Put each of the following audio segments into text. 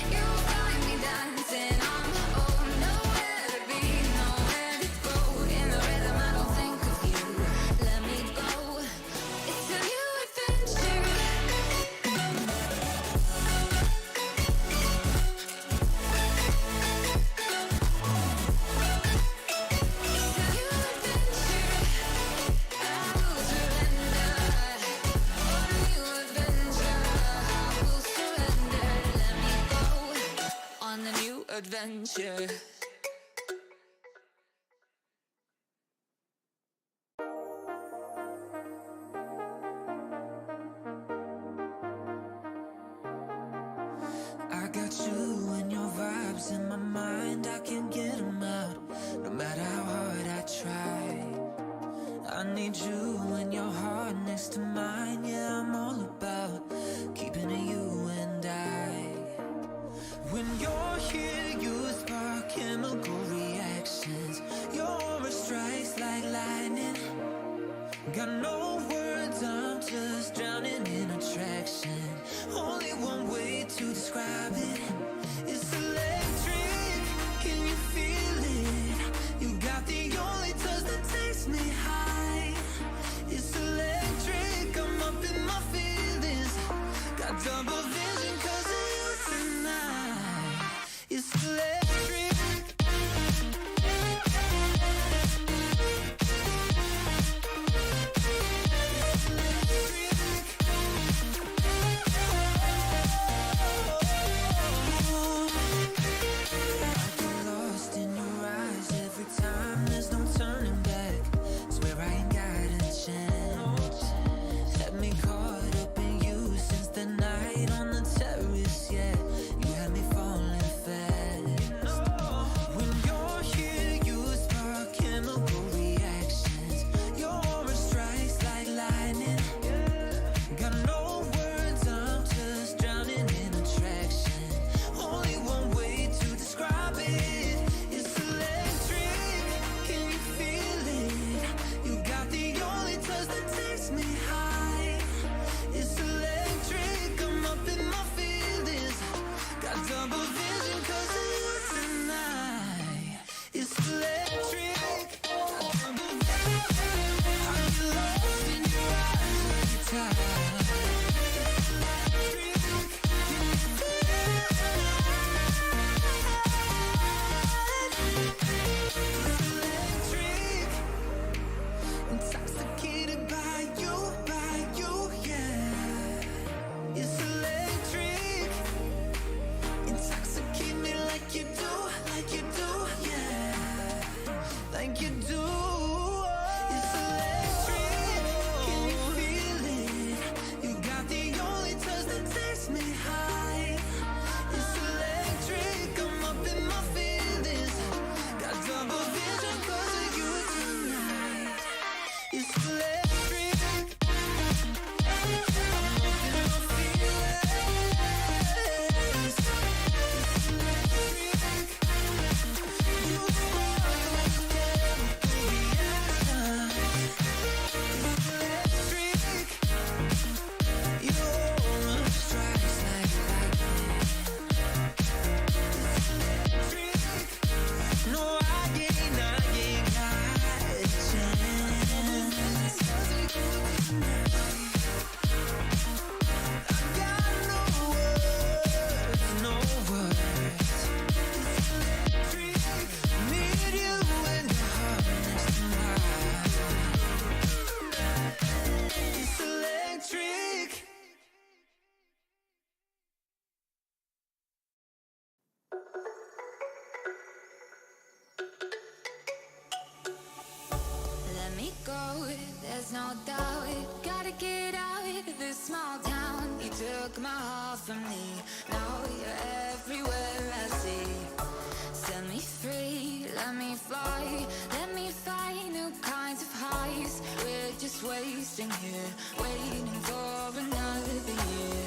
You'll find me dancing. I'm nowhere to be, nowhere to go. In the rhythm, I don't think of you. Let me go. It's a new adventure. Adventure. I got you and your vibes in my mind, I can't get them out, no matter how hard I try. I need you and your heart next to mine, yeah, I'm all about keeping it you and I. When you're here, you spark chemical reactions. Your aura strikes like lightning. Got no words, I'm just drowning in attraction. Only one way to describe it. It's electric, can you feel it? You got the only touch that takes me high. It's electric, I'm up in my feelings. Got double vision 'cause of you tonight. It's electric. There's no doubt, gotta get out of this small town. You took my heart from me, now you're everywhere I see. Set me free, let me fly, let me find new kinds of highs. We're just wasting here, waiting for another year.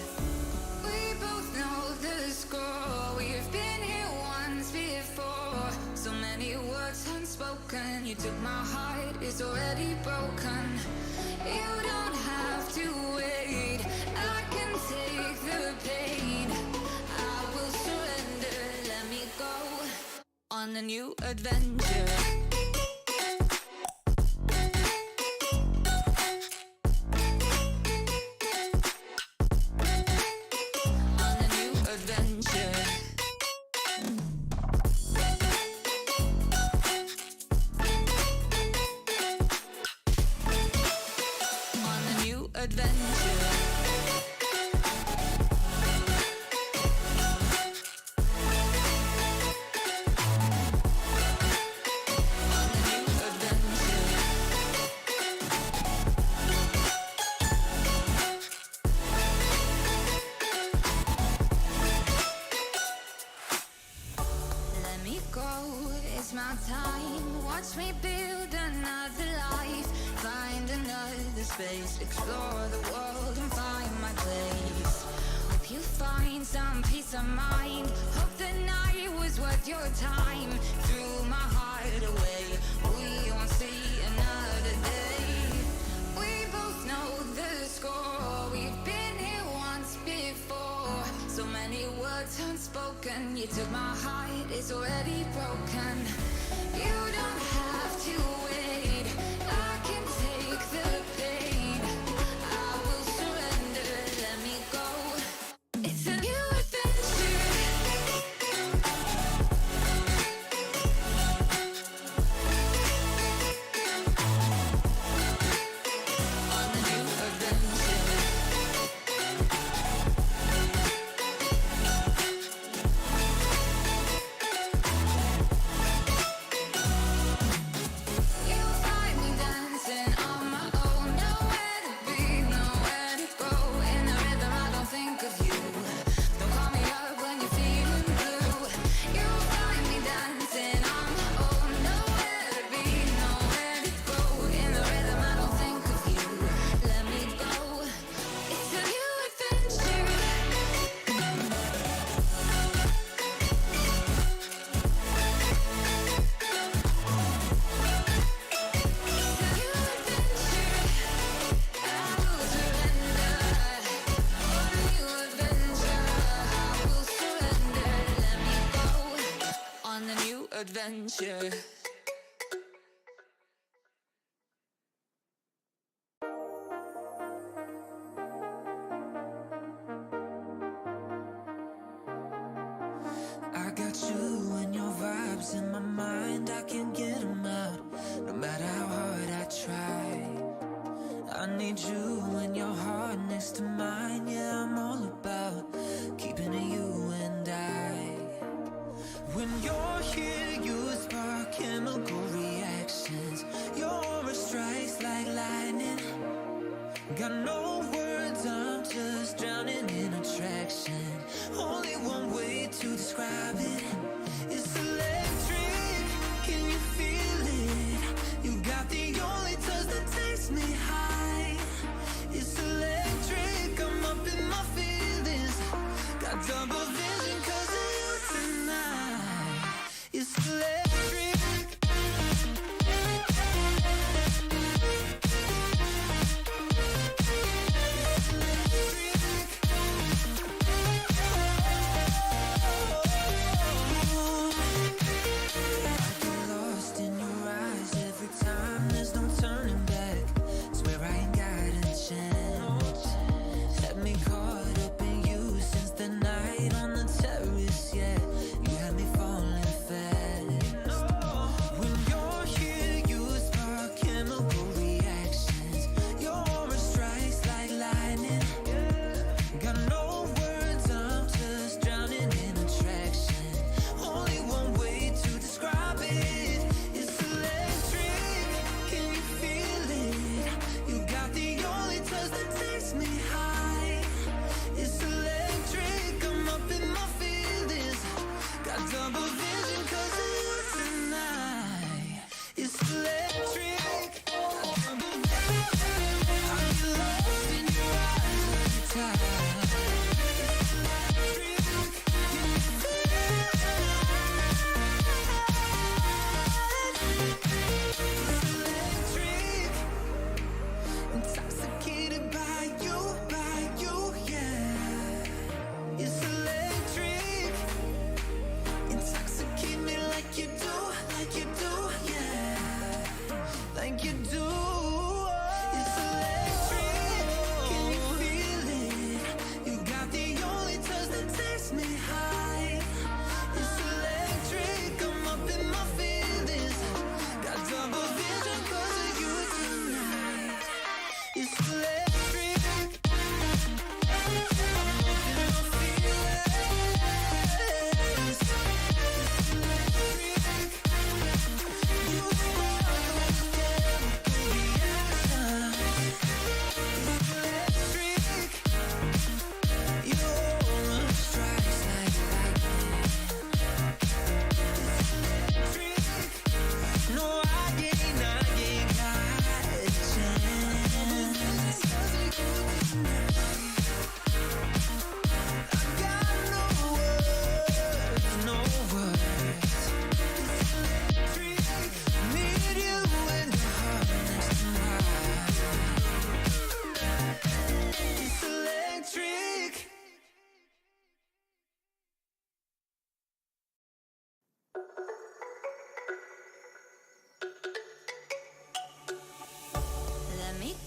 We both know the score, we've been here once before. So many words unspoken, you took my heart, it's already broken. You don't have to wait, I can take the pain. I on a new adventure. On a new adventure. On a new adventure. My time, watch me build another life, find another space, explore the world and find my place. Hope you find some peace of mind, hope the night was worth your time. Threw my heart away, we won't see another day. We both know the score, we've been here once before. So many words unspoken, you took my heart, it's already broken. You don't have to wait, I can take the pain. I will surrender, let me go. It's a new adventure. On a new adventure. Adventure. I got you and your vibes in my mind, I can't get them out, no matter how hard I try. I need you and your heart next to mine, yeah, I'm all about keeping it you and I. When you're here, you spark chemical reactions. Your aura strikes like lightning. Got no words, I'm just drowning in attraction. Only one way to describe it. It's electric, can you feel it? You got the only touch that takes me high. It's electric, I'm up in my feelings. Got double vision 'cause of you tonight. It's electric.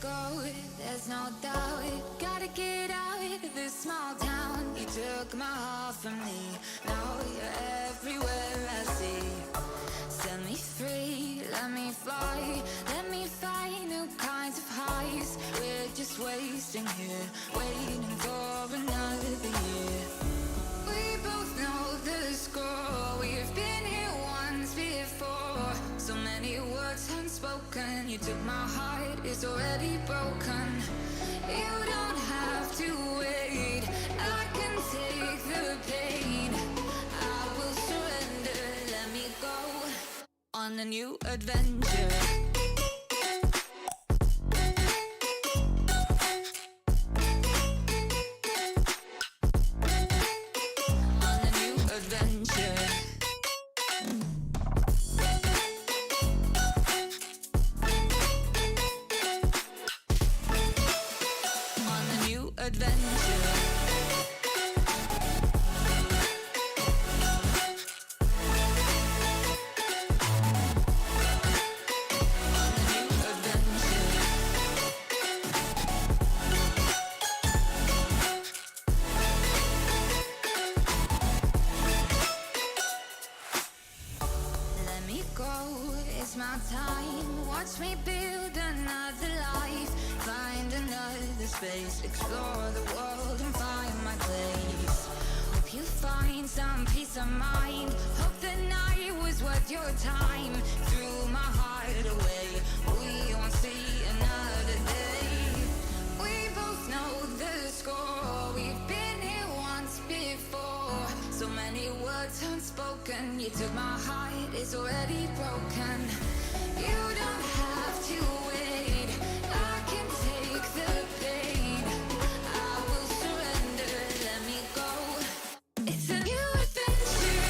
go, there's no doubt. Gotta get out of this small town. You took my heart from me. Now you're everywhere I see. Set me free, let me fly. Let me find new kinds of highs. We're just wasting here, waiting for another year. We both know the score. We've been here once before. So many words unspoken. You took my heart, it's already broken. You don't have to wait. I can take the pain. I will surrender. Let me go on a new adventure. My time, watch me build another life, find another space, explore the world and find my place. Hope you find some peace of mind. Hope the night was worth your time. Threw my heart away, we won't see another day. We both know the score. We've been here once before. So many words unspoken. You took my heart, it's already broken. You don't have to wait. I can take the pain. I will surrender. Let me go. It's a new adventure.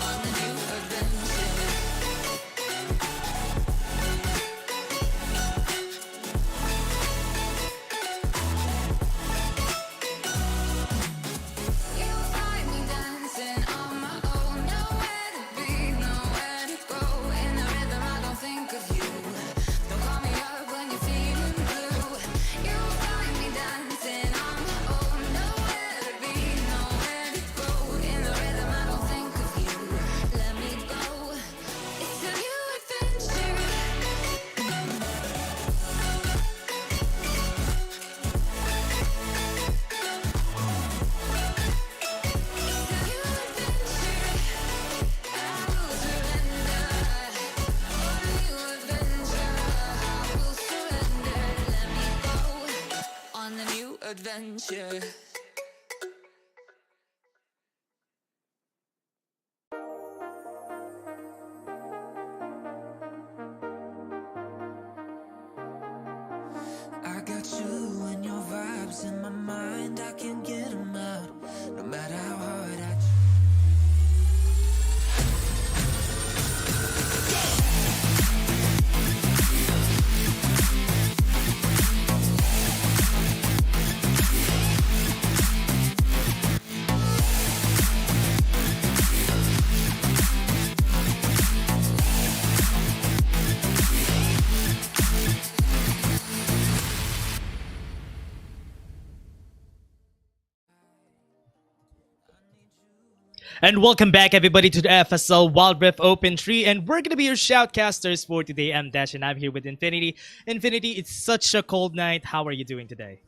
On a new adventure. Adventure. I got you and your vibes in my mind. I can't get them out, no matter how hard I try. And welcome back, everybody, to the FSL Wild Rift Open 3. And we're going to be your shoutcasters for today. I'm Dash, and I'm here with Infinity. Infinity, it's such a cold night. How are you doing today?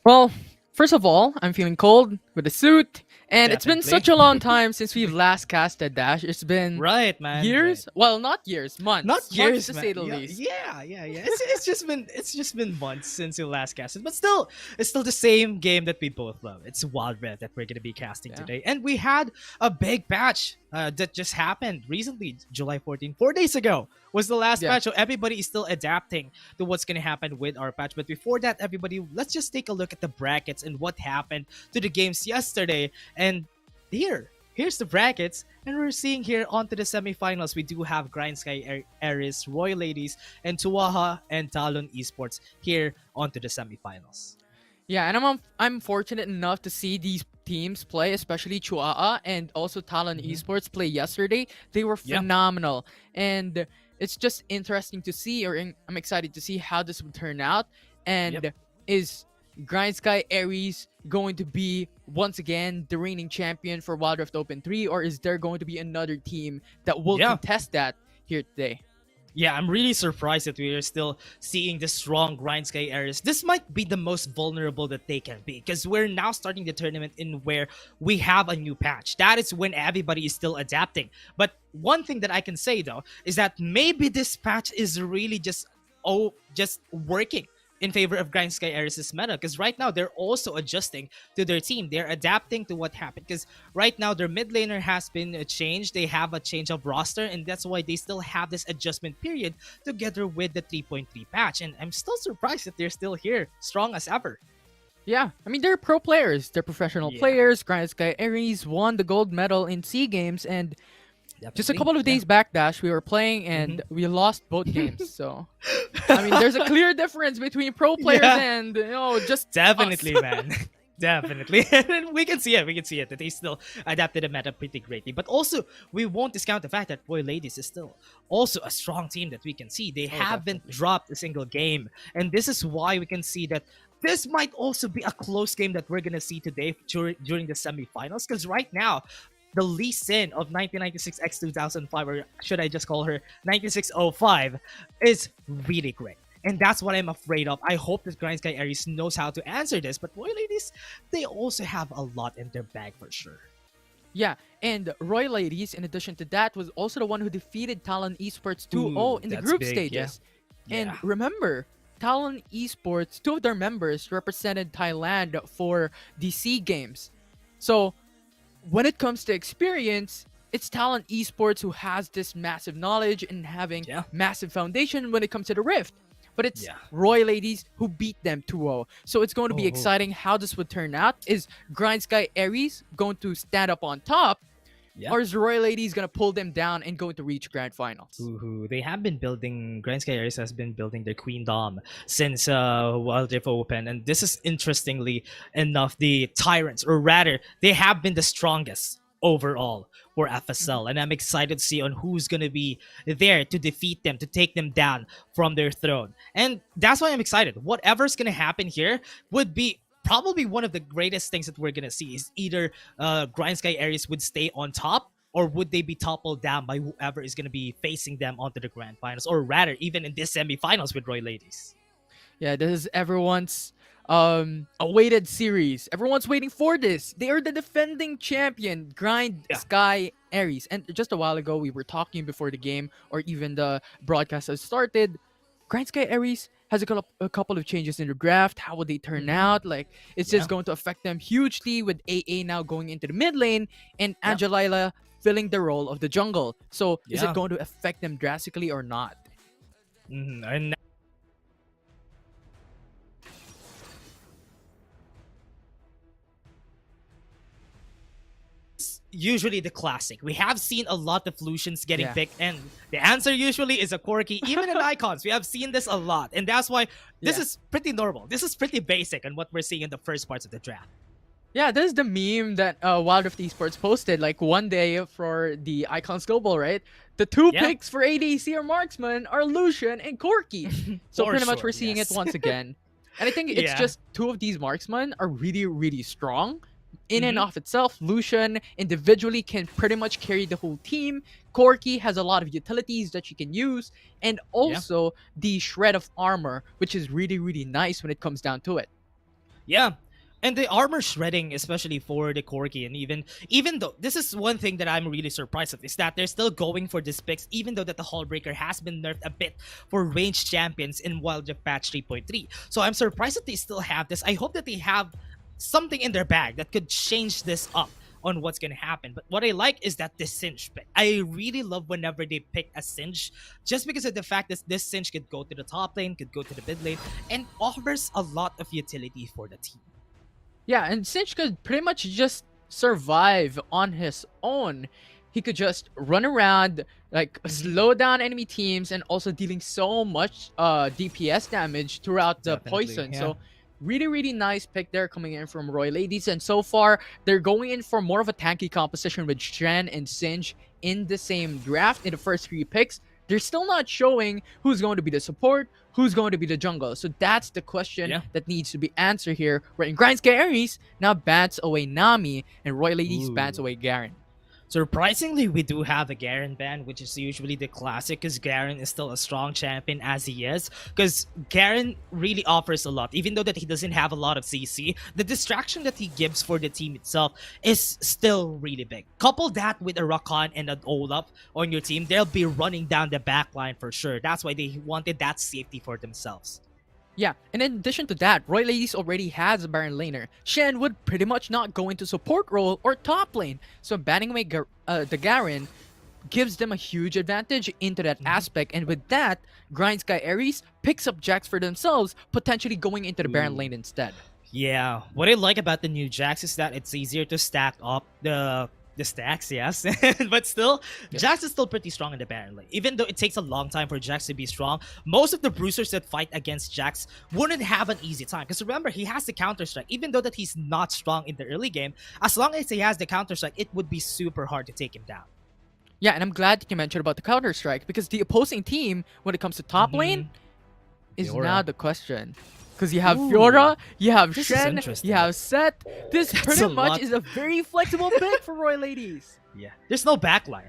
Well, first of all, I'm feeling cold with a suit. And it's been Definitely. such a long time since we've last casted Dash. It's been Right, man. years. Right. Well, not years, months. Not years, months to man. say the Yeah, least. yeah. It's just been months since you last casted, but still, it's still the same game that we both love. It's Wild Rift that we're gonna be casting today, and we had a big patch that just happened recently, July 14, 4 days ago was the last patch. So everybody is still adapting to what's gonna happen with our patch. But before that, everybody, let's just take a look at the brackets and what happened to the games yesterday. And here's the brackets, and we're seeing here onto the semifinals. We do have GRINDSKY, ERIS, Royal Ladies, and Tuaha and Talon Esports here onto the semifinals. Yeah, and I'm fortunate enough to see these teams play, especially Chuaa and also Talon Esports play yesterday, they were Yeah. phenomenal. And it's just interesting to see, I'm excited to see how this would turn out. And is GRINDSKY ERIS going to be once again the reigning champion for Wild Rift Open 3, or is there going to be another team that will contest that here today? Yeah, I'm really surprised that we are still seeing the strong GRINDSKY ERIS. This might be the most vulnerable that they can be, because we're now starting the tournament in where we have a new patch. That is when everybody is still adapting. But one thing that I can say though is that maybe this patch is really just working in favor of GRINDSKY ERIS' meta, because right now they're also adjusting to their team. They're adapting to what happened, because right now their mid laner has been changed. They have a change of roster, and that's why they still have this adjustment period together with the 3.3 patch. And I'm still surprised that they're still here, strong as ever. Yeah, I mean, they're pro players. They're professional players. GRINDSKY ERIS won the gold medal in SEA Games, and just a couple of days back, Dash, we were playing and we lost both games. So, I mean, there's a clear difference between pro players and, just definitely, us. man. Definitely. And we can see it, that they still adapted the meta pretty greatly. But also, we won't discount the fact that Roy Ladies is still also a strong team that we can see. They haven't dropped a single game. And this is why we can see that this might also be a close game that we're going to see today during the semifinals. Because right now, the Lee Sin of 1996 x 2005, or should I just call her 9605, is really great. And that's what I'm afraid of. I hope that GRINDSKY ERIS knows how to answer this. But Roy Ladies, they also have a lot in their bag for sure. Yeah, and Roy Ladies, in addition to that, was also the one who defeated Talon Esports 2-0 in the group stages. And remember, Talon Esports, 2 of their members represented Thailand for the SEA Games. So, when it comes to experience, it's Talon Esports who has this massive knowledge and having massive foundation when it comes to the Rift. But it's Roy Ladies who beat them 2-0. So it's going to be exciting how this would turn out. Is GRINDSKY ERIS going to stand up on top? Or is Roy Ladies going to pull them down and going to reach grand finals? They have been building, GRINDSKY ERIS has been building their Queendom since Wild Rift Open. And this is interestingly enough the Tyrants, or rather, they have been the strongest overall for FSL. And I'm excited to see on who's going to be there to defeat them, to take them down from their throne. And that's why I'm excited. Whatever's going to happen here would be probably one of the greatest things that we're gonna see. Is either GRINDSKY ERIS would stay on top, or would they be toppled down by whoever is gonna be facing them onto the grand finals, or rather even in this semifinals with Roy Ladies. Yeah, this is everyone's awaited series. Everyone's waiting for this. They are the defending champion, GRINDSKY ERIS. And just a while ago, we were talking before the game, or even the broadcast has started. GRINDSKY ERIS has a couple of changes in the draft. How would they turn out? Like, it's just going to affect them hugely, with AA now going into the mid lane and Angelila filling the role of the jungle. So is it going to affect them drastically or not? And usually the classic. We have seen a lot of Lucians getting picked, and the answer usually is a Corki. Even in Icons, we have seen this a lot, and that's why this is pretty normal. This is pretty basic on what we're seeing in the first parts of the draft. Yeah, this is the meme that Wild Rift Esports posted like one day for the Icons Global, right? The 2 picks for ADC or Marksman are Lucian and Corki. So pretty much we're seeing it once again. And I think it's just 2 of these Marksmen are really, really strong. In and of itself, Lucian individually can pretty much carry the whole team. Corki has a lot of utilities that you can use, and also the shred of armor, which is really, really nice when it comes down to it. Yeah. And the armor shredding, especially for the Corki, and even though this is one thing that I'm really surprised of, is that they're still going for this picks, even though that the Hullbreaker has been nerfed a bit for ranged champions in Wild Rift patch 3.3. So I'm surprised that they still have this. I hope that they have something in their bag that could change this up on what's gonna happen. But what I like is that this Singe pick. I really love whenever they pick a Singe, just because of the fact that this Singe could go to the top lane, could go to the mid lane, and offers a lot of utility for the team. Yeah, and Singe could pretty much just survive on his own. He could just run around, like slow down enemy teams, and also dealing so much DPS damage throughout the poison. So Really nice pick there coming in from Roy Ladies. And so far, they're going in for more of a tanky composition with Shen and Singe in the same draft in the first 3 picks. They're still not showing who's going to be the support, who's going to be the jungle. So that's the question that needs to be answered here. Where in GRINDSKY ERIS now bats away Nami and Roy Ladies bats away Garen. Surprisingly, we do have a Garen ban, which is usually the classic because Garen is still a strong champion as he is. Because Garen really offers a lot. Even though that he doesn't have a lot of CC, the distraction that he gives for the team itself is still really big. Couple that with a Rakan and an Olaf on your team, they'll be running down the back line for sure. That's why they wanted that safety for themselves. Yeah, and in addition to that, Roy Ladies already has a Baron laner. Shen would pretty much not go into support role or top lane, so banning away the Garen gives them a huge advantage into that aspect, and with that, GRINDSKY ERIS picks up Jax for themselves, potentially going into the Baron lane instead. Yeah, what I like about the new Jax is that it's easier to stack up the stacks, yes. But still, Jax is still pretty strong in the Baron lane. Even though it takes a long time for Jax to be strong, most of the bruisers that fight against Jax wouldn't have an easy time. Because remember, he has the counter-strike. Even though that he's not strong in the early game, as long as he has the counter-strike, it would be super hard to take him down. Yeah, and I'm glad that you mentioned about the counter-strike, because the opposing team, when it comes to top lane, is now the question. Because you have Fiora, you have Shen, you have Seth. This pretty much is a very flexible pick for Roy Ladies. Yeah, there's no backline.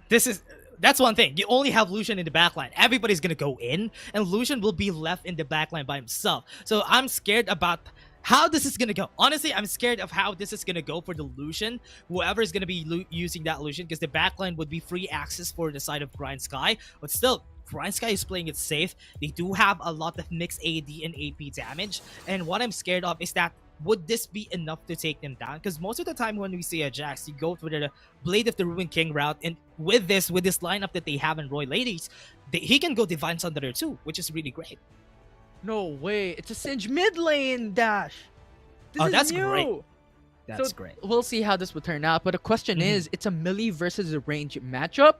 That's one thing. You only have Lucian in the backline. Everybody's gonna go in, and Lucian will be left in the backline by himself. So I'm scared about how this is gonna go. Honestly, I'm scared of how this is gonna go for the Lucian. Whoever is gonna be using that Lucian, because the backline would be free access for the side of GRINDSKY. But still, GRINDSKY is playing it safe. They do have a lot of mixed AD and AP damage. And what I'm scared of is that would this be enough to take them down? Because most of the time when we see a Jax, you go for the Blade of the Ruined King route. And with this lineup that they have in Roy Ladies, he can go Divine Sunderer too, which is really great. No way. It's a Singe mid lane dash. That's great. That's great. We'll see how this will turn out. But the question is, it's a melee versus a range matchup.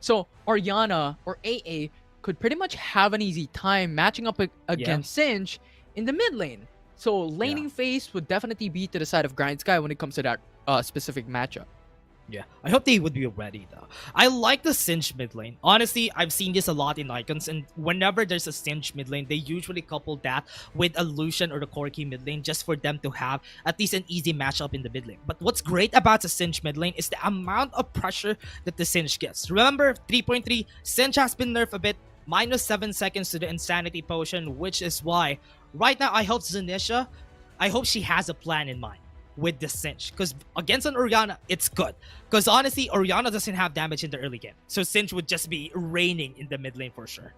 So Orianna or AA could pretty much have an easy time matching up against Singe in the mid lane. So laning phase would definitely be to the side of GRINDSKY when it comes to that specific matchup. Yeah, I hope they would be ready though. I like the Singe mid lane. Honestly, I've seen this a lot in Icons, and whenever there's a Singe mid lane, they usually couple that with a Lucian or the Corki mid lane just for them to have at least an easy matchup in the mid lane. But what's great about the Singe mid lane is the amount of pressure that the Singe gets. Remember, 3.3, Singe has been nerfed a bit, minus 7 seconds to the Insanity Potion, which is why right now I hope Zanisha, I hope she has a plan in mind with the Singe, because against an Orianna, it's good. Because honestly, Orianna doesn't have damage in the early game, so Singe would just be reigning in the mid lane for sure.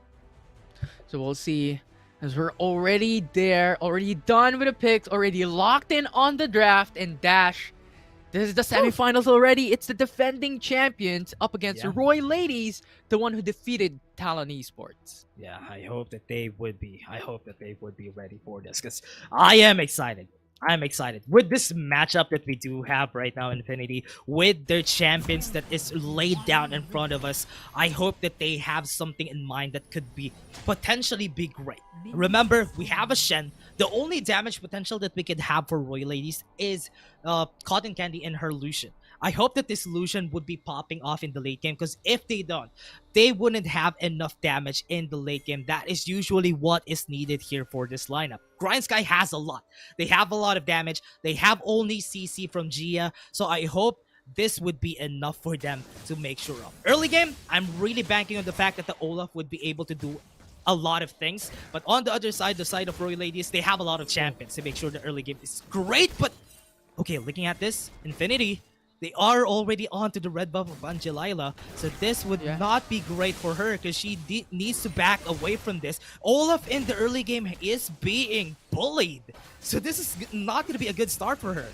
So we'll see, as we're already there, already done with the picks, already locked in on the draft, and Dash, this is the semifinals already. It's the defending champions up against Roy Ladies, the one who defeated Talon Esports. Yeah, I hope that they would be. I hope that they would be ready for this, because I am excited. I'm excited with this matchup that we do have right now, Infinity, with their champions that is laid down in front of us. I hope that they have something in mind that could be potentially be great. Remember, we have a Shen. The only damage potential that we could have for Roy Ladies is Cotton Candy and her Lucian. I hope that this Lucian would be popping off in the late game, because if they don't, they wouldn't have enough damage in the late game. That is usually what is needed here for this lineup. GRINDSKY has a lot. They have a lot of damage. They have only CC from Gia, so I hope this would be enough for them to make sure of. Early game, I'm really banking on the fact that the Olaf would be able to do a lot of things, but on the other side, the side of Roy Ladies, they have a lot of champions to make sure the early game is great. But okay, looking at this, Infinity, they are already on to the red buff of Angelila, so this would not be great for her, because she needs to back away from this. Olaf in the early game is being bullied, so this is not going to be a good start for her.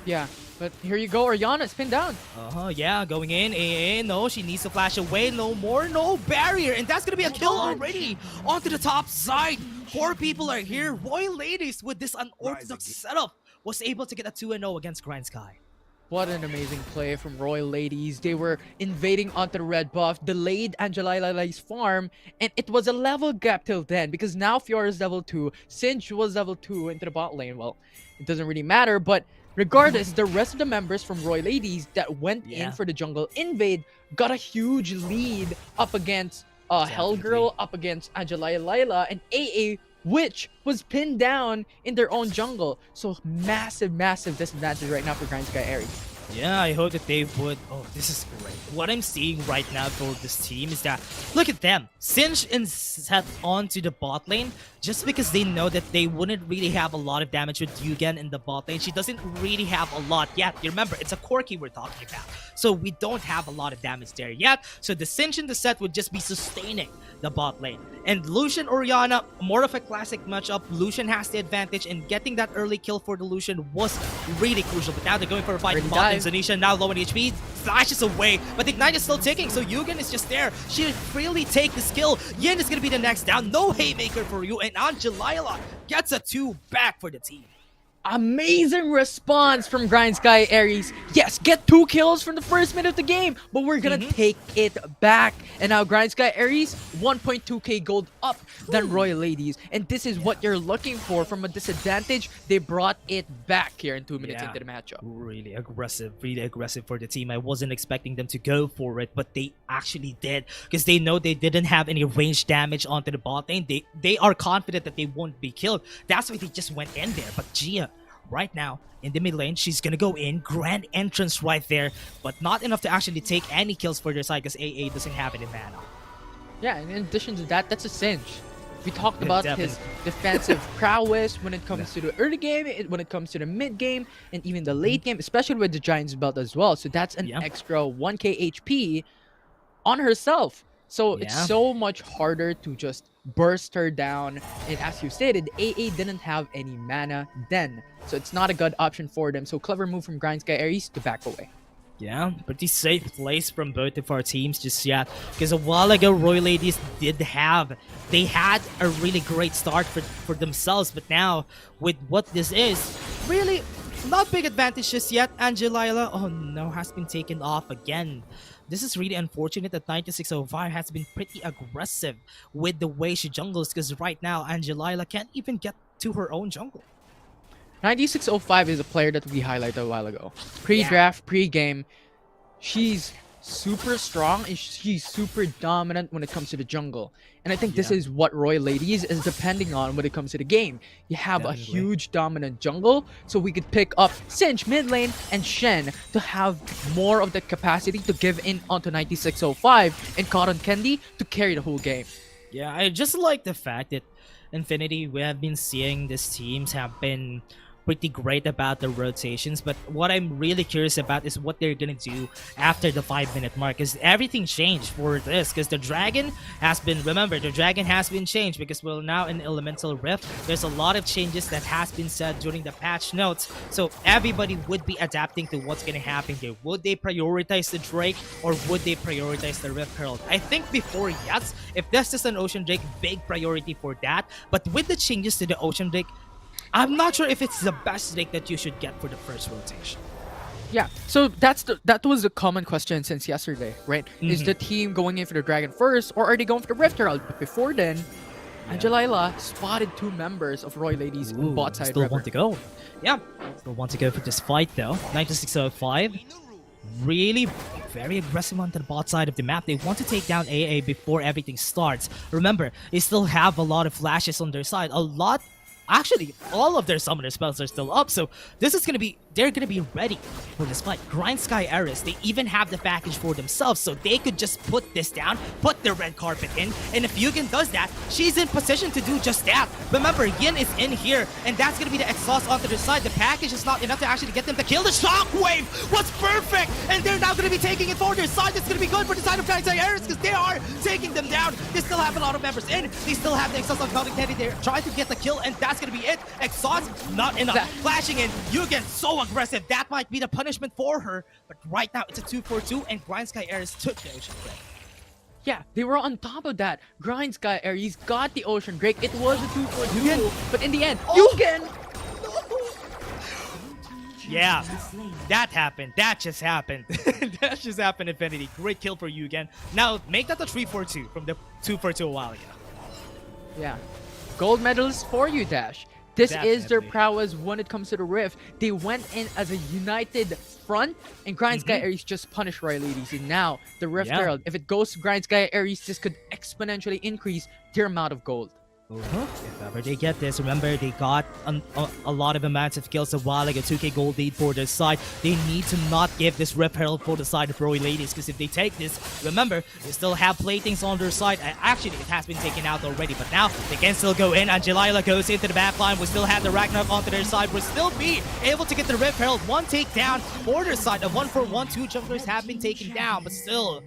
Yeah, but here you go, Orianna, spin down. Yeah, going in. No, she needs to flash away. No more, no barrier, and that's going to be a kill already. Onto the top side. 4 people are here. Roy Ladies, with this unorthodox setup, was able to get a 2-0 against GRINDSKY. What an amazing play from Royal Ladies. They were invading onto the red buff, delayed Angelilai's farm, and it was a level gap till then because now Fiora's level 2, Singe was level 2 into the bot lane. Well, it doesn't really matter, but regardless, the rest of the members from Royal Ladies that went in for the jungle invade got a huge lead up against Hellgirl, up against Angelila, and AA, which was pinned down in their own jungle. So massive disadvantage right now for GRINDSKY Aries. Yeah, I hope that they would. Oh, this is great. What I'm seeing right now for this team is that, look at them. Singe and set onto the bot lane just because they know that they wouldn't really have a lot of damage with Yugen in the bot lane. She doesn't really have a lot yet. You remember, it's a Corki we're talking about. So we don't have a lot of damage there yet. So the Singe in the set would just be sustaining the bot lane. And Lucian Orianna, more of a classic matchup. Lucian has the advantage, and getting that early kill for the Lucian was really crucial. But now they're going for a fight in bot lane. Zanisha now low on HP, flashes away, but the Ignite is still ticking, so Yugen is just there. She freely take this kill. Yin is gonna be the next down. No Haymaker for you, and Angelila gets a 2 back for the team. Amazing response from GRINDSKY Aries. Yes, get 2 kills from the first minute of the game, but we're gonna take it back. And now GRINDSKY Aries, 1.2k gold up than Royal Ladies. And this is what you're looking for from a disadvantage. They brought it back here in 2 minutes into the matchup. Really aggressive for the team. I wasn't expecting them to go for it, but they actually did, because they know they didn't have any range damage onto the bot lane. They are confident that they won't be killed. That's why they just went in there. But Gia, right now, in the mid lane, she's gonna go in. Grand entrance right there, but not enough to actually take any kills for their side because AA doesn't have any mana. Yeah, and in addition to that, that's a Singe. We talked about his defensive prowess when it comes to the early game, when it comes to the mid game, and even the late game, especially with the Giants belt as well. So that's an extra 1k HP on herself. So it's so much harder to just burst her down. And as you stated, AA didn't have any mana then. So it's not a good option for them. So clever move from GRINDSKY Aries to back away. Yeah, pretty safe place from both of our teams just yet. Because a while ago, Royal Ladies they had a really great start for themselves. But now, with what this is, really not big advantage just yet. Angelila, oh no, has been taken off again. This is really unfortunate that 9605 has been pretty aggressive with the way she jungles, because right now Angelila can't even get to her own jungle. 9605 is a player that we highlighted a while ago. Pre-draft, pre-game, she's super strong and she's super dominant when it comes to the jungle. And I think this is what Royal Ladies is depending on when it comes to the game. You have a huge dominant jungle, so we could pick up Singe mid lane and Shen to have more of the capacity to give in onto 9605 and Cotton Candy to carry the whole game. Yeah, I just like the fact that Infinity, we have been seeing these teams have been pretty great about the rotations, but what I'm really curious about is what they're gonna do after the 5-minute mark, because everything changed for this, because the dragon has been, remember, the dragon has been changed because we're now in Elemental Rift. There's a lot of changes that has been said during the patch notes, so everybody would be adapting to what's gonna happen here. Would they prioritize the Drake or would they prioritize the Rift Herald? I think before, yes, if this is an Ocean Drake, big priority for that, but with the changes to the Ocean Drake, I'm not sure if it's the best Drake that you should get for the first rotation. Yeah, so that was a common question since yesterday, right? Is the team going in for the Dragon first, or are they going for the Rift Herald? But before then, Angelila spotted 2 members of Royal Ladies on bot side. Still want to go. Yeah, still want to go for this fight though. 9605. Really very aggressive on the bot side of the map. They want to take down AA before everything starts. Remember, they still have a lot of flashes on their side. Actually, all of their summoner spells are still up, so this is gonna be, they're gonna be ready for this fight. GRINDSKY ERIS, they even have the package for themselves, so they could just put this down, put the red carpet in, and if Yugen does that, she's in position to do just that. Remember, Yin is in here, and that's gonna be the exhaust onto their side. The package is not enough to actually get them to kill. The shockwave was perfect, and they're now gonna be taking it for their side. It's gonna be good for the side of GRINDSKY ERIS, because they are taking them down. They still have a lot of members in. They still have the exhaust on Cotton Candy. They're trying to get the kill, and that's gonna be it. Exhaust, not enough. Flashing in, Yugen so aggressive. That might be the punishment for her, but right now it's a 2-4-2, and GRINDSKY ERIS took the Ocean Drake. Yeah, they were on top of that. GRINDSKY Aries got the Ocean Drake. It was a 2-4-2, but in the end, Yugen Yeah, that happened. That just happened. That just happened, Infinity. Great kill for you again. Now, make that the 3-4-2 from the 2-4-2 a while ago. Yeah. Gold medals for you, Dash. This is their Definitely. prowess when it comes to the Rift. They went in as a united front, and GRINDSKY ERIS just punished Royal Ladies. And now, the Rift Yeah. Herald, if it goes to GRINDSKY ERIS, this could exponentially increase their amount of gold. If ever they get this, remember they got a lot of amounts of kills a while ago. 2k gold lead for their side. They need to not give this Rip Herald for the side of Roy Ladies, because if they take this, remember they still have platings on their side. Actually, it has been taken out already, but now they can still go in. And Jalila goes into the back line. We still have the Ragnarok onto their side. We'll still be able to get the Rip Herald. One takedown for their side. A 1-for-1. 2 junglers have been taken down, but still,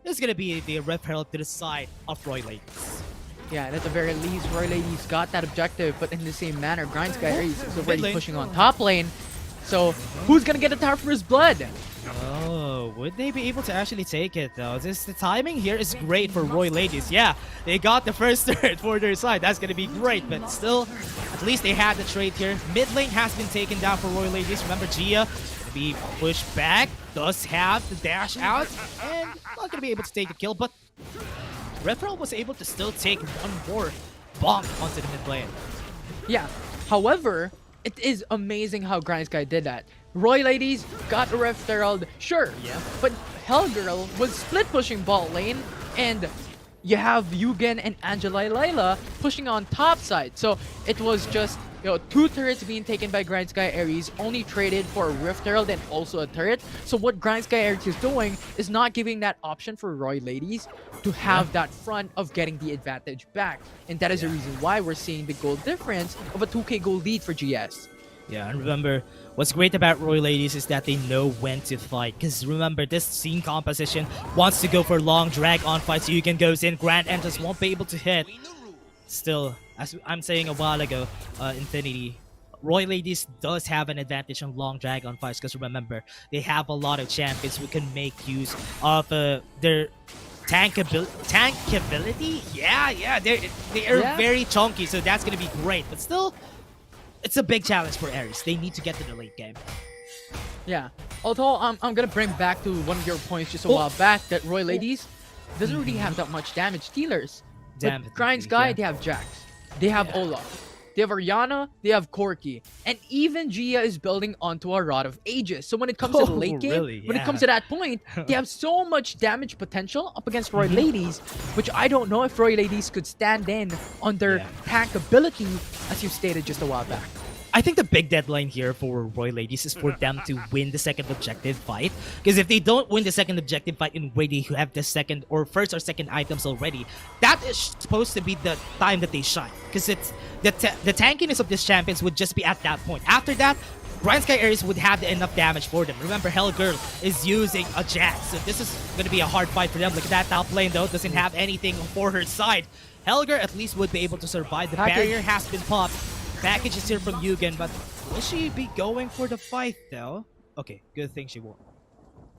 there's gonna be the Rip Herald to the side of Roy Ladies. Yeah, and at the very least, Roy Ladies got that objective, but in the same manner, GRINDSKY ERIS is already lane. pushing on top lane. So, who's gonna get the tower for his blood? Oh, would they be able to actually take it though? The timing here is great for Roy Ladies. Yeah, they got the first turret for their side. That's gonna be great, but still, at least they had the trade here. Mid lane has been taken down for Roy Ladies. Remember, Gia gonna be pushed back. Does have the dash out, and not gonna be able to take the kill, but Referral was able to still take one more bomb onto the mid lane. Yeah, however, it is amazing how GRINDSKY did that. Roy Ladies got a Rift Herald, sure, Yeah. but Hellgirl was split pushing bot lane, and you have Yugen and Angela Layla pushing on top side. So it was just, 2 turrets being taken by GRINDSKY ERIS, only traded for a Rift Herald and also a turret. So what GRINDSKY ERIS is doing is not giving that option for Roy Ladies to have that front of getting the advantage back. And that is the reason why we're seeing the gold difference of a 2k gold lead for GS. Yeah, and remember, what's great about Roy Ladies is that they know when to fight. Because remember, this scene composition wants to go for long drag-on fights. Yugen goes in, Grand Entrance won't be able to hit. Still, as I'm saying a while ago, Infinity, Roy Ladies does have an advantage on long drag-on fights. Because remember, they have a lot of champions who can make use of their tankability. Yeah, they are very chunky, so that's gonna be great. But still, it's a big challenge for ERIS. They need to get to the late game. Yeah. Although I'm gonna bring back to one of your points just a while back that Roy Ladies doesn't really have that much damage dealers. Damn With it, GRINDSKY, yeah. they have Jax, they have Olaf, they have Ariana, they have Corki, and even Gia is building onto a Rod of Ages. So when it comes to the late game, really? when it Yeah. comes to that point, they have so much damage potential up against Roy Ladies, which I don't know if Roy Ladies could stand in on their tank ability, as you stated just a while back. I think the big deadline here for Roy Ladies is for them to win the second objective fight. Because if they don't win the second objective fight in where they have the second or first or second items already, that is supposed to be the time that they shine. Because it's the tankiness of these champions would just be at that point. After that, GRINDSKY ERIS would have enough damage for them. Remember, Hellgirl is using a Jax, so this is going to be a hard fight for them. Look at that top lane though, doesn't have anything for her side. Hellgirl at least would be able to survive. The barrier has been popped. Package is here from Yugen, but will she be going for the fight though? Okay, good thing she won't.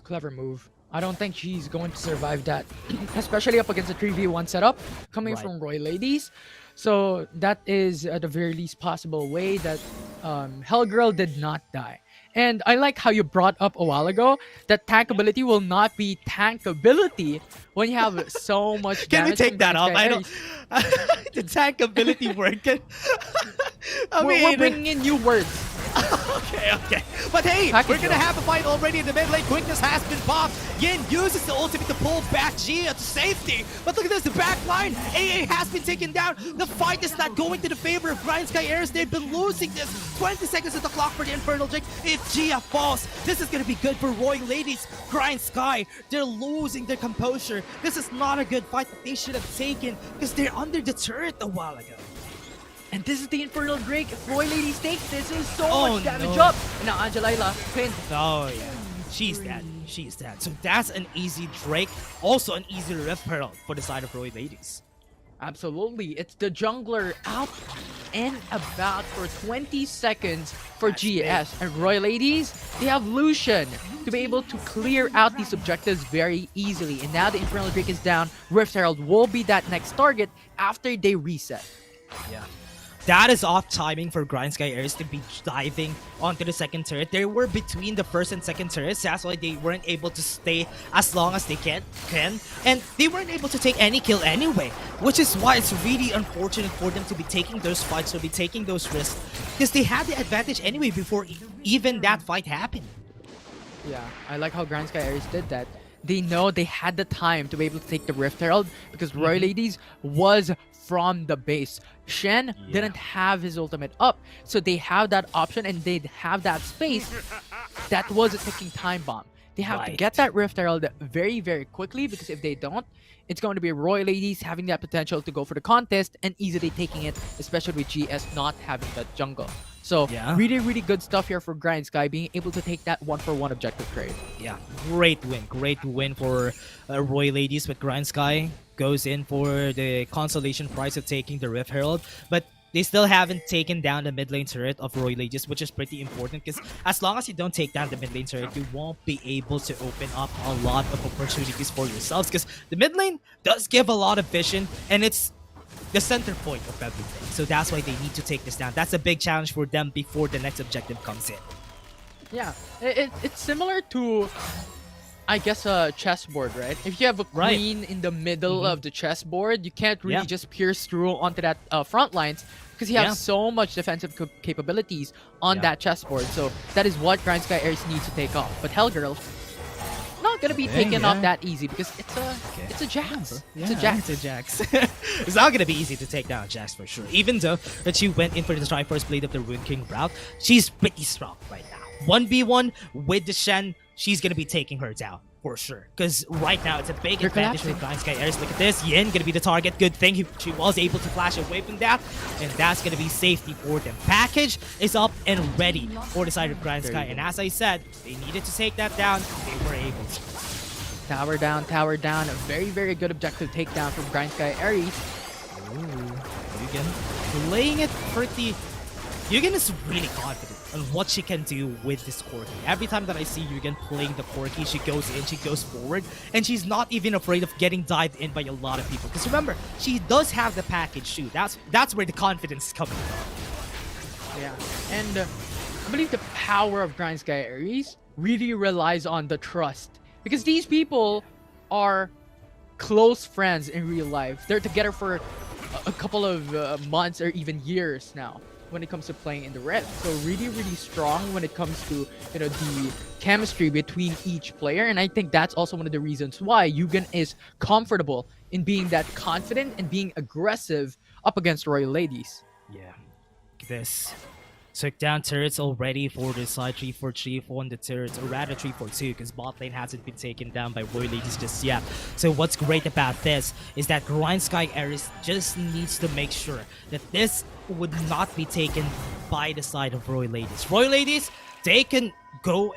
Clever move. I don't think she's going to survive that, especially up against a 3v1 setup coming from Roy Ladies. So that is the very least possible way that Hellgirl did not die. And I like how you brought up a while ago that tankability will not be tankability when you have so much Can we damage. take that off? I don't. ERIS. The tankability word. We're bringing in new words. Okay. But hey, Package we're gonna though. have a fight already in the mid lane. Quickness has been popped. Yin uses the ultimate to pull back Gia to safety. But look at this, the back line. AA has been taken down. The fight is not going to the favor of GRINDSKY ERIS. They've been losing this. 20 seconds at the clock for the Infernal Drake. If Gia falls, this is gonna be good for Roy Ladies. GRINDSKY, they're losing their composure. This is not a good fight that they should have taken because they're under the turret a while ago. And this is the Infernal Drake. If Roy Ladies takes this, is so Oh, much damage no. up. And now Angelila pinned. Oh yeah, she's dead. She's dead. So that's an easy Drake. Also an easy Rift Herald for the side of Roy Ladies. Absolutely. It's the jungler out and about for 20 seconds for That's GS. And Roy Ladies, they have Lucian to be able to clear out these objectives very easily. And now the Infernal Drake is down. Rift Herald will be that next target after they reset. Yeah. that is off timing for GRINDSKY ERIS to be diving onto the second turret. They were between the first and second turrets. That's why they weren't able to stay as long as they can. And they weren't able to take any kill anyway. Which is why it's really unfortunate for them to be taking those fights, to be taking those risks. Because they had the advantage anyway before even that fight happened. Yeah, I like how GRINDSKY ERIS did that. They know they had the time to be able to take the Rift Herald because Roy Ladies was from the base. Shen didn't have his ultimate up, so they have that option and they'd have that space. That was a ticking time bomb. They have to get that Rift Herald very, very quickly, because if they don't, it's going to be Roy Ladies having that potential to go for the contest and easily taking it, especially with GS not having that jungle. So really, really good stuff here for GRINDSKY, being able to take that 1-for-1 objective trade. Yeah, great win for Roy Ladies. With GRINDSKY goes in for the consolation prize of taking the Rift Herald, but they still haven't taken down the mid lane turret of Roy Ladies, which is pretty important, because as long as you don't take down the mid lane turret, you won't be able to open up a lot of opportunities for yourselves, because the mid lane does give a lot of vision, and it's the center point of everything. So that's why they need to take this down. That's a big challenge for them before the next objective comes in. Yeah, it's similar to, I guess, a chessboard, right? If you have a queen in the middle of the chessboard, you can't really just pierce through onto that front lines, because you have so much defensive capabilities on that chessboard. So that is what GRINDSKY ERIS needs to take off. But Hellgirl, not gonna be taken off that easy, because it's a Jax. It's a Jax. It's a Jax. It's not gonna be easy to take down Jax for sure. Even though that she went in for the Triforce Blade of the Rune King route, she's pretty strong right now. 1v1 with the Shen, she's gonna be taking her down for sure. Because right now it's a big advantage for GRINDSKY ERIS. Look at this, Yin gonna be the target. Good thing she was able to flash away from that, and that's gonna be safety for them. Package is up and ready for the side of GRINDSKY, and as I said, they needed to take that down. They were able to. Tower down, tower down. A very, very good objective takedown from GRINDSKY ERIS. Ooh, Yugen playing it pretty. Yugen is really confident on what she can do with this Corki. Every time that I see Yugen playing the Corki, she goes in, she goes forward, and she's not even afraid of getting dived in by a lot of people. Because remember, she does have the package too. That's where the confidence is coming from. Yeah, and I believe the power of GRINDSKY ERIS really relies on the trust. Because these people are close friends in real life. They're together for a couple of months or even years now when it comes to playing in the red. So really, really strong when it comes to, you know, the chemistry between each player. And I think that's also one of the reasons why Yugen is comfortable in being that confident and being aggressive up against Royal Ladies. Yeah. Look at this. Took down turrets already for the side 3-4-3 on the turrets, or rather 3-4-2, because bot lane hasn't been taken down by Roy Ladies just yet. So what's great about this is that GRINDSKY ERIS just needs to make sure that this would not be taken by the side of Roy Ladies. Roy Ladies, they can go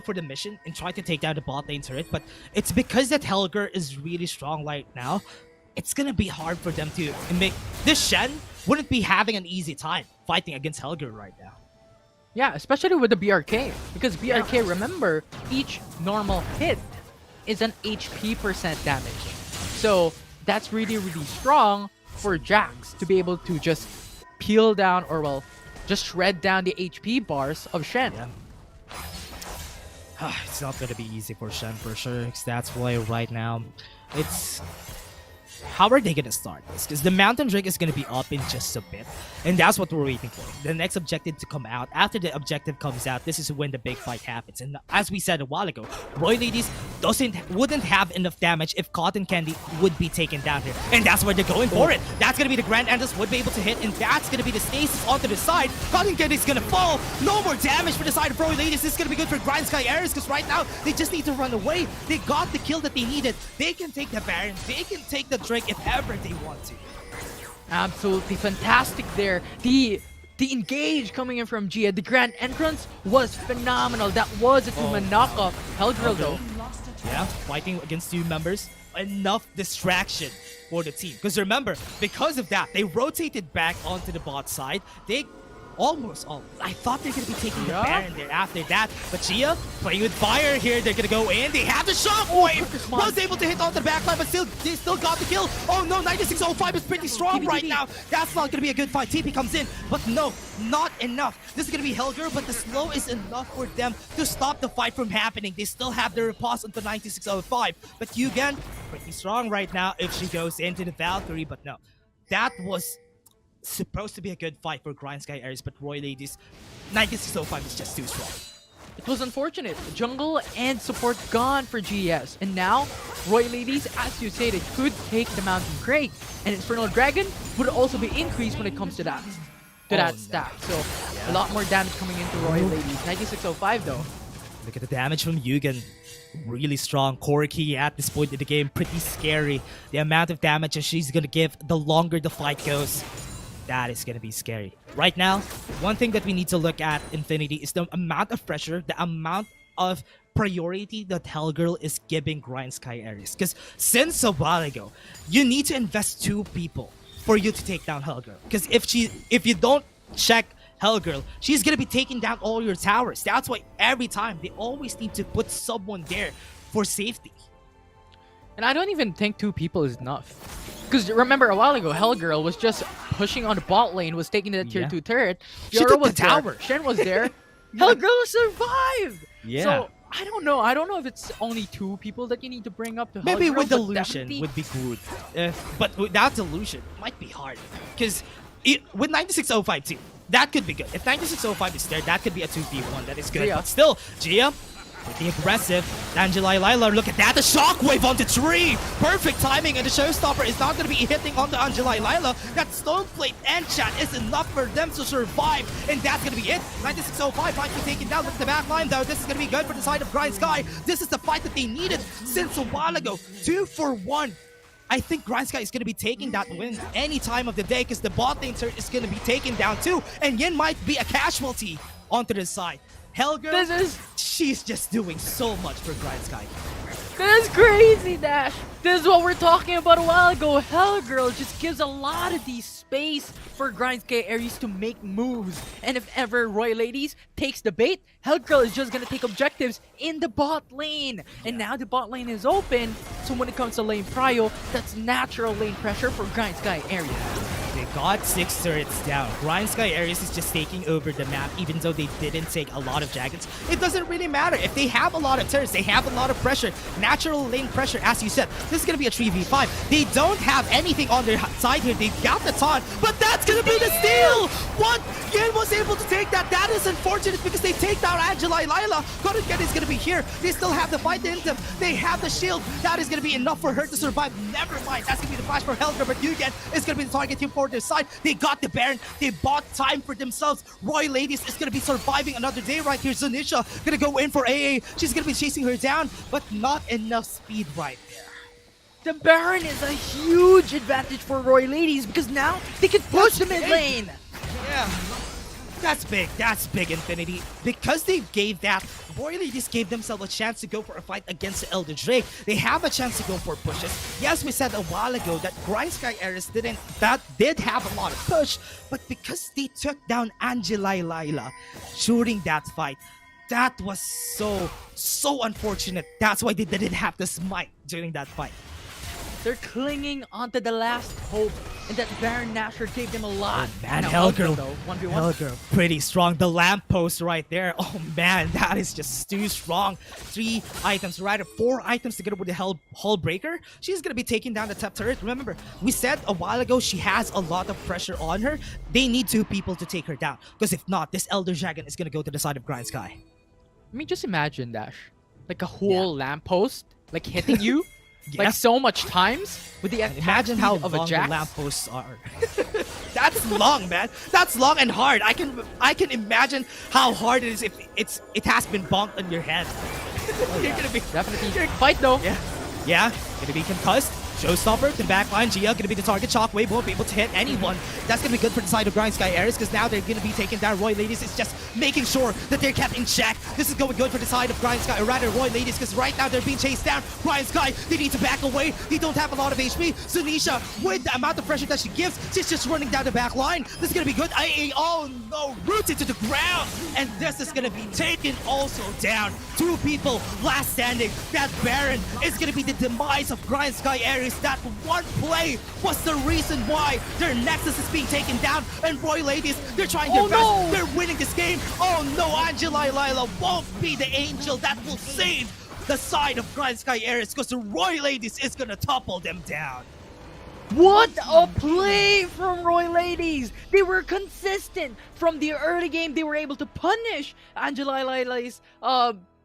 for the mission and try to take down the bot lane turret, but it's because that Helger is really strong right now. It's gonna be hard for them to make this. Shen wouldn't be having an easy time fighting against Helger right now. Yeah, especially with the BRK, because BRK, remember, each normal hit is an HP % damage. So that's really, really strong for Jax to be able to just peel down, or well, just shred down the HP bars of Shen. Yeah. It's not gonna be easy for Shen for sure, because that's why right now it's... How are they gonna start this? Because the Mountain Drake is gonna be up in just a bit, and that's what we're waiting for. The next objective to come out. After the objective comes out, this is when the big fight happens. And as we said a while ago, Roy Ladies wouldn't have enough damage if Cotton Candy would be taken down here, and that's why they're going for it. That's gonna be the Grand Endless would be able to hit, and that's gonna be the stasis onto the side. Cotton Candy's gonna fall. No more damage for the side of Roy Ladies. This is gonna be good for GRINDSKY ERIS, because right now they just need to run away. They got the kill that they needed. They can take the Baron. They can take the Drake if ever they want to. Absolutely fantastic there. The engage coming in from Gia, the grand entrance was phenomenal. That was a two-man knockoff. Hellgirl though. Yeah, fighting against two members. Enough distraction for the team. Because remember, because of that, they rotated back onto the bot side. They Almost. I thought they're gonna be taking the Baron there after that, but Gia playing with fire here. They're gonna go in. They have the shockwave. Was able to hit on the backline, but they still got the kill. Oh no, 9605 is pretty strong right now. That's not gonna be a good fight. TP comes in, but no, not enough. This is gonna be Helger, but the slow is enough for them to stop the fight from happening. They still have their pause until 9605, but Yugen pretty strong right now if she goes into the Valkyrie, but no, that was supposed to be a good fight for GRINDSKY ERIS, but Roy Ladies 9605 is just too strong. It was unfortunate. Jungle and support gone for GS. And now, Roy Ladies, as you said, it could take the Mountain Crate. And Infernal Dragon would also be increased when it comes to that. Stack. So, a lot more damage coming into Roy Ladies. 9605 though. Look at the damage from Yugen. Really strong. Corki at this point in the game, pretty scary. The amount of damage that she's gonna give the longer the fight goes. That is gonna be scary. Right now, one thing that we need to look at, Infinity, is the amount of pressure, the amount of priority that Hellgirl is giving GRINDSKY ERIS. Because since a while ago, you need to invest 2 people for you to take down Hellgirl. Because if you don't check Hellgirl, she's gonna be taking down all your towers. That's why every time they always need to put someone there for safety. And I don't even think 2 people is enough. Because remember, a while ago, Hellgirl was just pushing on the bot lane, was taking the tier 2 turret. She took the there, tower. Shen was there. Hellgirl survived! Yeah. So, I don't know. I don't know if it's only 2 people that you need to bring up to Maybe Hellgirl, with but Delusion would be good. But without Delusion, it might be hard. Because with 9605 too, that could be good. If 9605 is there, that could be a 2v1. That is good. Yeah. But still, Gia, pretty aggressive. Angela Lila, look at that. The shockwave on the tree. Perfect timing. And the showstopper is not going to be hitting on the Angela Lila. That Stoneplate enchant is enough for them to survive. And that's going to be it. 9605 might be taken down. Look at the back line though. This is going to be good for the side of GRINDSKY. This is the fight that they needed since a while ago. 2 for 1. I think GRINDSKY is going to be taking that win any time of the day because the bot lane turret is going to be taken down too. And Yin might be a casualty onto the side. Helga, she's just doing so much for GRINDSKY. This is crazy, Dash. This is what we're talking about a while ago. Hellgirl just gives a lot of the space for GRINDSKY ERIS to make moves. And if ever Roy Ladies takes the bait, Hellgirl is just gonna take objectives in the bot lane. And now the bot lane is open. So when it comes to lane prio, that's natural lane pressure for GRINDSKY ERIS. They got 6 turrets down. GRINDSKY ERIS is just taking over the map, even though they didn't take a lot of dragons. It doesn't really matter. If they have a lot of turrets, they have a lot of pressure. Natural lane pressure, as you said. This is going to be a 3v5. They don't have anything on their side here. They've got the taunt, but that's going to be the steal! What? Yen was able to take that. That is unfortunate because they take down Angela Lila. Kodogen is going to be here. They still have the fight in them. They have the shield. That is going to be enough for her to survive. Never mind. That's going to be the flash for Helga, but Yugen is going to be the target team for their side. They got the Baron. They bought time for themselves. Roy Ladies is going to be surviving another day right here. Zunisha going to go in for AA. She's going to be chasing her down, but not enough speed right there. The Baron is a huge advantage for Roy Ladies because now they can push the mid lane. Yeah. That's big, Infinity. Because they gave that, Roy Ladies gave themselves a chance to go for a fight against the Elder Drake. They have a chance to go for pushes. Yes, we said a while ago that GRINDSKY ERIS did have a lot of push, but because they took down Angela Lila during that fight, that was so unfortunate. That's why they didn't have the smite during that fight. They're clinging onto the last hope, and that Baron Nashor gave them a lot. Oh, man, Now, Hellgirl, though, 1v1. Hellgirl, pretty strong. The lamppost right there. Oh man, that is just too strong. 3 items, right? 4 items together with the Hull Breaker. She's gonna be taking down the top turret. Remember, we said a while ago she has a lot of pressure on her. They need 2 people to take her down, because if not, this Elder Dragon is gonna go to the side of GRINDSKY. I mean, just imagine, Dash. Like a whole lamppost, like hitting you. Like so much times with the imagine how of long a Jax. the lampposts are. That's long, man. That's long and hard. I can imagine how hard it is if it has been bonked on your head. Oh, You're gonna be definitely fight though. Yeah, gonna be concussed. Showstopper to the backline. Gia gonna be the target. Shockwave won't be able to hit anyone. That's gonna be good for the side of GRINDSKY ERIS because now they're gonna be taking down Roy Ladies. It's just making sure that they're kept in check. This is going good for the side of GRINDSKY, or rather Roy Ladies, because right now they're being chased down. GRINDSKY, they need to back away. They don't have a lot of HP. Sunisha, with the amount of pressure that she gives, she's just running down the back line. This is gonna be good. Oh no, rooted to the ground. And this is gonna be taken also down. Two people last standing. That Baron is gonna be the demise of GRINDSKY ERIS. That one play was the reason why their Nexus is being taken down. And Roy Ladies, they're trying their best. No. They're winning this game. Oh no, Angela Lila won't be the angel that will save the side of GRINDSKY ERIS because the Roy Ladies is gonna topple them down. What a play from Roy Ladies! They were consistent. From the early game, they were able to punish Angela Lila's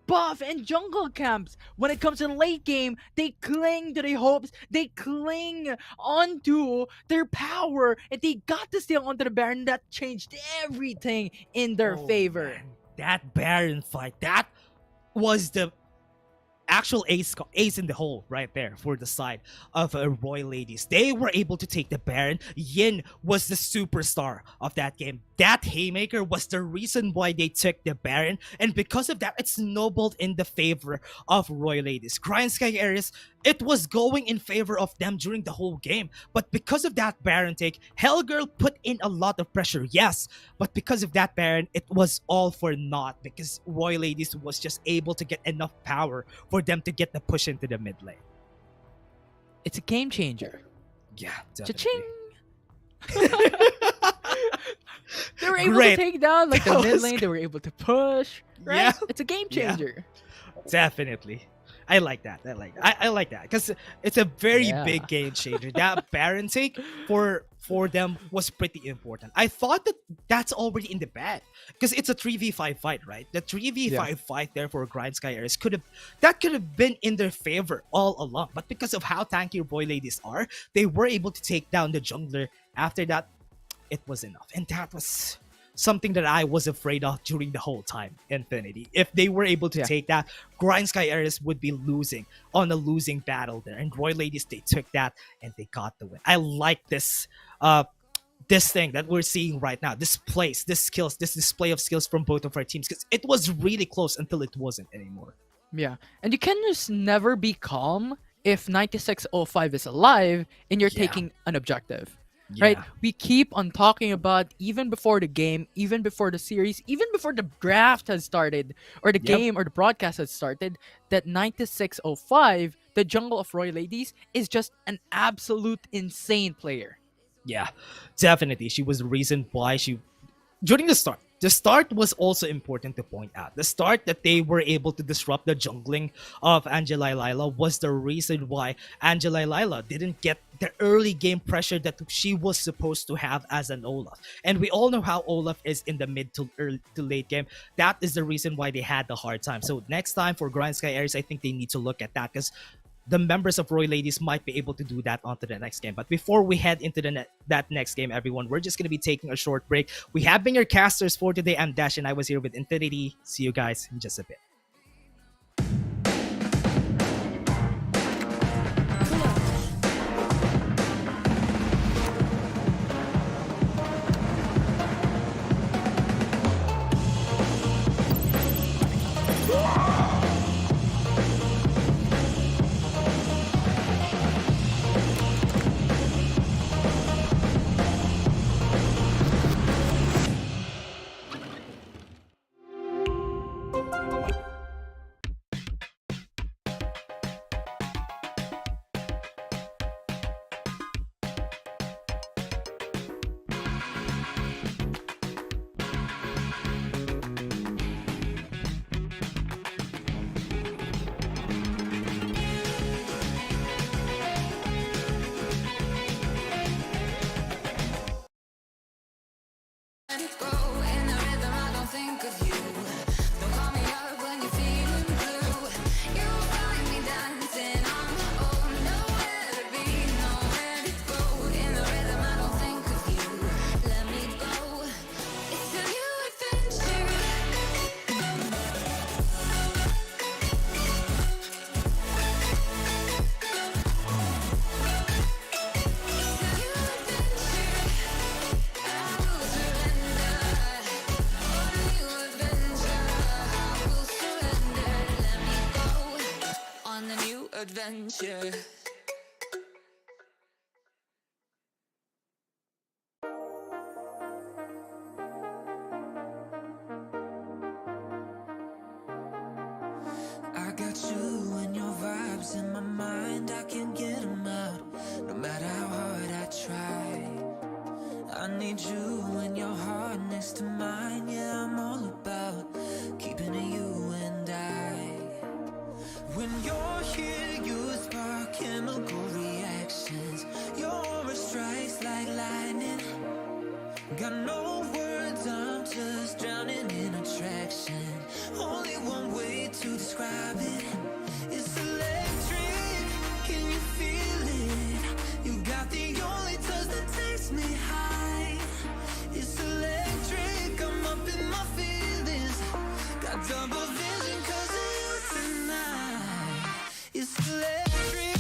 buff and jungle camps. When it comes to the late game, they cling to their hopes, they cling onto their power, and they got to steal onto the Baron. That changed everything in their favor. Man. That Baron fight, that was the actual ace in the hole right there for the side of Roy Ladies. They were able to take the Baron. Yin was the superstar of that game. That haymaker was the reason why they took the Baron, and because of that, it snowballed in the favor of Roy Ladies. GRINDSKY ERIS, it was going in favor of them during the whole game, but because of that Baron take, Hellgirl put in a lot of pressure, yes, but because of that Baron, it was all for naught because Roy Ladies was just able to get enough power for them to get the push into the mid lane. It's a game changer. Yeah, Cha-ching! They were able Great. to take down like the That mid was lane. They were able to push. Right? Yeah. It's a game Yeah. changer. Definitely. I like that. I like that because it's a very Yeah. big game changer. That Baron take for them was pretty important. I thought that's already in the bag because it's a 3v5 fight, right? The 3v5 fight there for GRINDSKY ERIS could have been in their favor all along, but because of how tanky Roy Ladies are, they were able to take down the jungler. After that, it was enough, and that was something that I was afraid of during the whole time. Infinity, if they were able to take that, GRINDSKY ERIS would be losing on a losing battle there, and Roy Ladies, they took that and they got the win. I like this this thing that we're seeing right now, this place, this skills, this display of skills from both of our teams, because it was really close until it wasn't anymore. Yeah. And you can just never be calm if 9605 is alive and you're taking an objective. Right? We keep on talking about, even before the game, even before the series, even before the draft has started, or the game or the broadcast has started, that 9605, the jungle of Roy Ladies, is just an absolute insane player. Yeah, definitely. She was the reason why during the start. The start was also important to point out. The start that they were able to disrupt the jungling of Angela Lila was the reason why Angela Lila didn't get the early game pressure that she was supposed to have as an Olaf. And we all know how Olaf is in the mid to late game. That is the reason why they had the hard time. So next time for GRINDSKY ERIS, I think they need to look at that, because the members of Roy Ladies might be able to do that onto the next game. But before we head into that next game, everyone, we're just going to be taking a short break. We have been your casters for today. I'm Dash, and I was here with Infinity. See you guys in just a bit. Let it go in the rhythm, I don't think of you. Don't call me up when you're feeling blue. You find me dancing on my own, nowhere to be, nowhere to go. In the rhythm, I don't think of you. Let me go. It's a new adventure. adventure. I got you and your vibes in my mind, I can't get them out, no matter how hard I try. I need you and your heart next to mine, yeah, I'm all about keeping it you and I. When you're here, you spark chemical reactions, your aura strikes like lightning. Got no words, I'm just drowning in attraction. Only one way to describe it. It's electric, can you feel it? You got the only touch that takes me high. It's electric, I'm up in my feelings. Got double vision 'cause of you tonight. It's electric.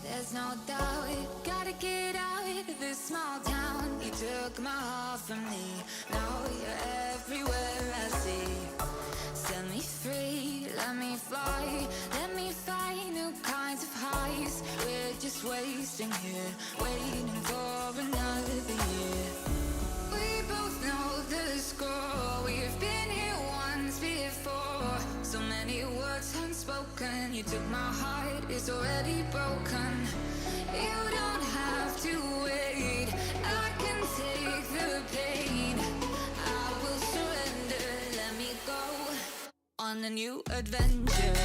There's no doubt, gotta get out of this small town. You took my heart from me, now you're everywhere I see. Set me free, let me fly, let me find new kinds of highs. We're just wasting here, waiting for another year. We both know the score, we've been here once before. So many words unspoken, you took my heart, it's already broken. You don't have to wait, I can take the pain. I will surrender, let me go on a new adventure.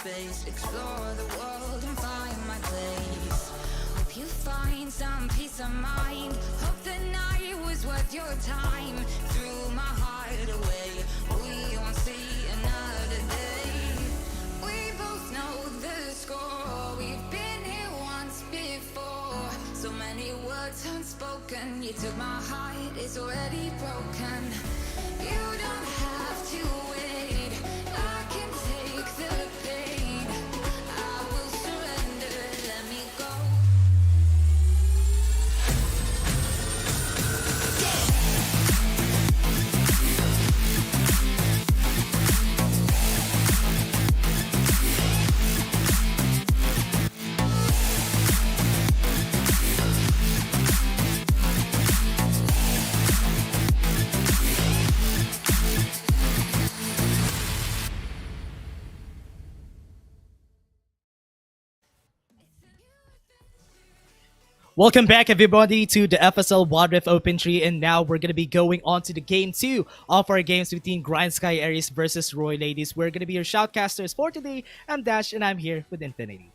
face, explore the world and find my place. Hope you find some peace of mind. Hope the night was worth your time. Threw my heart away, we won't see another day. We both know the score, we've been here once before. So many words unspoken, you took my heart, it's already broken. You don't have to wait, I can take the pain. I will surrender, let me go. Welcome back, everybody, to the FSL Wild Rift Open Tree, and now we're gonna be going on to the game 2 of our games between GRINDSKY ERIS versus Roy Ladies. We're gonna be your shoutcasters for today. I'm Dash, and I'm here with Infinity.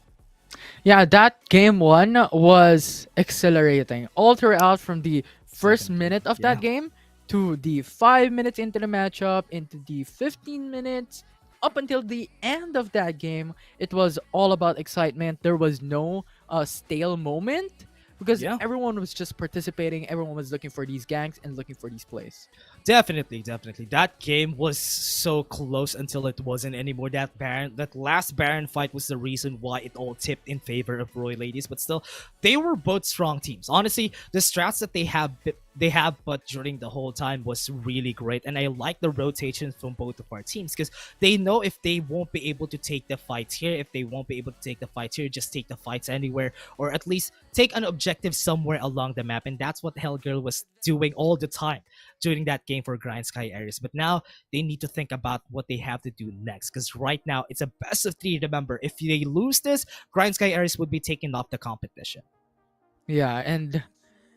Yeah, that game 1 was exhilarating all throughout, from the first minute of that game to the 5 minutes into the matchup, into the 15 minutes, up until the end of that game. It was all about excitement. There was no stale moment, because everyone was just participating. Everyone was looking for these ganks and looking for these plays. Definitely. That game was so close until it wasn't anymore. That last Baron fight was the reason why it all tipped in favor of Roy Ladies. But still, they were both strong teams. Honestly, the strats that they have but during the whole time was really great. And I like the rotations from both of our teams, because they know if they won't be able to take the fights here, just take the fights anywhere, or at least take an objective somewhere along the map. And that's what Hellgirl was doing all the time during that game for GRINDSKY ERIS. But now they need to think about what they have to do next, because right now it's a best of 3. Remember, if they lose this, GRINDSKY ERIS would be taken off the competition. Yeah, and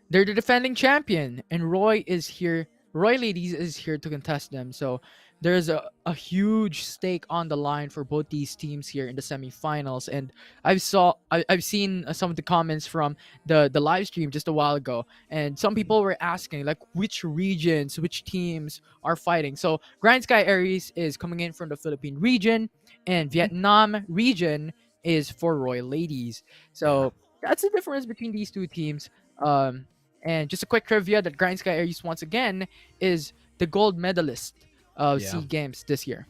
they're the defending champion, and Roy Ladies is here to contest them. So there's a huge stake on the line for both these teams here in the semifinals. And I've seen some of the comments from the live stream just a while ago, and some people were asking like which regions, which teams are fighting. So GRINDSKY ERIS is coming in from the Philippine region, and Vietnam region is for Roy Ladies. So that's the difference between these two teams. And just a quick trivia that GRINDSKY ERIS once again is the gold medalist of SEA Games this year.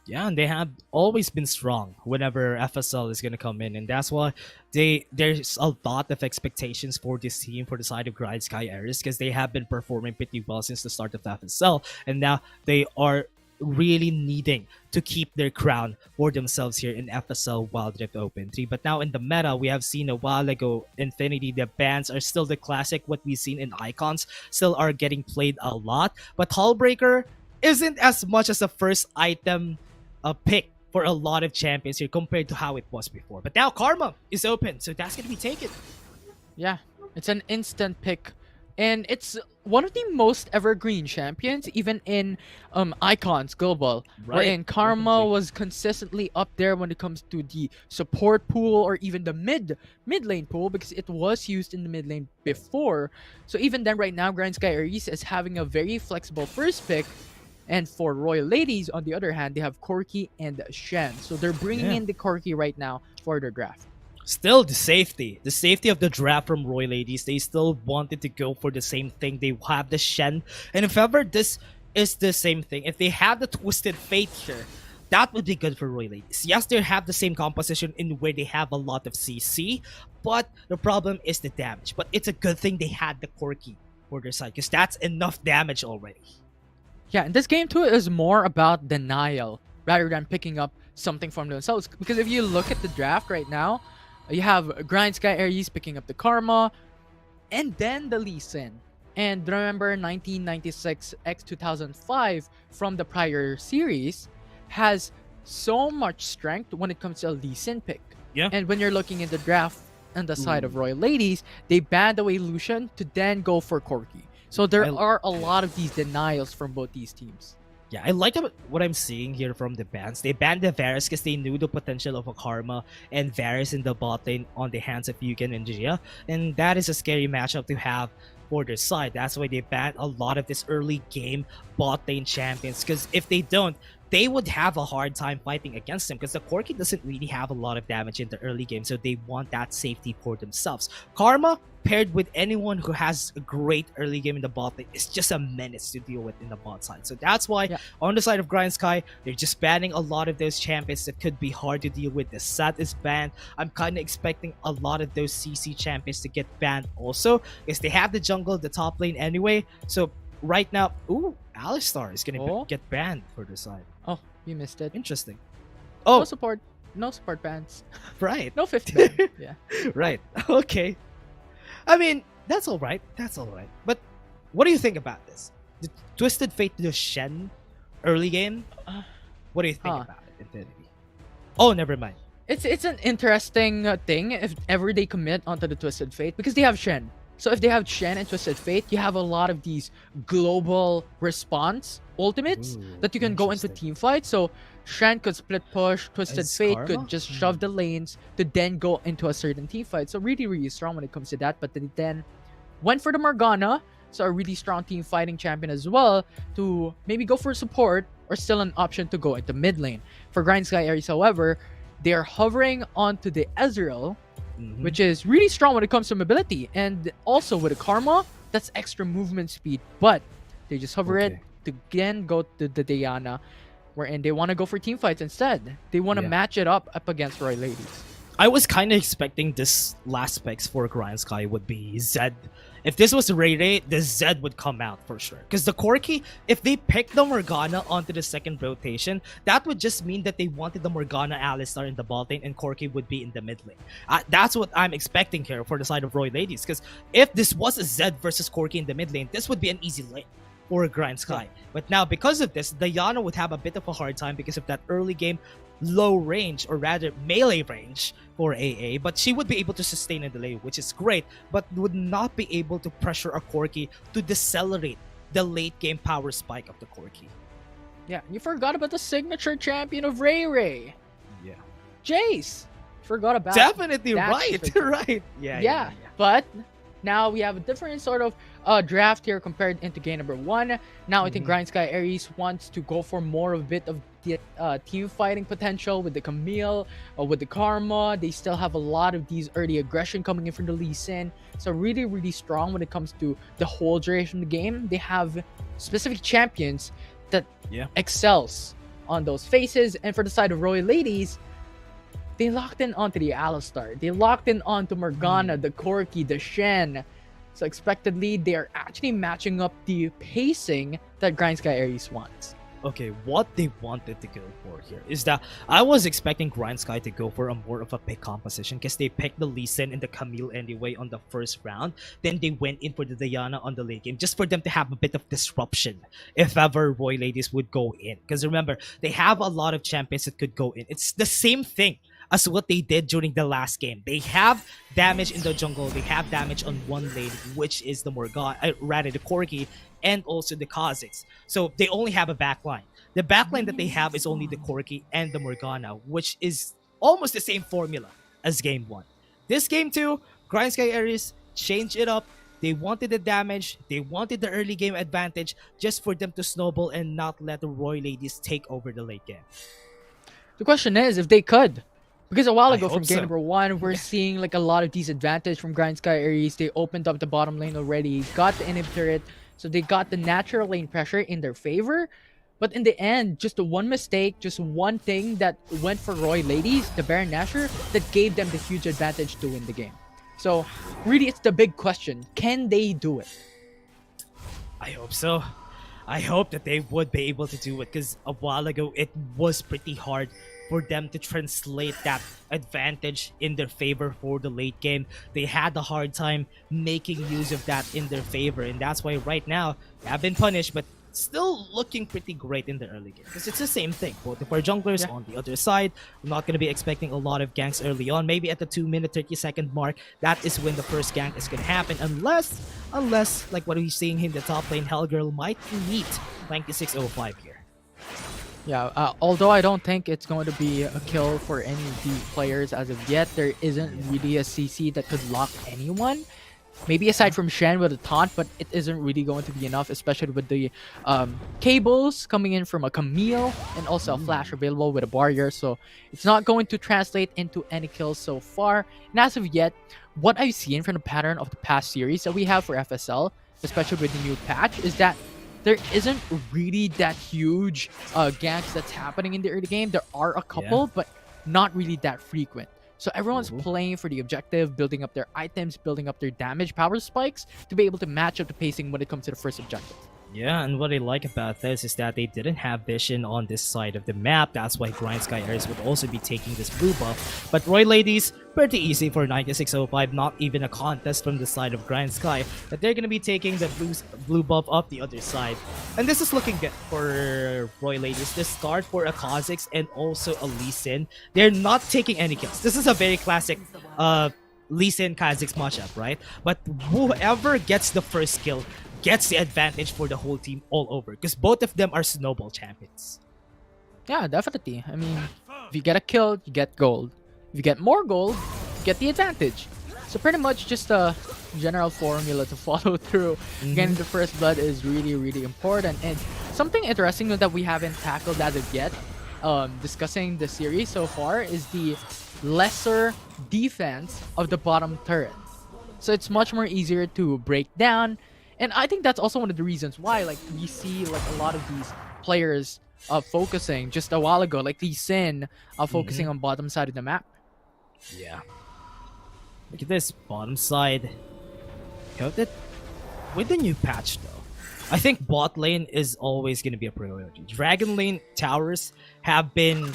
Yeah, and they have always been strong whenever FSL is going to come in. And that's why there's a lot of expectations for this team, for the side of GRINDSKY ERIS, because they have been performing pretty well since the start of FSL. And now they are really needing to keep their crown for themselves here in FSL Wild Rift Open 3. But now in the meta, we have seen a while ago, Infinity, the bans are still the classic. What we've seen in Icons still are getting played a lot. But Hullbreaker isn't as much as a first item pick for a lot of champions here compared to how it was before. But now Karma is open, so that's going to be taken. Yeah, it's an instant pick. And it's one of the most evergreen champions, even in Icons Global, wherein Karma was consistently up there when it comes to the support pool or even the mid lane pool, because it was used in the mid lane before. So even then, right now, GRINDSKY ERIS is having a very flexible first pick. And for Royal Ladies, on the other hand, they have Corki and Shen. So they're bringing in the Corki right now for their draft. Still, the safety of the draft from Roy Ladies, they still wanted to go for the same thing. They have the Shen, and if ever this is the same thing, if they have the Twisted Fate here, that would be good for Roy Ladies. Yes, they have the same composition in where they have a lot of CC, but the problem is the damage. But it's a good thing they had the Corki for their side, because that's enough damage already. Yeah, and this game too is more about denial rather than picking up something from themselves. Because if you look at the draft right now, you have GRINDSKY ERIS picking up the Karma, and then the Lee Sin. And remember, 1996 x 2005 from the prior series has so much strength when it comes to a Lee Sin pick. Yeah. And when you're looking in the draft on the side of Royal Ladies, they banned away Lucian to then go for Corki. So there are a lot of these denials from both these teams. Yeah, I like what I'm seeing here from the bans. They banned the Varus because they knew the potential of a Karma and Varus in the bot lane on the hands of Yugen and Gia. And that is a scary matchup to have for their side. That's why they banned a lot of this early game bot lane champions. Because if they don't, they would have a hard time fighting against them because the Corki doesn't really have a lot of damage in the early game, so they want that safety for themselves. Karma, paired with anyone who has a great early game in the bot lane, is just a menace to deal with in the bot side. So that's why on the side of GRINDSKY, they're just banning a lot of those champions that could be hard to deal with. The Sat is banned. I'm kind of expecting a lot of those CC champions to get banned also because they have the jungle, the top lane anyway. So right now, Alistar is gonna get banned for the side. Oh, you missed it. Interesting. No support bans. Right. No 50 ban. Yeah. Right. Okay. I mean, that's all right. That's all right. But what do you think about this? The Twisted Fate to the Shen early game? What do you think about it, Infinity? Oh, never mind. It's an interesting thing if ever they commit onto the Twisted Fate because they have Shen. So if they have Shen and Twisted Fate, you have a lot of these global response ultimates that you can go into team fights. So Shen could split push, Twisted Fate could just shove the lanes to then go into a certain team fight. So really, really strong when it comes to that. But they then went for the Morgana, so a really strong team fighting champion as well, to maybe go for support or still an option to go into mid lane. For GRINDSKY ERIS, however, they are hovering onto the Ezreal, which is really strong when it comes to mobility. And also with a Karma, that's extra movement speed. But they just hover it to again go to the Diana, wherein they want to go for team fights instead. They want to match it up against Roy Ladies. I was kind of expecting this last specs for GRINDSKY would be Zed. If this was Ray Ray, the Zed would come out for sure. Because the Corki, if they pick the Morgana onto the second rotation, that would just mean that they wanted the Morgana Alistar in the bot lane and Corki would be in the mid lane. That's what I'm expecting here for the side of Roy Ladies. Because if this was a Zed versus Corki in the mid lane, this would be an easy lane for GRINDSKY. But now, because of this, Diana would have a bit of a hard time because of that early game low range, or rather melee range for AA, but she would be able to sustain in the lane, which is great, but would not be able to pressure a Corki to decelerate the late game power spike of the Corki. Yeah, you forgot about the signature champion of Ray Ray. Yeah. Jace. Forgot about Definitely right. Right. Yeah. But now we have a different sort of draft here compared into game number 1. Now I think GRINDSKY ERIS wants to go for more of a bit of the team fighting potential with the Camille, with the Karma. They still have a lot of these early aggression coming in from the Lee Sin. So really, really strong when it comes to the whole duration of the game. They have specific champions that excels on those phases. And for the side of Royal Ladies, they locked in onto the Alistar. They locked in onto Morgana, the Corki, the Shen. So expectedly, they are actually matching up the pacing that GRINDSKY ERIS wants. Okay, what they wanted to go for here is that I was expecting GRINDSKY to go for a more of a pick composition because they picked the Lee Sin and the Camille anyway on the first round. Then they went in for the Diana on the late game just for them to have a bit of disruption if ever Roy Ladies would go in. Because remember, they have a lot of champions that could go in. It's the same thing as what they did during the last game. They have damage in the jungle, they have damage on one lane, which is the Morgana, rather the Corki, and also the Kha'Zix. So they only have a backline. The backline that they have is only the Corki and the Morgana, which is almost the same formula as game 1. This game 2, GRINDSKY ERIS changed it up. They wanted the damage, they wanted the early game advantage just for them to snowball and not let the Roy Ladies take over the late game. The question is if they could. Because a while ago from game number 1, we're seeing like a lot of disadvantage from GRINDSKY ERIS. They opened up the bottom lane already, got the inhib turret, so they got the natural lane pressure in their favor. But in the end, just one mistake, just one thing that went for Roy Ladies, the Baron Nashor, that gave them the huge advantage to win the game. So really, it's the big question. Can they do it? I hope so. I hope that they would be able to do it because a while ago, it was pretty hard for them to translate that advantage in their favor for the late game. They had a hard time making use of that in their favor, and that's why right now they have been punished, but still looking pretty great in the early game because it's the same thing. Both of our junglers on the other side. I'm not going to be expecting a lot of ganks early on. Maybe at the 2-minute 30-second mark, that is when the first gank is going to happen, unless like what we're seeing in the top lane, Hellgirl might meet 9605 here. Yeah, although I don't think it's going to be a kill for any of the players as of yet, there isn't really a CC that could lock anyone. Maybe aside from Shen with a taunt, but it isn't really going to be enough, especially with the cables coming in from a Camille and also a flash available with a barrier. So it's not going to translate into any kills so far. And as of yet, what I've seen from the pattern of the past series that we have for FSL, especially with the new patch, is that there isn't really that huge ganks that's happening in the early game. There are a couple, but not really that frequent. So everyone's playing for the objective, building up their items, building up their damage power spikes to be able to match up the pacing when it comes to the first objective. Yeah, and what I like about this is that they didn't have vision on this side of the map. That's why GRINDSKY ERIS would also be taking this blue buff. But Roy Ladies, pretty easy for 9605, not even a contest from the side of GRINDSKY, that they're going to be taking the blue buff up the other side. And this is looking good for Roy Ladies. This start for a Kha'Zix and also a Lee Sin. They're not taking any kills. This is a very classic Lee Sin Kha'Zix matchup, right? But whoever gets the first kill gets the advantage for the whole team all over, because both of them are snowball champions. Yeah, definitely. I mean, if you get a kill, you get gold. If you get more gold, you get the advantage. So pretty much just a general formula to follow through. Getting the first blood is really, really important. And something interesting that we haven't tackled as of yet, discussing the series so far, is the lesser defense of the bottom turret. So it's much more easier to break down. And I think that's also one of the reasons why, like, we see like a lot of these players focusing just a while ago, like Lee Sin focusing on bottom side of the map. Yeah. Look at this bottom side. With the new patch though, I think bot lane is always going to be a priority. Dragon lane towers have been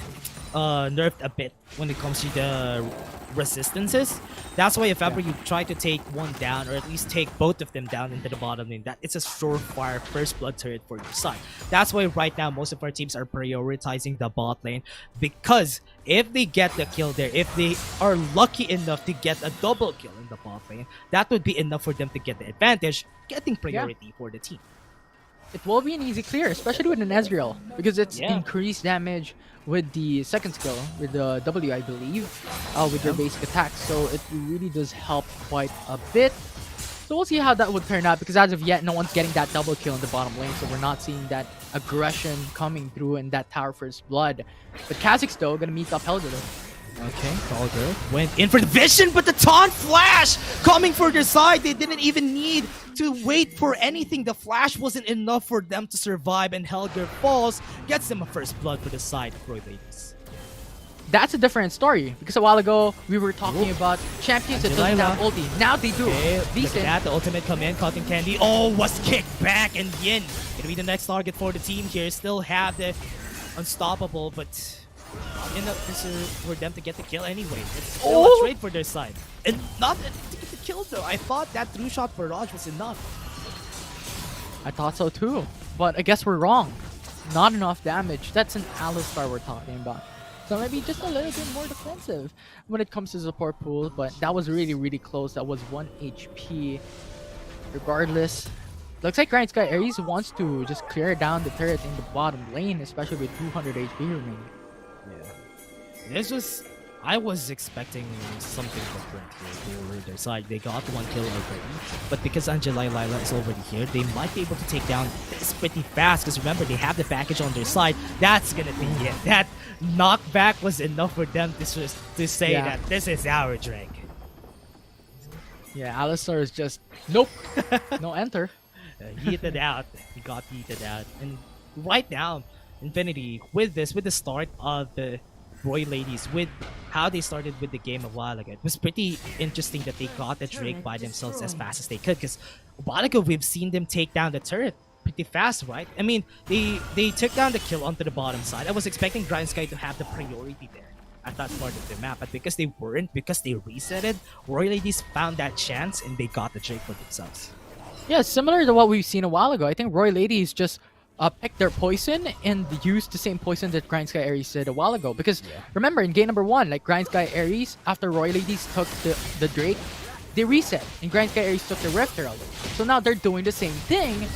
nerfed a bit when it comes to the resistances. That's why if ever you try to take one down, or at least take both of them down into the bottom lane, that it's a surefire first blood turret for your side. That's why right now most of our teams are prioritizing the bot lane, because if they get the kill there, if they are lucky enough to get a double kill in the bot lane, that would be enough for them to get the advantage, getting priority for the team. It will be an easy clear, especially with an Ezreal, because it's increased damage with the second skill, with the W, I believe, with your basic attack. So it really does help quite a bit. So we'll see how that would turn out, because as of yet, no one's getting that double kill in the bottom lane, so we're not seeing that aggression coming through in that tower first blood. But Kha'Zix, though, gonna meet up Helga, though. Okay, Calder went in for the vision, but the taunt flash coming for their side. They didn't even need to wait for anything. The flash wasn't enough for them to survive, and Helger falls, gets them a first blood for the side of Roy Ladies. That's a different story, because a while ago we were talking about champions that doesn't have ulti. Now they do. Okay, look at that, the ultimate come in, cotton candy. Oh, was kicked back, and Yin gonna be the next target for the team here. Still have the unstoppable, but not enough for them to get the kill anyway. It's still a trade for their side. And not to get the kill though. I thought that through shot barrage was enough. I thought so too, but I guess we're wrong. Not enough damage. That's an Alistar we're talking about. So maybe just a little bit more defensive when it comes to support pool, but that was really, really close. That was 1 HP. Regardless, looks like GRINDSKY ERIS wants to just clear down the turret in the bottom lane, especially with 200 HP remaining. Yeah. I was expecting something different here for their side. They got one kill already, but because Angelai Lila is already here, they might be able to take down this pretty fast, because remember, they have the package on their side. That's gonna be it. That knockback was enough for them to say that this is our drink. Yeah, Alistar is just, nope, no enter. Heated out. He got heated out. And right now, Infinity, with the start of the Roy Ladies, with how they started with the game a while ago, it was pretty interesting that they got the Drake by themselves as fast as they could, because a while ago we've seen them take down the turret pretty fast, right? I mean, they took down the kill onto the bottom side. I was expecting GRINDSKY to have the priority there at that part of the map, but because they weren't, because they resetted, Roy Ladies found that chance and they got the Drake for themselves. Yeah, similar to what we've seen a while ago. I think Roy Ladies just picked their poison and used the same poison that GRINDSKY ERIS did a while ago. Because remember, in game number 1, like GRINDSKY ERIS, after Roy Ladies took the Drake, they reset, and GRINDSKY ERIS took the Rift Herald. So now they're doing the same thing,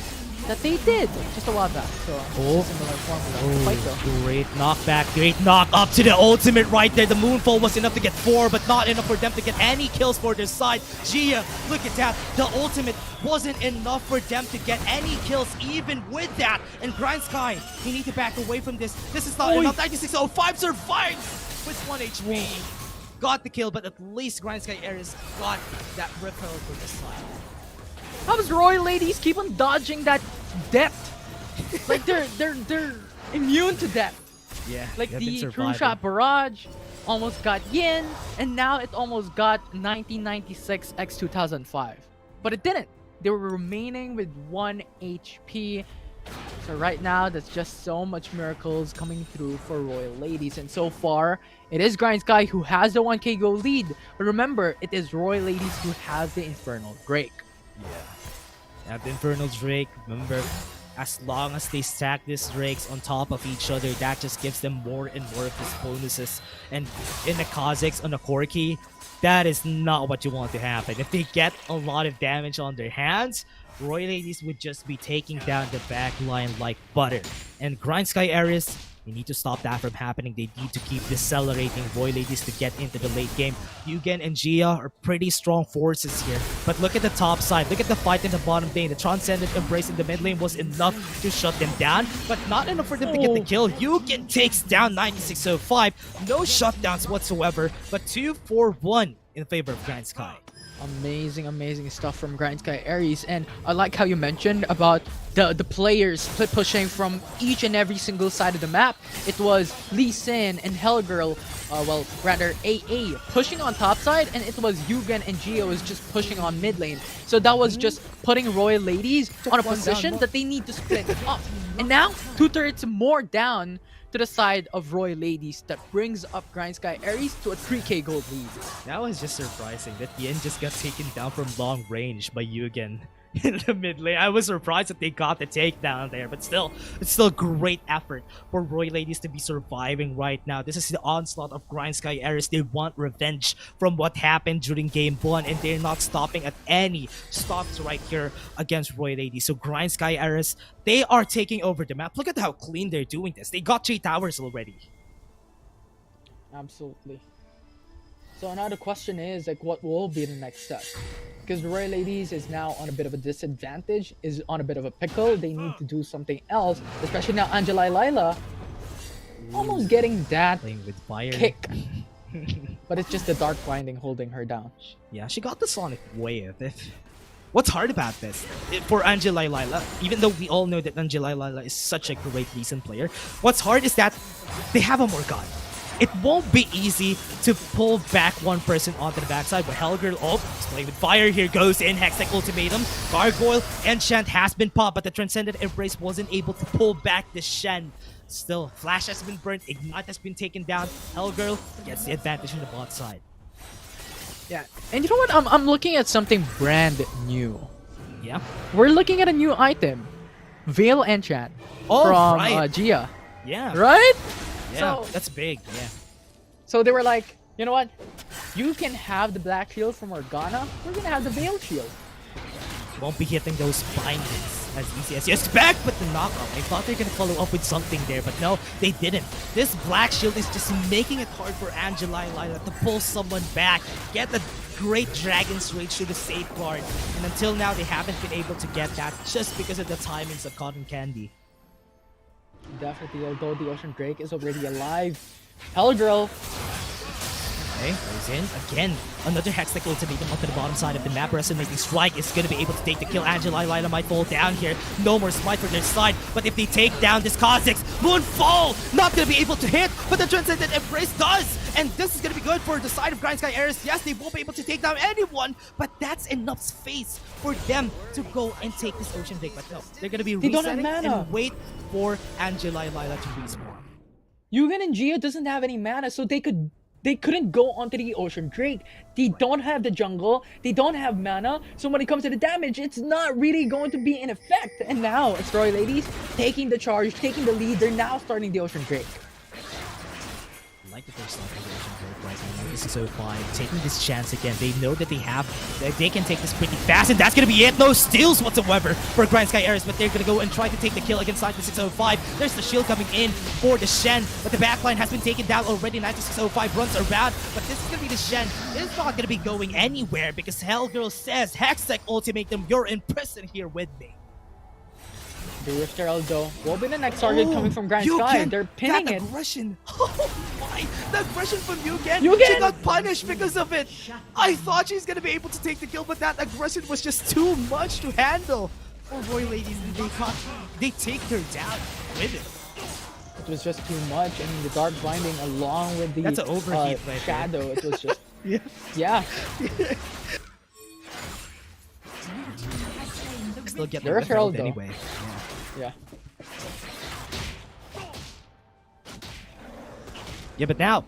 that they did just a while back. So similar formula. Fight though. Great knockback, great knock up to the ultimate right there. The Moonfall was enough to get 4, but not enough for them to get any kills for their side. Gia, look at that. The ultimate wasn't enough for them to get any kills even with that. And GRINDSKY, he need to back away from this. This is not enough. 9605 survives with 1 HP. Got the kill, but at least GRINDSKY ERIS got that repel for this side. How does Royal Ladies keep on dodging that depth? Like they're immune to depth. Yeah, like the True Shot Barrage almost got Yin, and now it almost got 1996 x 2005. But it didn't. They were remaining with 1 HP. So right now, that's just so much miracles coming through for Royal Ladies. And so far, it is GRINDSKY who has the 1k gold lead. But remember, it is Royal Ladies who has the Infernal Drake. Yeah. The Infernal Drake, remember, as long as they stack these Drakes on top of each other, that just gives them more and more of these bonuses. And in the Kha'Zix on the Corki, that is not what you want to happen. If they get a lot of damage on their hands, Royal Ladies would just be taking down the back line like butter. And GRINDSKY ERIS, you need to stop that from happening. They need to keep decelerating Royal Ladies to get into the late game. Yugen and Gia are pretty strong forces here. But look at the top side. Look at the fight in the bottom lane. The Transcendent Embrace in the mid lane was enough to shut them down, but not enough for them to get the kill. Yugen takes down 9605. No shutdowns whatsoever, but 2-4-1 in favor of GRINDSKY. Amazing stuff from GRINDSKY ERIS. And I like how you mentioned about the players split pushing from each and every single side of the map. It was Lee Sin and Hellgirl, well, rather AA pushing on top side, and it was Yugen and Gio was just pushing on mid lane. So that was just putting Royal Ladies on a position that they need to split up. And now, 2/3 more down to the side of Royal Ladies. That brings up GRINDSKY ERIS to a 3k gold lead. That was just surprising that Yin just got taken down from long range by Yugen in the mid lane. I was surprised that they got the takedown there, but still, it's still great effort for Royal Ladies to be surviving right now. This is the onslaught of GRINDSKY ERIS. They want revenge from what happened during game 1, and they're not stopping at any stops right here against Royal Ladies. So GRINDSKY ERIS, they are taking over the map. Look at how clean they're doing this. They got 3 towers already. Absolutely. So now the question is, like, what will be the next step? Because the Royal Ladies is now on a bit of a disadvantage, is on a bit of a pickle. They need to do something else, especially now Angela Lila almost getting that playing with fire kick. But it's just the Dark Binding holding her down. Yeah, she got the Sonic Wave. What's hard about this? For Angela Lila, even though we all know that Angela Lila is such a great recent player, what's hard is that they have a Morgana. It won't be easy to pull back one person onto the backside, but Hellgirl, is playing with fire. Here goes in Hextech Ultimatum. Gargoyle Enchant has been popped, but the Transcendent Embrace wasn't able to pull back the Shen. Still, Flash has been burnt, Ignite has been taken down. Hellgirl gets the advantage on the bot side. Yeah, and you know what? I'm looking at something brand new. Yeah? We're looking at a new item. Veil Enchant from Gia. Yeah. Right? Yeah, so, that's big, yeah. So they were like, you know what? You can have the Black Shield from Morgana. We're gonna have the Veil Shield. Won't be hitting those bindings as easy as you expect, but the knockout. I thought they were gonna follow up with something there, but no, they didn't. This Black Shield is just making it hard for Angela Lila to pull someone back, get the great Dragon's Rage to the safeguard, and until now they haven't been able to get that just because of the timings of Cotton Candy. Definitely, although the Ocean Drake is already alive. Hellgirl. Okay, goes in. Again, another Hextech Ultimatum onto the bottom side of the map. Resonating Strike is going to be able to take the kill. Angela Lila might fall down here. No more Smite for their side. But if they take down this Kha'Zix, Moonfall not going to be able to hit. But the Transcendent Embrace does. And this is going to be good for the side of GRINDSKY ERIS. Yes, they won't be able to take down anyone. But that's enough space for them to go and take this Ocean Drake. But no, they're going to be resetting and wait for Angela Lila to respawn. Yugen and Gia doesn't have any mana, so they couldn't go onto the Ocean Drake. They don't have the jungle. They don't have mana. So when it comes to the damage, it's not really going to be in effect. And now it's Royal Ladies taking the charge, taking the lead. They're now starting the Ocean Drake. like the first start position for right now. This is so fine. Taking this chance again. They know that they can take this pretty fast, and that's gonna be it. No steals whatsoever for GRINDSKY ERIS, but they're gonna go and try to take the kill against 9605. There's the shield coming in for the Shen, but the backline has been taken down already. 9605 runs around, but this is gonna be the Shen. It's not gonna be going anywhere because Hellgirl says, Hextech Ultimatum, you're in prison here with me. The Rift Herald though will be the next target coming from GRINDSKY. They're pinning that it. aggression. Oh my! The aggression from Yugen. Yugen! She got punished because of it. I thought she's gonna be able to take the kill, but that aggression was just too much to handle. Oh boy, ladies, they take her down with it. It was just too much. I mean, the dark binding along with the That's an overheat right shadow. It was just yeah. Yeah. Still get the Rift Herald anyway. Yeah. Yeah, but now,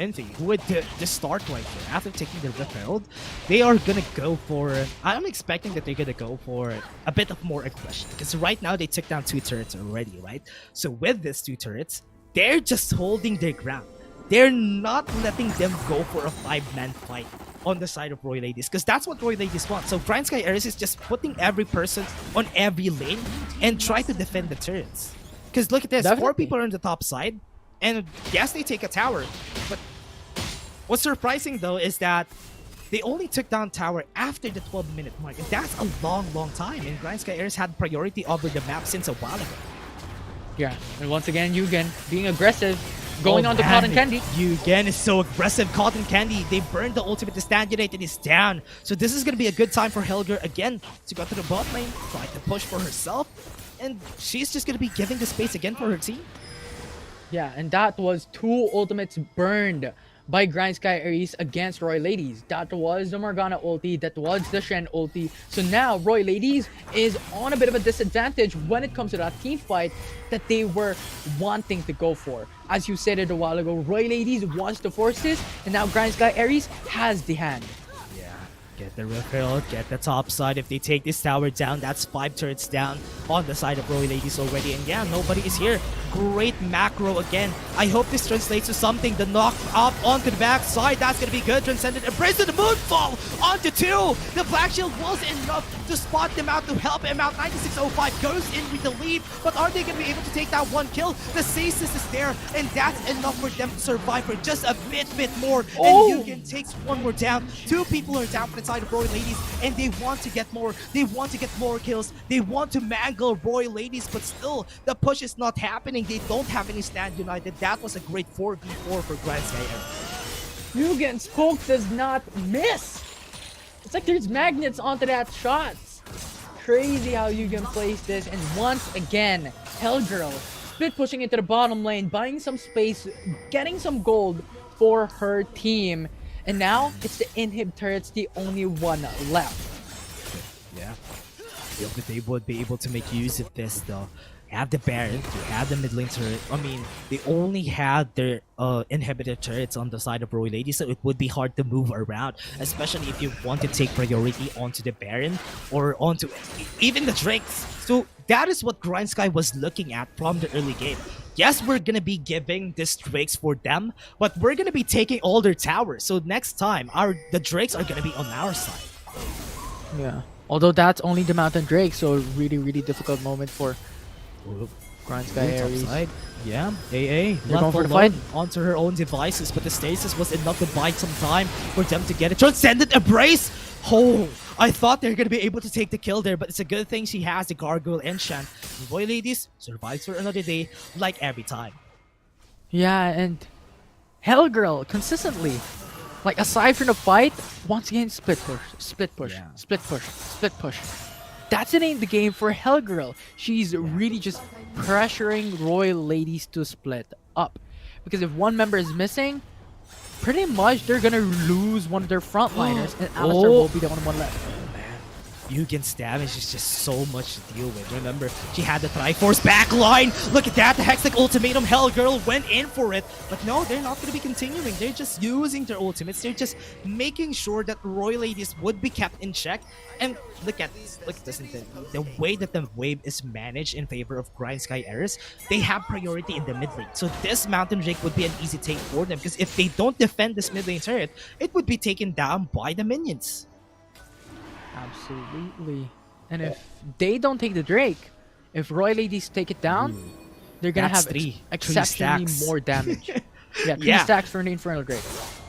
Envy, with the start right here, after taking the Rift Herald, they are gonna go for... I'm expecting that they're gonna go for a bit of more aggression, because right now they took down 2 turrets already, right? So with these 2 turrets, they're just holding their ground. They're not letting them go for a 5-man fight on the side of Roy Ladies, because that's what Roy Ladies want. So GRINDSKY ERIS is just putting every person on every lane and try to defend the turrets. Because look at this, 4 people are on the top side, and yes, they take a tower, but what's surprising though is that they only took down tower after the 12-minute mark, and that's a long time, and GRINDSKY ERIS had priority over the map since a while ago. Yeah, and once again, Yugen being aggressive, going on to Cotton Candy. Yugen is so aggressive. Cotton Candy, they burned the ultimate. The stand unit and is down. So this is going to be a good time for Helger again to go to the bot lane, try to push for herself, and she's just going to be giving the space again for her team. Yeah, and that was 2 ultimates burned by GRINDSKY ERIS against Roy Ladies. That was the Morgana ulti, that was the Shen ulti. So now Roy Ladies is on a bit of a disadvantage when it comes to that team fight that they were wanting to go for. As you said it a while ago, Roy Ladies wants to force this, and now GRINDSKY ERIS has the hand. Get the refill, get the top side. If they take this tower down, that's 5 turrets down on the side of Roy Ladies already. And yeah, nobody is here. Great macro again. I hope this translates to something. The knock up onto the back side, that's going to be good. Transcendent Embrace to the Moonfall onto 2. The Black Shield was enough to spot them out, to help him out. 9605 goes in with the lead, but are they going to be able to take that 1 kill? The Stasis is there, and that's enough for them to survive for just a bit more. And Yugen takes 1 more down. 2 people are down for the side of Roy Ladies, and they want to get more. They want to get more kills. They want to mangle Roy Ladies, but still, the push is not happening. They don't have any stand united. That was a great 4v4 for GRINDSKY. Yugen's poke does not miss. It's like there's magnets onto that shot. Crazy how Yugen plays this, and once again, Hellgirl split pushing into the bottom lane, buying some space, getting some gold for her team. And now, it's the inhib turrets, the only one left. Yeah. If they would be able to make use of this, though. Have the Baron, they have the mid lane turret. I mean, they only had their inhibitor turrets on the side of Roy Lady, so it would be hard to move around, especially if you want to take priority onto the Baron or onto even the Drakes. So that is what GRINDSKY was looking at from the early game. Yes, we're gonna be giving this Drakes for them, but we're gonna be taking all their towers. So next time, the Drakes are gonna be on our side. Yeah. Although that's only the Mountain Drake, so really difficult moment for GRINDSKY ERIS. Yeah, AA going for the fight onto her own devices, but the stasis was enough to buy some time for them to get it. Transcendent Embrace! Oh, I thought they were going to be able to take the kill there, but it's a good thing she has the Gargoyle and Shan. Roy Ladies survives for another day, like every time. Yeah, and Hellgirl consistently, like aside from the fight, once again split push. That's the name of the game for Hellgirl. She's really just pressuring Roy Ladies to split up. Because if one member is missing, pretty much they're gonna lose one of their frontliners, and Alistar will be the only one left. Yugen's damage is just so much to deal with. Remember, she had the Triforce backline. Look at that, the Hextech Ultimatum. Hellgirl went in for it. But no, they're not going to be continuing. They're just using their ultimates. They're just making sure that Royal Ladies would be kept in check. And look at this. Look at this. The way that the wave is managed in favor of GRINDSKY ERIS, they have priority in the mid lane. So this Mountain Drake would be an easy take for them, because if they don't defend this mid lane turret, it would be taken down by the minions. Absolutely. And if they don't take the Drake, if Royal Ladies take it down, they're gonna have exceptionally more damage. Yeah, 3 stacks for the Infernal Drake.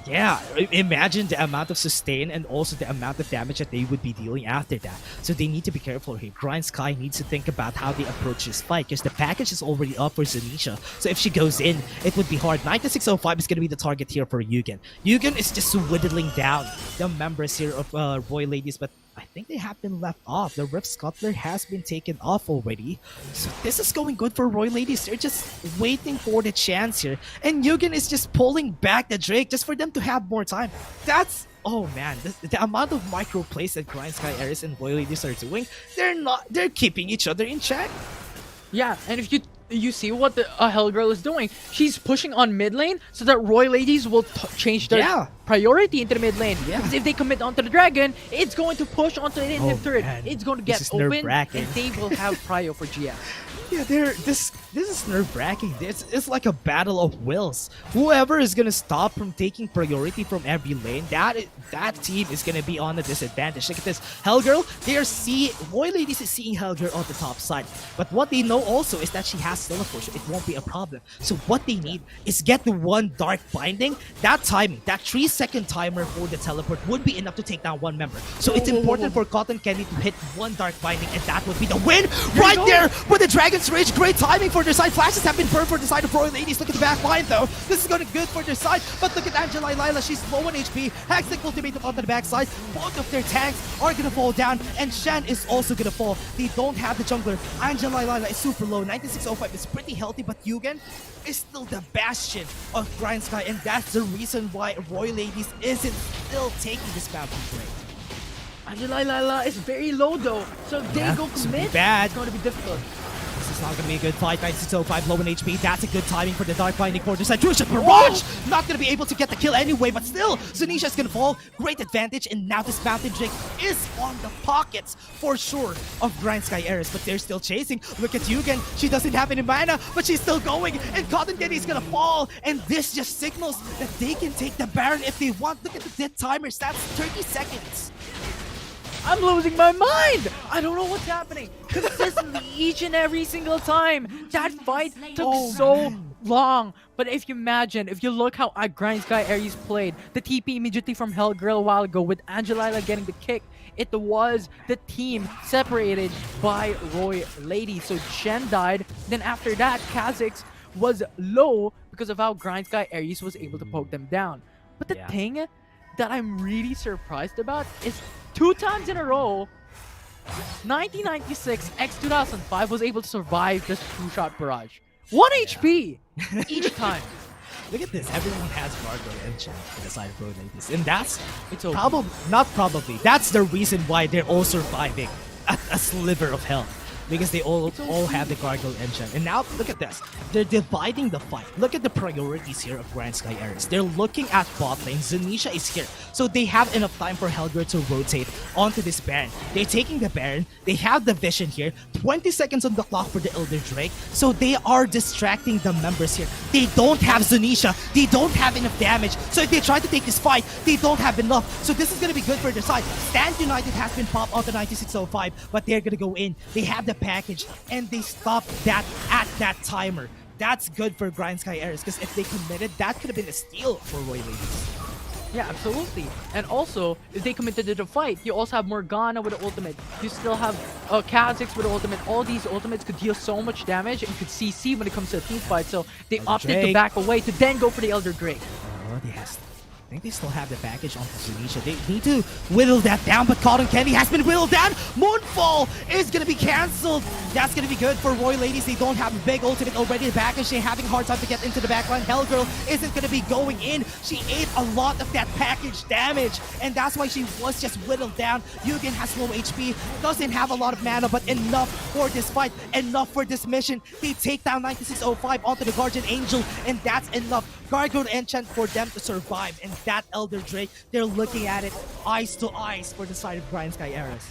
Yeah, imagine the amount of sustain and also the amount of damage that they would be dealing after that. So they need to be careful here. GRINDSKY needs to think about how they approach this fight, because the package is already up for Zunisha. So if she goes in, it would be hard. 9605 is going to be the target here for Yugen. Yugen is just whittling down the members here of Royal Ladies, but I think they have been left off. The Rift Scuttler has been taken off already. So this is going good for Royal Ladies. They're just waiting for the chance here. And Yugen is just pulling back the Drake just for them to have more time. That's... Oh man, the amount of micro plays that GRINDSKY ERIS and Royal Ladies are doing, they're keeping each other in check. Yeah, and if you see what the Hellgirl is doing, she's pushing on mid lane so that Royal Ladies will change their priority into the mid lane. Because if they commit onto the dragon, it's going to push onto the inhibitor turret. It's going to get open, and they will have prio for GF. Yeah, this is nerve-wracking. It's like a battle of wills. Whoever is gonna stop from taking priority from every lane, that team is gonna be on a disadvantage. Look at this, Hellgirl. Royal Ladies is seeing Hellgirl on the top side, but what they know also is that she has teleport, so it won't be a problem. So what they need is get the one dark binding. That timing, that 3-second timer for the teleport would be enough to take down one member. So it's important for Cotton Candy to hit one dark binding, and that would be the win right there with the Dragon's Rage. Great timing for their side. Flashes have been burned for the side of Royal Ladies. Look at the back line though. This is going good for their side, but look at Angela Lila. She's low on HP. Hextech Ultimatum onto the backside. Both of their tanks are going to fall down, and Shen is also going to fall. They don't have the jungler. Angela Lila is super low. 9605 is pretty healthy, but Yugen is still the bastion of GRINDSKY, and that's the reason why Royal Ladies isn't still taking this Mountain Drake. Angela Lila is very low though, so if they go commit, it's going to be difficult. This is not going to be a good fight. 9605 low in HP. That's a good timing for the Dark Binding for the side. Drusha Barrage! Not going to be able to get the kill anyway, but still, Zunisha is going to fall. Great advantage, and now this Mountain Drake is on the pockets for sure of GRINDSKY ERIS, but they're still chasing. Look at Yugen. She doesn't have any mana, but she's still going, and Cotton Candy is going to fall, and this just signals that they can take the Baron if they want. Look at the dead timers. That's 30 seconds. I'm losing my mind! I don't know what's happening. Consistently, each and every single time. That fight took so long. But if you look how GRINDSKY ERIS played, the TP immediately from Hellgirl a while ago with Angelina getting the kick, it was the team separated by Royal Ladies. So Shen died. Then after that, Kha'Zix was low because of how GRINDSKY ERIS was able to poke them down. But the thing that I'm really surprised about is 2 times in a row, 1996 x 2005 was able to survive this 2-shot barrage. 1 HP each time. Look at this. Everyone has Gargoyle Enchant on the side of Royal Ladies, and that's probably that's the reason why they're all surviving a sliver of hell. Because they all have the Gargoyle Enchant. And now, look at this. They're dividing the fight. Look at the priorities here of GRINDSKY ERIS. They're looking at bot lane. Zunisha is here. So they have enough time for Hellgirl to rotate onto this Baron. They're taking the Baron. They have the Vision here. 20 seconds on the clock for the Elder Drake. So they are distracting the members here. They don't have Zunisha. They don't have enough damage. So if they try to take this fight, they don't have enough. So this is going to be good for their side. Stand United has been popped onto 9605, but they're going to go in. They have the package, and they stopped that at that timer. That's good for GRINDSKY ERIS, because if they committed, that could have been a steal for Royal Ladies. Yeah, absolutely. And also, if they committed to the fight, you also have Morgana with the ultimate. You still have Kha'Zix with the ultimate. All these ultimates could deal so much damage and could CC when it comes to a team fight. So they opted to back away to then go for the Elder Drake. Oh, yes. think they still have the package on Zunisha. They need to whittle that down, but Cotton Candy has been whittled down. Moonfall is gonna be cancelled. That's gonna be good for Roy Ladies. They don't have a big ultimate already. The package, they're having a hard time to get into the backline. Hellgirl isn't gonna be going in. She ate a lot of that package damage, and that's why she was just whittled down. Yugen has low HP, doesn't have a lot of mana, but enough for this fight, enough for this mission. They take down 9605 onto the Guardian Angel, and that's enough. Gargoyle enchant for them to survive, and that Elder Drake, they're looking at it eyes to eyes for the side of GRINDSKY ERIS.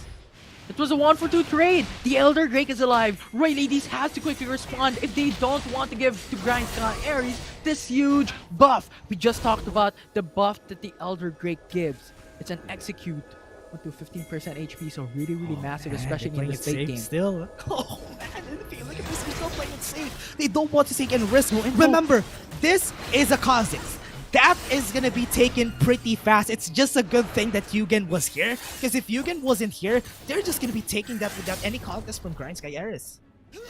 It was a 1-for-2 trade. The Elder Drake is alive. Roy Ladies has to quickly respond if they don't want to give to GRINDSKY ERIS this huge buff. We just talked about the buff that the Elder Drake gives. It's an execute up to 15% HP, so really massive, especially in the fake game. Still. Oh man, look at this, they're still playing it safe. They don't want to take any risk. Remember, this is a Kha'Zix. That is gonna be taken pretty fast. It's just a good thing that Yugen was here, because if Yugen wasn't here, they're just gonna be taking that without any contest from GRINDSKY ERIS.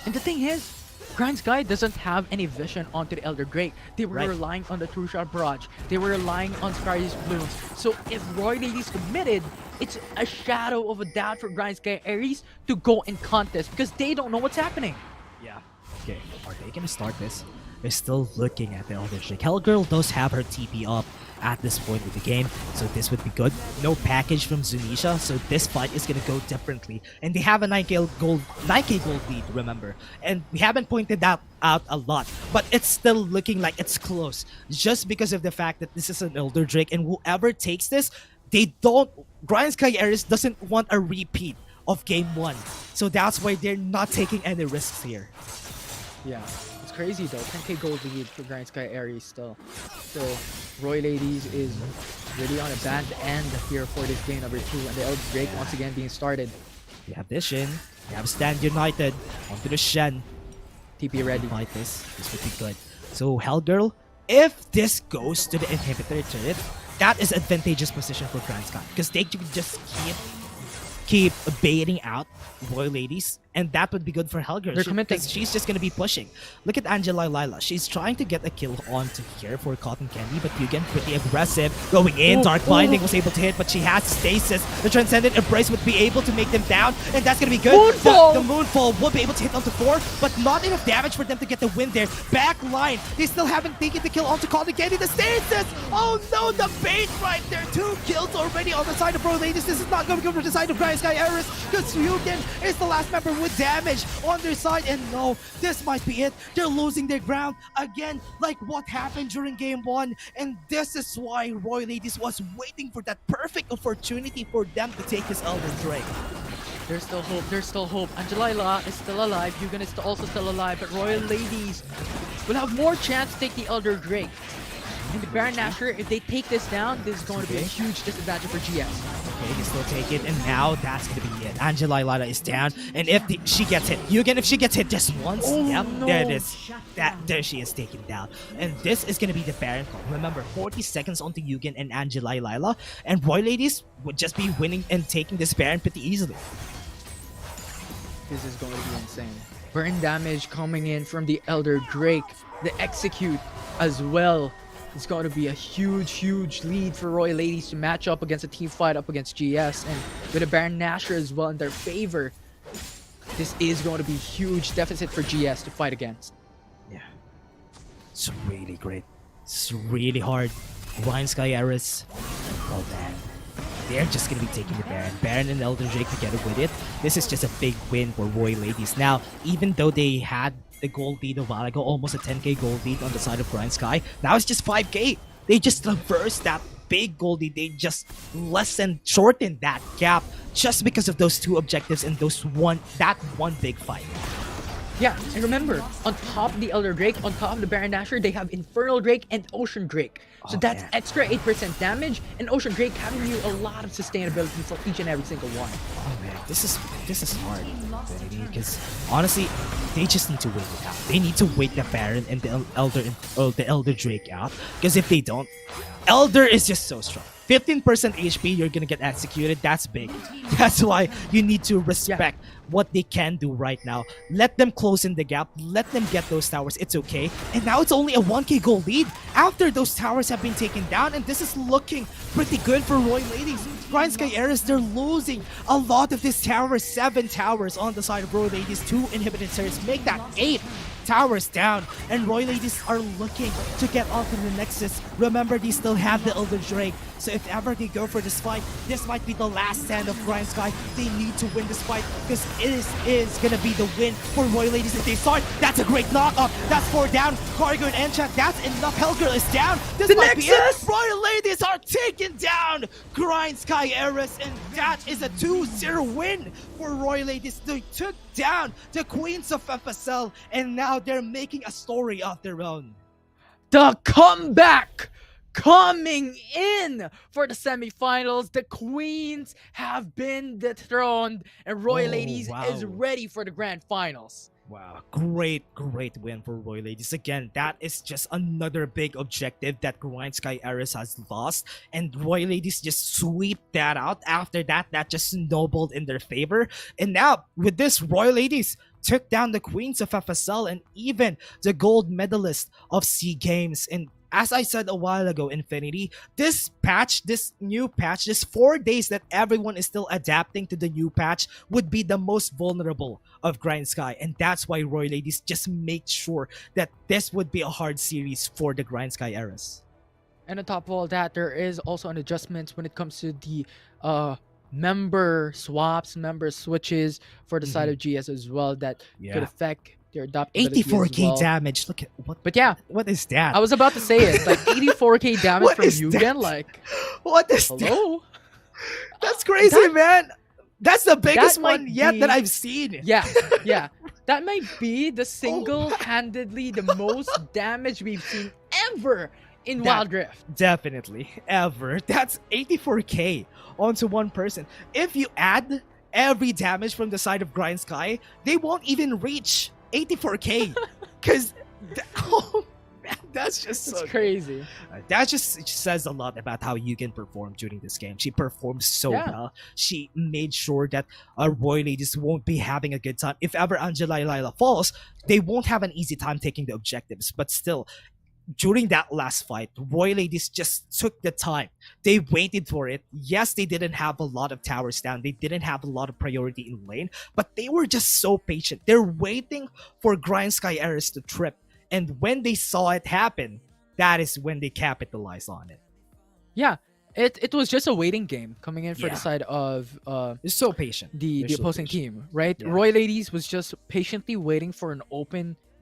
And the thing is, GRINDSKY doesn't have any vision onto the Elder Drake. They were relying on the True Shot Barrage. They were relying on Scarlet's Blooms. So if Roy Ladies committed, it's a shadow of a doubt for GRINDSKY ERIS to go and contest because they don't know what's happening. Yeah. Okay, are they gonna start this? They're still looking at the Elder Drake. Hellgirl does have her TP up at this point of the game, so this would be good. No package from Zunisha, so this fight is gonna go differently. And they have a 9k gold lead, remember. And we haven't pointed that out a lot, but it's still looking like it's close, just because of the fact that this is an Elder Drake, and whoever takes this, GRINDSKY ERIS doesn't want a repeat of game 1. So that's why they're not taking any risks here. Yeah. It's crazy though, 10k gold lead for GRINDSKY ERIS still. So Roy Ladies is really on a bad end here for this game number 2, and the Elder Drake once again being started. We have Vision, we have Stand United, onto the Shen. TP ready. Fight this would be good. So Hellgirl, if this goes to the inhibitor turret, that is advantageous position for GRINDSKY, because they can just keep baiting out Roy Ladies, and that would be good for Hellgirl. They're committing. She's just gonna be pushing. Look at Angela Lila. She's trying to get a kill onto here for Cotton Candy, but Yugen pretty aggressive. Going in, Dark Binding was able to hit, but she has stasis. The Transcendent Embrace would be able to make them down, and that's gonna be good. Moonfall! The Moonfall will be able to hit onto 4, but not enough damage for them to get the win there. Back line, they still haven't taken the kill onto Cotton Candy. The stasis! Oh no, the bait right there. 2 kills already on the side of Roy Ladies. This is not gonna go for the side of GRINDSKY ERIS, because Yugen is the last member with damage on their side, and no, this might be it. They're losing their ground again, like what happened during game 1, and this is why Roy Ladies was waiting for that perfect opportunity for them to take this Elder Drake. There's still hope, there's still hope. Angelila is still alive, Yugen is also still alive, but Royal Ladies will have more chance to take the Elder Drake. And the Baron Nashor, if they take this down, this is going to be a huge disadvantage for GS. Okay, they still take it, and now that's gonna be it. Angela Lila is down, and if she gets hit, Yugen, if she gets hit just once, yep, no. there it is. There she is taken down. And this is gonna be the Baron call. Remember, 40 seconds onto Yugen and Angela Lila, and Roy Ladies would just be winning and taking this Baron pretty easily. This is going to be insane. Burn damage coming in from the Elder Drake. The execute as well. It's going to be a huge lead for Roy Ladies to match up against a team fight up against GS, and with a Baron Nashor as well in their favor, this is going to be huge deficit for GS to fight against. Yeah, it's really great. It's really hard. GRINDSKY ERIS, oh man, they're just gonna be taking the Baron and Elder Drake together with it. This is just a big win for Roy Ladies. Now, even though they had the gold lead a while ago, almost a 10k gold lead on the side of GRINDSKY, now it's just 5k. They just reversed that big gold lead. They just shortened that gap just because of those 2 objectives and that one big fight. Yeah, and remember, on top of the Elder Drake, on top of the Baron Nashor, they have Infernal Drake and Ocean Drake. So that's extra 8% damage, and Ocean Drake having you a lot of sustainability for each and every single one. Oh man, this is hard, because honestly, they just need to wait it out. They need to wait the Baron and the Elder Drake out, because if they don't, Elder is just so strong. 15% HP, you're gonna get executed. That's big. That's why you need to respect what they can do right now. Let them close in the gap. Let them get those towers. It's okay. And now it's only a 1k gold lead after those towers have been taken down. And this is looking pretty good for Roy Ladies. GRINDSKY ERIS, they're losing a lot of these towers. 7 towers on the side of Roy Ladies. 2 inhibited turrets. Make that 8 towers down, and Roy Ladies are looking to get onto the Nexus. Remember, they still have the Elder Drake, so if ever they go for this fight, this might be the last stand of GRINDSKY. They need to win this fight because it is gonna be the win for Roy Ladies if they start. That's a great knock-up. That's 4 down. Cargo and Enchant, that's enough. Hellgirl is down. This The might Nexus! be it. Roy Ladies are taking down GRINDSKY ERIS, and that is a 2-0 win for Roy Ladies. They took down the Queens of FSL, and now they're making a story of their own. The comeback coming in for the semifinals. The Queens have been dethroned, and Roy Ladies is ready for the grand finals. Wow, great win for Roy Ladies. Again, that is just another big objective that GRINDSKY ERIS has lost, and Roy Ladies just sweep that out. After that, that just snowballed in their favor. And now, with this, Roy Ladies took down the Queens of FSL and even the gold medalist of SEA Games. And as I said a while ago, Infinity, this patch, this new patch, this 4 days that everyone is still adapting to the new patch would be the most vulnerable of GRINDSKY. And that's why Roy Ladies just made sure that this would be a hard series for the GRINDSKY ERIS. And on top of all that, there is also an adjustment when it comes to the member swaps, member switches for the side of GS as well that could affect their adaptability 84k as well. damage. Look at what. But yeah, what is that? I was about to say it. Like 84k damage What from is Yugen. that? Like, what is hello? that? That's crazy, man. That's the biggest might one yet be- that I've seen. Yeah, yeah. That might be the single-handedly the most damage we've seen ever in Wild Rift. Definitely, ever. That's 84k onto one person. If you add every damage from the side of GRINDSKY, they won't even reach 84k. Because, oh man, that's just so It's crazy. That just says a lot about how Yugen performed during this game. She performed so well. She made sure that Roy Ladies won't be having a good time. If ever Angela Lila falls, they won't have an easy time taking the objectives. But still, during that last fight, Roy Ladies just took the time. They waited for it. Yes, they didn't have a lot of towers down. They didn't have a lot of priority in lane, but they were just so patient. They're waiting for GRINDSKY ERIS to trip. And when they saw it happen, that is when they capitalized on it. Yeah, it was just a waiting game coming in for the side of It's so patient. the They're so opposing patient. team, right? Yeah. Roy Ladies was just patiently waiting for an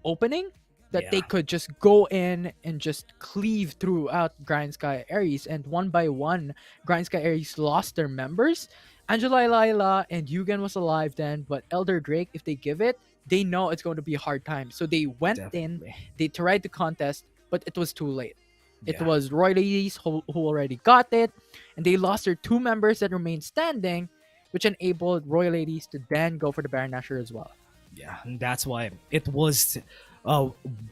opening that they could just go in and just cleave throughout GRINDSKY ERIS. And one by one, GRINDSKY ERIS lost their members. Angela Lila and Yugen was alive then, but Elder Drake, if they give it, they know it's going to be a hard time. So they went in, they tried the contest, but it was too late. It was Roy Ladies who already got it, and they lost their 2 members that remained standing, which enabled Roy Ladies to then go for the Baron Nashor as well. Yeah, and that's why it was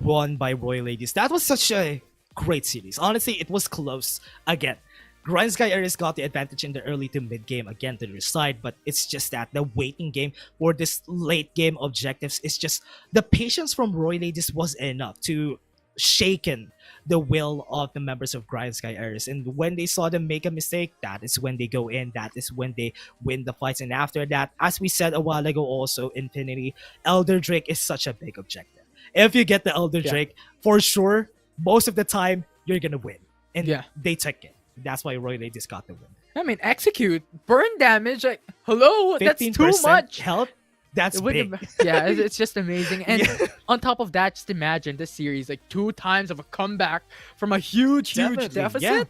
won by Roy Ladies. That was such a great series. Honestly, it was close again. GRINDSKY ERIS got the advantage in the early to mid game again to their side, but it's just that the waiting game for this late game objectives is just the patience from Roy Ladies was enough to shaken the will of the members of GRINDSKY ERIS. And when they saw them make a mistake, that is when they go in, that is when they win the fights. And after that, as we said a while ago also, Infinity, Elder Drake is such a big objective. If you get the Elder Drake, for sure, most of the time, you're gonna win. And they took it. That's why Roy Ladies got the win. I mean, execute, burn damage, like, hello, that's too much. Health, that's big. It's just amazing. And on top of that, just imagine this series, like 2 times of a comeback from a huge deficit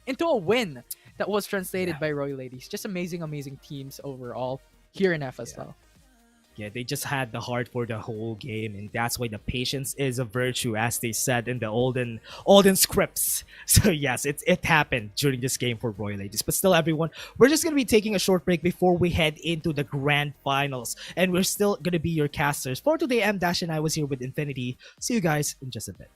into a win that was translated by Roy Ladies. Just amazing teams overall here in FSL. Yeah, they just had the heart for the whole game, and that's why the patience is a virtue, as they said in the olden scripts. So yes, it happened during this game for Roy Ladies. But still, everyone, we're just gonna be taking a short break before we head into the grand finals, and we're still gonna be your casters for today. M-Dash and I was here with Infinity. See you guys in just a bit.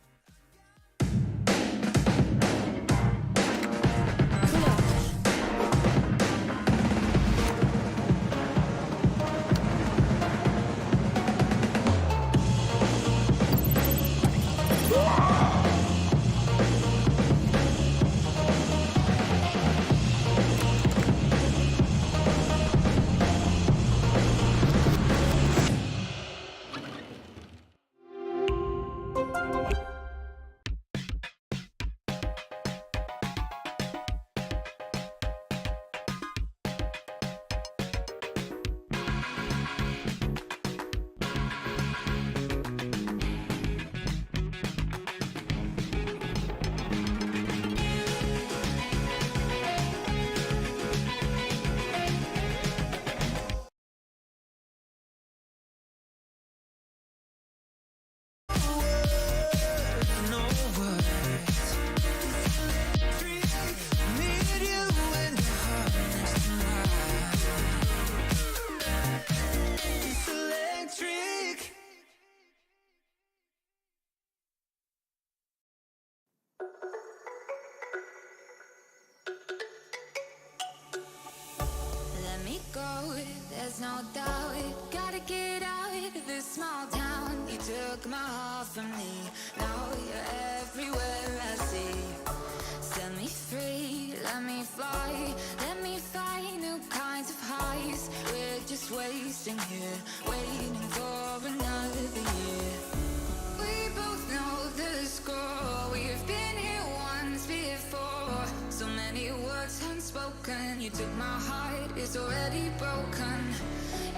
go, there's no doubt. Gotta get out of this small town. You took my heart from me, now you're everywhere I see. Set me free, let me fly, let me find new kinds of highs. We're just wasting here, waiting for another year. We both know the score, we've been here once before. So many words unspoken, you took my heart, it's already broken.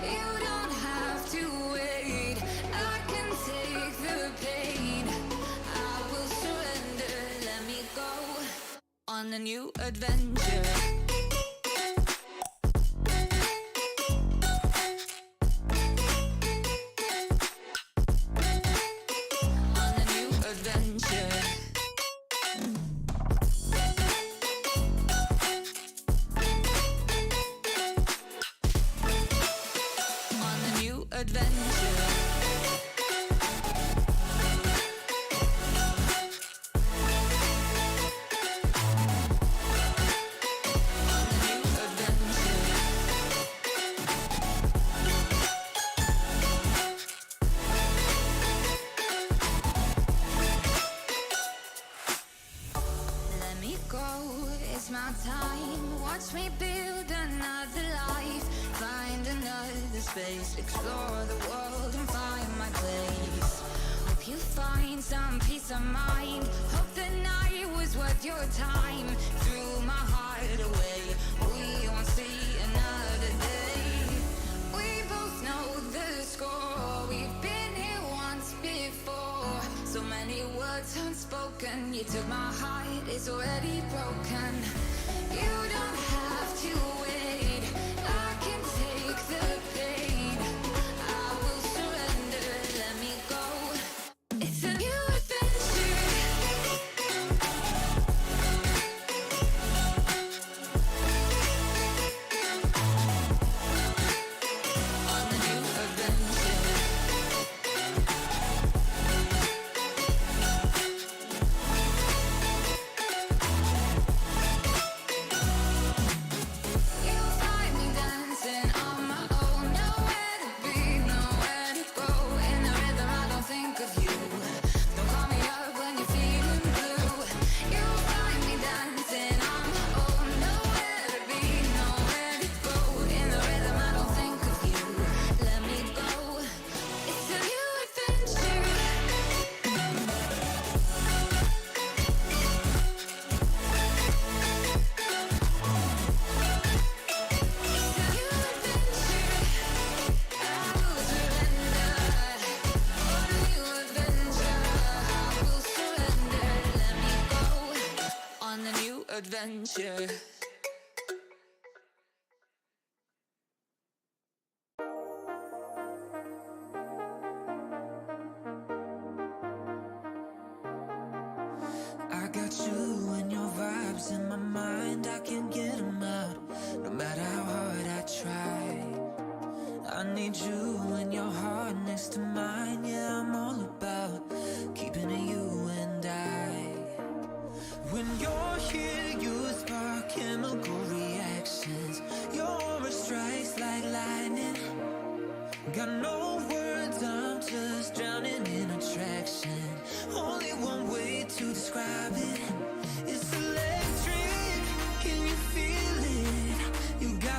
You don't have to wait, I can take the pain. I will surrender, let me go on a new adventure. My time, watch me build another life, find another space, explore the world and find my place. Hope you find some peace of mind, hope the night was worth your time. Threw my heart away, we won't see another day. We both know the score, we've been here once before. So many words unspoken, you took my heart, it's already broken. You don't have to wait, I can take the pain. I will surrender, let me go. It's a new adventure. On a new adventure. Adventure. I got you and your vibes in my mind, I can't get them out, no matter how hard I try. I need you and your heart next to mine, yeah, I'm all about keeping it you and I. When you're here, you spark chemical reactions, your aura strikes like lightning. Got no words, I'm just drowning in attraction. Only one way to describe it. It's electric, can you feel it? You got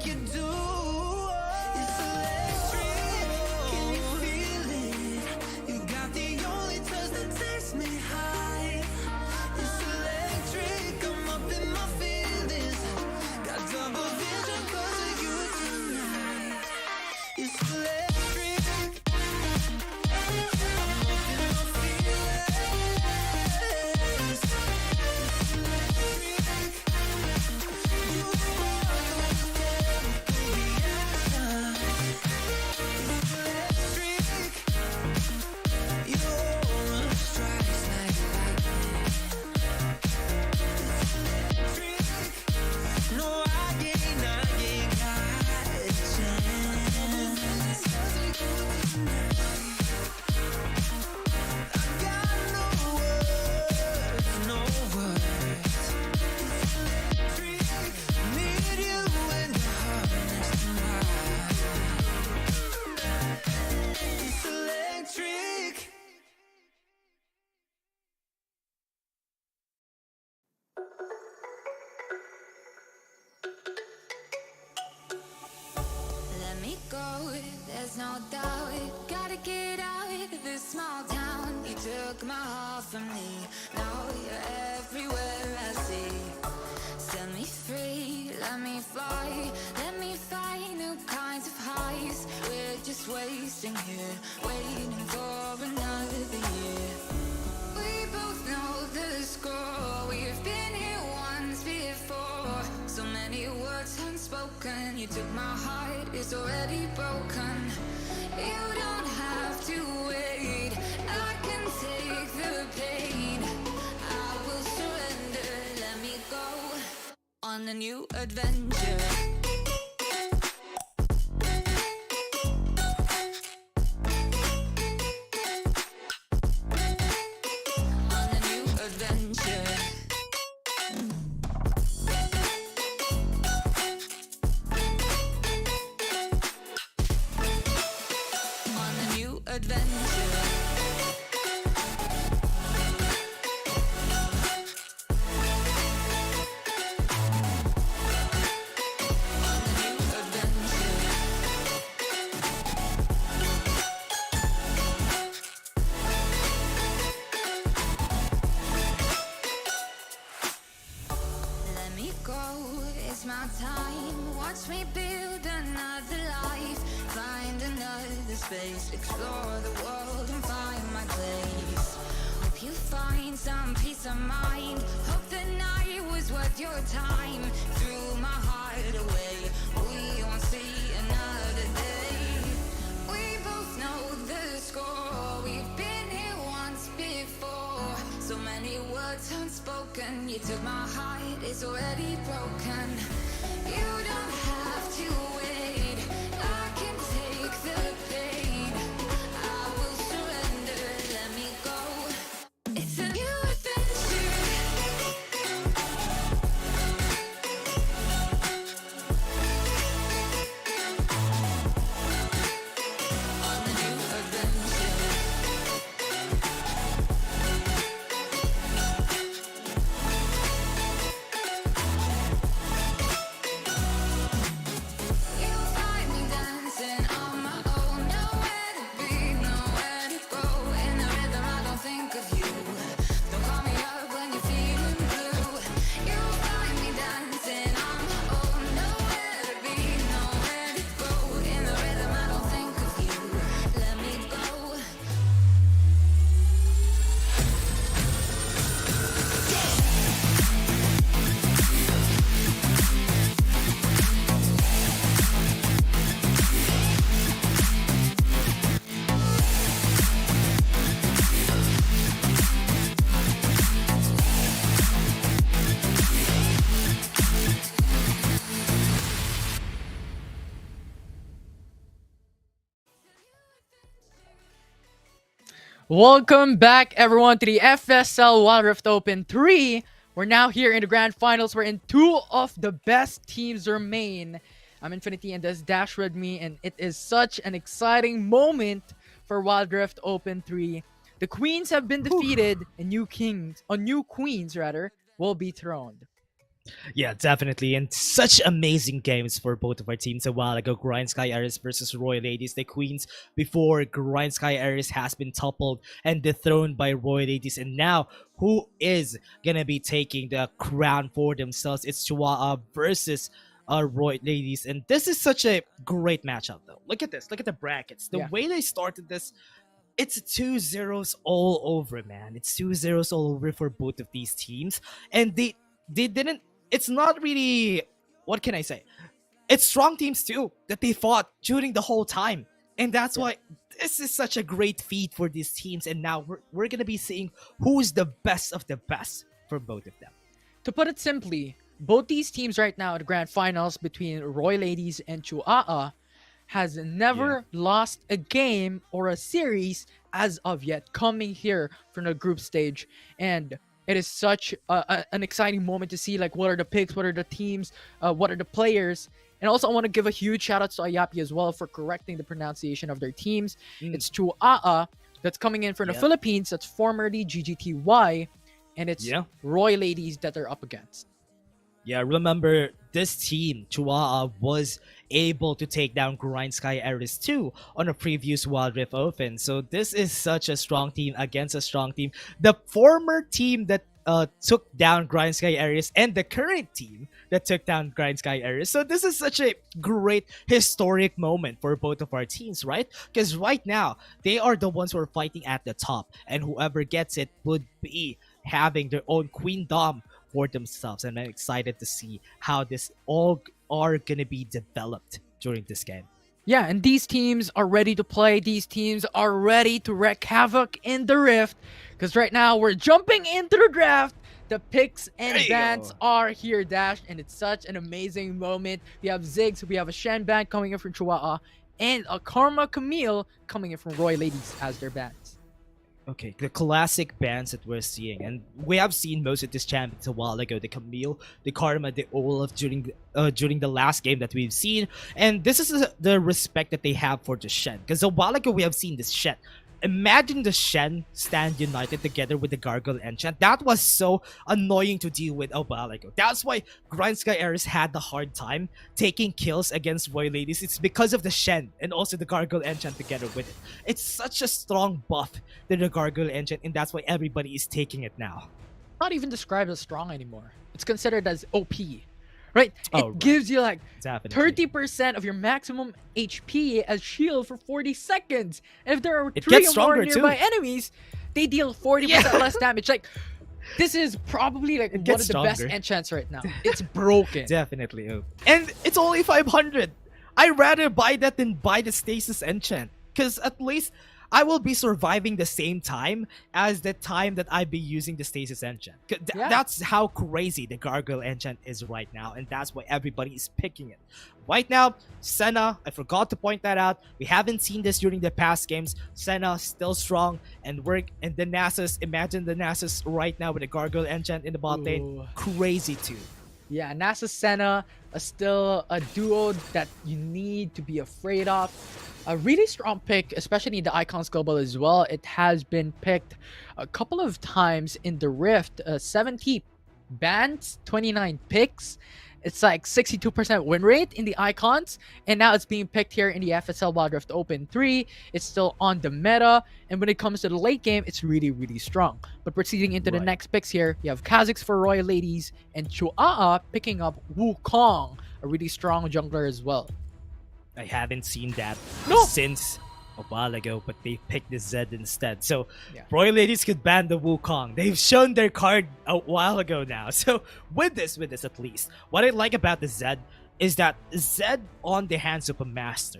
like you do. It's electric, can you feel it? You got the only touch that takes me high. It's electric, I'm up in my feelings. Got double vision 'cause of you tonight. It's electric, I'm up in my feelings. It's electric, you are the chemical reaction. It's electric, your aura strikes like lightning. It's electric, no, I ain't got a chance. I got no words, no words. It's electric, need you in the heart next to mine. It's electric. Let me go, there's no doubt. Gotta get out of this small town. You took my heart from me. Now you're everywhere I see. Set me free, let me fly. Let me find new kinds of highs. We're just wasting here, waiting for another year. We both know the score. We've been here once before. So many words unspoken. You took my heart, it's already broken. You don't have to wait. I can take the pain. I will surrender. Let me go on a new adventure. On a new adventure. On a new adventure. On a new adventure. Let me go, it's my time. Watch me build another life. Find another space. Explore the world and find my place. Hope you find some peace of mind. Hope the night was worth your time. Threw my heart away. We won't see another day. We both know the score. We've been here once before. So many words unspoken. You took my heart, it's already broken. You don't have to wait. I can take the pain. I will surrender. Let me go. It's a new adventure. On a new adventure. You'll find me dancing on my own. Nowhere to be, nowhere to go. In the rhythm, I don't think of you. Don't call me up when you're feeling blue. You'll find me dancing on my own. Nowhere to be, nowhere to go. In the rhythm, I don't think of you. Let me go. Welcome back, everyone, to the FSL Wild Rift Open 3. We're now here in the grand finals wherein two of the best teams remain. I'm Infinity and that's Dash with me, and it is such an exciting moment for Wild Rift Open 3. The queens have been defeated and new queens will be throned. Yeah, definitely. And such amazing games for both of our teams a while ago. GRINDSKY ERIS versus Royal Ladies, the Queens, before GRINDSKY ERIS has been toppled and dethroned by Royal Ladies. And now, who is going to be taking the crown for themselves? It's Chihuahua versus Royal Ladies. And this is such a great matchup, though. Look at this. Look at the brackets. The way they started this, it's 2-0s all over, man. It's 2-0s all over for both of these teams. And they didn't, it's not really, what can I say? It's strong teams too that they fought during the whole time. And that's why this is such a great feat for these teams. And now we're going to be seeing who's the best of the best for both of them. To put it simply, both these teams right now at the grand finals between Royal Ladies and Chihuahua has never lost a game or a series as of yet, coming here from the group stage. And it is such an exciting moment to see, like, what are the picks, what are the teams, what are the players. And also, I want to give a huge shout out to Ayapi as well for correcting the pronunciation of their teams. It's Chihuahua that's coming in from the Philippines. That's formerly GGTY. And it's Royal Ladies that they're up against. Yeah, remember, this team, Chihuahua, was able to take down GRINDSKY ERIS 2 on a previous Wild Rift Open. So this is such a strong team against a strong team. The former team that took down GRINDSKY ERIS and the current team that took down GRINDSKY ERIS. So this is such a great historic moment for both of our teams, right? Because right now, they are the ones who are fighting at the top. And whoever gets it would be having their own queendom for themselves, and I'm excited to see how this all are gonna be developed during this game. Yeah, and these teams are ready to play. These teams are ready to wreak havoc in the Rift, because right now we're jumping into the draft. The picks and bans are here, Dash, and it's such an amazing moment. We have Ziggs, we have a Shen ban coming in from Chihuahua, and a Karma Camille coming in from Royal Ladies as their bans. Okay, the classic bands that we're seeing, and we have seen most of these champions a while ago. The Camille, the Karma, the Olaf during the last game that we've seen, and this is the respect that they have for the Shen. Because a while ago we have seen this Shen. Imagine the Shen stand united together with the Gargoyle Enchant. That was so annoying to deal with a while ago. That's why GRINDSKY ERIS had the hard time taking kills against Royal Ladies. It's because of the Shen and also the Gargoyle Enchant together with it. It's such a strong buff to the Gargoyle Enchant, and that's why everybody is taking it now. Not even described as strong anymore. It's considered as OP. Right? Oh, it gives you like definitely 30% of your maximum HP as shield for 40 seconds. And if there are it 3 or more too. nearby enemies, they deal 40% less damage. Like, this is probably like one of the best enchants right now. It's broken. Definitely. And it's only 500. I'd rather buy that than buy the Stasis Enchant. Because at least I will be surviving the same time as the time that I'd be using the Stasis Enchant. That's how crazy the Gargoyle Enchant is right now, and that's why everybody is picking it. Right now, Senna, I forgot to point that out. We haven't seen this during the past games. Senna still strong, and the Nasus, imagine the Nasus right now with the Gargoyle Enchant in the bot lane. Crazy too. Yeah, Nasus Senna is still a duo that you need to be afraid of. A really strong pick, especially in the Icons Global as well. It has been picked a couple of times in the Rift. 70 bans, 29 picks. It's like 62% win rate in the Icons. And now it's being picked here in the FSL Wild Rift Open 3. It's still on the meta. And when it comes to the late game, it's really, really strong. But proceeding into the next picks here, you have Kha'Zix for Royal Ladies and Chihuahua picking up Wukong, a really strong jungler as well. I haven't seen that since a while ago, but they picked the Zed instead. So Royal Ladies could ban the Wukong. They've shown their card a while ago now. So with this at least, what I like about the Zed is that Zed on the hands of a master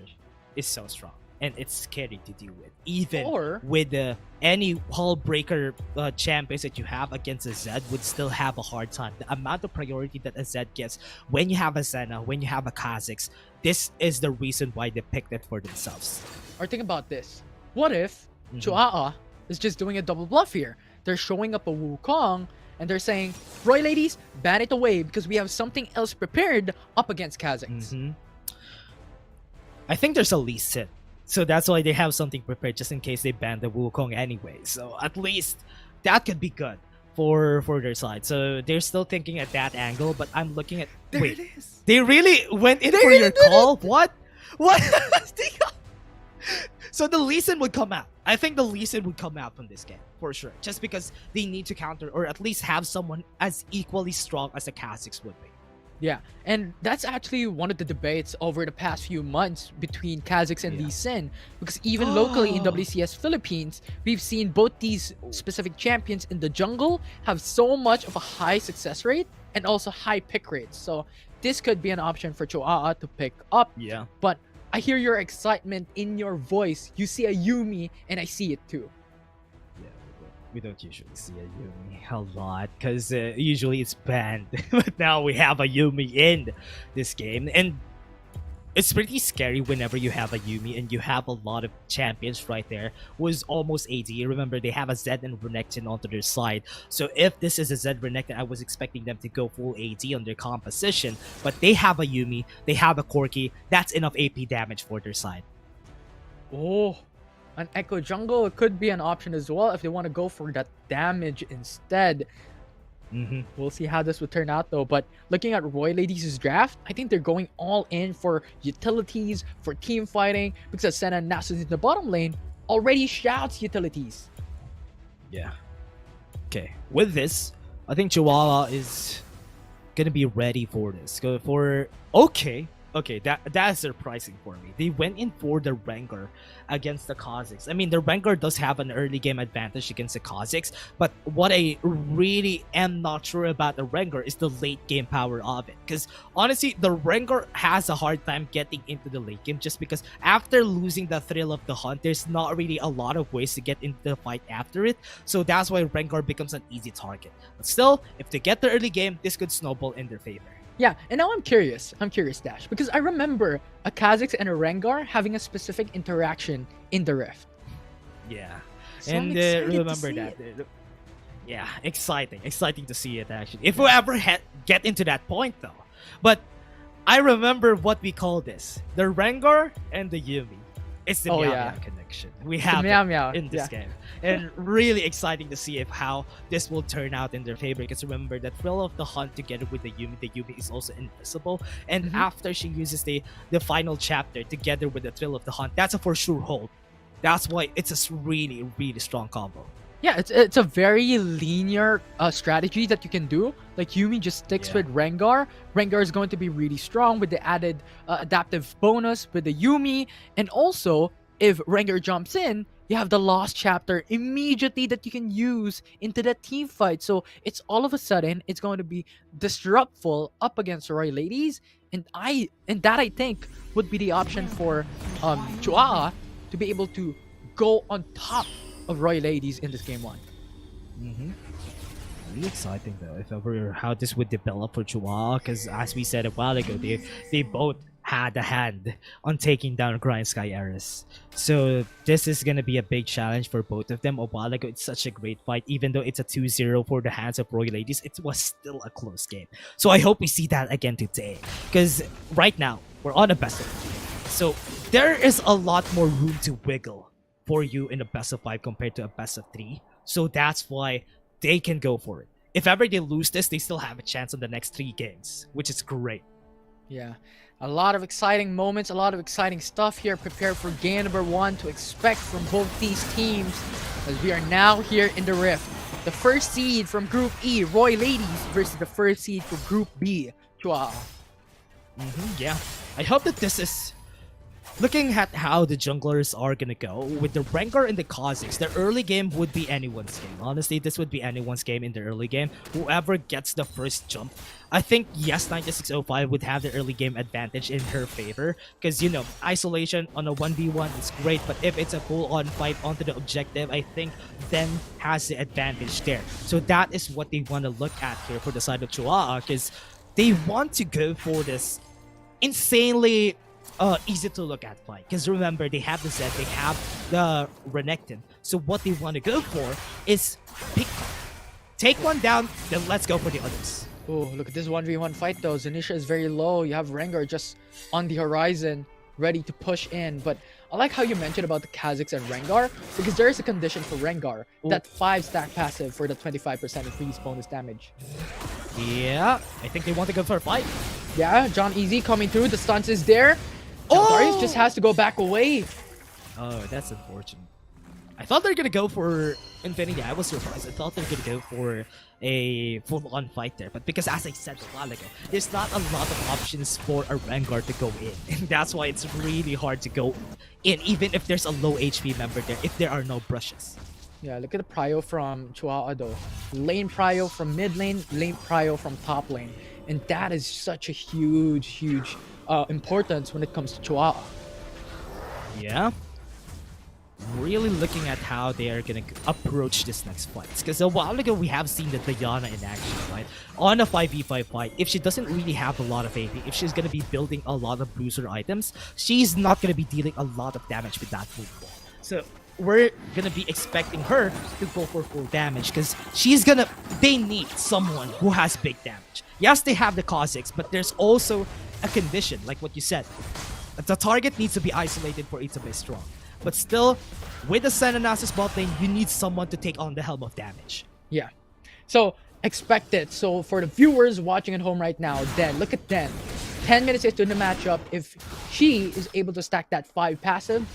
is so strong. And it's scary to deal with. Even with any hull breaker champions that you have against a Zed would still have a hard time. The amount of priority that a Zed gets when you have a Senna, when you have a Kha'Zix, this is the reason why they picked it for themselves. Or think about this. What if Chihuahua is just doing a double bluff here? They're showing up a Wukong and they're saying, Royal Ladies, ban it away because we have something else prepared up against Kha'Zix. I think there's a Lee Sin. So that's why they have something prepared just in case they ban the Wukong anyway. So at least that could be good for their side. So they're still thinking at that angle, but I'm looking at wait. It is. They really went in for really your did call? What? What? So the Lee Sin would come out. I think the Lee Sin would come out from this game for sure, just because they need to counter or at least have someone as equally strong as the Kha'Zix would be. Yeah, and that's actually one of the debates over the past few months between Kha'Zix and Lee Sin, because even locally in WCS Philippines, we've seen both these specific champions in the jungle have so much of a high success rate and also high pick rates. So this could be an option for Cho'a to pick up. Yeah. But I hear your excitement in your voice. You see a Yuumi, and I see it too. Yeah, we don't usually see a Yuumi a lot because usually it's banned. But now we have a Yuumi in this game, and it's pretty scary whenever you have a Yuumi and you have a lot of champions right there who is almost AD. Remember, they have a Zed and Renekton onto their side. So if this is a Zed Renekton, I was expecting them to go full AD on their composition. But they have a Yuumi, they have a Corki. That's enough AP damage for their side. Oh, an Echo Jungle could be an option as well if they want to go for that damage instead. We'll see how this would turn out though. But looking at Roy Ladies' draft, I think they're going all in for utilities, for team fighting, because Senna Nasus in the bottom lane already shouts utilities. Yeah. Okay. With this, I think Chihuahua is gonna be ready for this. Go for okay, that is surprising for me. They went in for the Rengar against the Kha'Zix. I mean, the Rengar does have an early game advantage against the Kha'Zix, but what I really am not sure about the Rengar is the late game power of it. Because honestly, the Rengar has a hard time getting into the late game just because after losing the thrill of the hunt, there's not really a lot of ways to get into the fight after it. So that's why Rengar becomes an easy target. But still, if they get the early game, this could snowball in their favor. Yeah, and now I'm curious, Dash, because I remember a Kha'Zix and a Rengar having a specific interaction in the Rift. Yeah, So and I'm excited to remember see that. it. Yeah, exciting to see it actually. If we ever get into that point though, but I remember what we call this: the Rengar and the Yuumi. It's the Meow Meow connection. We have Meow it Meow, in this game. And really exciting to see how this will turn out in their favor. Because remember, that thrill of the hunt together with the Yuumi is also invisible. And after she uses the final chapter together with the thrill of the hunt, that's a for sure hold. That's why it's a really, really strong combo. Yeah, it's a very linear strategy that you can do. Like Yuumi just sticks with Rengar. Rengar is going to be really strong with the added adaptive bonus with the Yuumi. And also, if Rengar jumps in, you have the Lost Chapter immediately that you can use into that team fight. So it's all of a sudden, it's going to be disruptful up against Roy Ladies. And that I think would be the option for Chua to be able to go on top of Roy Ladies in this game one. Really exciting though, if ever how this would develop for Chihuahua, because as we said a while ago, they both had a hand on taking down GRINDSKY ERIS. So this is gonna be a big challenge for both of them. A while ago, it's such a great fight, even though it's a 2-0 for the hands of Roy Ladies, it was still a close game. So I hope we see that again today, because right now we're on a best of 3. So there is a lot more room to wiggle for you in a best of 5 compared to a best of 3. So that's why they can go for it. If ever they lose this, they still have a chance on the next 3 games, which is great. Yeah, a lot of exciting moments, a lot of exciting stuff here. Prepare for game number 1 to expect from both these teams, as we are now here in the Rift. The first seed from Group E, Roy Ladies, versus the first seed for Group B, Chua. Yeah, I hope that this is... Looking at how the junglers are gonna go, with the Rengar and the Kha'Zix, the early game would be anyone's game. Honestly, this would be anyone's game in the early game. Whoever gets the first jump, I think yes, 9605 would have the early game advantage in her favor. Because, you know, isolation on a 1v1 is great, but if it's a full-on fight onto the objective, I think Zen has the advantage there. So that is what they want to look at here for the side of Chihuahua, because they want to go for this insanely easy to look at fight, because remember, they have the Zed, they have the Renekton. So what they want to go for is pick, take one down, then let's go for the others. Oh, look at this 1v1 fight though. Zanisha is very low. You have Rengar just on the horizon. ready to push in. But I like how you mentioned about the Kazakhs and Rengar, because there is a condition for Rengar, that 5-stack passive for the 25% increased bonus damage. Yeah, I think they want to go for a fight. Yeah, John Easy coming through, the stunts is there. Now Darius just has to go back away. Oh, that's unfortunate. I thought they were gonna go for Infinity. I was surprised. I thought they were gonna go for a full-on fight there, but because, as I said a while ago, there's not a lot of options for a Rengar to go in, and that's why it's really hard to go in, even if there's a low HP member there, if there are no brushes. Yeah, look at the prio from Chihuahua though. Lane prio from mid lane, lane prio from top lane, and that is such a huge importance when it comes to Chihuahua. Yeah. Really looking at how they are going to approach this next fight. Because a while ago, we have seen the Diana in action, right? On a 5v5 fight, if she doesn't really have a lot of AP, if she's going to be building a lot of booster items, she's not going to be dealing a lot of damage with that move. So we're going to be expecting her to go for full damage because they need someone who has big damage. Yes, they have the Kha'Zix, but there's also a condition, like what you said. The target needs to be isolated for it to be strong. But still, with the Senna Nasus bot lane, you need someone to take on the helm of damage. Yeah. So, expect it. So, for the viewers watching at home right now, Den, look at Den. 10 minutes into the matchup, if she is able to stack that 5 passive,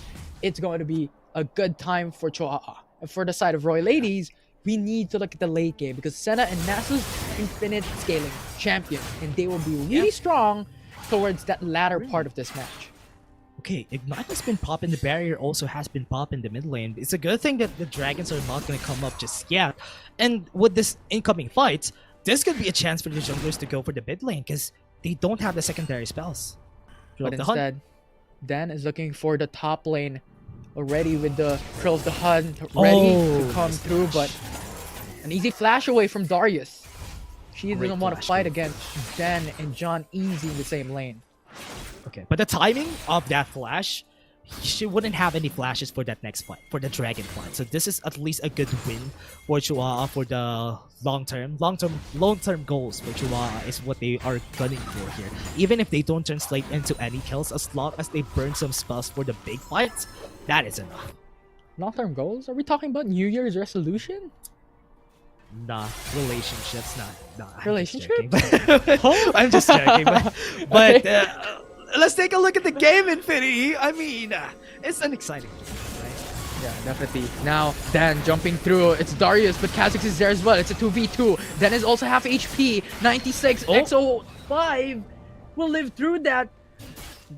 it's going to be a good time for Chihuahua. And for the side of Roy Ladies, we need to look at the late game because Senna and Nasus infinite scaling champion, and they will be really strong towards that latter part of this match. Okay, Ignite has been popping, the barrier also has been popping the mid lane. It's a good thing that the dragons are not going to come up just yet. And with this incoming fight, this could be a chance for the junglers to go for the mid lane because they don't have the secondary spells. But instead, Dan is looking for the top lane already with the Trail of the Hunt ready to come through, but an easy flash away from Darius. She doesn't want to fight against Dan and John Easy in the same lane. Okay, but the timing of that flash, she wouldn't have any flashes for that next fight, for the dragon fight. So this is at least a good win for Chihuahua for the long-term goals for Chihuahua is what they are gunning for here. Even if they don't translate into any kills, as long as they burn some spells for the big fights, that is enough. Long-term goals? Are we talking about New Year's resolution? Nah, relationships, nah. Relationships? I'm just joking, but let's take a look at the game, Infinity. I mean, it's an exciting game, right? Yeah, definitely. Now, Dan jumping through. It's Darius, but Kha'Zix is there as well. It's a 2v2. Dan is also half HP. 96. XO5 will live through that.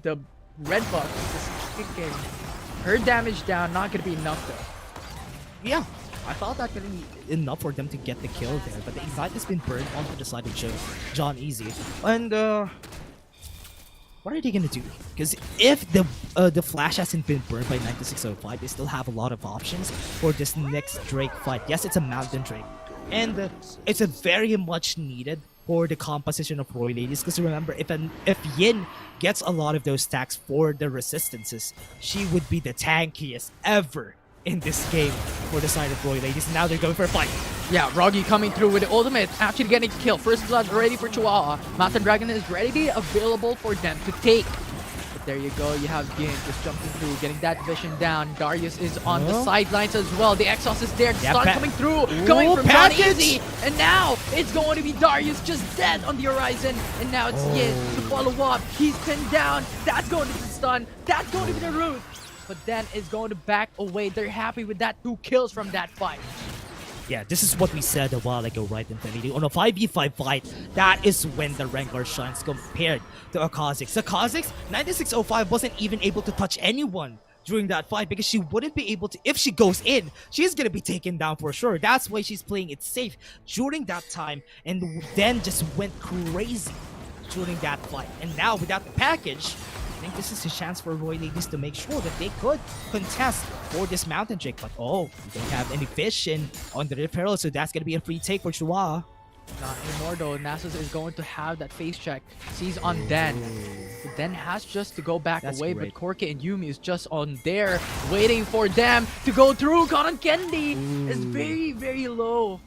The red buff is kicking. Her damage down. Not going to be enough, though. Yeah. I thought that could be enough for them to get the kill there, but the Ignite has been burned onto the side of John Easy. And, what are they gonna do? Because if the Flash hasn't been burned by 9605, they still have a lot of options for this next Drake fight. Yes, it's a Mountain Drake. And it's a very much needed for the composition of Roy Ladies. Because remember, if Yin gets a lot of those stacks for the resistances, she would be the tankiest ever in this game for the side of Roy Ladies. And now they're going for a fight. Yeah, Roggy coming through with the ultimate, actually getting a kill. First blood ready for Chihuahua. Mountain Dragon is ready, available for them to take. But there you go, you have Yin just jumping through, getting that vision down. Darius is on the sidelines as well. The Exhaust is there, start coming through, coming from John Easy. And now it's going to be Darius just dead on the horizon. And now it's Yin to follow up. He's pinned down. That's going to be the stun. That's going to be the root. But then is going to back away. They're happy with that 2 kills from that fight. Yeah, this is what we said a while ago, right, Infinity? On a 5v5 fight, that is when the Rengar shines compared to a Kha'Zix. The Kha'Zix, 9605 wasn't even able to touch anyone during that fight because she wouldn't be able to. If she goes in, she's gonna be taken down for sure. That's why she's playing it safe during that time, and then just went crazy during that fight. And now without the package, I think this is a chance for Roy Ladies to make sure that they could contest for this Mountain Drake. But we don't have any fish on the referral, so that's going to be a free take for Chihuahua. Not anymore though. Nasus is going to have that face check. Sees on Den. But Den has just to go back away, but Corki and Yumi is just on there, waiting for them to go through. Kanan Kendi is very, very low.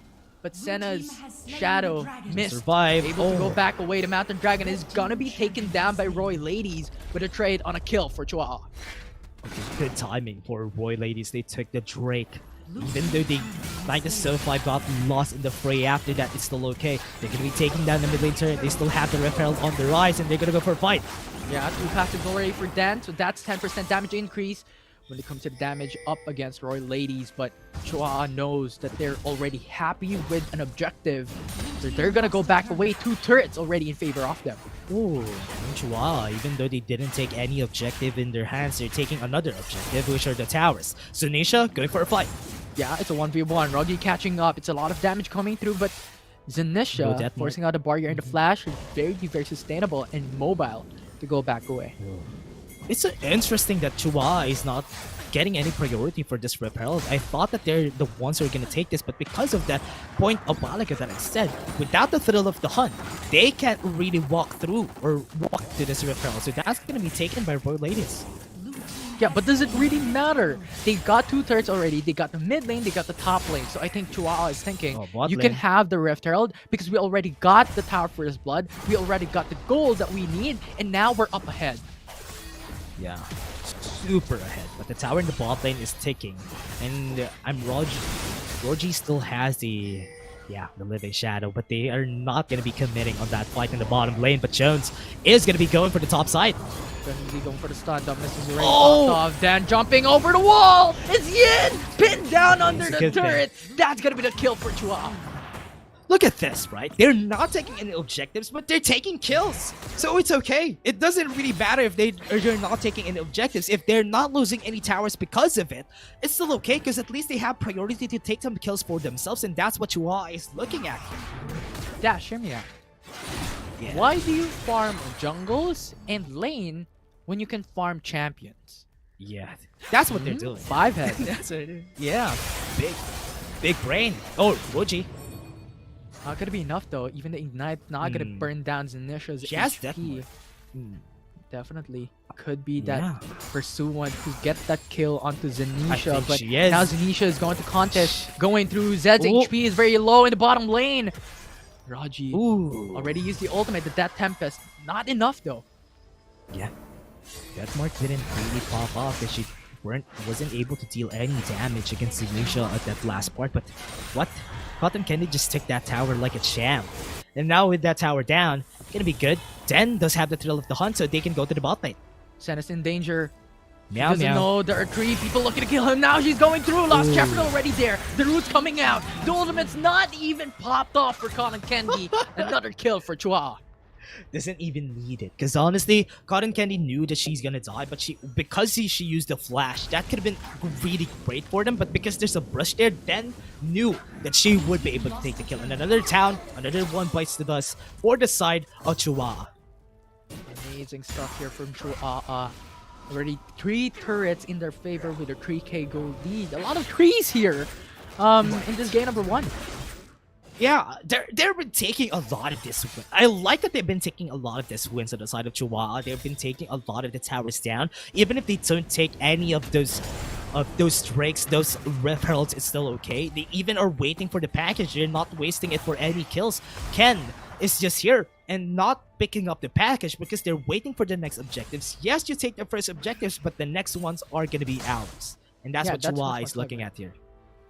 but Senna's shadow missed. Survive. Able to go back away. The Mountain Dragon is gonna be taken down by Roy Ladies with a trade on a kill for Chua. Good timing for Roy Ladies. They took the Drake. Even though they like the Soulfly got lost in the fray after that, it's still okay. They're gonna be taking down the mid lane turret. They still have the Rift Herald on the rise, and they're gonna go for a fight. Yeah, 2 passives already for Dan, so that's 10% damage increase when it comes to the damage up against Roy Ladies. But Chua knows that they're already happy with an objective, so they're gonna go back away. 2 turrets already in favor of them. Ooh, Chua, even though they didn't take any objective in their hands, they're taking another objective, which are the towers. So Nisha going for a fight. Yeah, it's a 1v1. Ruggy catching up. It's a lot of damage coming through, but Zanisha forcing out a barrier and the flash is very, very sustainable and mobile to go back away. It's interesting that Chua is not getting any priority for this Rift Herald. I thought that they're the ones who are going to take this, but because of that point of Malaga that I said, without the thrill of the hunt, they can't really walk through or walk to this Rift Herald. So that's going to be taken by Royal Ladies. Yeah, but does it really matter? They got 2 turrets already. They got the mid lane, they got the top lane. So I think Chua is thinking, you can have the Rift Herald because we already got the Tower for his blood. We already got the gold that we need, and now we're up ahead. Yeah, super ahead. But the tower in the bot lane is ticking. And Roji still has the Living Shadow, but they are not going to be committing on that fight in the bottom lane. But Jones is going to be going for the top side. Definitely going for the stun. This is already popped off. Dan jumping over the wall. It's Yin pinned down under the turret. That's going to be the kill for Chua. Look at this, right? They're not taking any objectives, but they're taking kills. So it's okay. It doesn't really matter if they're not taking any objectives. If they're not losing any towers because of it, it's still okay because at least they have priority to take some kills for themselves, and that's what Chua is looking at here. Dash, hear me out. Yeah. Why do you farm jungles and lane when you can farm champions? Yeah, that's what they're doing. 5 head. That's what it is. Yeah, big brain. Oh, Roji. Not gonna be enough though. Even the ignite not gonna burn down Zanisha's HP. Definitely could be that pursuant to get that kill onto Zanisha, but now Zanisha is going to contest, going through. Zed's HP is very low in the bottom lane. Raji already used the ultimate, the Death Tempest. Not enough though. Yeah, that mark didn't really pop off because she wasn't able to deal any damage against Zanisha at that last part. But what? Cotton Candy just took that tower like a champ. And now with that tower down, gonna be good. Den does have the thrill of the hunt, so they can go to the bot lane. Senna's in danger. Meow, doesn't know there are 3 people looking to kill him. Now she's going through. Lost Chapter already there. The root's coming out. The ultimate's not even popped off for Cotton Candy. Another kill for Chua. Doesn't even need it, because honestly, Cotton Candy knew that she's gonna die, but because she used the flash, that could have been really great for them. But because there's a brush there, Den knew that she would be able to take the kill. And another town, another one bites the dust for the side of Chua. Amazing stuff here from Chua. Already 3 turrets in their favor with a 3k gold lead. A lot of trees here in this game number 1. Yeah, they've been taking a lot of this win. I like that they've been taking a lot of this wins on the side of Chihuahua. They've been taking a lot of the towers down. Even if they don't take any of those strikes, those Rift Heralds, it's still okay. They even are waiting for the package. They're not wasting it for any kills. Ken is just here and not picking up the package because they're waiting for the next objectives. Yes, you take the first objectives, but the next ones are going to be ours. And that's what Chihuahua is looking at here.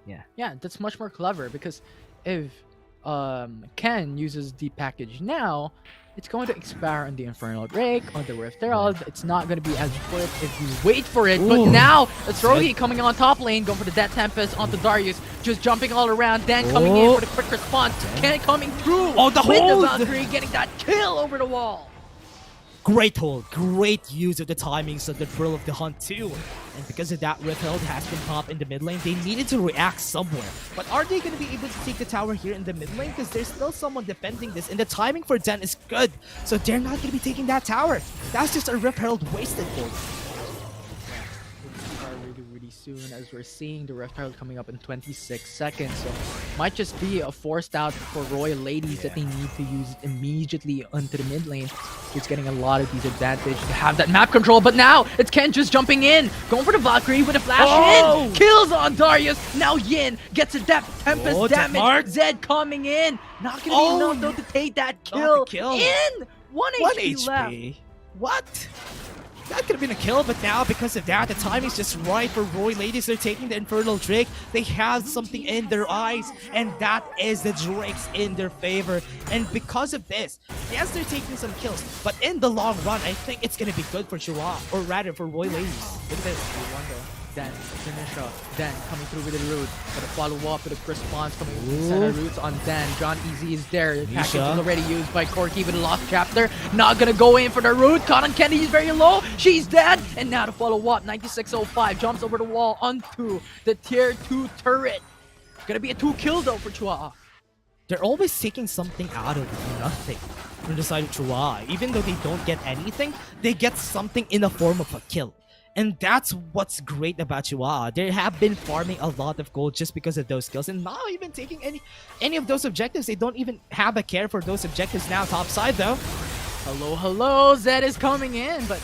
Yeah, that's much more clever because if Ken uses the package now, it's going to expire on the Infernal Drake, on the Rift Herald. It's not going to be as worth if you wait for it. But now, it's Rogi coming on top lane, going for the Death Tempest onto Darius, just jumping all around. Dan coming in for the quick response. Ken coming through the with the hold! Valkyrie, getting that kill over the wall. Great hold, great use of the timings of the drill of the hunt too. And because of that, Rift Herald has been popped in the mid lane. They needed to react somewhere. But are they going to be able to take the tower here in the mid lane? Because there's still someone defending this. And the timing for Den is good. So they're not going to be taking that tower. That's just a Rift Herald wasted for them. They are really pretty soon, as we're seeing the reptile coming up in 26 seconds. So might just be a forced out for Royal Ladies that they need to use immediately onto the mid lane. He's getting a lot of these advantage to have that map control, but now it's Ken just jumping in, going for the Valkyrie with a flash in, kills on Darius. Now Yin gets a Tempest damage. Zed coming in, not gonna be enough though to take that kill. In 1 HP left. What? That could have been a kill, but now because of that, the timing's just right for Royal Ladies. They're taking the Infernal Drake. They have something in their eyes, and that is the Drakes in their favor. And because of this, yes, they're taking some kills, but in the long run, I think it's going to be good for Chua, or rather for Royal Ladies. Look at this. Then Janisha, then coming through with the root, but a follow-up with a response coming from center roots on Dan. John Easy is there. Package is already used by Corki with a lost chapter. Not gonna go in for the root. Cotton Candy is very low. She's dead. And now to follow-up, 9605 jumps over the wall onto the tier 2 turret. Gonna be a 2 kill though for Chua. They're always taking something out of nothing from the side of Chua. Even though they don't get anything, they get something in the form of a kill. And that's what's great about Chua. They have been farming a lot of gold just because of those kills, and not even taking any of those objectives. They don't even have a care for those objectives now. Top side though. Hello, Zed is coming in, but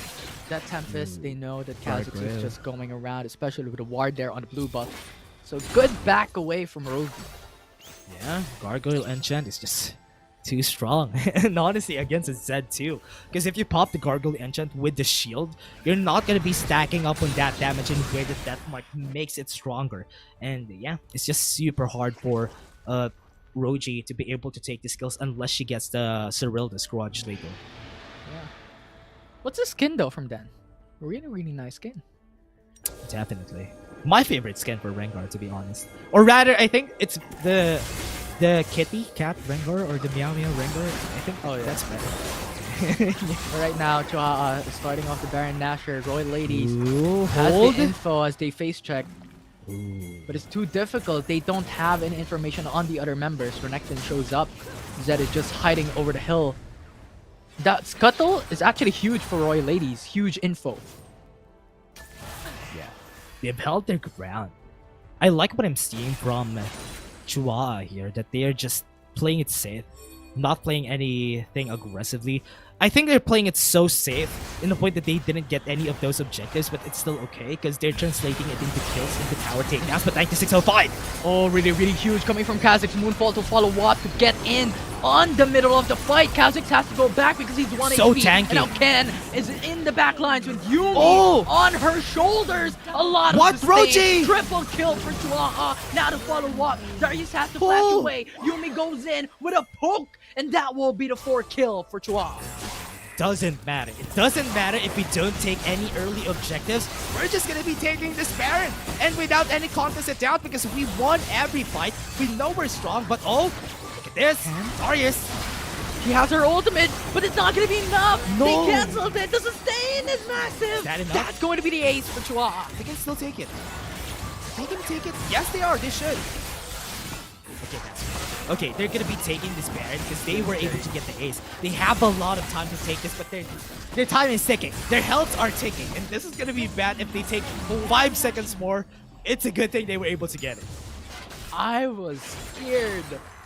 that Tempest, they know that Kha'Zix is just going around, especially with the ward there on the blue buff. So good back away from Rogi. Yeah, Gargoyle Enchant is just too strong. And honestly, against a Zed too. Because if you pop the Gargoyle Enchant with the shield, you're not going to be stacking up on that damage in a way that Mark makes it stronger. And yeah, it's just super hard for Rogi to be able to take the skills unless she gets the Cyril, the Scrooge later. Yeah. What's the skin though from Dan? Really nice skin. Definitely. My favorite skin for Rengar, to be honest. Or rather, I think it's the kitty cat Rengar or the Meow Meow Rengar. I think that's better. Right now, Chua is starting off the Baron Nashor. Royal Ladies has hold the info as they face check. But it's too difficult. They don't have any information on the other members. Renekton shows up. Zed is just hiding over the hill. That Scuttle is actually huge for Royal Ladies. Huge info. Yeah. They've held their ground. I like what I'm seeing from Chua here, that they're just playing it safe, not playing anything aggressively. I think they're playing it so safe in the point that they didn't get any of those objectives, but it's still okay because they're translating it into kills, into tower takedowns. But 9605! Oh, really huge coming from Kha'Zix. Moonfall to follow up to get in on the middle of the fight. Kha'Zix has to go back because he's 1 so HP. tanky. And now Ken is in the back lines with Yumi on her shoulders. A lot of sustain. Triple kill for Chua. Now to follow up. Darius has to flash away. Yumi goes in with a poke, and that will be the 4 kill for Chua. Doesn't matter. It doesn't matter if we don't take any early objectives. We're just gonna be taking this Baron, and without any contest of doubt, because we won every fight. We know we're strong, but look at this. Darius. She has her ultimate, but it's not gonna be enough. No. They canceled it. The sustain is massive. Is that enough? That's going to be the ace for Chua. They can still take it. They can take it. Yes, they are. They should. Okay, that's fine. Okay, they're gonna be taking this Baron because they were able to get the ace. They have a lot of time to take this, but their time is ticking. Their healths are ticking, and this is gonna be bad if they take 5 seconds more. It's a good thing they were able to get it. I was scared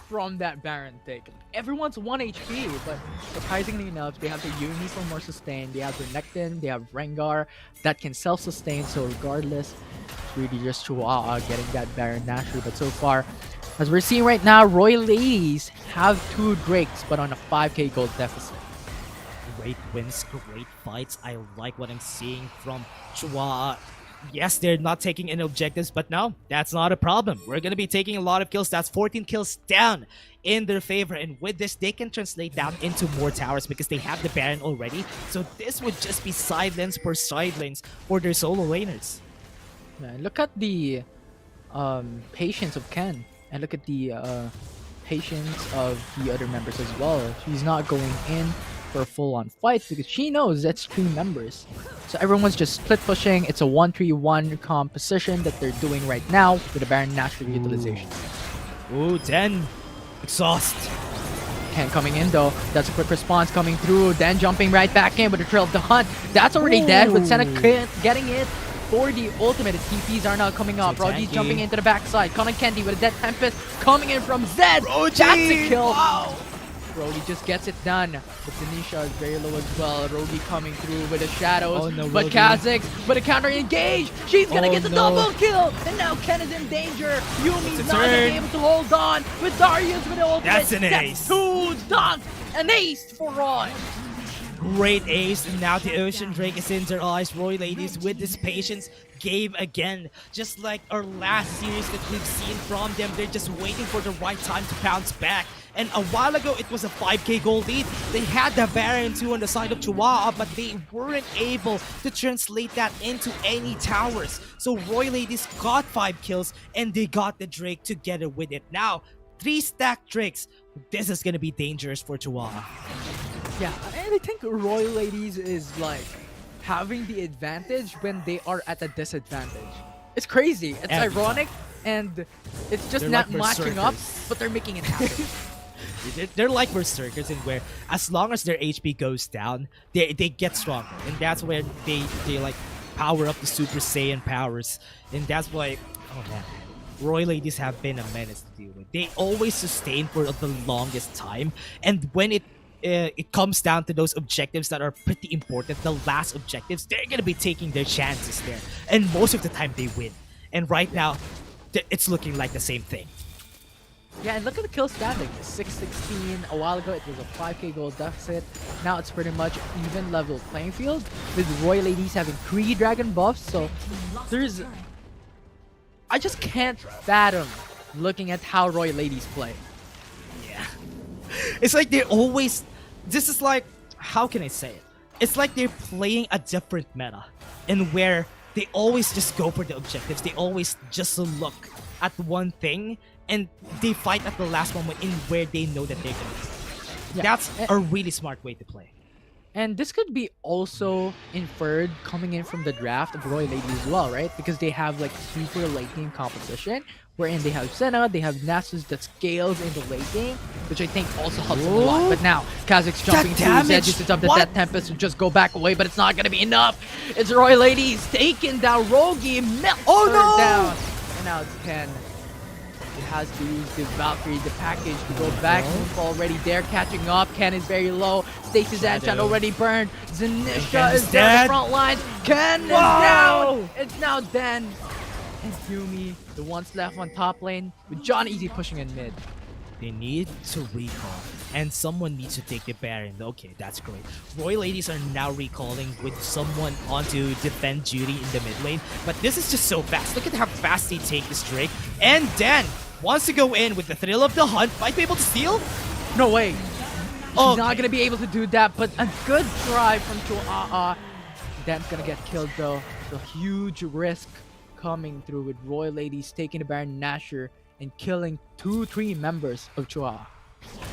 from that Baron take. Everyone's 1 HP, but surprisingly enough, they have the Yumi for more sustain. They have Renekton, they have Rengar that can self-sustain, so regardless, it's really just Chua getting that Baron Nashor. But so far, as we're seeing right now, Royal Ladies have 2 Drakes, but on a 5k gold deficit. Great wins, great fights. I like what I'm seeing from Chua. Yes, they're not taking any objectives, but no, that's not a problem. We're going to be taking a lot of kills. That's 14 kills down in their favor. And with this, they can translate that into more towers because they have the Baron already. So this would just be side lanes per side lanes for their solo laners. Yeah, look at the patience of Ken. And look at the patience of the other members as well. She's not going in for a full-on fight because she knows that's 3 members. So everyone's just split pushing. It's a 1-3-1 composition that they're doing right now with the Baron Nashor utilization. Ooh, 10. Exhaust. Ken coming in though. That's a quick response coming through. Then jumping right back in with the Trail of the Hunt. That's already dead with Senna getting it for the ultimate. His TPs are now coming up. Roji's jumping into the backside. Conan Candy with a Death Tempest coming in from Zed. Roji! That's a kill. Wow! Rogi just gets it done. But Tanisha is very low as well. Rogi coming through with the shadows. Oh, no, but Rogi. Kha'Zix with a counter engage. She's gonna get the double kill. And now Ken is in danger. Yumi's not gonna be able to hold on. With Darius with the ultimate. That's an ace. 2 dunk. An ace for Roy. Great ace, and now the Ocean Drake is in their eyes. Roy Ladies with this patience game again. Just like our last series that we've seen from them, they're just waiting for the right time to bounce back. And a while ago, it was a 5k goal lead. They had the Baron 2 on the side of Chihuahua, but they weren't able to translate that into any towers. So Roy Ladies got 5 kills, and they got the Drake together with it. Now, 3 stacked Drakes. This is gonna be dangerous for Chihuahua. Yeah, and I think Royal Ladies is like having the advantage when they are at a disadvantage. It's crazy. It's ironic, and it's just They're not like matching up, berserkers. but they're making it happen. They're like berserkers, in where as long as their HP goes down, they get stronger, and that's where they like power up the Super Saiyan powers, and that's why, oh man, Roy Ladies have been a menace to deal with. They always sustain for the longest time, and when it comes down to those objectives that are pretty important, the last objectives, they're gonna be taking their chances there, and most of the time they win. And right now, it's looking like the same thing. Yeah, and look at the kill standing. 6-16. A while ago, it was a 5k goal deficit. Now it's pretty much even level playing field, with Royal Ladies having 3 dragon buffs. So there's... I just can't fathom looking at how Royal Ladies play. Yeah. It's like they're always... This is like... How can I say it? It's like they're playing a different meta, in where they always just go for the objectives. They always just look at one thing, and they fight at the last moment in where they know that they're gonna win. Yeah. That's a really smart way to play. And this could be also inferred coming in from the draft of Royal Ladies as well, right? Because they have like super late game composition, wherein they have Senna, they have Nasus that scales in the late game, which I think also helps them a lot. But now, Kha'Zix jumping through, Zed uses up the Death Tempest to just go back away, but it's not going to be enough. It's Royal Ladies taking down Rogi, melts her down. And now it's Ken. He has to use the Valkyrie, the package, to go back. Already there, catching up. Ken is very low. Stasis Enchant already burned. Zanisha is there in the front lines. Ken is down. It's now Den and Yumi, the ones left on top lane, with John Easy pushing in mid. They need to recall, and someone needs to take the Baron. Okay, that's great. Royal Ladies are now recalling with someone onto defend duty in the mid lane, but this is just so fast. Look at how fast they take this Drake. And Dan wants to go in with the thrill of the hunt. Might be able to steal? No way. She's not gonna be able to do that, but a good try from Chihuahua. Dan's gonna get killed though. The huge risk coming through with Royal Ladies taking the Baron Nashor and killing 2-3 members of Chihuahua.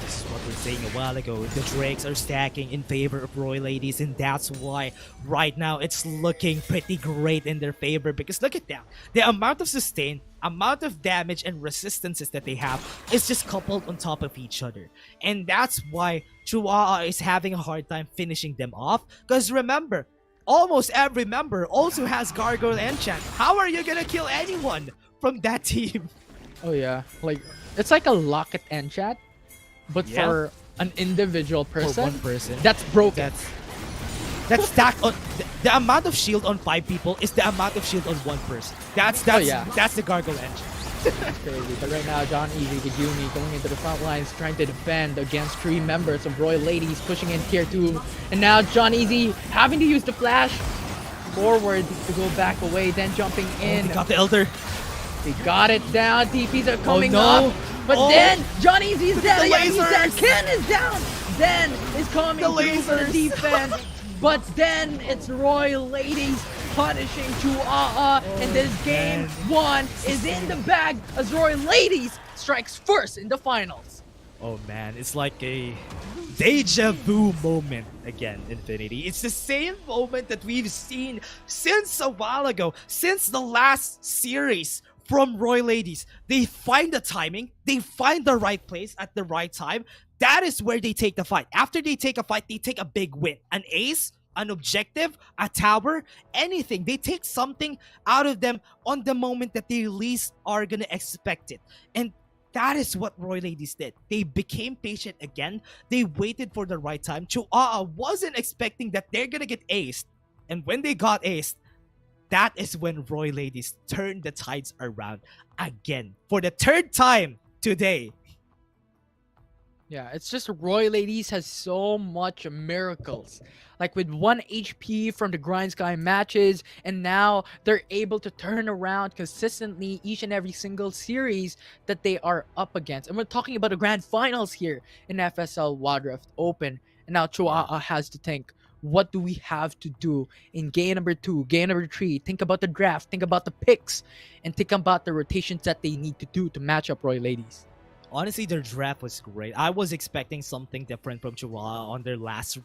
This is what we were saying a while ago. The Drakes are stacking in favor of Royal Ladies, and that's why right now it's looking pretty great in their favor, because look at that. The amount of sustain, amount of damage, and resistances that they have is just coupled on top of each other. And that's why Chihuahua is having a hard time finishing them off, because remember, almost every member also has Gargoyle Enchant. How are you gonna kill anyone from that team? Oh yeah, like it's like a Locket Enchant, but for an individual person. For one person. That's broken. That's stacked on the amount of shield on 5 people is the amount of shield on one person. That's the Gargoyle Engine. That's crazy. But right now, John Easy, the Yumi, going into the front lines, trying to defend against 3 members of Royal Ladies, pushing in tier 2. And now John Easy having to use the flash forward to go back away, then jumping in. They got the Elder. They got it down. TPs are coming up. But then John Easy's down. He's down. Ken is down. Then is coming through for the defense. But then it's Royal Ladies punishing Chihuahua. And this game 1 is in the bag as Royal Ladies strikes first in the finals. Oh man, it's like a deja vu moment again, Infinity. It's the same moment that we've seen since a while ago, since the last series from Royal Ladies. They find the timing, they find the right place at the right time. That is where they take the fight. After they take a fight, they take a big win. An ace, an objective, a tower, anything. They take something out of them on the moment that they least are gonna expect it. And that is what Roy Ladies did. They became patient again. They waited for the right time. Chuaa wasn't expecting that they're gonna get aced. And when they got aced, that is when Roy Ladies turned the tides around again for the third time today. Yeah, it's just Roy Ladies has so much miracles. Like with 1 HP from the GRINDSKY matches, and now they're able to turn around consistently each and every single series that they are up against. And we're talking about the grand finals here in FSL Wadrift Open. And now Chuaa has to think, what do we have to do in game number 2, game number 3? Think about the draft, think about the picks, and think about the rotations that they need to do to match up Roy Ladies. Honestly, their draft was great. I was expecting something different from Chihuahua on their last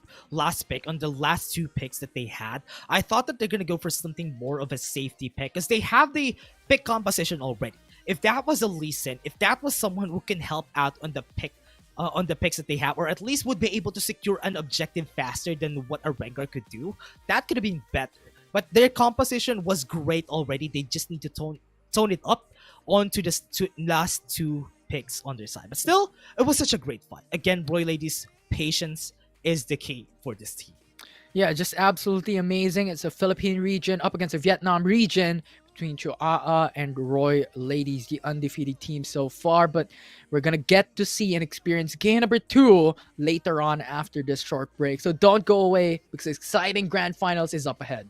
pick, on the last 2 picks that they had. I thought that they're gonna go for something more of a safety pick because they have the pick composition already. If that was a Lee Sin, if that was someone who can help out on the pick, on the picks that they have, or at least would be able to secure an objective faster than what a Rengar could do, that could have been better. But their composition was great already. They just need to tone it up onto the last 2 picks on their side. But still, it was such a great fight. Again, Roy Ladies, patience is the key for this team. Yeah, just absolutely amazing. It's a Philippine region up against a Vietnam region between Chuaa and Roy Ladies, the undefeated team so far. But we're going to get to see and experience game number 2 later on after this short break. So don't go away because exciting grand finals is up ahead.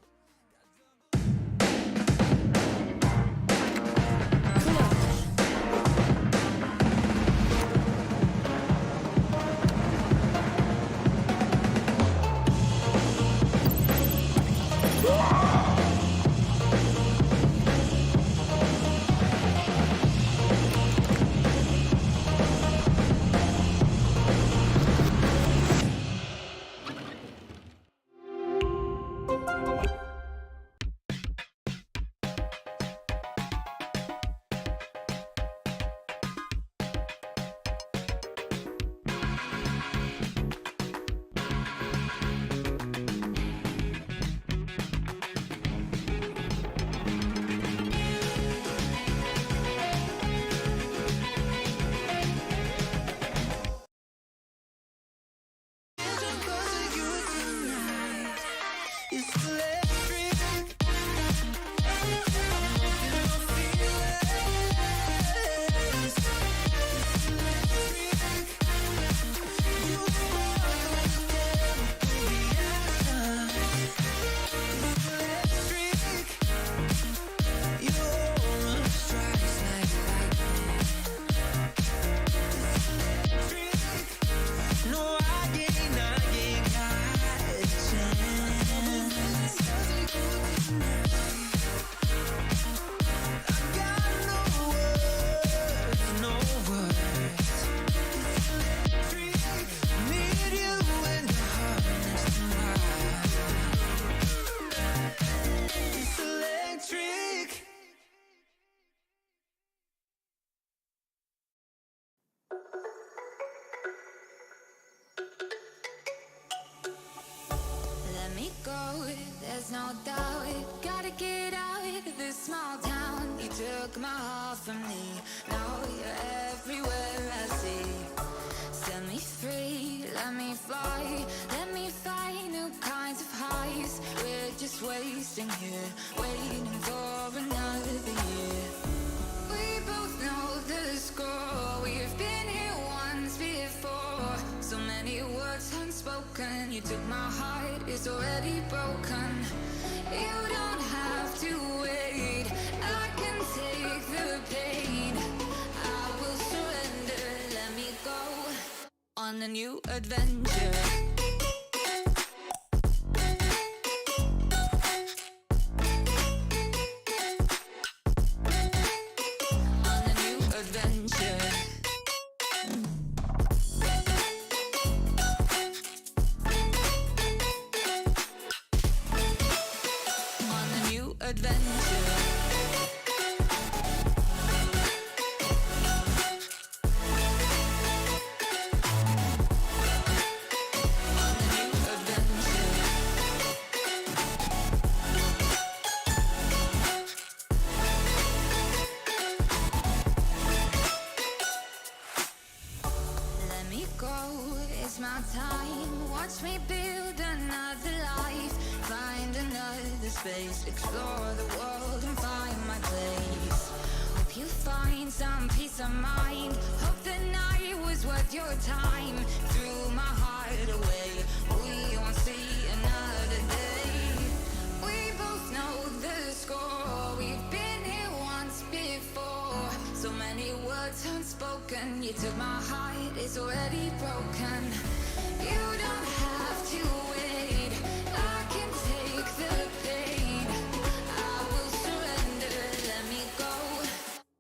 There's no doubt, gotta get out of this small town. You took my heart from me, now you're everywhere I see. Set me free, let me fly, let me find new kinds of highs. We're just wasting here, waiting for another year. We both know the score, we've been here once before. So many words unspoken, you took my heart, it's already broken. You don't have to wait, I can take the pain. I will surrender, let me go on a new adventure. watch me build another life, find another space, explore the world and find my place. Hope you find some peace of mind, hope the night was worth your time. Threw my heart away, we won't see another day. We both know the score, we've been here once before. So many words unspoken, you took my heart, it's already broken. You don't have to wait, I can take the pain. I will surrender, let me go.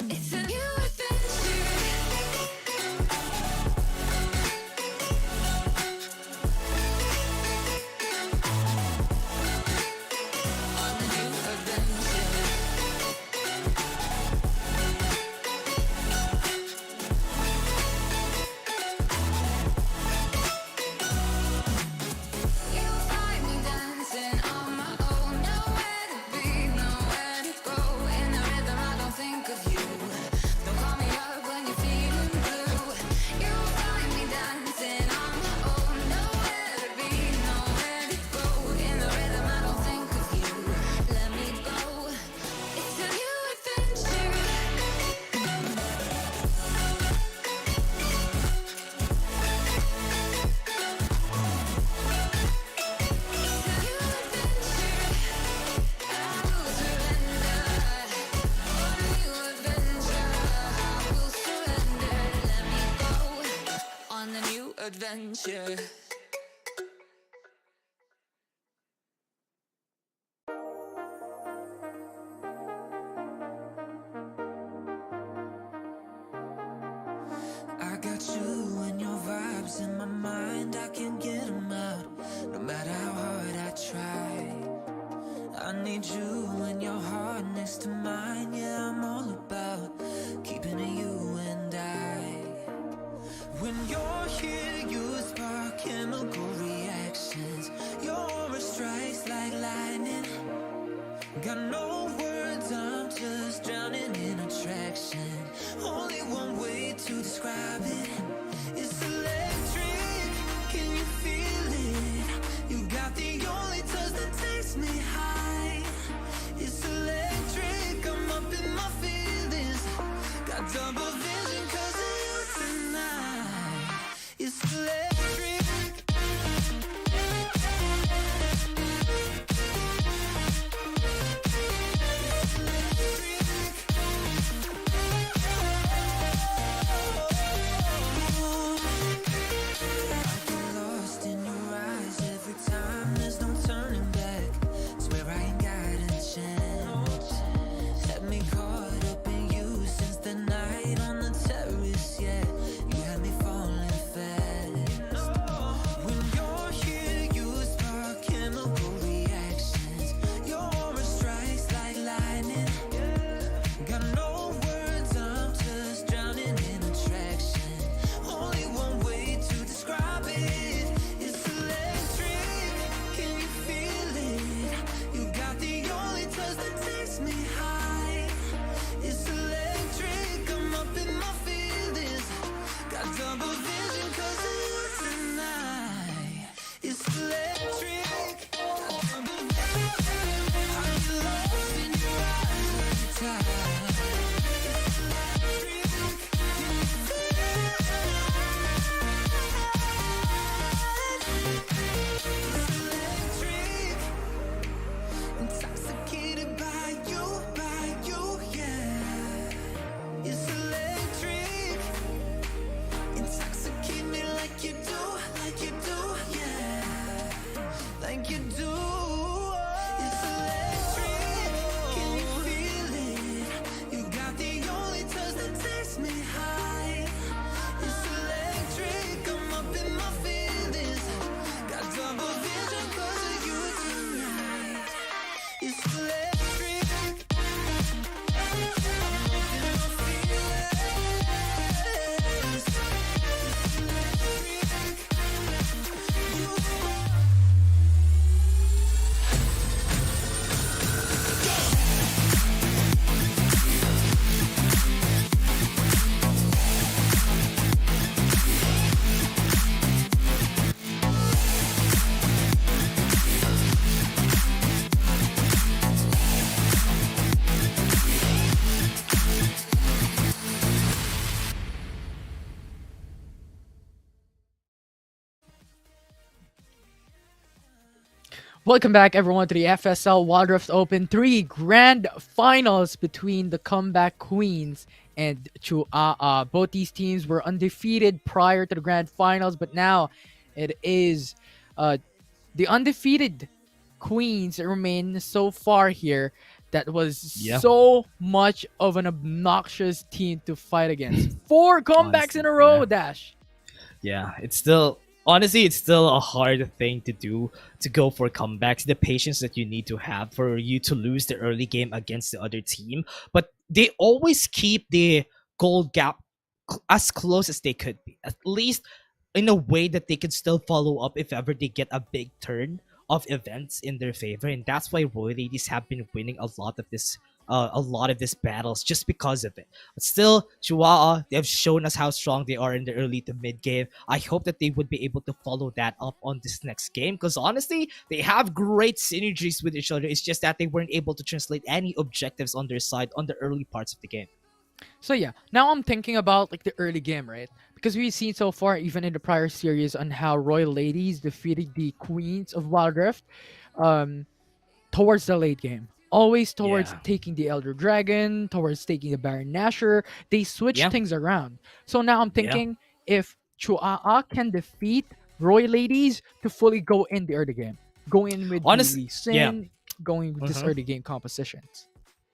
It's a new adventure. On a new adventure. You'll find me dancing on my own, nowhere to be, nowhere to go. In the rhythm, I don't think of you. Don't call me up when you're feeling blue. You'll find me dancing on my own, nowhere to be, nowhere to go. In the rhythm, I don't think of you. Let me go. It's a new adventure. On a new adventure. I got you and your vibes in my mind, I can't get them out, no matter how hard I try. I need you and your heart next to mine, yeah, I'm all about keeping it you and I. When you're here, you spark chemical reactions, your aura strikes like lightning. Got no words, I'm just drowning in attraction. Only one way to describe it. It's electric, can you feel it? You got the only touch that takes me high. It's electric, I'm up in my feelings. Got double vision 'cause of you tonight. It's electric. Night Welcome back, everyone, to the FSL Wild Rift Open 3 Grand Finals between the Comeback Queens and Chuaa. Both these teams were undefeated prior to the Grand Finals, but now it is the undefeated Queens that remain so far here. That was so much of an obnoxious team to fight against. 4 comebacks in a row, Dash. Yeah, it's still... Honestly, it's still a hard thing to do, to go for comebacks. The patience that you need to have for you to lose the early game against the other team. But they always keep the goal gap as close as they could be. At least in a way that they can still follow up if ever they get a big turn of events in their favor. And that's why Royal Ladies have been winning a lot of these battles just because of it. But still, Chihuahua, they have shown us how strong they are in the early to mid game. I hope that they would be able to follow that up on this next game, because honestly, they have great synergies with each other. It's just that they weren't able to translate any objectives on their side on the early parts of the game. So yeah, now I'm thinking about like the early game, right? Because we've seen so far, even in the prior series, on how Royal Ladies defeated the Queens of Wild Rift towards the late game. Always towards taking the Elder Dragon, towards taking the Baron Nashor. They switch things around. So now I'm thinking if Chuaa can defeat Royal Ladies to fully go in the early game. Go in with the Sin, going with this early game compositions.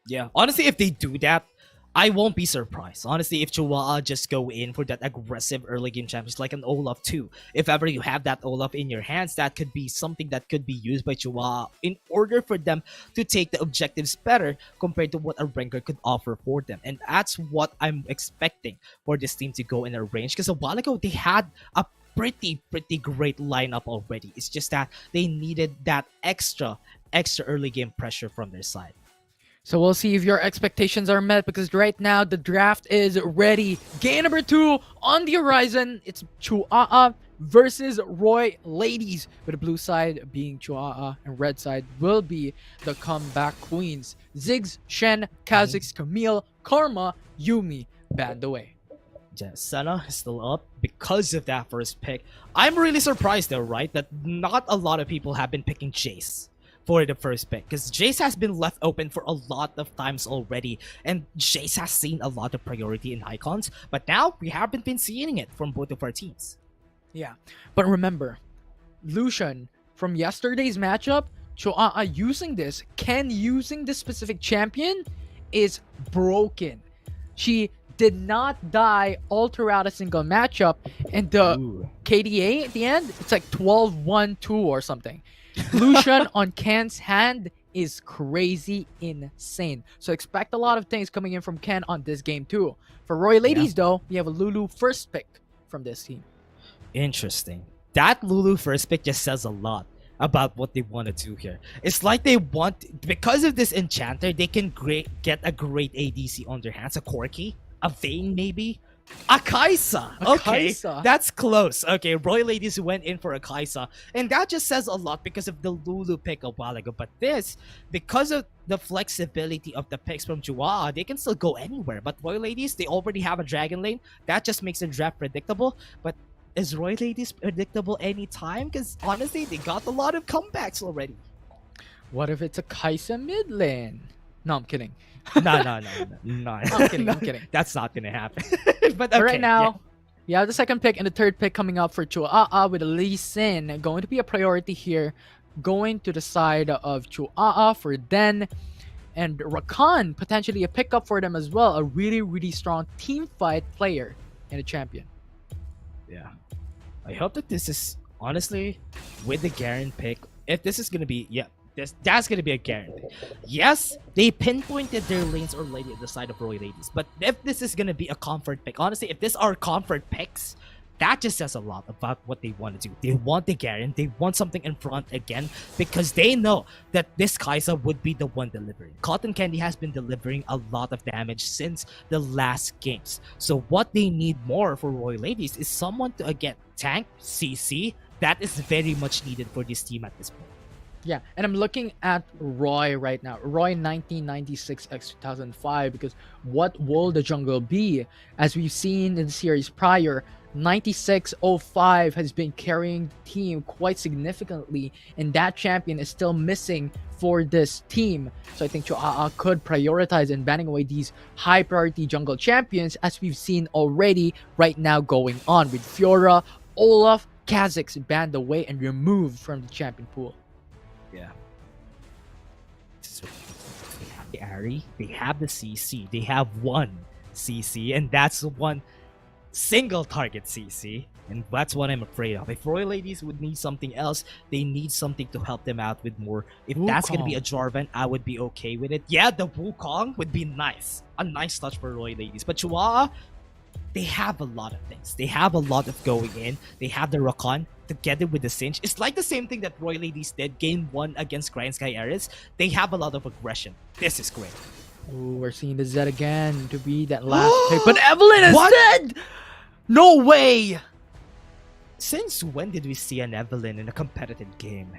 Yeah, honestly, if they do that, I won't be surprised. Honestly, if Chihuahua just go in for that aggressive early game champions like an Olaf 2. If ever you have that Olaf in your hands, that could be something that could be used by Chihuahua in order for them to take the objectives better compared to what a Rengar could offer for them. And that's what I'm expecting for this team to go in a range. Because a while ago, they had a pretty great lineup already. It's just that they needed that extra early game pressure from their side. So we'll see if your expectations are met, because right now the draft is ready. Game number 2 on the horizon. It's Chuaa versus Roy Ladies, with the blue side being Chuaa and red side will be the Comeback Queens. Ziggs, Shen, Kha'Zix, Camille, Karma, Yumi banned away. Senna is still up because of that first pick. I'm really surprised though, right, that not a lot of people have been picking Jace for the first pick, because Jace has been left open for a lot of times already, and Jace has seen a lot of priority in icons, but now we haven't been seeing it from both of our teams. Yeah, but remember, Lucian, from yesterday's matchup, Chuaa using this, Ken using this specific champion is broken. She did not die all throughout a single matchup, and the KDA at the end, it's like 12-1-2 or something. Lucian on Ken's hand is crazy insane. So expect a lot of things coming in from Ken on this game too. For Royal Ladies though, we have a Lulu first pick from this team. Interesting. That Lulu first pick just says a lot about what they want to do here. It's like they want, because of this enchanter, they can get a great ADC on their hands. A Corki, a Vayne maybe, a Kai'Sa. Okay, that's close. Okay, Royal Ladies went in for a Kai'Sa, and that just says a lot because of the Lulu pick a while ago. But this, because of the flexibility of the picks from Chihuahua, they can still go anywhere. But Royal Ladies, they already have a Dragon Lane. That just makes the draft predictable. But is Royal Ladies predictable anytime? Because honestly, they got a lot of comebacks already. What if it's a Kai'Sa mid lane? No, I'm kidding. No. I'm kidding. That's not gonna happen. But right now, we have the second pick and the third pick coming up for Chuaa, with Lee Sin going to be a priority here, going to the side of Chuaa for Den, and Rakan potentially a pickup for them as well. A really strong team fight player and a champion. Yeah, I hope that this is honestly with the Garen pick. If this is gonna be that's gonna be a guarantee. Yes, they pinpointed their lanes already at the side of Royal Ladies, but if this is gonna be a comfort pick, honestly, if this are comfort picks, that just says a lot about what they want to do. They want the Garen, they want something in front again, because they know that this Kai'Sa would be the one delivering. Cotton Candy has been delivering a lot of damage since the last games. So what they need more for Royal Ladies is someone to, again, tank, CC. That is very much needed for this team at this point. Yeah, and I'm looking at Roy right now. Roy 1996 x 2005, because what will the jungle be? As we've seen in the series prior, 9605 has been carrying the team quite significantly, and that champion is still missing for this team. So I think Cho'a could prioritize in banning away these high priority jungle champions, as we've seen already right now going on with Fiora, Olaf, Kha'Zix banned away and removed from the champion pool. Yeah. So they have the Ari, they have the CC, they have one CC, and that's one single target CC, and that's what I'm afraid of. If Royal Ladies would need something else, they need something to help them out with more. If that's gonna be a Jarvan, I would be okay with it. Yeah, the Wukong would be nice, a nice touch for Royal Ladies, but Chihuahua, they have a lot of things. They have a lot of going in. They have the Rakan together with the Cinch. It's like the same thing that Royal Ladies did game 1 against GRINDSKY ERIS. They have a lot of aggression. This is great. Ooh, we're seeing the Zed again to be that last pick, but Evelyn is dead! No way! Since when did we see an Evelyn in a competitive game?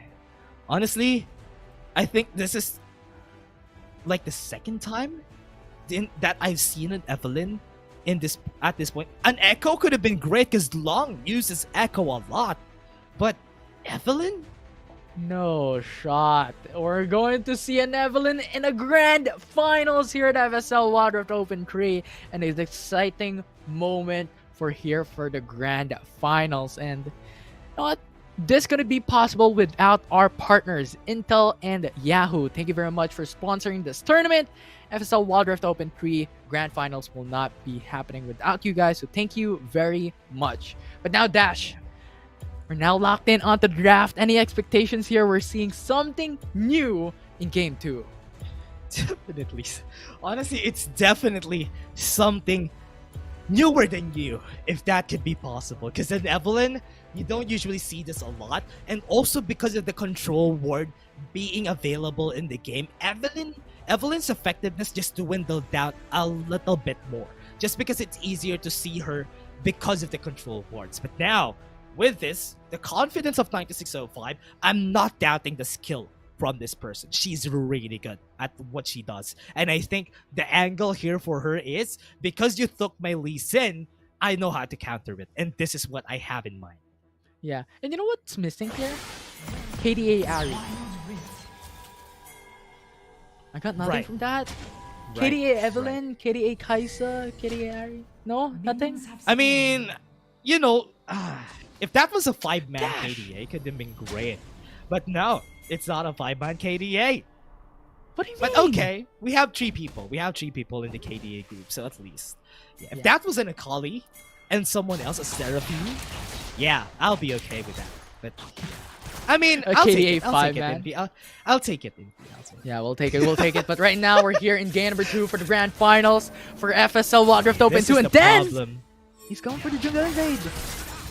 Honestly, I think this is like the second time that I've seen an Evelyn at this point. An Echo could have been great because Long uses Echo a lot, but Evelyn? No shot. We're going to see an Evelyn in a grand finals here at FSL Wild Rift Open 3, and it's an exciting moment for the grand finals. And you know what? This couldn't be possible without our partners Intel and Yahoo. Thank you very much for sponsoring this tournament. FSL Wild Rift Open 3 grand finals will not be happening without you guys, so thank you very much. But now, Dash, we're now locked in onto the draft. Any expectations here? We're seeing something new in game 2. Definitely. Honestly, it's definitely something newer than you, if that could be possible. Because in Evelyn, you don't usually see this a lot. And also because of the control ward being available in the game, Evelyn's effectiveness just dwindled down a little bit more. Just because it's easier to see her because of the control wards. But now, with this, the confidence of 9605, I'm not doubting the skill from this person. She's really good at what she does. And I think the angle here for her is, because you took my Lee Sin, I know how to counter it. And this is what I have in mind. Yeah. And you know what's missing here? KDA Ari. I got nothing from that. KDA Evelyn, KDA Kaisa, KDA Ari. No? Nothing? I mean, you know, if that was a 5-man KDA, it could have been great. But no, it's not a 5-man KDA. What do you mean? But okay, we have 3 people. We have 3 people in the KDA group, so at least. Yeah, if that was an Akali and someone else, a Seraphine, yeah, I'll be okay with that. But I mean, I'll take it. I'll take it. Yeah, we'll take it. We'll take it. But right now, we're here in game number 2 for the grand finals for FSL Wild Rift Open 2. And then he's going for the jungle invade.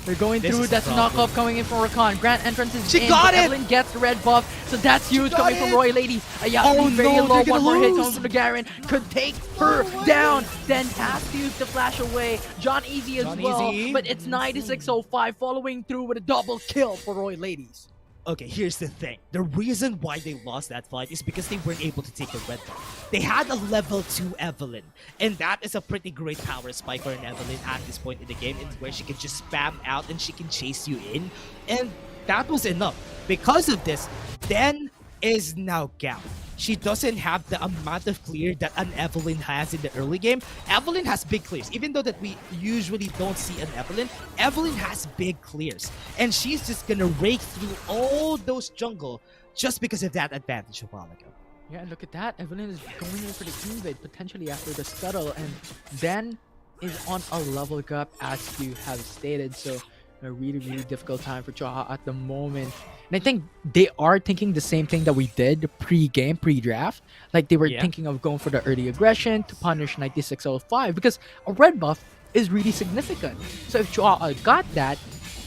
They're going through. That's a knockoff coming in from Rakan. Grand entrance is in. Evelyn gets the red buff, so that's huge coming from Royal Lady. Very low. One more hit coming from the Garen. Could take her down. Then has to use the flash away. John Easy as well. But it's 9605 following through with a double kill for Royal Ladies. Okay, here's the thing. The reason why they lost that fight is because they weren't able to take a red buff. They had a level 2 Evelyn, and that is a pretty great power spike for an Evelyn at this point in the game, where she can just spam out and she can chase you in, and that was enough. Because of this, Den is now gout. She doesn't have the amount of clear that an Evelyn has in the early game. Evelyn has big clears. Even though that we usually don't see an Evelyn, Evelyn has big clears. And she's just gonna rake through all those jungle just because of that advantage a while ago. Yeah, and look at that. Evelyn is going in for the invade potentially after the scuttle, and Den is on a level gap as you have stated. So a really difficult time for Cho'a at the moment. And I think they are thinking the same thing that we did pre-game, pre-draft. Like they were thinking of going for the early aggression to punish 9605, because a red buff is really significant. So if Cho'a got that,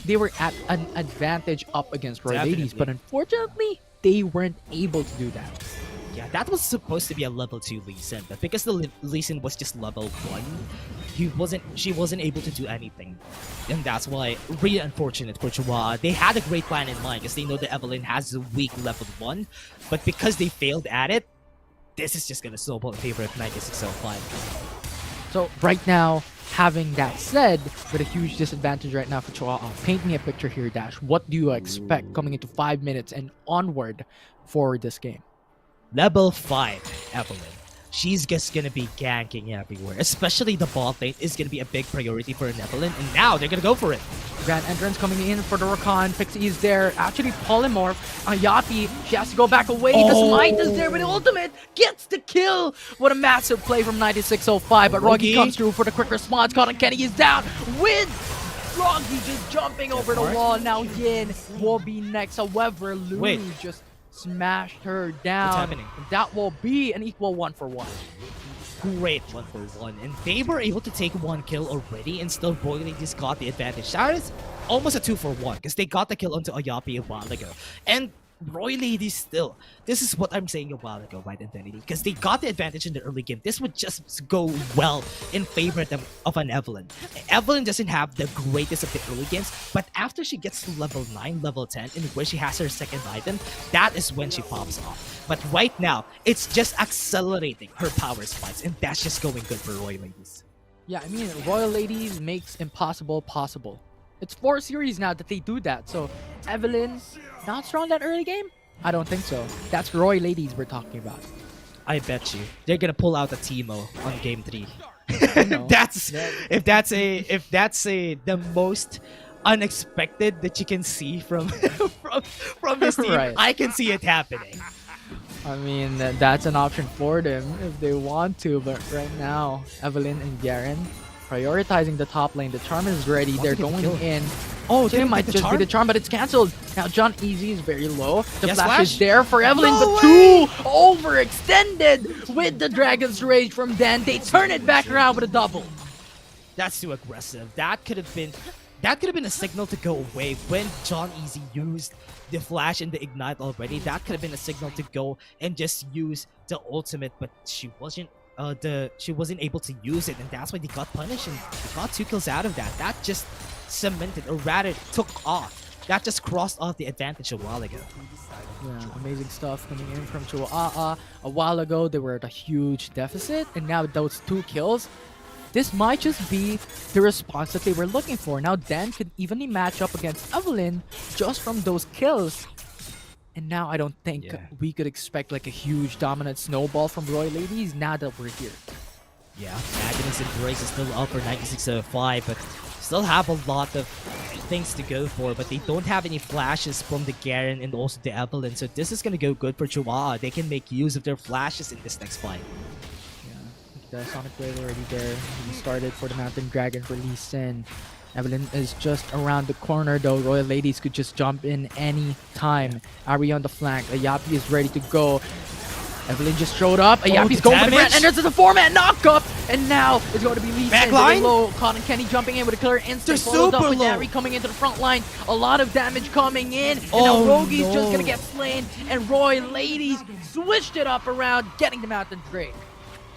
they were at an advantage up against Royal Ladies. But unfortunately, they weren't able to do that. Yeah, that was supposed to be a level 2 Lee Sin, but because the Lee Sin was just level 1, she wasn't able to do anything. And that's why, really unfortunate for Chihuahua. They had a great plan in mind because they know that Evelyn has a weak level 1, but because they failed at it, this is just gonna snowball in favor of 9605. So right now, Having that said, with a huge disadvantage right now for Chihuahua, paint me a picture here, Dash. What do you expect coming into 5 minutes and onward for this game? Level 5, Evelyn. She's just gonna be ganking everywhere. Especially the bot lane is gonna be a big priority for Evelyn, and now they're gonna go for it. Grand entrance coming in for the Rakan. Pixie is there. Actually, polymorph. Ayati, she has to go back away. The Smite is there with the ultimate. Gets the kill. What a massive play from 9605. But Rogi comes through for the quick response. Cotton Kenny is down with Rogi just jumping over the wall. Now Yin will be next. However, Lulu just smashed her down. What's happening? That will be an equal 1-for-1. Great 1-for-1, and they were able to take 1 kill already, and still Royally just got the advantage. That is almost a 2-for-1 because they got the kill onto Ayapi a while ago, and Roy Lady still. This is what I'm saying a while ago, right, Infinity? Because they got the advantage in the early game. This would just go well in favor of an Evelyn. Evelyn doesn't have the greatest of the early games, but after she gets to level 9, level 10, in where she has her second item, that is when she pops off. But right now, it's just accelerating her power spikes, and that's just going good for Royal Ladies. Yeah, I mean, Royal Ladies makes impossible possible. It's 4 series now that they do that, so Evelyn, not strong that early game? I don't think so. That's Roy Ladies we're talking about. I bet you they're gonna pull out a Teemo on game 3. if that's the most unexpected that you can see from from this team, Right. I can see it happening. I mean, that's an option for them if they want to, but right now, Evelyn and Garen prioritizing the top lane. The charm is ready. They're going in. Oh, they might just be the charm, but it's cancelled. Now, John Easy is very low. The flash is there for Evelyn, but two overextended with the Dragon's Rage from Dan. They turn it back around with a double. That's too aggressive. That could have been a signal to go away when John Easy used the flash and the ignite already. That could have been a signal to go and just use the ultimate, but she wasn't able to use it, and that's why they got punished and they got 2 kills out of that. That just cemented, or rather took off. That just crossed off the advantage a while ago. Yeah, amazing stuff coming in from Chihuahua. A while ago, they were at a huge deficit, and now those 2 kills, this might just be the response that they were looking for. Now Dan could evenly match up against Evelyn just from those kills. And now I don't think we could expect like a huge dominant snowball from Roy Ladies now that we're here. Yeah, Agnes and Grace is still up for 9605, but still have a lot of things to go for, but they don't have any flashes from the Garen and also the Evelyn, so this is gonna go good for Chihuahua. They can make use of their flashes in this next fight. Yeah, the Sonic Wave already there. He started for the Mountain Dragon for Lee Sin. Evelyn is just around the corner though. Royal Ladies could just jump in any time. Ari on the flank. Ayapi is ready to go. Evelyn just showed up. Ayapi's going for the Grand Entrance as a 4-man knockup. And now it's going to be Lee Sin very low. Cotton Kenny jumping in with a killer instant. Followed up with Ari coming into the front line. A lot of damage coming in. And now Rogi's just going to get slain. And Roy Ladies switched it up around, getting the Mountain Drake.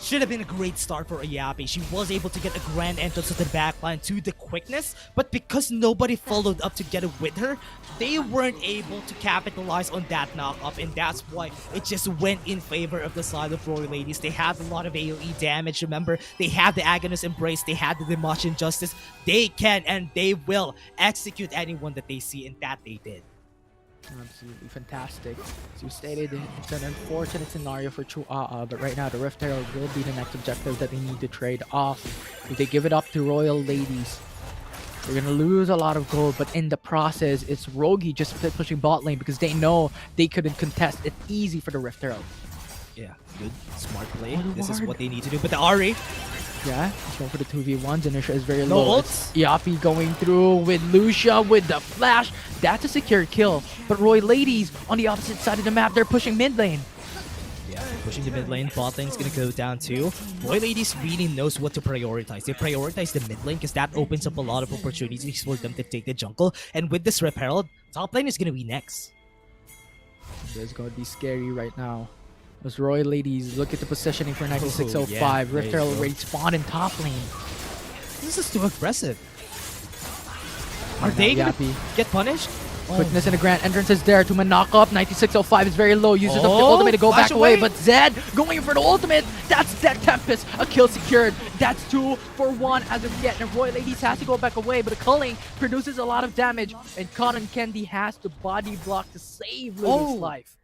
Should have been a great start for Ayapi. She was able to get a grand entrance to the backline to the quickness, but because nobody followed up together with her, they weren't able to capitalize on that knock-up, and that's why it just went in favor of the side of Royal Ladies. They have a lot of AoE damage, remember? They have the Agonist Embrace, they had the Demolition Justice. They can and they will execute anyone that they see, and that they did. Absolutely fantastic. As you stated, it's an unfortunate scenario for Chihuahua, but right now the Rift Herald will be the next objective that they need to trade off. If they give it up to Royal Ladies, they're gonna lose a lot of gold, but in the process, it's Rogi just pushing bot lane because they know they couldn't contest it easy for the Rift Herald. Yeah, good, smart play. This is what they need to do. But the Ari, yeah, he's going for the 2v1s. Inisha is very low. Yapi going through with Lucia with the flash. That's a secure kill. But Roy Ladies on the opposite side of the map, they're pushing mid lane. Yeah, pushing the mid lane. Bot lane's gonna go down too. Roy Ladies really knows what to prioritize. They prioritize the mid lane because that opens up a lot of opportunities for them to take the jungle. And with this Rip Herald, top lane is gonna be next. It's gonna be scary right now. Those Royal Ladies, look at the positioning for 9605. Rift Herald already spawned in top lane. This is too aggressive. Are they gonna get punished? Quickness in the grand entrance is there to knock up. 9605 is very low. Uses up the Oh, ultimate to go flash back away. away. But Zed going for the ultimate. That's that Tempest. A kill secured. That's 2 for 1 as of yet. And Royal Ladies has to go back away. But the culling produces a lot of damage. And Cotton Candy has to body block to save Lily's life.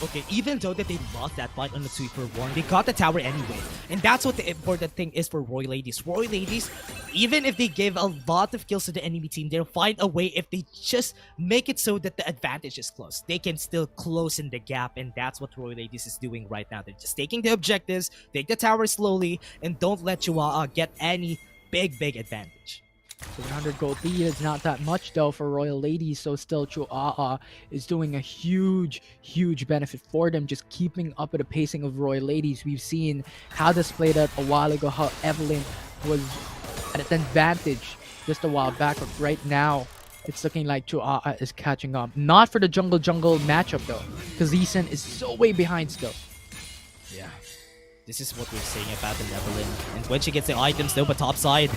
Okay, even though that they lost that fight on the 2-for-1, they got the tower anyway. And that's what the important thing is for Royal Ladies. Royal Ladies, even if they give a lot of kills to the enemy team, they'll find a way if they just make it so that the advantage is close. They can still close in the gap, and that's what Royal Ladies is doing right now. They're just taking the objectives, take the tower slowly, and don't let Chihuahua get any big advantage. 700 gold lead is not that much though for Royal Ladies, so still Chuaa is doing a huge benefit for them, just keeping up with the pacing of Royal Ladies. We've seen how this played out a while ago, how Evelyn was at an advantage just a while back, but right now it's looking like Chuaa is catching up. Not for the jungle matchup though, because Lee Sin is so way behind still. Yeah. This is what we're saying about the Evelyn. And when she gets the items though, but top side.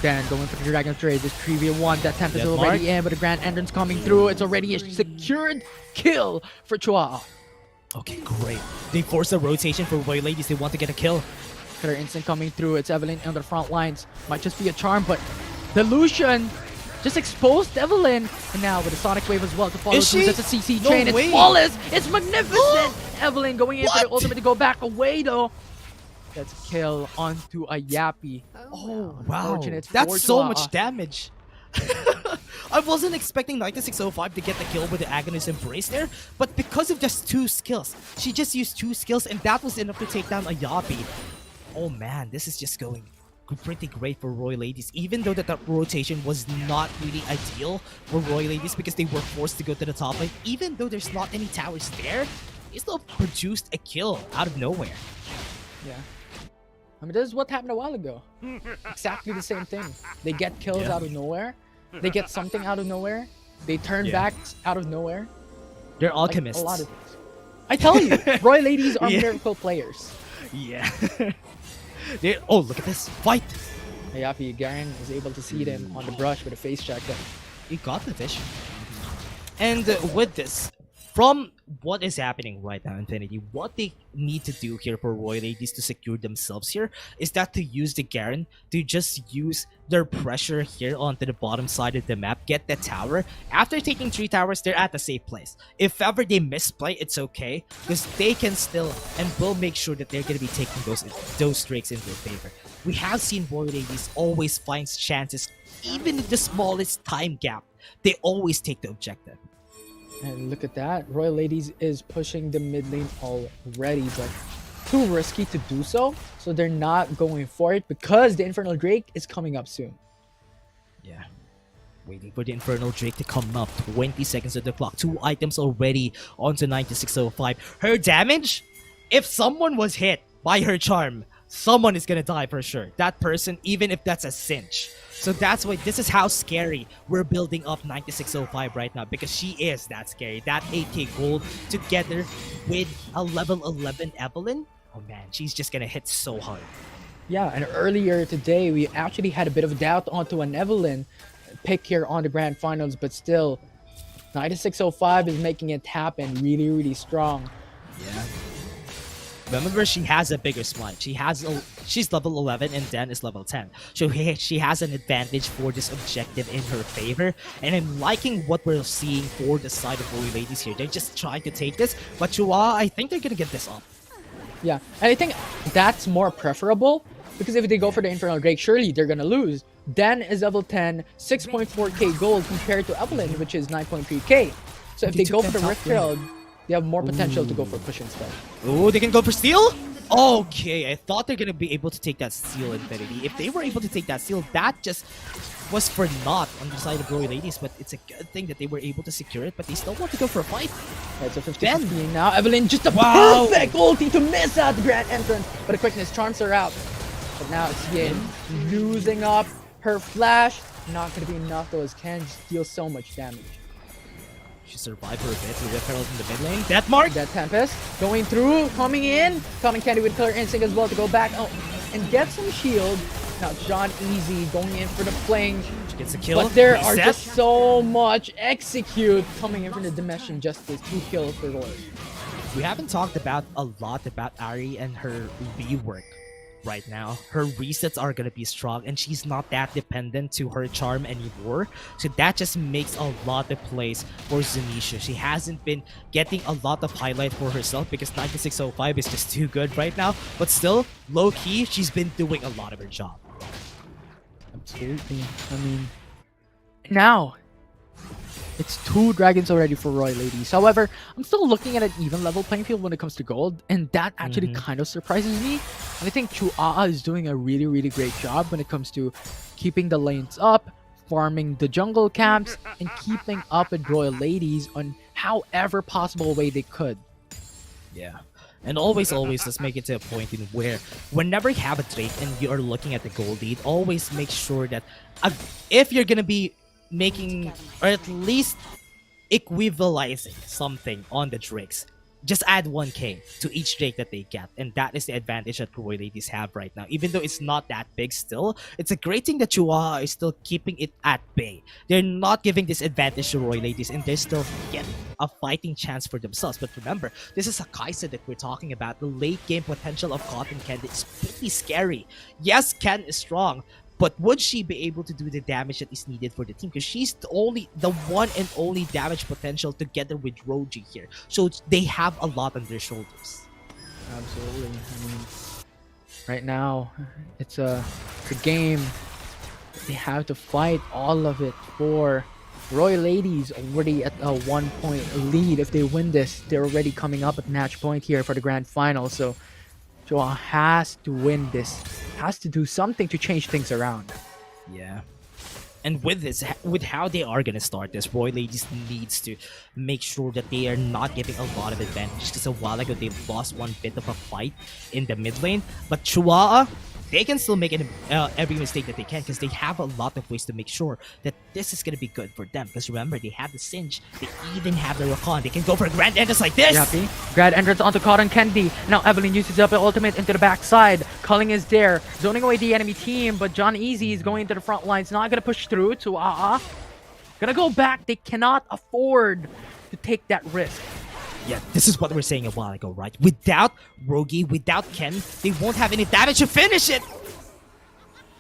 Then going for the Dragon Trade, this preview one, that Tempest is Death already mark. in, but the Grand Entrance coming through. It's already a secured kill for Chua. Okay, great. They force a rotation for Royal Ladies. They want to get a kill. Killer Instant coming through. It's Evelyn on the front lines. Might just be a charm, but the Lucian just exposed Evelyn. And now with the Sonic Wave as well to follow Is through. she? That's a CC No chain. way. It's flawless. It's magnificent. Evelyn going in for the What? ultimate to go back away though. That's a kill onto a Yappy. Oh, wow. Unfortunate for That's so Chua. much damage. I wasn't expecting 9605 to get the kill with the Agonist Embrace there, but because of just 2 skills, she just used 2 skills and that was enough to take down a Yappy. Oh man, this is just going pretty great for Royal Ladies, even though that rotation was not really ideal for Royal Ladies because they were forced to go to the top lane. Even though there's not any towers there, they still produced a kill out of nowhere. Yeah. I mean, this is what happened a while ago. Exactly the same thing. They get kills out of nowhere. They get something out of nowhere. They turn back out of nowhere. They're Like, alchemists. a lot of things. I tell you, Royal Ladies are Yeah. miracle players. Yeah. Oh, look at this fight. Hayapi Garen is able to see them on the brush with a face check. He got the fish. And with this, from what is happening right now, Infinity, what they need to do here for Royal Ladies to secure themselves here is that to use the Garen to just use their pressure here onto the bottom side of the map, get the tower. After taking 3 towers, they're at a safe place. If ever they misplay, it's okay because they can still and will make sure that they're going to be taking those streaks in their favor. We have seen Royal Ladies always find chances, even in the smallest time gap. They always take the objective. And look at that. Royal Ladies is pushing the mid lane already, but too risky to do so. So they're not going for it because the Infernal Drake is coming up soon. Yeah. Waiting for the Infernal Drake to come up. 20 seconds of the clock. 2 items already onto 9605. Her damage? If someone was hit by her charm, someone is gonna die for sure. That person, even if that's a cinch. So that's why this is how scary we're building up 9605 right now, because she is that scary. That 8k gold together with a level 11 Evelyn. Oh man, she's just gonna hit so hard. Yeah, and earlier today, we actually had a bit of doubt onto an Evelyn pick here on the Grand Finals, but still, 9605 is making it happen really strong. Yeah. Remember, she has a bigger smite. She's level 11 and Dan is level 10. So she has an advantage for this objective in her favor. And I'm liking what we're seeing for the side of Royal Ladies here. They're just trying to take this. But Chua, I think they're going to get this up. Yeah, and I think that's more preferable because if they go for the Infernal Drake, surely they're gonna lose. Dan is level 10, 6.4k gold compared to Evelyn, which is 9.3k. So if they go for the Rift Herald, they have more potential to go for push instead. Oh, they can go for steal? Okay, I thought they're going to be able to take that steal, Infinity. If they were able to take that steal, that just was for naught on the side of Royal Ladies, but it's a good thing that they were able to secure it, but they still want to go for a fight. Right, so 50-50 now. Evelyn just a Wow. perfect ulti to miss out the Grand Entrance, but the quickness charms her out. But now it's Yin losing up her flash. Not going to be enough though, as Ken just deals so much damage. She survived for a bit with Rift Herald in the mid lane. Death Mark! That Tempest going through, coming in. Cotton Candy with Killer Instinct as well to go back and get some shield. Now John Easy going in for the fling. She gets a kill. But there are Reset. just so much execute coming in from the Dimension Justice. 2 kills for Roy. We haven't talked about a lot about Ari and her rework right now. Her resets are gonna be strong, and she's not that dependent to her charm anymore. So that just makes a lot of plays for Zanisha. She hasn't been getting a lot of highlight for herself because 9605 is just too good right now. But still, low key, she's been doing a lot of her job. Absolutely. I mean, now it's 2 dragons already for Roy ladies. However, I'm still looking at an even level playing field when it comes to gold, and that actually kind of surprises me. And I think Chuaa is doing a really, really great job when it comes to keeping the lanes up, farming the jungle camps, and keeping up with Royal ladies on however possible way they could. Yeah. And always, let's make it to a point in where whenever you have a Drake and you're looking at the gold lead, always make sure that if you're gonna be making, or at least equivalizing something on the Drakes, just add 1k to each Drake that they get, and that is the advantage that Roy ladies have right now. Even though it's not that big still, it's a great thing that Chihuahua is still keeping it at bay. They're not giving this advantage to Roy ladies, and they're still getting a fighting chance for themselves. But remember, this is a Kaisa that we're talking about. The late game potential of Cotton Candy is pretty scary. Yes, Ken is strong, but would she be able to do the damage that is needed for the team? Because she's the one and only damage potential together with Roji here. So they have a lot on their shoulders. Absolutely. I mean, right now, it's a game. They have to fight all of it for. Roy ladies already at a 1-point lead. If they win this, they're already coming up at match point here for the grand final. So Joa has to win this, has to do something to change things around. Yeah. And with this, with how they are gonna start this, Roy ladies needs to make sure that they are not giving a lot of advantage. Because a while ago, they lost one bit of a fight in the mid lane. But Chihuahua, they can still make it every mistake that they can, because they have a lot of ways to make sure that this is gonna be good for them. Because remember, they have the Singe, they even have the Rakan. They can go for a grand entrance like this. Yappy. Grad entrance onto Cotton Candy. Now Evelyn uses up an ultimate into the backside. Culling is there, zoning away the enemy team, but John Easy is going into the front lines, not gonna push through to Gonna go back. They cannot afford to take that risk. Yeah, this is what we were saying a while ago, right? Without Rogi, without Ken, they won't have any damage to finish it!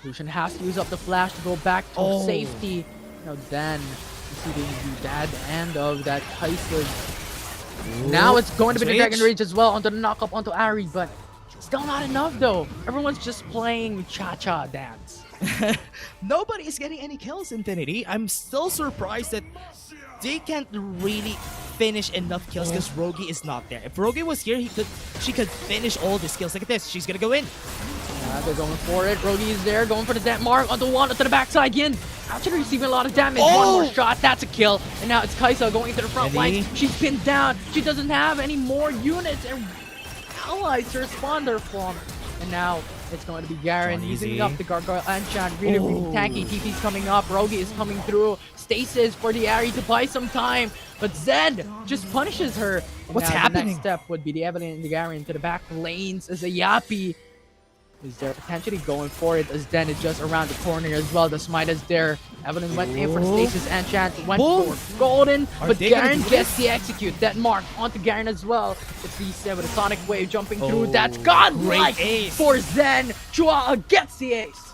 Lucian has to use up the flash to go back to safety. Now then, you see the bad end of that Kai'Sa. Now it's going to be the Dragon Rage as well onto the knock-up onto Ari, but still not enough though. Everyone's just playing cha-cha dance. Nobody is getting any kills, Infinity. I'm still surprised that they can't really finish enough kills because Rogi is not there. If Rogi was here, she could finish all the kills. Look at this. She's gonna go in. They're going for it. Rogi is there, going for the death mark onto one, onto the backside again. Actually receiving a lot of damage. One more shot, that's a kill. And now it's Kai'Sa going to the front lines. She's pinned down. She doesn't have any more units and allies to respond there from. And now it's going to be Garen using up the Gargoyle Enchant. Really, really tanky. TP's coming up. Rogi is coming through. Stasis for the Ari to buy some time. But Zed just punishes her. And What's now happening? The next step would be the Evelyn and the Garen to the back lanes as a Yappy is there potentially going for it, as then it's just around the corner as well. The smite is there. Evelyn went in for Stasis Enchant, went for Golden, but Garen gets the execute. That mark onto Garen as well. It's V7 with a Sonic Wave jumping through. That's godlike for Zen. Chua gets the ace.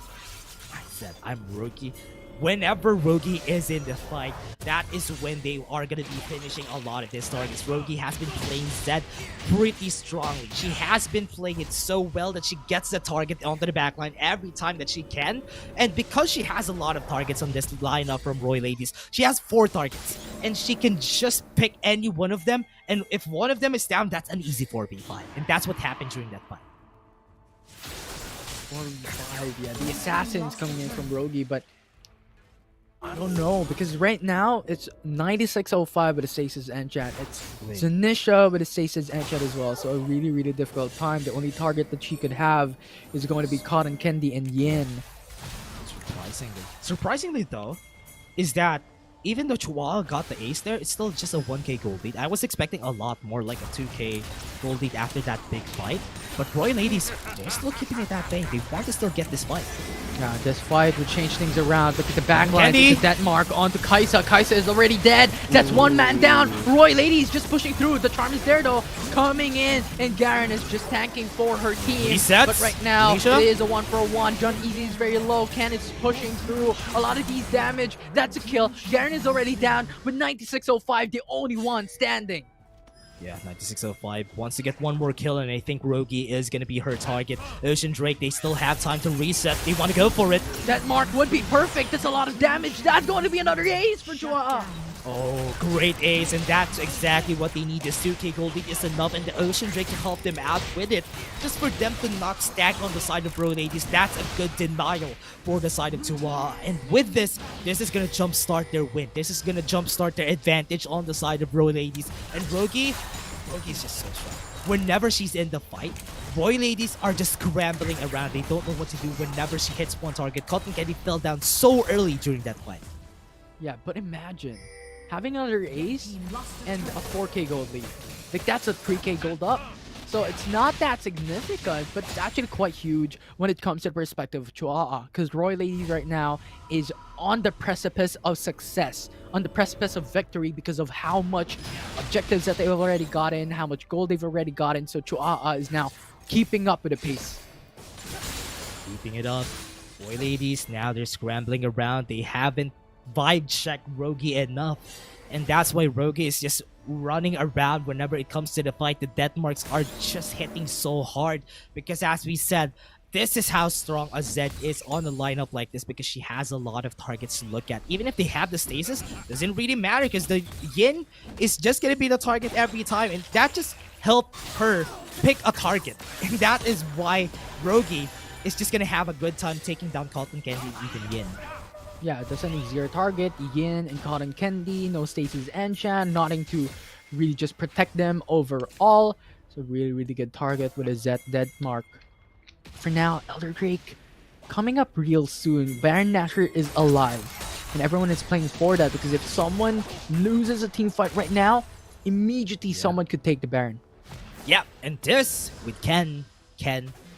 I said I'm Rogi. Whenever Rogi is in the fight, that is when they are going to be finishing a lot of these targets. Rogi has been playing Zed pretty strongly. She has been playing it so well that she gets the target onto the backline every time that she can. And because she has a lot of targets on this lineup from Roy Ladies, she has 4 targets. And she can just pick any one of them. And if one of them is down, that's an easy 4v5. And that's what happened during that fight. 4v5, yeah. The Assassin's coming in from Rogi, but I don't know, because right now it's 9605 with a Stasis Enchant. It's Zanisha with a Stasis Enchant as well. So a really, really difficult time. The only target that she could have is going to be Cotton Candy and Yin. Surprisingly though, is that even though Chihuahua got the ace there, it's still just a 1k gold lead. I was expecting a lot more, like a 2k gold lead after that big fight. But Roy Ladies, they're still keeping it that way. They want to still get this fight. Yeah, this fight would change things around. Look at the backline. Kenny. Look at that mark onto Kaisa. Kaisa is already dead. That's one man down. Roy Ladies just pushing through. The charm is there though. Coming in. And Garen is just tanking for her team. Resets. But right now, Nisha. it is a 1-for-1. John Easy is very low. Ken is pushing through. A lot of these damage. That's a kill. Garen is already down. With 9605, the only one standing. Yeah, 9605 wants to get one more kill, and I think Rogi is going to be her target. Ocean Drake, they still have time to reset. They want to go for it. That mark would be perfect. That's a lot of damage. That's going to be another ace for Chua. Oh, great ace, and that's exactly what they need. The 2k gold lead is enough, and the Ocean Drake can help them out with it. Just for them to not stack on the side of Bro Ladies, that's a good denial for the side of Tua. And with this is going to jumpstart their win. This is going to jumpstart their advantage on the side of Bro Ladies. And Rogi's just so strong. Whenever she's in the fight, Boy Ladies are just scrambling around. They don't know what to do whenever she hits one target. Cotton Candy fell down so early during that fight. Yeah, but imagine having another ace and a 4k gold lead. Like, that's a 3k gold up. So it's not that significant, but it's actually quite huge when it comes to the perspective of Chua. Because Roy Ladies right now is on the precipice of success, on the precipice of victory because of how much objectives that they've already gotten, how much gold they've already gotten. So Chua is now keeping up with the pace. Keeping it up. Boy Ladies, now they're scrambling around. They haven't vibe checked Rogi enough. And that's why Rogi is just running around whenever it comes to the fight. The death marks are just hitting so hard. Because as we said, this is how strong a Zed is on a lineup like this, because she has a lot of targets to look at. Even if they have the stasis, doesn't really matter because the Yin is just going to be the target every time. And that just helped her pick a target. And that is why Rogi is just going to have a good time taking down Cotton Candy and even Yin. Yeah, it doesn't need zero target, Yin and Cotton Candy, no Stasis and Shan, nothing to really just protect them overall. So really, really good target with a Z dead mark. For now, Elder Drake coming up real soon. Baron Nashor is alive. And everyone is playing for that because if someone loses a team fight right now, immediately someone could take the Baron. Yeah, and this with Ken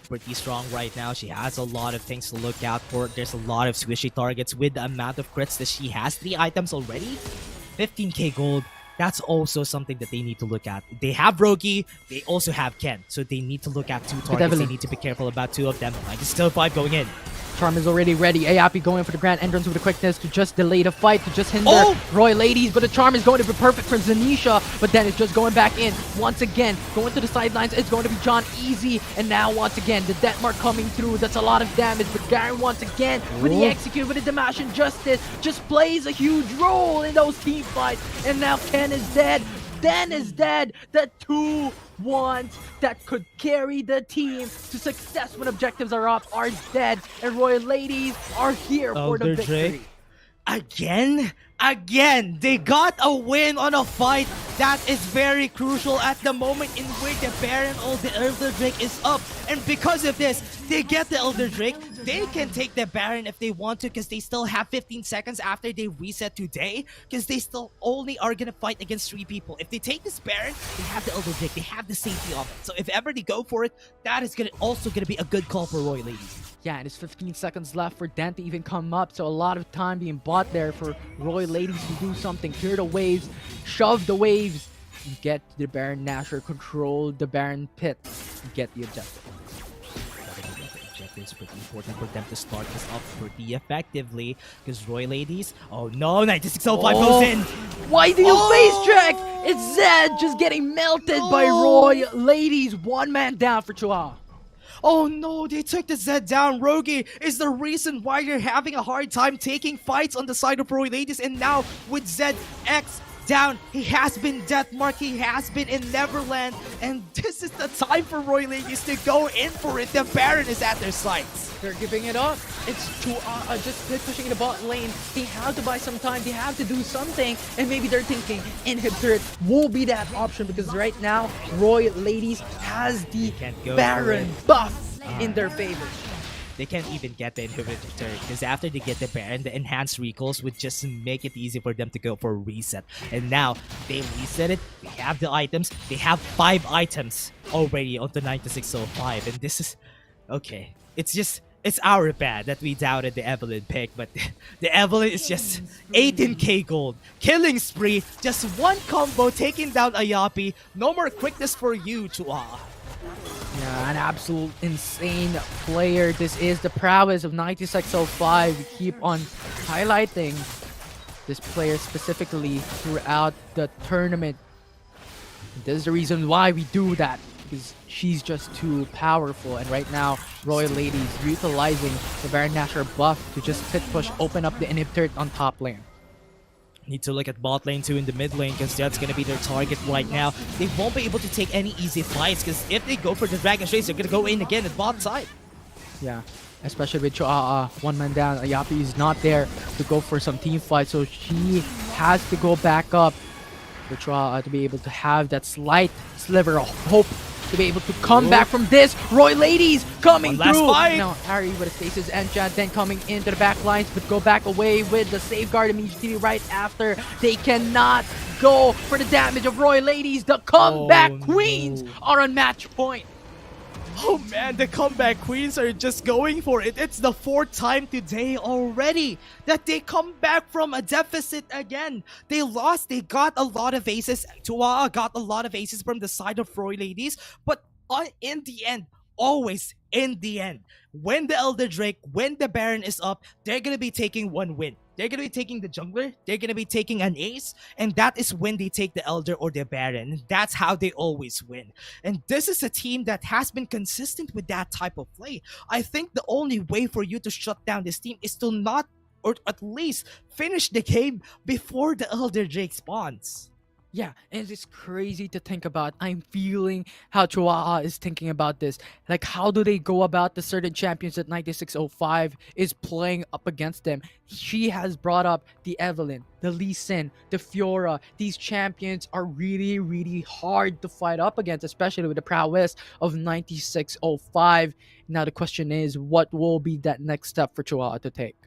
pretty strong right now. She has a lot of things to look out for. There's a lot of squishy targets with the amount of crits that she has. 3 items already. 15k gold. That's also something that they need to look at. They have Rogi. They also have Ken. So they need to look at 2 targets. They need to be careful about 2 of them. Like, it's still 5 going in. Charm is already ready. Ayapi going for the grand entrance with the quickness to just delay the fight, to just hinder Roy Ladies. But the charm is going to be perfect for Zanisha. But then it's just going back in. Once again, going to the sidelines. It's going to be John Easy. And now once again, the death mark coming through. That's a lot of damage. But Garen once again, with the execute, with the Damash and Justice, just plays a huge role in those team fights. And now Ken is dead. Den is dead. The 2 ones that could carry the team to success when objectives are up are dead. And Royal Ladies are here for the victory. Again, they got a win on a fight that is very crucial at the moment in which the Baron or the Elder Drake is up. And because of this, they get the Elder Drake. They can take the Baron if they want to because they still have 15 seconds after they reset today because they still only are going to fight against 3 people. If they take this Baron, they have the Elder Drake. They have the safety of it. So if ever they go for it, that is also going to be a good call for Royal Ladies. Yeah, and it's 15 seconds left for Dan to even come up, so a lot of time being bought there for Roy Ladies to do something. Clear the waves, shove the waves, and get the Baron Nashor, control the Baron pit, and get the objective. It's pretty important for them to start this up pretty effectively because Roy Ladies, oh no, 9605 goes in. Why do you face track? It's Zed just getting melted by Roy Ladies. 1 man down for Chua. Oh no, they took the Zed down. Rogi is the reason why you're having a hard time taking fights on the side of Roy Ladies. And now with Zed X down, he has been deathmarked, he has been in Neverland. And this is the time for Roy Ladies to go in for it. The Baron is at their sights. They're giving it up. It's just pushing the bot lane. They have to buy some time. They have to do something. And maybe they're thinking Inhibitor will be that option because right now, Roy Ladies has the Baron buff in their favor. They can't even get the Inhibitor because after they get the Baron, the enhanced recalls would just make it easy for them to go for a reset. And now, they reset it, they have the items, they have 5 items already on the 9605. And this is... okay. It's just... it's our bad that we doubted the Evelyn pick, but the Evelyn is just 18k gold. Killing spree, just one combo taking down Ayapi. No more quickness for you, Chua. Yeah, an absolute insane player. This is the prowess of 9605. We keep on highlighting this player specifically throughout the tournament. This is the reason why we do that, because she's just too powerful. And right now, Royal Ladies utilizing the Baron Nashor buff to just pit push, open up the inhibitor on top lane. Need to look at bot lane too in the mid lane, because that's going to be their target right now. They won't be able to take any easy fights, because if they go for the Dragon Strays, they're going to go in again at bot side. Yeah, especially with Cho'a one man down. Ayapi is not there to go for some team fight, so she has to go back up for Cho'a to be able to have that slight sliver of hope to be able to come back from this. Roy Ladies coming One last through. fight. Now Harry with a stasis enchant, then coming into the back lines, but go back away with the safeguard immediately right after. They cannot go for the damage of Roy Ladies. The comeback queens are on match point. Oh man, the comeback queens are just going for it. It's the 4th time today already that they come back from a deficit again. They lost, they got a lot of aces. Tuaa got a lot of aces from the side of Roy Ladies, but in the end, always in the end, when the Elder Drake, when the Baron is up, they're gonna be taking one win. They're gonna be taking the jungler, they're gonna be taking an ace, and that is when they take the Elder or the Baron. That's how they always win. And this is a team that has been consistent with that type of play. I think the only way for you to shut down this team is to not, or at least finish the game before the Elder Drake spawns. Yeah, and it's crazy to think about. I'm feeling how Cho'a is thinking about this. Like, how do they go about the certain champions that 9605 is playing up against them? She has brought up the Evelyn, the Lee Sin, the Fiora. These champions are really, really hard to fight up against, especially with the prowess of 9605. Now the question is, what will be that next step for Cho'a to take?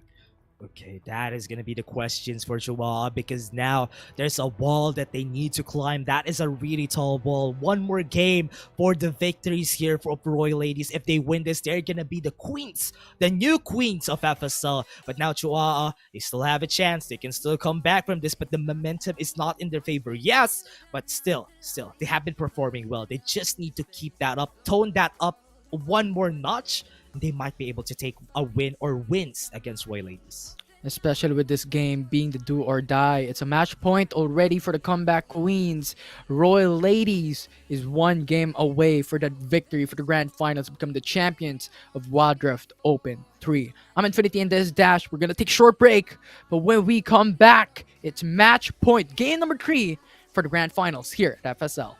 Okay, that is going to be the questions for Chihuahua, because now there's a wall that they need to climb. That is a really tall wall. One more game for the victories here for Royal Ladies. If they win this, they're going to be the queens, the new queens of FSL. But now Chihuahua, they still have a chance. They can still come back from this, but the momentum is not in their favor. Yes, but still, they have been performing well. They just need to keep that up, tone that up one more notch. They might be able to take a win or wins against Royal Ladies. Especially with this game being the do or die. It's a match point already for the comeback queens. Royal Ladies is one game away for that victory for the grand finals to become the champions of Wild Rift Open 3. I'm Infinity and this is Dash. We're going to take a short break, but when we come back, it's match point, game number 3 for the grand finals here at FSL.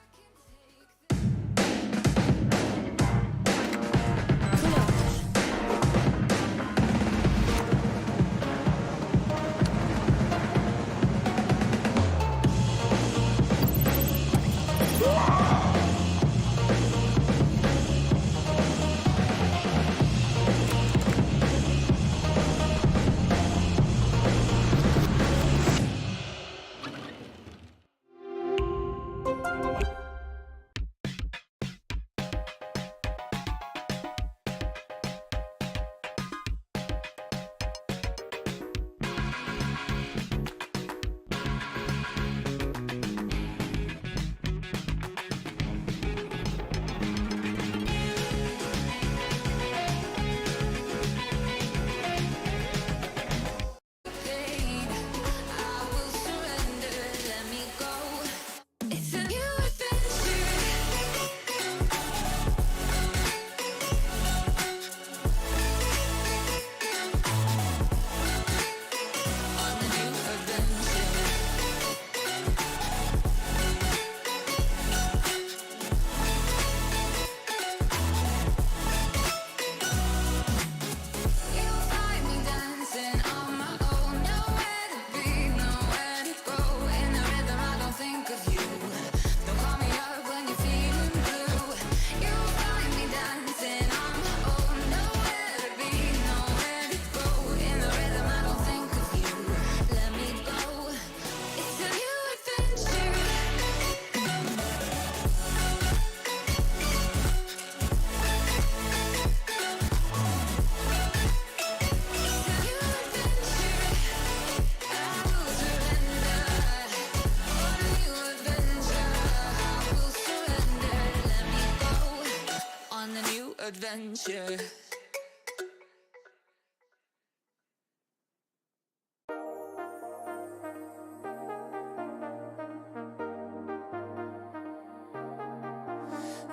adventure.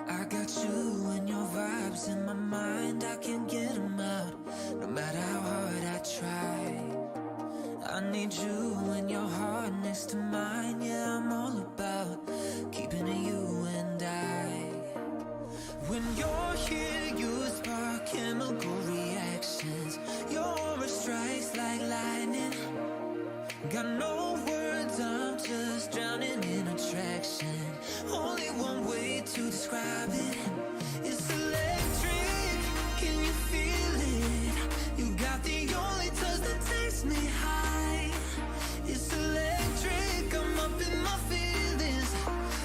I got you and your vibes in my mind, I can't get them out, no matter how hard I try. I need you and your heart next to mine, yeah, I'm all about keeping it you and I. When you're here, you spark chemical reactions, your aura strikes like lightning. Got no words, I'm just drowning in attraction. Only one way to describe it. It's electric, can you feel it? You got the only touch that takes me high. It's electric, I'm up in my feelings.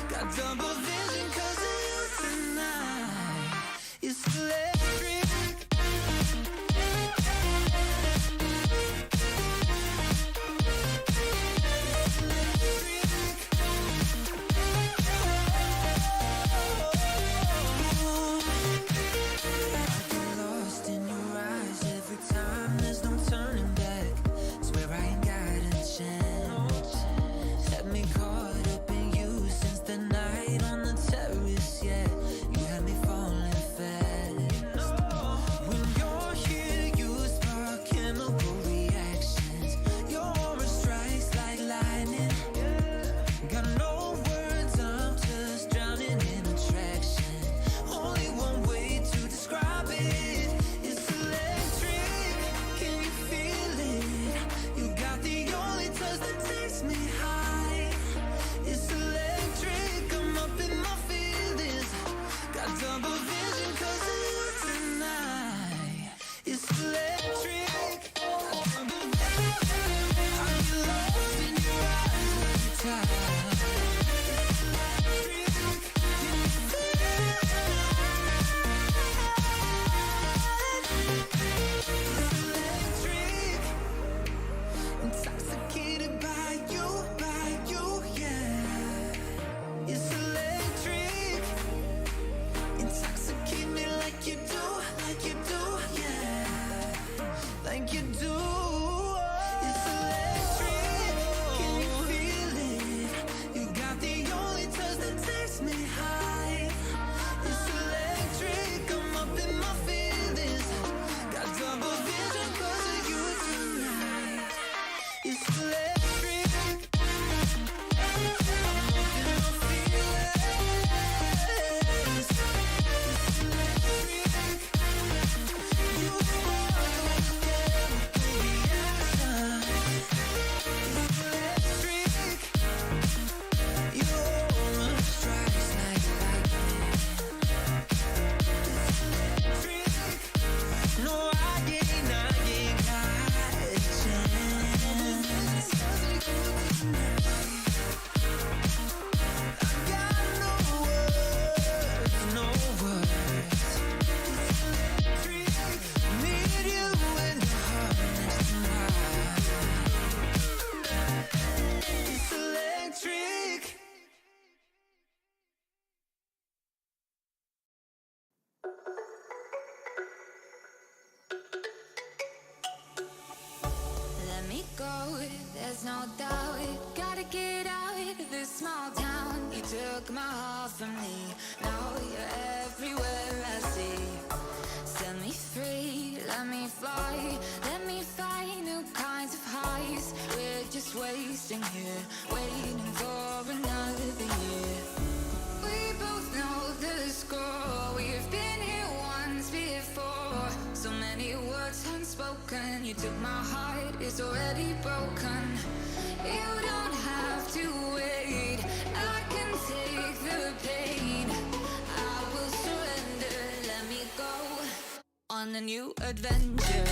Got double vision 'cause of you tonight. It's electric. There's no doubt, gotta get out of this small town. You took my heart from me, now you're everywhere I see. Set me free, let me fly, let me find new kinds of highs. We're just wasting here, waiting for another year. We both know the score, we've been here once before. So many words unspoken, you took my heart, it's already broken. You don't have to wait, I can take the pain. I will surrender, let me go on a new adventure.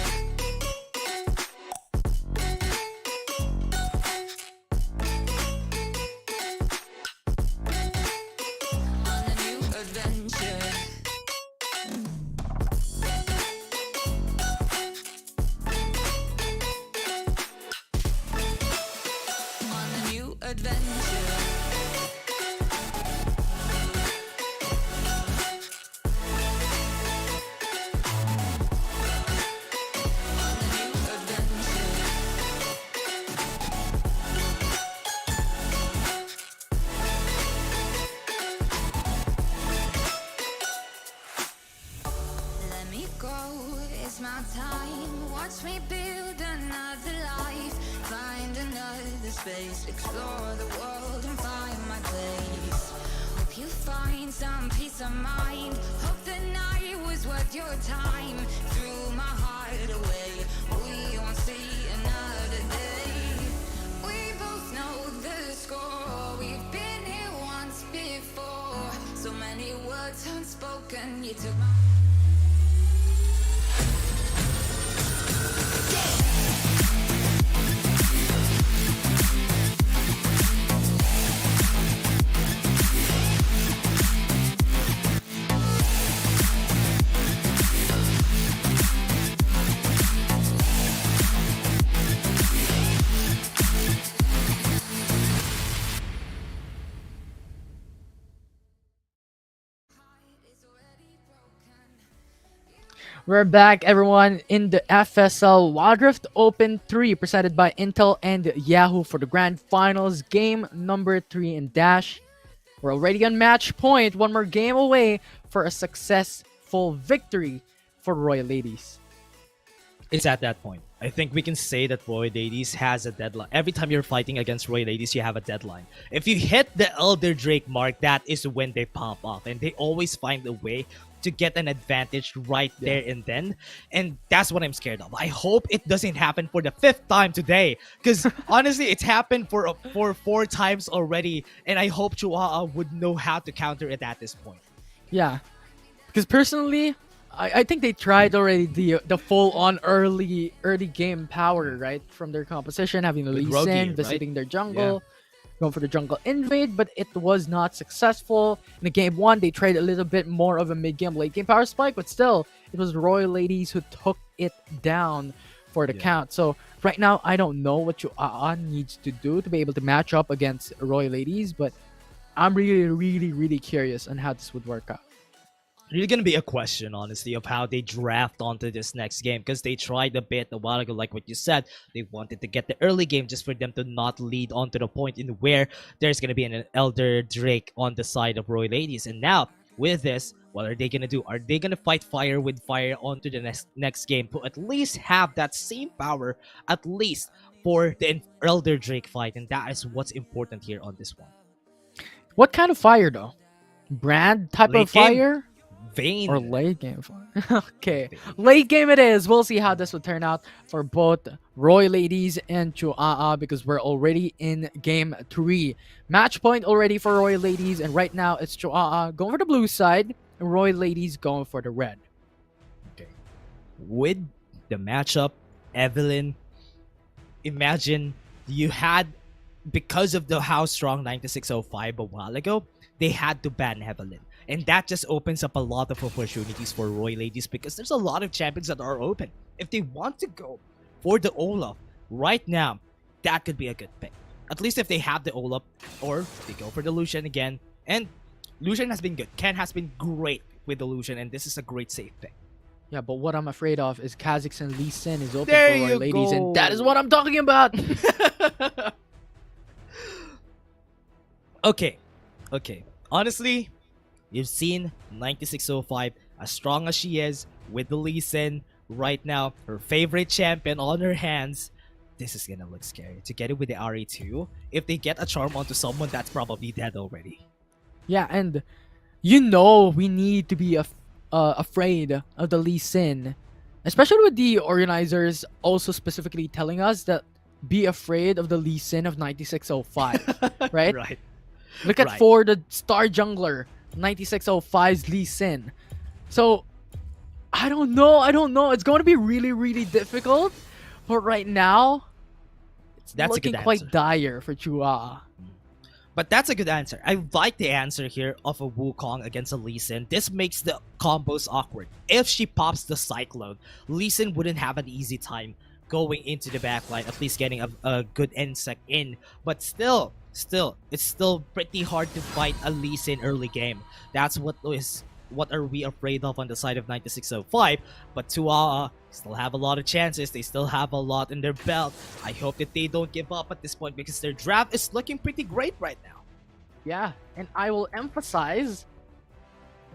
waste my time. Watch me build another life. Find another space. Explore the world and find my place. Hope you find some peace of mind. Hope the night was worth your time. Threw my heart away. We won't see another day. We both know the score. We've been here once before. So many words unspoken. You took my We're back, everyone, in the FSL Wild Rift Open 3, presented by Intel and Yahoo for the Grand Finals, game number 3 in Dash. We're already on match point, one more game away for a successful victory for Royal Ladies. It's at that point. I think we can say that Royal Ladies has a deadline. Every time you're fighting against Royal Ladies, you have a deadline. If you hit the Elder Drake mark, that is when they pop off. And they always find a way to get an advantage right there and then. And that's what I'm scared of. I hope it doesn't happen for the 5th time today. Because honestly, it's happened for 4 times already. And I hope Chihuahua would know how to counter it at this point. Yeah. Because personally, I think they tried already the full-on early game power, right? From their composition, having the Lee Sin, visiting their jungle, going for the jungle invade, but it was not successful. In the game 1, they tried a little bit more of a mid-game, late-game power spike, but still, it was Royal Ladies who took it down for the count. So right now, I don't know what Chuaa needs to do to be able to match up against Royal Ladies, but I'm really curious on how this would work out. Really gonna be a question, honestly, of how they draft onto this next game, because they tried a bit a while ago, like what you said. They wanted to get the early game just for them to not lead onto the point in where there's gonna be an Elder Drake on the side of Royal Ladies. And now with this, what are they gonna do? Are they gonna fight fire with fire onto the next game to at least have that same power, at least for the Elder Drake fight? And that is what's important here on this one. What kind of fire though? Brand type Late of fire? Vayne. Or late game fire? Okay, late game it is. We'll see how this will turn out for both Royal Ladies and Chuaa, because we're already in game 3. Match point already for Royal Ladies, and right now it's Chuaa going for the blue side and Royal Ladies going for the red. Okay. With the matchup, Evelyn, imagine you had, because of how strong 9605 a while ago, they had to ban Evelyn. And that just opens up a lot of opportunities for Royal Ladies, because there's a lot of champions that are open. If they want to go for the Olaf right now, that could be a good pick. At least if they have the Olaf, or they go for the Lucian again. And Lucian has been good. Ken has been great with the Lucian, and this is a great safe pick. Yeah, but what I'm afraid of is Kha'Zix and Lee Sin is open There for Royal you Ladies, go. and that is what I'm talking about. Okay. Honestly, you've seen 9605, as strong as she is, with the Lee Sin right now, her favorite champion on her hands. This is gonna look scary. To get it with the RE2, if they get a charm onto someone, that's probably dead already. Yeah, and we need to be afraid of the Lee Sin, especially with the organizers also specifically telling us that be afraid of the Lee Sin of 9605, right? Right. Look at for the star jungler, 9605's Lee Sin. So I don't know. It's going to be really difficult. But right now, it's looking quite dire for Chua. But that's a good answer. I like the answer here of a Wukong against a Lee Sin. This makes the combos awkward. If she pops the Cyclone, Lee Sin wouldn't have an easy time going into the backline, at least getting a good insect in. But still, it's still pretty hard to fight a Lee Sin early game. That's what are we afraid of on the side of 9605. But Tuaa still have a lot of chances. They still have a lot in their belt. I hope that they don't give up at this point, because their draft is looking pretty great right now. Yeah, and I will emphasize,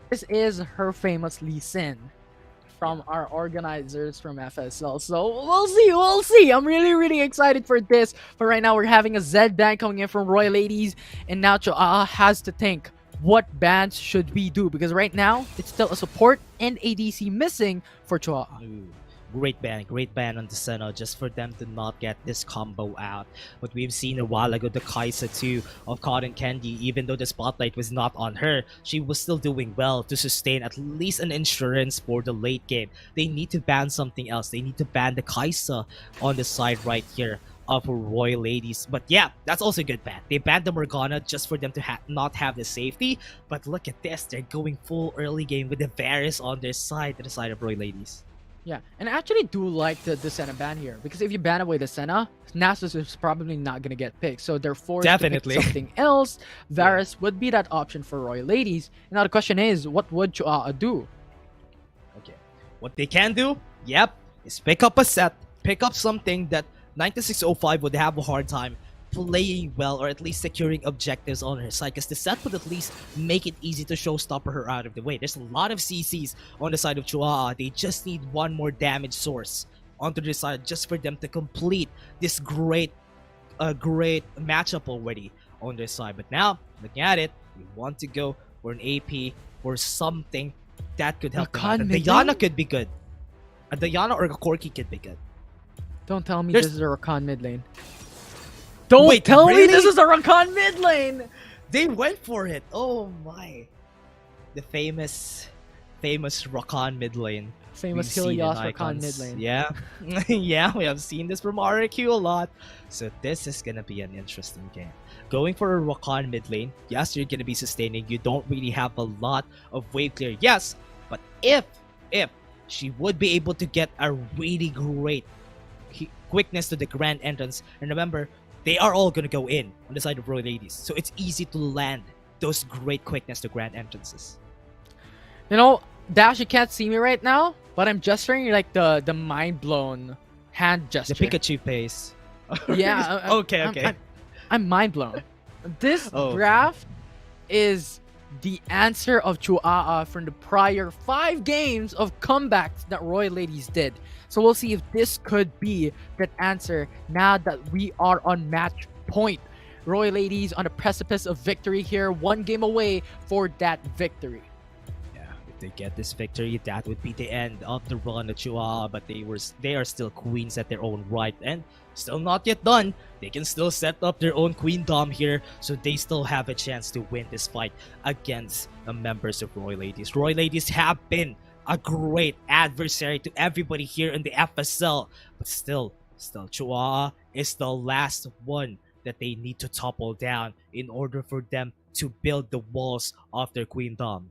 this is her famous Lee Sin. from our organizers from FSL. So we'll see. I'm really excited for this. But right now we're having a Z ban coming in from Royal Ladies, and now Choa has to think, what bans should we do? Because right now it's still a support and ADC missing for Choa. Great ban on the Senna just for them to not get this combo out. But we've seen a while ago the Kaisa too of Cotton Candy, even though the spotlight was not on her, she was still doing well to sustain at least an insurance for the late game. They need to ban something else. They need to ban the Kaisa on the side right here of Royal Ladies. But yeah, that's also a good ban. They banned the Morgana just for them to not have the safety. But look at this, they're going full early game with the Varus on their side, to the side of Royal Ladies. Yeah, and I actually do like the Senna ban here, because if you ban away the Senna, Nasus is probably not gonna get picked, so they're forced to pick something else. Varus would be that option for Royal Ladies. Now the question is, what would Choa do? Okay, what they can do, yep, is pick up a set, pick up something that 9605 would have a hard time playing well, or at least securing objectives on her side, because the set would at least make it easy to showstopper her out of the way. There's a lot of CCs on the side of Chua. They just need one more damage source onto the side just for them to complete this great matchup already on their side. But now, looking at it, we want to go for an AP or something that could help them out. A Diana could be good. A Diana or a Corki could be good. Don't tell me this is a Rakan mid lane. Don't tell me this is a Rakan mid lane! They went for it! Oh my. The famous Rakan mid lane. Famous Helios Rakan mid lane. Yeah. Yeah, we have seen this from RQ a lot. So this is gonna be an interesting game. Going for a Rakan mid lane, yes, you're gonna be sustaining. You don't really have a lot of wave clear, yes. But if she would be able to get a really great quickness to the grand entrance, and remember, they are all going to go in on the side of Royal Ladies. So it's easy to land those great quickness to grand entrances. You know, Dash, you can't see me right now, but I'm gesturing like the mind-blown hand gesture. The Pikachu face. Yeah. Okay. I'm mind-blown. This graph is the answer of Chuaa from the prior 5 games of comebacks that Royal Ladies did. So we'll see if this could be that answer now that we are on match point. Royal Ladies on the precipice of victory here, 1 game away for that victory. Yeah, if they get this victory, that would be the end of the run of Chua, but they are still queens at their own right, and still not yet done. They can still set up their own queendom here, so they still have a chance to win this fight against the members of Royal Ladies. Royal Ladies have been a great adversary to everybody here in the FSL, but still Chua is the last one that they need to topple down in order for them to build the walls of their queendom.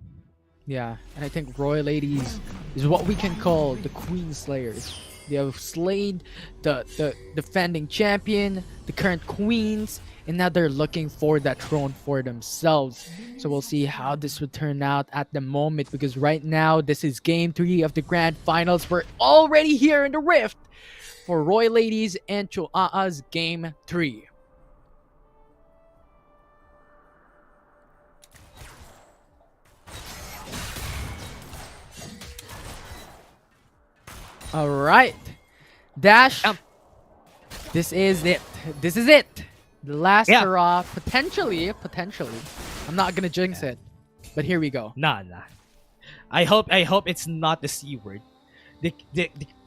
Yeah, and I think Royal Ladies is what we can call the Queen Slayers. They have slayed the defending champion, the current queens, and now they're looking for that throne for themselves. So we'll see how this would turn out at the moment, because right now this is game 3 of the grand finals. We're already here in the Rift for Royal Ladies and Choa'a's game 3. All right, Dash. This is it. This is it. The last hurrah, potentially. I'm not gonna jinx it, but here we go. Nah. I hope it's not the C word. The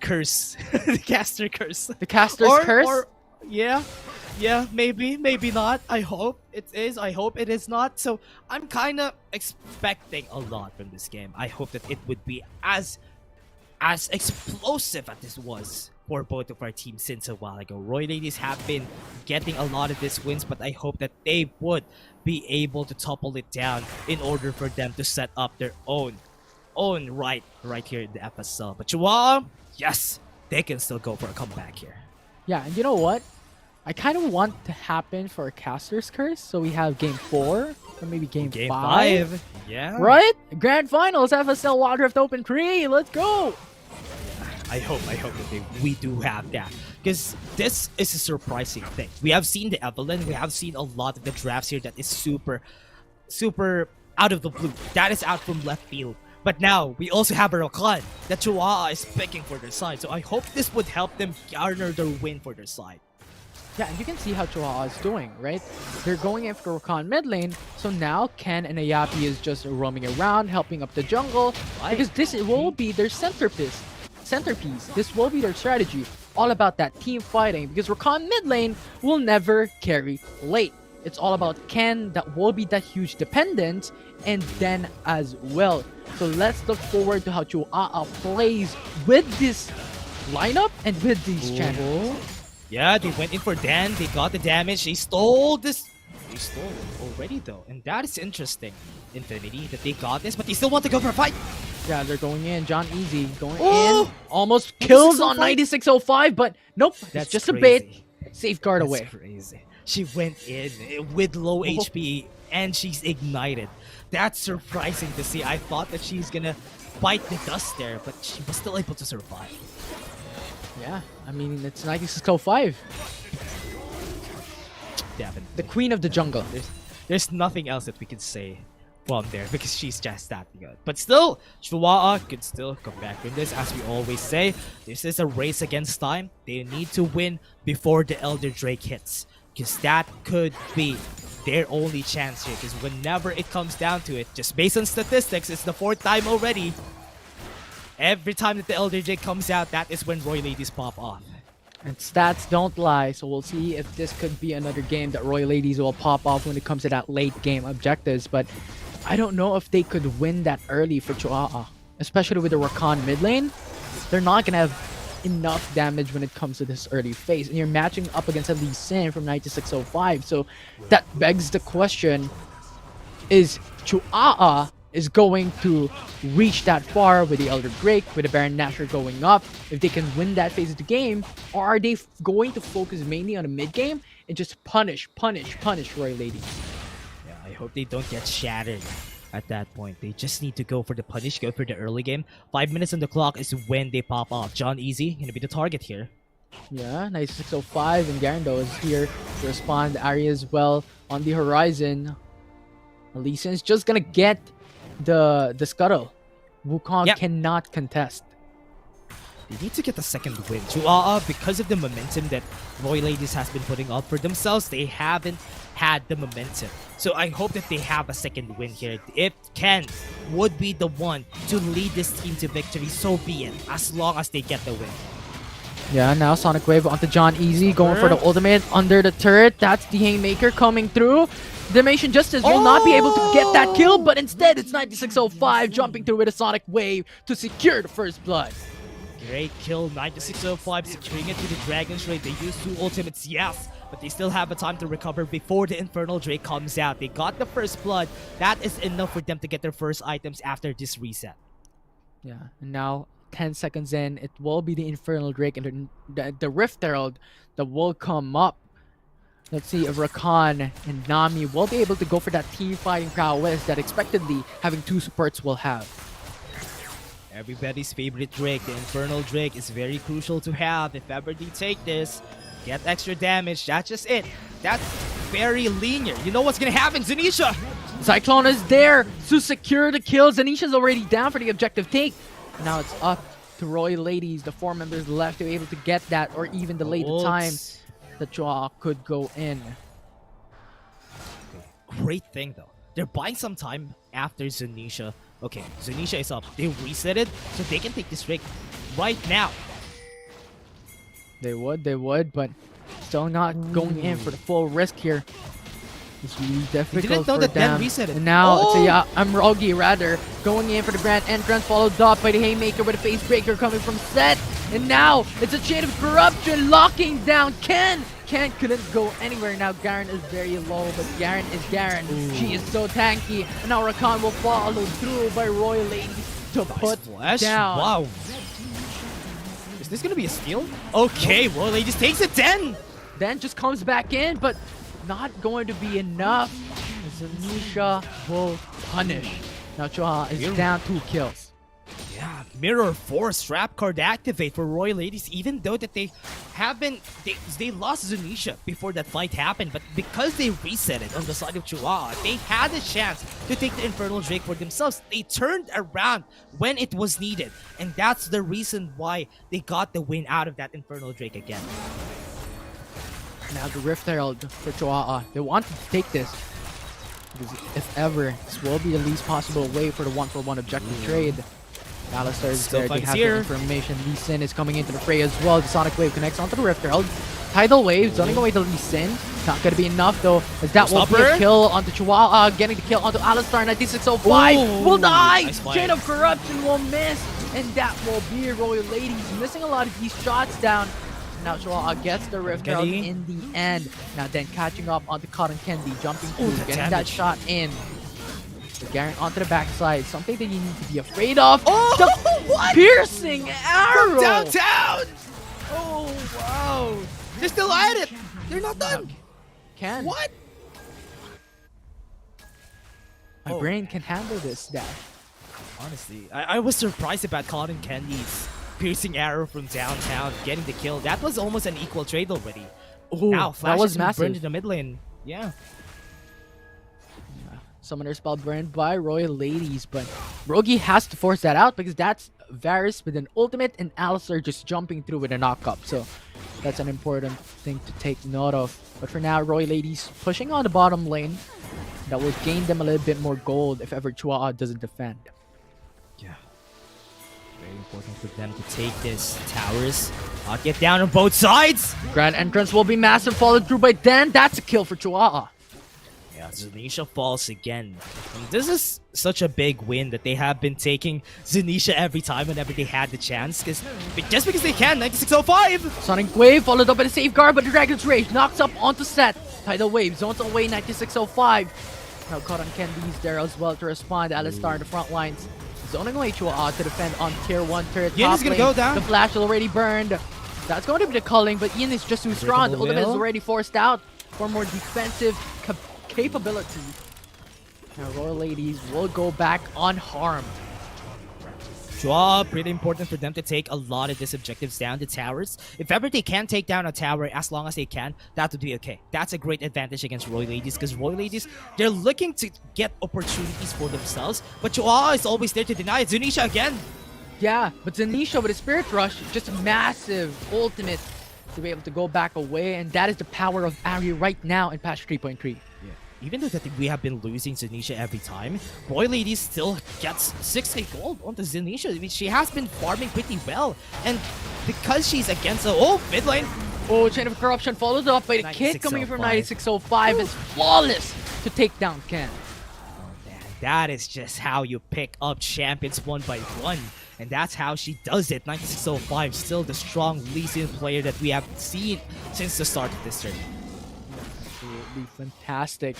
curse. The caster curse. The caster's curse? Or, yeah, maybe not. I hope it is. I hope it is not. So I'm kind of expecting a lot from this game. I hope that it would be as explosive as this was for both of our teams since a while ago. Royal Ladies have been getting a lot of these wins, but I hope that they would be able to topple it down in order for them to set up their own right here in the FSL. But Chua, yes, they can still go for a comeback here. Yeah, and you know what? I kind of want to happen for a caster's curse, so we have game 4 or maybe game 5. Yeah. Right? Grand finals, FSL Wild Rift Open 3. Let's go. I hope that we do have that, because this is a surprising thing. We have seen the Evelyn, we have seen a lot of the drafts here that is super out of the blue. That is out from left field. But now, we also have a Rakan that Chihuahua is picking for their side. So I hope this would help them garner their win for their side. Yeah, and you can see how Chihuahua is doing, right? They're going after Rakan mid lane, so now Ken and Ayapi is just roaming around, helping up the jungle, because this will be their centerpiece. This will be their strategy, all about that team fighting, because Rakan mid lane will never carry late. It's all about Ken that will be that huge dependent, and then as well. So let's look forward to how Chihuahua plays with this lineup and with these channels. Yeah, they went in for Dan. They got the damage. They stole this. They stole it already, though. And that is interesting, Infinity, that they got this, but they still want to go for a fight. Yeah, they're going in. John Easy going in. Almost kills on 9605, but nope. That's it's just crazy. a bait. Safeguard That's away. Crazy. She went in with low HP, and she's ignited. That's surprising to see. I thought that she's going to bite the dust there, but she was still able to survive. Yeah, I mean, it's 9605. Definitely. The queen of the jungle. There's nothing else that we can say from there because she's just that good. But still, Chihuahua could still come back from this. As we always say, this is a race against time. They need to win before the Elder Drake hits, because that could be their only chance here. Because whenever it comes down to it, just based on statistics, it's the 4th time already. Every time that the Elder Drake comes out, that is when Royal Ladies pop off. And stats don't lie, so we'll see if this could be another game that Royal Ladies will pop off when it comes to that late game objectives. But I don't know if they could win that early for Chihuahua, especially with the Rakan mid lane. They're not going to have enough damage when it comes to this early phase. And you're matching up against a Lee Sin from 9605. So that begs the question, is Chihuahua is going to reach that far with the Elder Drake, with the Baron Nashor going up, if they can win that phase of the game, or are they going to focus mainly on the mid game and just punish Royal Ladies? Yeah, I hope they don't get shattered at that point. They just need to go for the punish, go for the early game. 5 minutes on the clock is when they pop off. John Easy gonna be the target here. Yeah, 9605 and Garando is here to respond. Arya as well on the horizon. Lee Sin's just gonna get the scuttle. Wukong cannot contest. They need to get the second win. Chihuahua, because of the momentum that Royal Ladies has been putting up for themselves, they haven't had the momentum. So I hope that they have a second win here. If Ken would be the one to lead this team to victory, so be it, as long as they get the win. Yeah, now Sonic Wave onto John Easy, going for the ultimate under the turret. That's the Haymaker coming through. Dimension Justice will not be able to get that kill, but instead it's 9605 jumping through with a Sonic Wave to secure the first blood. Great kill, 9605 securing it to the Dragon's Raid. They use 2 ultimates, yes, but they still have a time to recover before the Infernal Drake comes out. They got the first blood. That is enough for them to get their first items after this reset. Yeah, and now 10 seconds in, it will be the Infernal Drake and the Rift Herald that will come up. Let's see if Rakan and Nami will be able to go for that team fighting prowess that expectedly having 2 supports will have. Everybody's favorite Drake, the Infernal Drake, is very crucial to have if ever they take this. Get extra damage, that's just it. That's very linear. You know what's gonna happen, Zanisha? Cyclone is there to secure the kill. Zanisha's already down for the objective take. Now it's up to Royal Ladies, the 4 members left to be able to get that or even delay the time that Chua could go in. Great thing though. They're buying some time after Zanisha. Okay, Zanisha is up. They reset it so they can take this Drake right now. They would, but still not going in for the full risk here. It's really difficult for them. Reset it. And now it's a Amrogi rather going in for the grand entrance, followed up by the Haymaker with a face breaker coming from Set. And now it's a chain of corruption locking down Ken. Ken couldn't go anywhere. Now Garen is very low, but Garen is Garen. She is so tanky. And now Rakan will follow through by Royal Ladies to put down. Wow. Is this gonna be a steal? Okay, Royal Ladies takes it 10. Then just comes back in, but not going to be enough. Zanisha will punish. Now Chua is down 2 kills. Yeah, Mirror Force trap card activate for Royal Ladies, even though that they lost Zunisha before that fight happened, but because they reset it on the side of Chihuahua, they had a chance to take the Infernal Drake for themselves. They turned around when it was needed, and that's the reason why they got the win out of that Infernal Drake again. Now the Rift Herald for Chihuahua. They wanted to take this. Because if ever, this will be the least possible way for the 1-for-1 objective trade. Alistar is there, they have the information. Lee Sin is coming into the fray as well. The Sonic Wave connects onto the Rift Herald. Tidal Wave, zoning away to Lee Sin. Not going to be enough though, as that will be a kill onto Chihuahua. Getting the kill onto Alistar, 9605 will die! Chain of Corruption will miss, and that will be Royal Ladies missing a lot of these shots down. Now Chihuahua gets the Rift Herald in the end. Now then catching up onto Cotton Candy, jumping through, getting that shot in. Garen onto the backside, something that you need to be afraid of. Oh, the what? Piercing arrow! From downtown! Oh, wow. They're still at it. They're not done. Can. What? My brain can handle this, Dad. Honestly, I was surprised about Cotton Candy's piercing arrow from downtown getting the kill. That was almost an equal trade already. Ooh, now, Flash that was is massive. burned in the mid lane. Yeah. Summoner spell burned by Royal Ladies, but Rogi has to force that out because that's Varus with an ultimate and Alistar just jumping through with a knock-up. So that's an important thing to take note of. But for now, Royal Ladies pushing on the bottom lane. That will gain them a little bit more gold if ever Chihuahua doesn't defend. Yeah. Very important for them to take this towers. Get down on both sides. Grand entrance will be massive, followed through by Dan. That's a kill for Chihuahua. Yeah, Zunisha falls again. And this is such a big win that they have been taking Zunisha every time whenever they had the chance. Just because they can, 9605! Sonic Wave followed up by the safeguard, but the Dragon's Rage knocks up onto Set. Tidal Wave zones away, 9605. Now Cotton Candy's there as well to respond. Alistar in the front lines. Zoning away Chihuahua to defend on tier 1 turret. Ian is gonna go down. The flash already burned. That's going to be the culling, but Ian is just too strong. The ultimate is already forced out for more defensive capability. Now Royal Ladies will go back unharmed. Pretty important for them to take a lot of these objectives down the towers. If ever they can take down a tower as long as they can, that would be okay. That's a great advantage against Royal Ladies because Royal Ladies, they're looking to get opportunities for themselves, but Chihuahua is always there to deny it. Zunisha again. Yeah, but Zunisha with a Spirit Rush, just a massive ultimate to be able to go back away, and that is the power of Ari right now in patch 3.3. Even though that we have been losing Zunisha every time, Royal Lady still gets 60 gold onto Zunisha. I mean, she has been farming pretty well. And because she's against the mid lane. Oh, Chain of Corruption followed up by the kick coming from 9605. It's flawless to take down Ken. Oh, man, that is just how you pick up champions one by one. And that's how she does it. 9605, still the strong Lee Sin player that we have seen since the start of this tournament. Absolutely fantastic.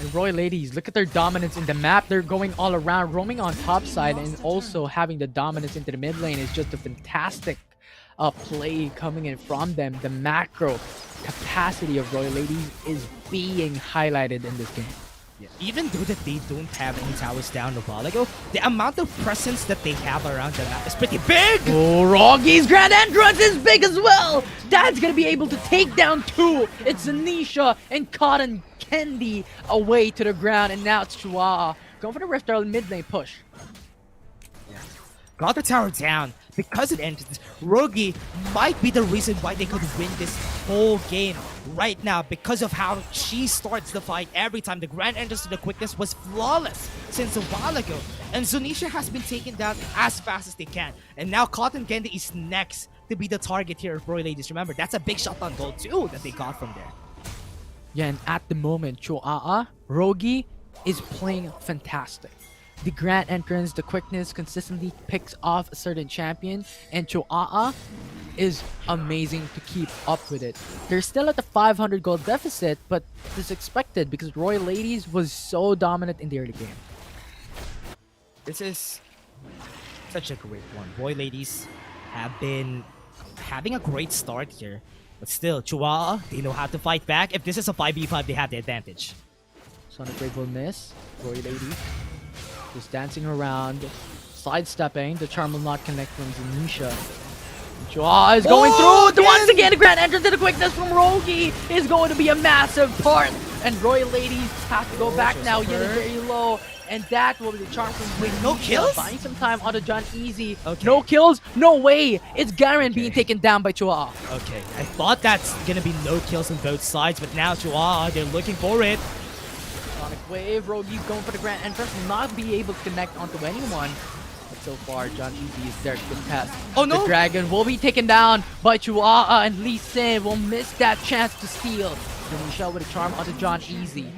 And Royal Ladies, look at their dominance in the map. They're going all around, roaming on top side, and also having the dominance into the mid lane is just a fantastic play coming in from them. The macro capacity of Royal Ladies is being highlighted in this game. Yeah. Even though that they don't have any towers down a while ago, the amount of presence that they have around the map is pretty big! Oh, Rogi's Grand Entrance is big as well! Dad's gonna be able to take down two! It's Anisha and Cotton Candy away to the ground, and now it's Chihuahua. Going for the Rift Herald mid lane push. Yeah. Got the tower down. Because it ended, Rogi might be the reason why they could win this whole game right now, because of how she starts the fight every time. The grand entrance to the quickness was flawless since a while ago, and Zunisha has been taken down as fast as they can. And now Cotton Candy is next to be the target here of Royal Ladies. Remember, that's a big shot on goal too that they got from there. Yeah, and at the moment, Chihuahua, Rogi is playing fantastic. The grand entrance, the quickness consistently picks off a certain champion, and Chihuahua is amazing to keep up with it. They're still at the 500 gold deficit, but it's expected because Royal Ladies was so dominant in the early game. This is such a great one. Royal Ladies have been having a great start here, but still, Chihuahua, they know how to fight back. If this is a 5v5, they have the advantage. Sonic Wave will miss. Royal Ladies just dancing around, sidestepping. The charm will not connect from Zanisha. Chua is going through. Once again, the grand entrance and the quickness from Rogi is going to be a massive part. And Royal Ladies have to go back now. Yin is very low. And that will be the charm from Wait, no kills? Buying some time onto John Easy. Okay. No kills? No way. It's Garen being taken down by Chua. Okay, I thought that's gonna be no kills on both sides, but now Chua, they're looking for it. Sonic Wave. Rogi's going for the grand entrance. Will not be able to connect onto anyone. But so far, John Easy is there to contest. Oh no! The dragon will be taken down by Chua, and Lee Sin will miss that chance to steal. Zanisha with a charm onto John Easy.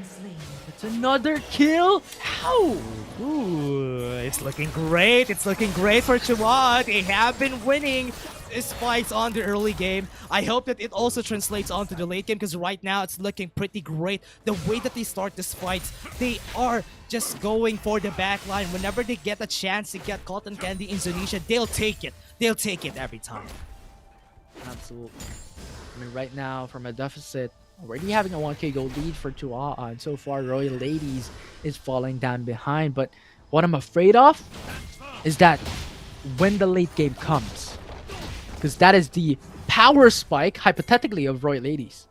It's another kill. How? Ooh, it's looking great. It's looking great for Chua. They have been winning these fights on the early game. I hope that it also translates onto the late game, because right now it's looking pretty great. The way that they start these fights, they are just going for the back line. Whenever they get a chance to get Cotton Candy in Zanisha, they'll take it. They'll take it every time. Absolutely. I mean, right now, from a deficit, already having a 1k gold lead for Chua, and so far Royal Ladies is falling down behind. But what I'm afraid of is that when the late game comes, because that is the power spike, hypothetically, of Royal Ladies.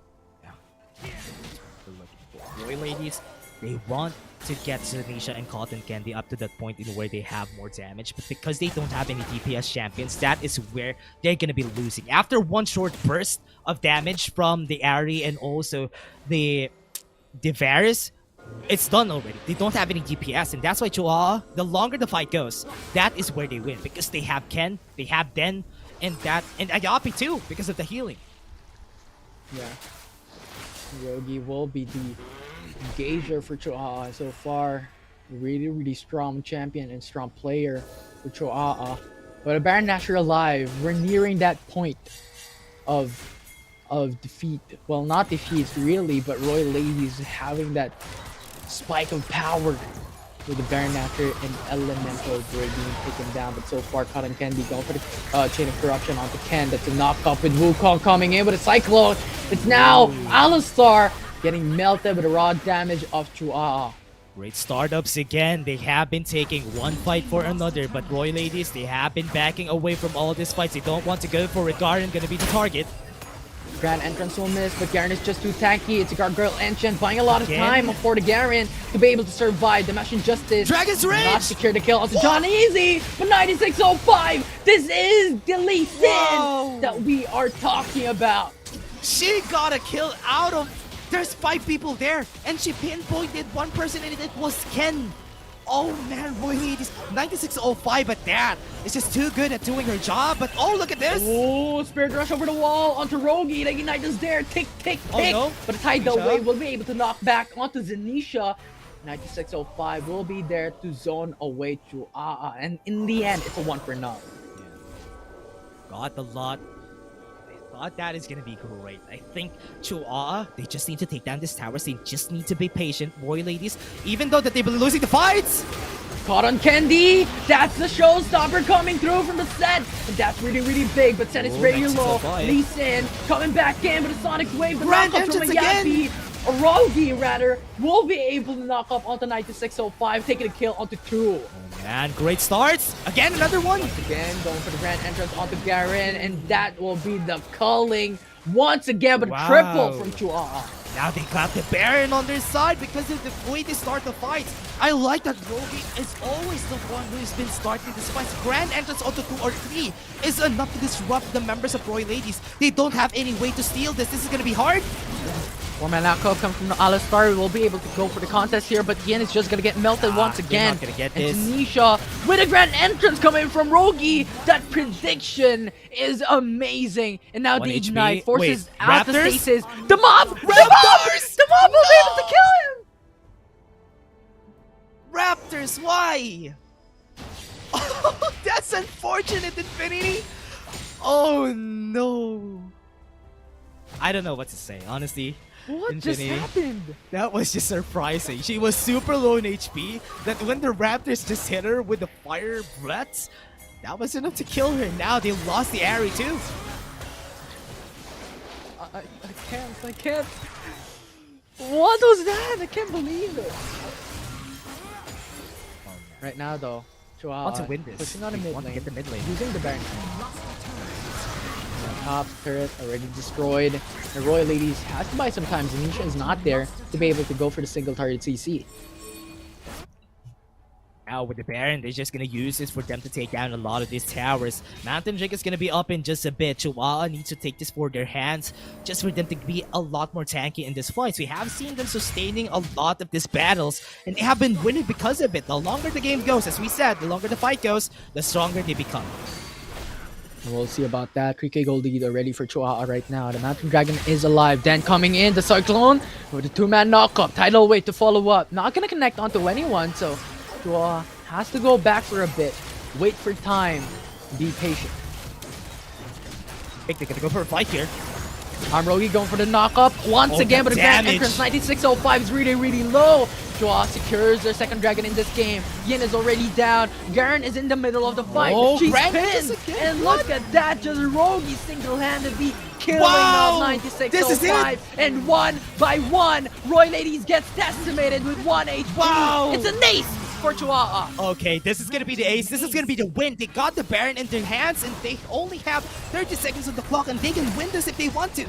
Royal Ladies, they want to get Zanisha and Cotton Candy up to that point in where they have more damage, but because they don't have any DPS champions, that is where they're gonna be losing. After one short burst of damage from the Ari and also the Varus, it's done already. They don't have any DPS, and that's why Chua, the longer the fight goes, that is where they win, because they have Ken, they have Den, and Ayapi too, because of the healing. Yeah. Rogi will be the engager for Chua. So far, really strong champion and strong player for Chua. But a Baron Nashor alive, we're nearing that point of defeat. Well, not defeat really, but Royal Ladies having that spike of power with the Baron Nashor and Elemental Gray being taken down. But so far, Cotton Candy going for the Chain of Corruption onto Ken. That's a knock-up with Wukong coming in with a Cyclone. It's now Alistar getting melted with the raw damage of Chua. Great startups again. They have been taking one fight for another, but Royal Ladies, they have been backing away from all these fights. They don't want to go for it. Garen gonna be the target. Grand entrance will miss, but Garen is just too tanky. It's a gargoyle enchant, buying a lot of time for the Garen to be able to survive. The Machine Justice Dragon's Rage! not secure the kill onto John Easy, but 9605. This is the Lee Sin that we are talking about. She got a kill out of... There's 5 people there, and she pinpointed one person, and it was Ken. Oh man, Royal Ladies, 9605 at that. It's just too good at doing her job, but oh, look at this. Oh, Spirit Rush over the wall onto Rogi. The Ignite is there. Tick, tick, tick. Oh, no. But Tidal Wave will be able to knock back onto Zanisha. 9605 will be there to zone away to and in the end, it's a 1 for none. Got the lot. I thought that is gonna be great. I think Chua, they just need to take down this towers. They just need to be patient, Royal Ladies. Even though that they've been losing the fights. Cotton Candy, that's the showstopper coming through from the set. And that's really big, but set is very low. Lee Sin coming back in with a Sonic Wave. The Grand knockup from a entrance Yappy. Rogi, rather, will be able to knock up onto 9605, taking a kill onto 2. Oh man, great starts. Again, another one. Again, going for the grand entrance onto Garen, and that will be the culling once again, but a triple from Chua. Now they got the Baron on their side because of the way they start the fights. I like that Rogi is always the one who's been starting this fight. Grand entrance onto 2 or 3 is enough to disrupt the members of Royal Ladies. They don't have any way to steal this. This is gonna be hard. 4-man knockup comes from the Alistar. We'll be able to go for the contest here, but again, it's just gonna get melted once again. Not gonna get and this. Tanisha with a grand entrance coming from Rogi. That prediction is amazing. And now the HP. Ignite forces Wait, out the Raptors? stasis. The mob! Raptors! The mob will be able to kill him! Raptors, why? Oh, that's unfortunate, Infinity. Oh no. I don't know what to say, honestly. What Infinity, just happened? that was just surprising. She was super low in HP. That when the Raptors just hit her with the fire breaths, that was enough to kill her. Now they lost the Ari too. I can't. What was that? I can't believe it. Right now, though, Want to win this. Pushing on a We mid want to lane. get the mid lane. Using the Baron. Top turret already destroyed. The Royal Ladies has to buy some time. Zanisha is not there to be able to go for the single target CC. Now with the Baron, they're just gonna use this for them to take down a lot of these towers. Mountain Drake is gonna be up in just a bit. Chihuahua needs to take this for their hands just for them to be a lot more tanky in this fight. We have seen them sustaining a lot of these battles, and they have been winning because of it. The longer the game goes, as we said, the longer the fight goes, the stronger they become. We'll see about that. 3k gold lead already for Chihuahua right now. The Mountain Dragon is alive. Dan coming in, the Cyclone with a 2-man knockup. Tidal Wave to follow up. Not gonna connect onto anyone, so Chihuahua has to go back for a bit. Wait for time. Be patient. I think they're gonna go for a fight here. Rogi going for the knockup once again, but the Grand damage. Entrance 9605 is really low. Chihuahua secures their second dragon in this game. Yin is already down. Garen is in the middle of the fight. Oh, She's Grand pinned. Entrance again. And look at that, just Rogi single-handedly killing Wow. out This is 9605. And one by one, Roy Ladies gets decimated with 1 HP. Wow. It's an ace for Chihuahua. Okay, this is gonna be the ace. This is gonna be the win. They got the Baron in their hands, and they only have 30 seconds on the clock, and they can win this if they want to.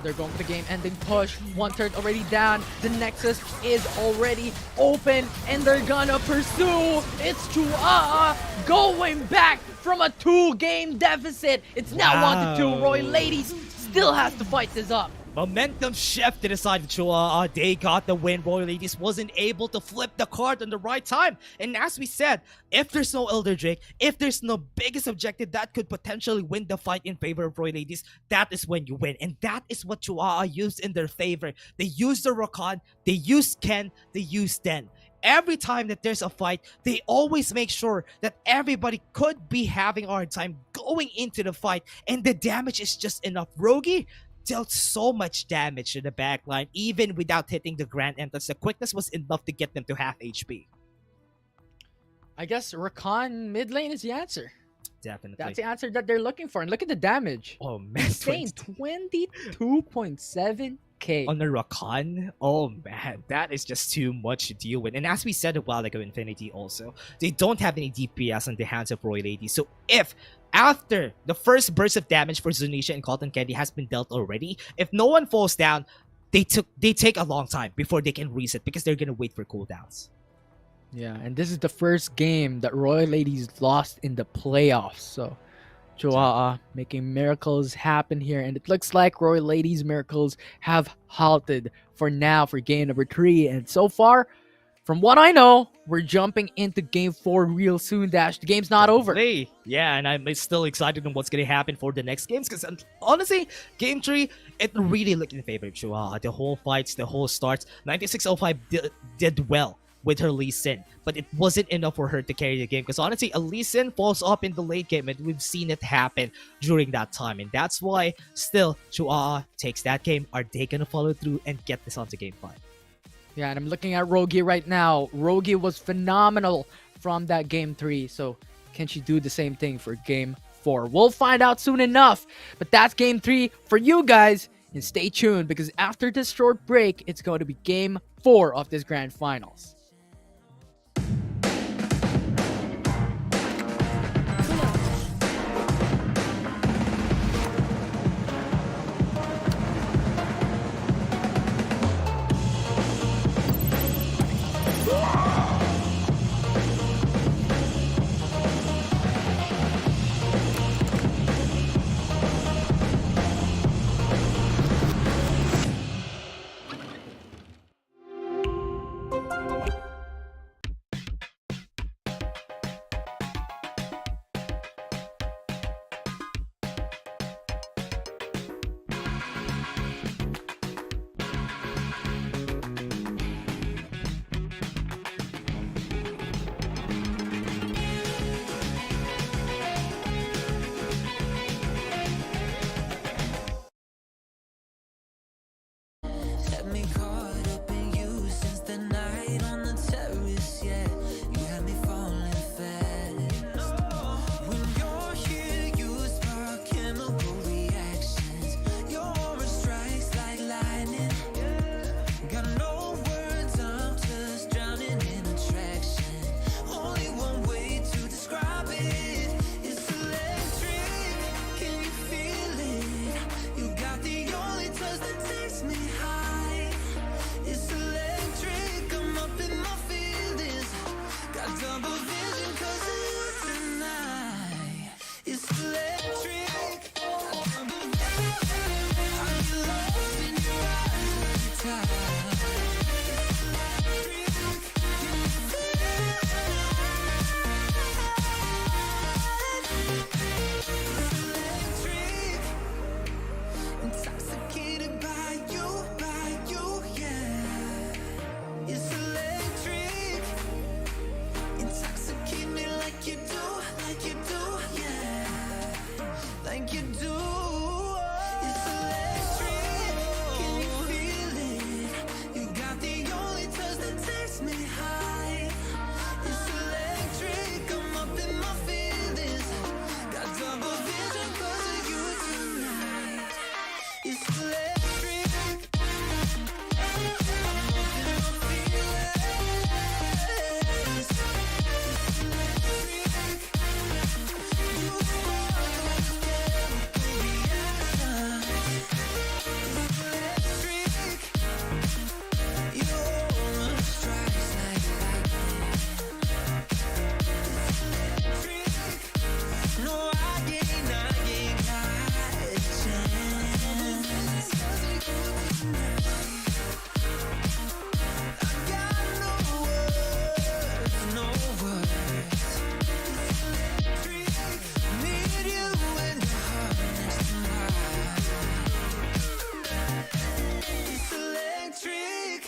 They're going for the game-ending push. One turret already down. The Nexus is already open, and they're gonna pursue. It's Chihuahua going back from a 2-game deficit. It's now 1-2. Roy Ladies still has to fight this up. Momentum shift to the side of Chihuahua. They got the win. Royal Ladies wasn't able to flip the card on the right time. And as we said, if there's no Elder Drake, if there's no biggest objective that could potentially win the fight in favor of Royal Ladies, that is when you win. And that is what Chihuahua used in their favor. They used the Rakan, they used Ken, they used Den. Every time that there's a fight, they always make sure that everybody could be having a hard time going into the fight. And the damage is just enough. Rogi dealt so much damage to the backline, even without hitting the Grand Entrance. The quickness was enough to get them to half HP. I guess Rakan mid lane is the answer. Definitely. That's the answer that they're looking for. And look at the damage. Oh man, Insane. 22.7k. on the Rakan. Oh man, that is just too much to deal with. And as we said a while ago, Infinity also, they don't have any DPS on the hands of Roy Lady. So if after the first burst of damage for Zunisha and Cotton Candy has been dealt already, if no one falls down, they take a long time before they can reset because they're gonna wait for cooldowns. Yeah, and this is the first game that Royal Ladies lost in the playoffs. So Chihuahua making miracles happen here. And it looks like Royal Ladies' miracles have halted for now for game number 3. And so far, from what I know, we're jumping into game 4 real soon, Dash. The game's not over. Yeah, and I'm still excited on what's going to happen for the next games because honestly, game 3, it really looked in favor of Chihuahua. The whole fights, the whole starts. 9605 did well with her Lee Sin, but it wasn't enough for her to carry the game because honestly, a Lee Sin falls up in the late game and we've seen it happen during that time, and that's why still Chihuahua takes that game. Are they going to follow through and get this onto game 5? Yeah, and I'm looking at Rogi right now. Rogi was phenomenal from that game 3, so can she do the same thing for game 4? We'll find out soon enough, but that's game 3 for you guys, and stay tuned because after this short break, it's going to be game 4 of this grand finals. Had me caught up in you since the night on the terrace, yeah. You had me falling fast. When you're here, you spark chemical reactions. Your aura strikes like lightning. Got no words, I'm just drowning in attraction. Only one way It's electric. No feelings. It's electric. You spark those chemical reactions. It's electric. Your aura strikes like lightning. It's electric. No, I gain not a chance. I got no words, no words. Need you in the heart next to mine. It's electric.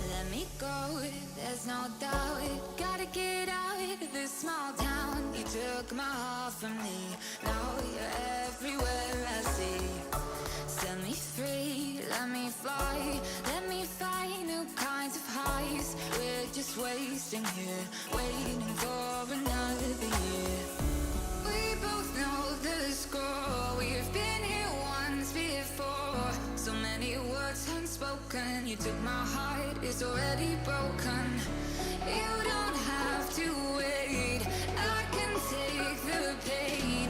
Let me go, there's no doubt. Gotta get out of this small town. You took my heart from me, now you're everywhere I see. Set me free, let me fly. Let me find new kinds of highs. We're just wasting here, waiting for another year. We both know the score. We've been here once before. So many words unspoken. You took my heart, it's already broken. You don't have to wait. I can take the pain.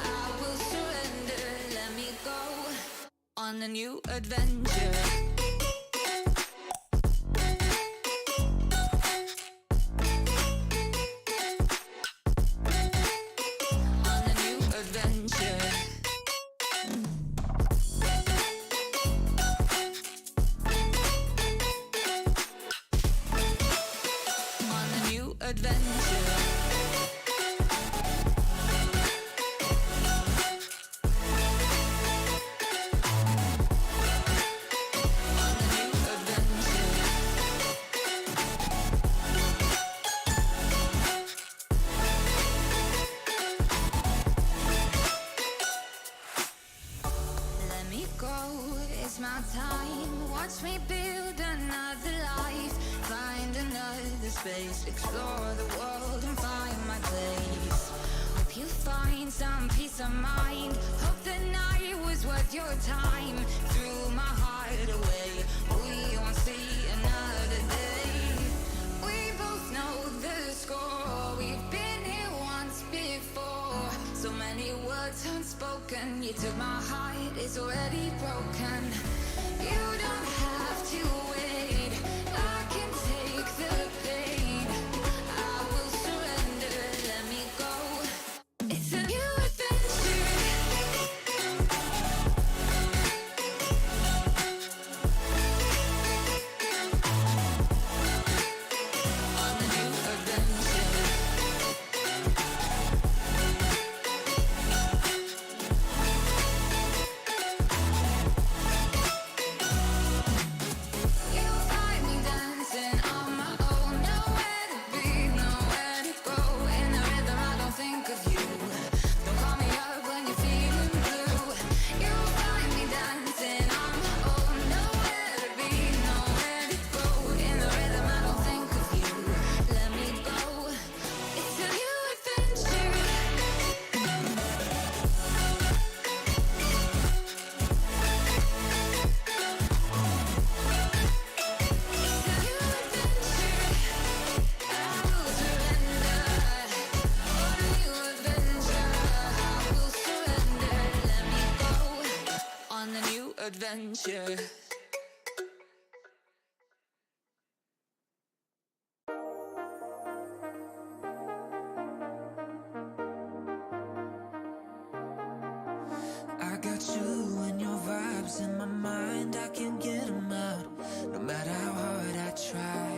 I will surrender. Let me go on a new adventure. On a new adventure. On a new adventure. On a new adventure. Let me go, it's my time. Watch me build another life. Find another space. Explore the world and find my place. Hope you find some peace of mind. Hope the night was worth your time. Threw my heart away. We won't see another day. We both know the score. We've been here once before. So many words unspoken. You took my heart, it's already broken. You don't have to wait. I can take the pain. I will surrender. Let me go. It's a new adventure. On a new adventure. You find me dancing on my own. Nowhere to be, nowhere to go. In the rhythm, I don't think of you. Don't call me up when you're feeling blue. You find me dancing on my own. Nowhere to be, nowhere to go. In the rhythm, I don't think of you. Let me go. It's a new adventure. On a new adventure. I got you and your vibes in my mind. I can't get them out, no matter how hard I try.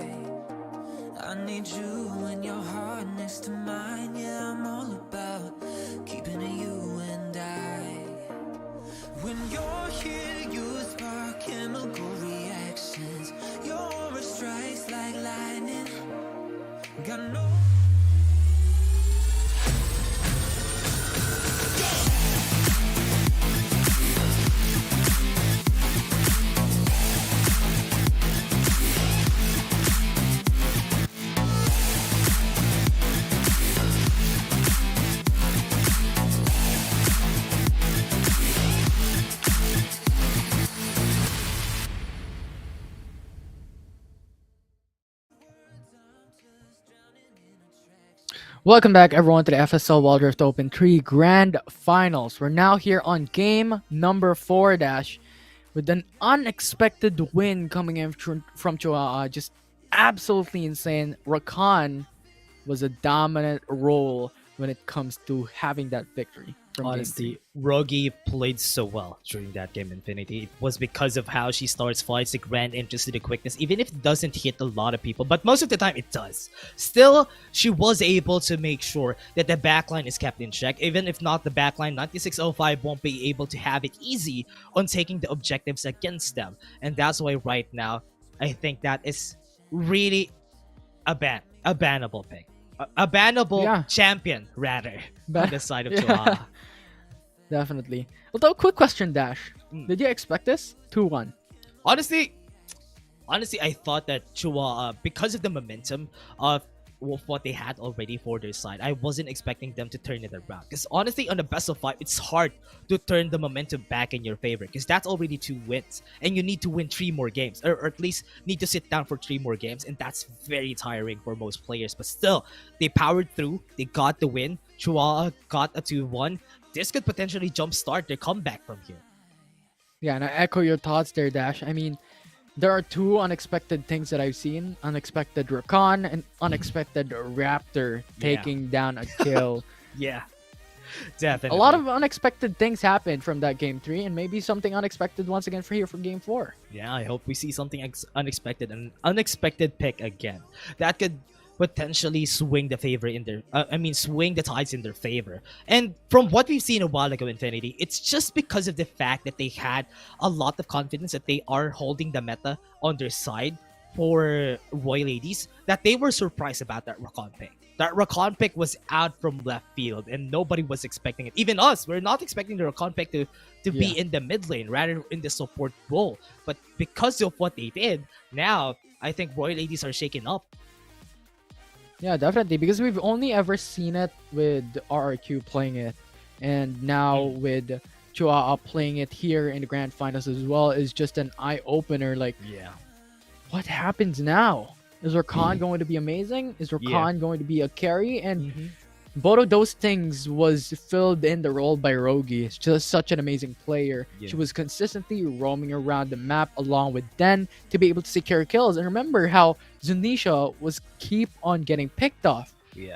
I need you and your heart next to mine. Yeah, I'm all about keeping it you and I. When you're here, you spark chemical reactions. Your aura strikes like lightning. Got no Welcome back, everyone, to the FSL Wild Rift Open 3 Grand Finals. We're now here on game number 4, Dash, with an unexpected win coming in from Chihuahua. Just absolutely insane. Rakan was a dominant role when it comes to having that victory. Honestly, Rogi played so well during that game, Infinity. It was because of how she starts fights, the grand entrance to the quickness, even if it doesn't hit a lot of people, but most of the time it does. Still, she was able to make sure that the backline is kept in check. Even if not the backline, 9605 won't be able to have it easy on taking the objectives against them. And that's why right now, I think that is really a bannable pick. A bannable champion, rather, on the side of Chihuahua. Definitely. Although, quick question, Dash. Did you expect this? 2-1. Honestly, I thought that Chihuahua, because of the momentum of what they had already for their side, I wasn't expecting them to turn it around. Because honestly, on a best of 5, it's hard to turn the momentum back in your favor. Because that's already 2 wins. And you need to win 3 more games. Or at least need to sit down for 3 more games. And that's very tiring for most players. But still, they powered through. They got the win. Chihuahua got a 2-1. This could potentially jumpstart their comeback from here. Yeah, and I echo your thoughts there, Dash. I mean, there are 2 unexpected things that I've seen. Unexpected Rakan and unexpected Raptor taking down a kill. Yeah, definitely. A lot of unexpected things happened from that game 3, and maybe something unexpected once again for game 4. Yeah, I hope we see something unexpected, an unexpected pick again. That could potentially swing the favor in their swing the tides in their favor. And from what we've seen a while ago, Infinity, it's just because of the fact that they had a lot of confidence that they are holding the meta on their side for Royal Ladies that they were surprised about that Rakan pick. That Rakan pick was out from left field and nobody was expecting it. Even us, we're not expecting the Rakan pick to be in the mid lane, rather in the support role. But because of what they did, now I think Royal Ladies are shaken up. Yeah, definitely, because we've only ever seen it with RRQ playing it, and now with Chihuahua playing it here in the Grand Finals as well is just an eye-opener. Like, what happens now? Is Rakan going to be amazing? Is Rakan going to be a carry? And both of those things was filled in the role by Rogi. It's just such an amazing player. She was consistently roaming around the map along with Den to be able to secure kills. And remember how Zunisha was keep on getting picked off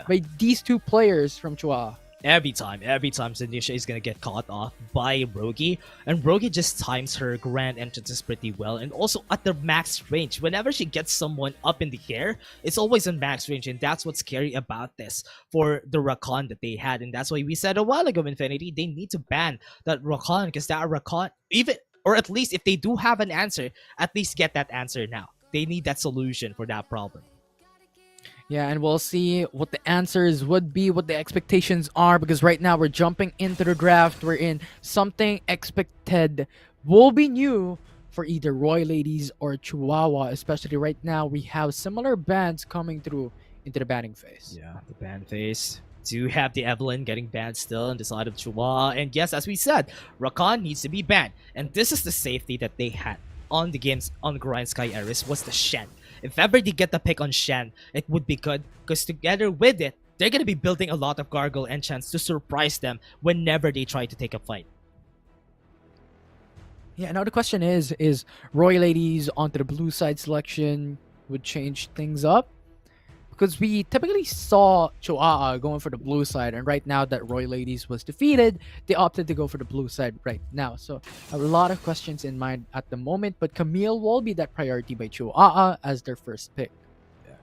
by these 2 players from Chihuahua. Every time Zanisha is gonna get caught off by Rogi, and Rogi just times her grand entrances pretty well, and also at the max range. Whenever she gets someone up in the air, it's always in max range, and that's what's scary about this for the Rakan that they had, and that's why we said a while ago, Infinity, they need to ban that Rakan, because that Rakan, even, or at least if they do have an answer, at least get that answer now. They need that solution for that problem. Yeah, and we'll see what the answers would be, what the expectations are, because right now we're jumping into the draft. We're in something expected will be new for either Royal Ladies or Chihuahua, especially right now we have similar bans coming through into the banning phase. Yeah, the ban phase. Do have the Evelyn getting banned still on the side of Chihuahua, and yes, as we said, Rakan needs to be banned, and this is the safety that they had on the games on GRINDSKY ERIS was the Shen. If ever they get the pick on Shen, it would be good, because together with it, they're going to be building a lot of gargle enchants to surprise them whenever they try to take a fight. Yeah, now the question is Royal Ladies onto the blue side selection would change things up? Because we typically saw Chihuahua going for the blue side, and right now that Royal Ladies was defeated, they opted to go for the blue side right now. So a lot of questions in mind at the moment, but Camille will be that priority by Chihuahua as their first pick. Yeah.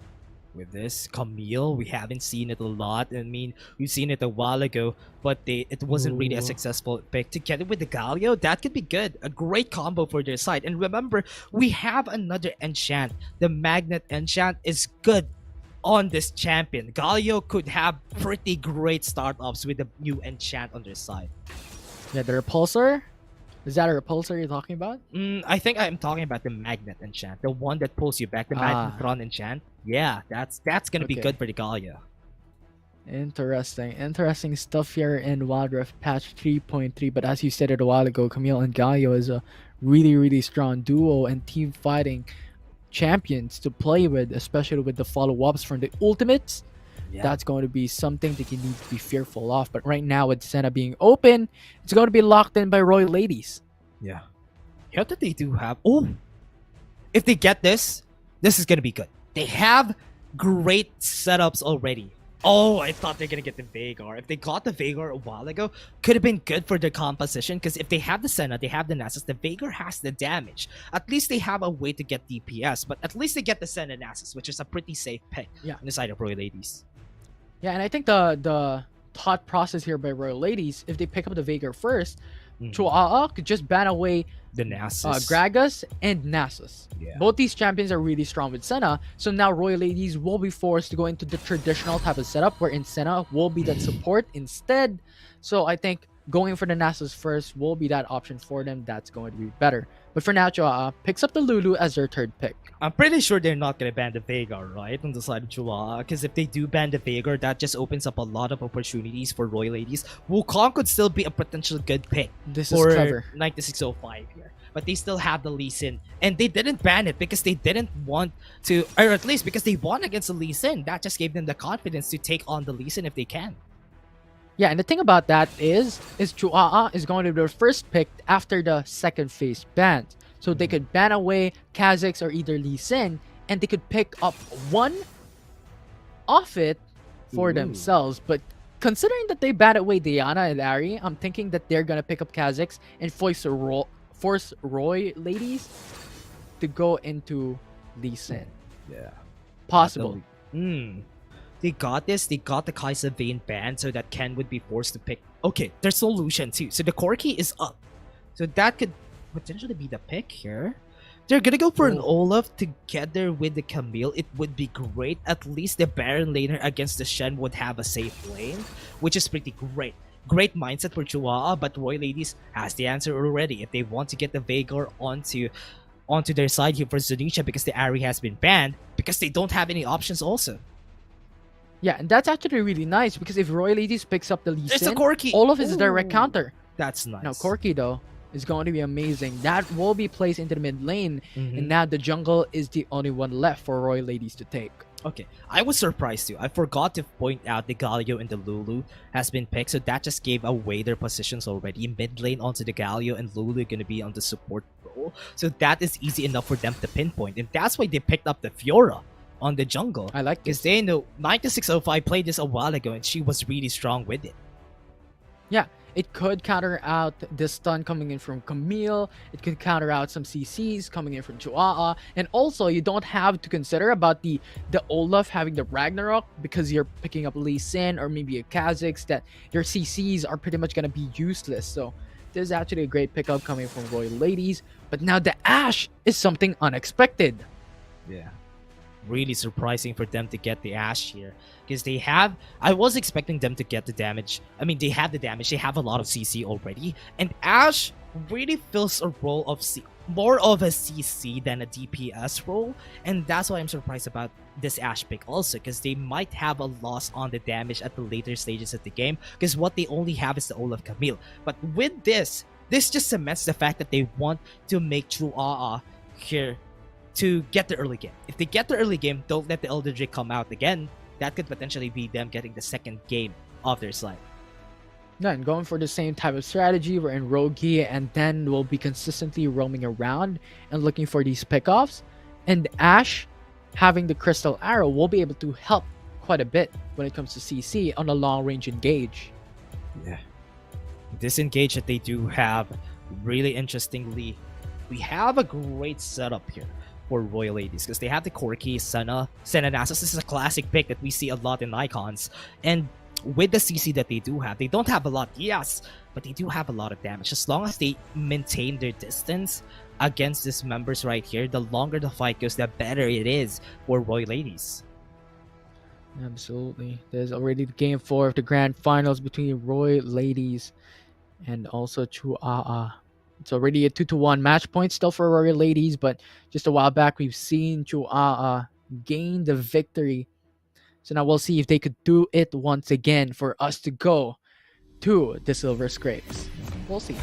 With this Camille, we haven't seen it a lot. I mean, we've seen it a while ago, but it wasn't really a successful pick. Together with the Galio, that could be good. A great combo for their side. And remember, we have another enchant. The Magnet enchant is good on this champion. Galio could have pretty great startups with the new enchant on their side. Yeah, the Repulsor? Is that a Repulsor you're talking about? I think I'm talking about the Magnet enchant. The one that pulls you back. The Magnetron enchant. Yeah, that's gonna be good for the Galio. Interesting stuff here in Wild Rift patch 3.3. But as you said it a while ago, Camille and Galio is a really strong duo and team fighting champions to play with, especially with the follow-ups from the ultimates. Yeah. That's going to be something that you need to be fearful of. But right now, with Senna being open, it's going to be locked in by Royal Ladies. Yeah. You that they do have. Oh, if they get this is gonna be good. They have great setups already. Oh, I thought they're gonna get the Vagar. If they got the Vagar a while ago, could have been good for their composition. Because if they have the Senna, they have the Nasus, the Vagar has the damage. At least they have a way to get DPS. But at least they get the Senna Nasus, which is a pretty safe pick on the side of Royal Ladies. Yeah, and I think the thought process here by Royal Ladies, if they pick up the Vagar first, Chuaa could just ban away the Nasus, Gragas, and Nasus. Yeah. Both these champions are really strong with Senna, so now Royal Ladies will be forced to go into the traditional type of setup wherein Senna will be that support instead. So I think going for the Nasus first will be that option for them. That's going to be better. But for now, Chuaa picks up the Lulu as their third pick. I'm pretty sure they're not going to ban the Vagar, right? On the side of Chuaa. Because if they do ban the Vagar, that just opens up a lot of opportunities for Royal Ladies. Wukong could still be a potential good pick This for is clever. 9605 here. But they still have the Lee Sin. And they didn't ban it because they didn't want to, or at least because they won against the Lee Sin. That just gave them the confidence to take on the Lee Sin if they can. Yeah, and the thing about that is Chuaa is going to be the first pick after the second phase bans. So they could ban away Kha'Zix or either Lee Sin, and they could pick up one off it for themselves. But considering that they banned away Diana and Ari, I'm thinking that they're gonna pick up Kha'Zix and force Roy Ladies to go into Lee Sin. Yeah. Possible. They got this. They got the Kai'Sa Vayne ban so that Ken would be forced to pick. Okay, their solution too. So the Corki is up. So that could potentially be the pick here. They're gonna go for an Olaf together with the Camille. It would be great. At least the Baron laner against the Shen would have a safe lane, which is pretty great. Great mindset for Chuaa, but Royal Ladies has the answer already. If they want to get the Vagar onto their side here for Zunisha because the Ari has been banned, because they don't have any options also. Yeah, and that's actually really nice because if Royal Ladies picks up the Lee It's Sin, a Corki. Olaf is a direct counter. That's nice. Now Corki though is going to be amazing. That will be placed into the mid lane, and now the jungle is the only one left for Royal Ladies to take. Okay, I was surprised too. I forgot to point out the Galio and the Lulu has been picked, so that just gave away their positions already. Mid lane onto the Galio and Lulu are gonna be on the support role, so that is easy enough for them to pinpoint, and that's why they picked up the Fiora on the jungle. I like because this. they know 9605 played this a while ago, and she was really strong with it. Yeah, it could counter out the stun coming in from Camille. It could counter out some CCs coming in from Chuaa. And also, you don't have to consider about the Olaf having the Ragnarok because you're picking up Lee Sin or maybe a Kha'Zix that your CCs are pretty much going to be useless. So this is actually a great pickup coming from Royal Ladies. But now the Ashe is something unexpected. Yeah. Really surprising for them to get the Ashe here. Because they have... I was expecting them to get the damage. I mean, they have the damage. They have a lot of CC already. And Ashe really fills a role of... more of a CC than a DPS role. And that's why I'm surprised about this Ashe pick also. Because they might have a loss on the damage at the later stages of the game. Because what they only have is the Olaf Camille. But with this just cements the fact that they want to make Chuaa here to get the early game. If they get the early game, don't let the Elder Drake come out again. That could potentially be them getting the second game of their side. Yeah, and going for the same type of strategy, we're in Rogi, and then we'll be consistently roaming around and looking for these pickoffs. And Ashe, having the Crystal Arrow, will be able to help quite a bit when it comes to CC on a long-range engage. Yeah. This engage that they do have, really interestingly, we have a great setup here for Royal Ladies because they have the Corki, Senna Nasus. This is a classic pick that we see a lot in icons. And with the CC that they do have, they don't have a lot, yes, but they do have a lot of damage. As long as they maintain their distance against these members right here, the longer the fight goes, the better it is for Royal Ladies. Absolutely. There's already the game 4 of the grand finals between Royal Ladies and also Chuaa. It's already a 2-1 match point still for Royal Ladies, but just a while back we've seen Chuaa gain the victory. So now we'll see if they could do it once again for us to go to the Silver Scrapes. We'll see.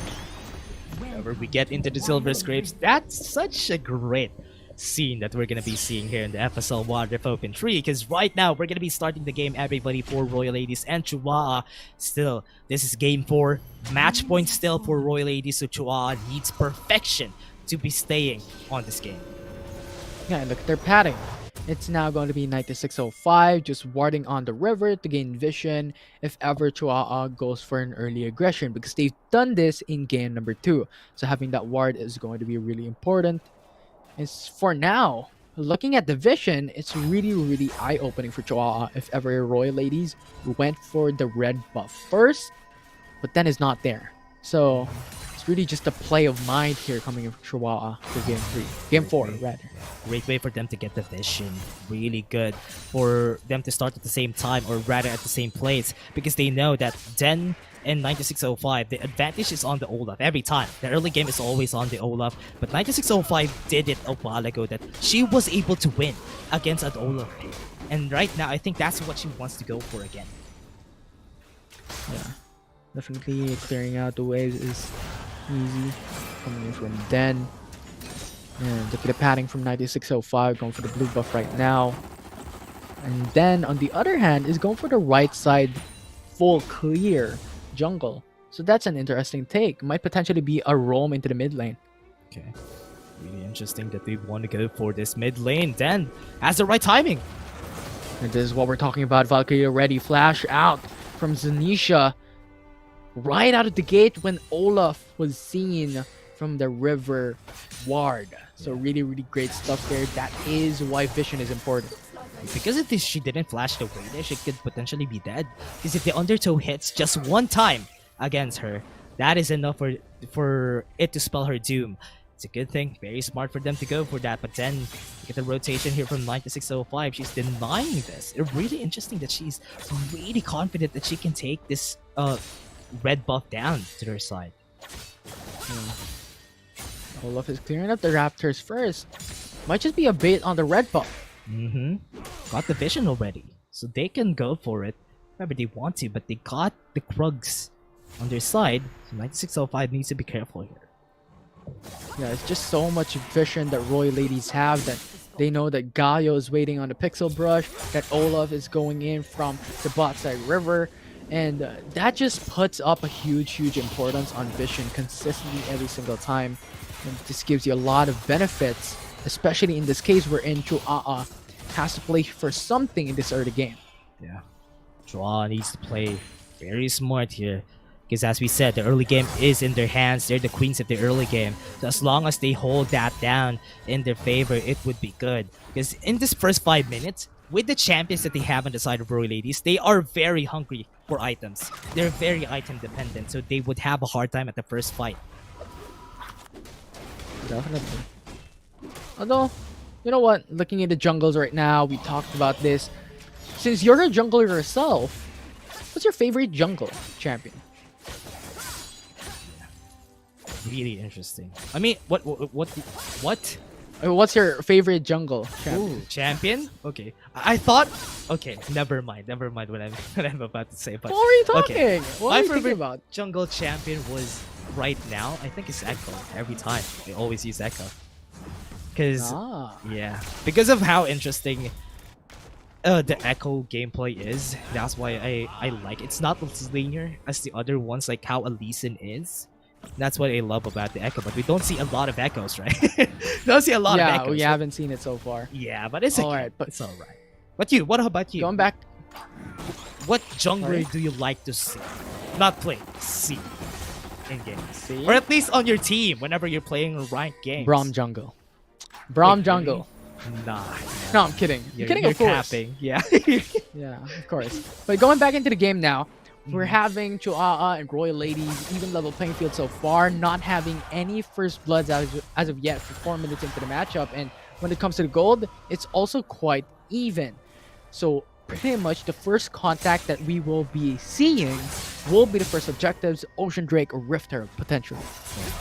Whenever we get into the Silver Scrapes, that's such a great scene that we're gonna be seeing here in the FSL Wild Rift Open 3, because right now we're gonna be starting the game, everybody, for Royal Ladies and Chihuahua. Still, this is game 4, match point still for Royal Ladies, so Chihuahua needs perfection to be staying on this game. Yeah, look at their padding. It's now going to be 9605, just warding on the river to gain vision if ever Chihuahua goes for an early aggression, because they've done this in game number 2. So having that ward is going to be really important. It's for now, looking at the vision, it's really eye-opening for Chihuahua if ever Royal Ladies went for the red buff first, but then it's not there. So it's really just a play of mind here coming in from Chihuahua for game 4 rather. Great way for them to get the vision. Really good for them to start at the same time, or rather at the same place, because they know that Den and 9605, the advantage is on the Olaf every time. The early game is always on the Olaf, but 9605 did it a while ago that she was able to win against an Olaf. And right now, I think that's what she wants to go for again. Yeah, definitely clearing out the waves is easy. Coming in from Den. And look at the padding from 9605, going for the blue buff right now. And then, on the other hand, is going for the right side full clear jungle. So that's an interesting take. Might potentially be a roam into the mid lane. Okay. Really interesting that they want to go for this mid lane. Den has the right timing. And this is what we're talking about. Valkyrie ready. Flash out from Zanisha. Right out of the gate when Olaf was seen from the river ward. So really great stuff there. That is why vision is important. Because if she didn't flash the way there, she could potentially be dead. Because if the undertow hits just one time against her, that is enough for it to spell her doom. It's a good thing. Very smart for them to go for that. But then, look at the rotation here from 9605. She's denying this. It's really interesting that she's really confident that she can take this red buff down to her side. Olaf is clearing up the Raptors first. Might just be a bait on the red buff. Got the vision already, so they can go for it whenever they want to, but they got the Krugs on their side, so 9605 needs to be careful here. Yeah, it's just so much vision that Royal Ladies have that they know that Gaio is waiting on the pixel brush, that Olaf is going in from the bot side river, and that just puts up a huge importance on vision consistently every single time. And this gives you a lot of benefits, especially in this case wherein Chihuahua has to play for something in this early game. Yeah, Chihuahua needs to play very smart here, because as we said, the early game is in their hands. They're the queens of the early game, so as long as they hold that down in their favor, it would be good. Because in this first 5 minutes, with the champions that they have on the side of Royal Ladies, they are very hungry for items. They're very item dependent, so they would have a hard time at the first fight. Definitely. Although, you know what? Looking at the jungles right now, we talked about this. Since you're a jungler yourself, what's your favorite jungle champion? Really interesting. I mean, what? What's your favorite jungle champion? Ooh, champion? Okay. I thought... Okay, never mind what I'm about to say. But, what were you talking? Okay. What My are you thinking favorite about? jungle champion was right now, I think it's Echo. Every time. They always use Echo. Because... Yeah. Because of how interesting the Echo gameplay is. That's why I like it. It's not as linear as the other ones, like how Elysian is. That's what I love about the Echo, but we don't see a lot of Echoes, right? Don't see a lot of Echoes. Yeah, we haven't seen it so far. Yeah, but it's okay. Alright, but it's alright. But you, what about you? Going back, What jungler do you like to see? Not play, see in games. See? Or at least on your team whenever you're playing ranked games. Braum jungle. Braum Wait, jungle. Nah. No, I'm kidding. I'm kidding, of course. Capping. Yeah. Yeah, of course. But going back into the game now, we're having Chihuahua and Royal Ladies even level playing field so far, not having any first bloods as of yet for 4 minutes into the matchup. And when it comes to the gold, it's also quite even. So pretty much the first contact that we will be seeing will be the first objectives, Ocean Drake or Rifter potentially.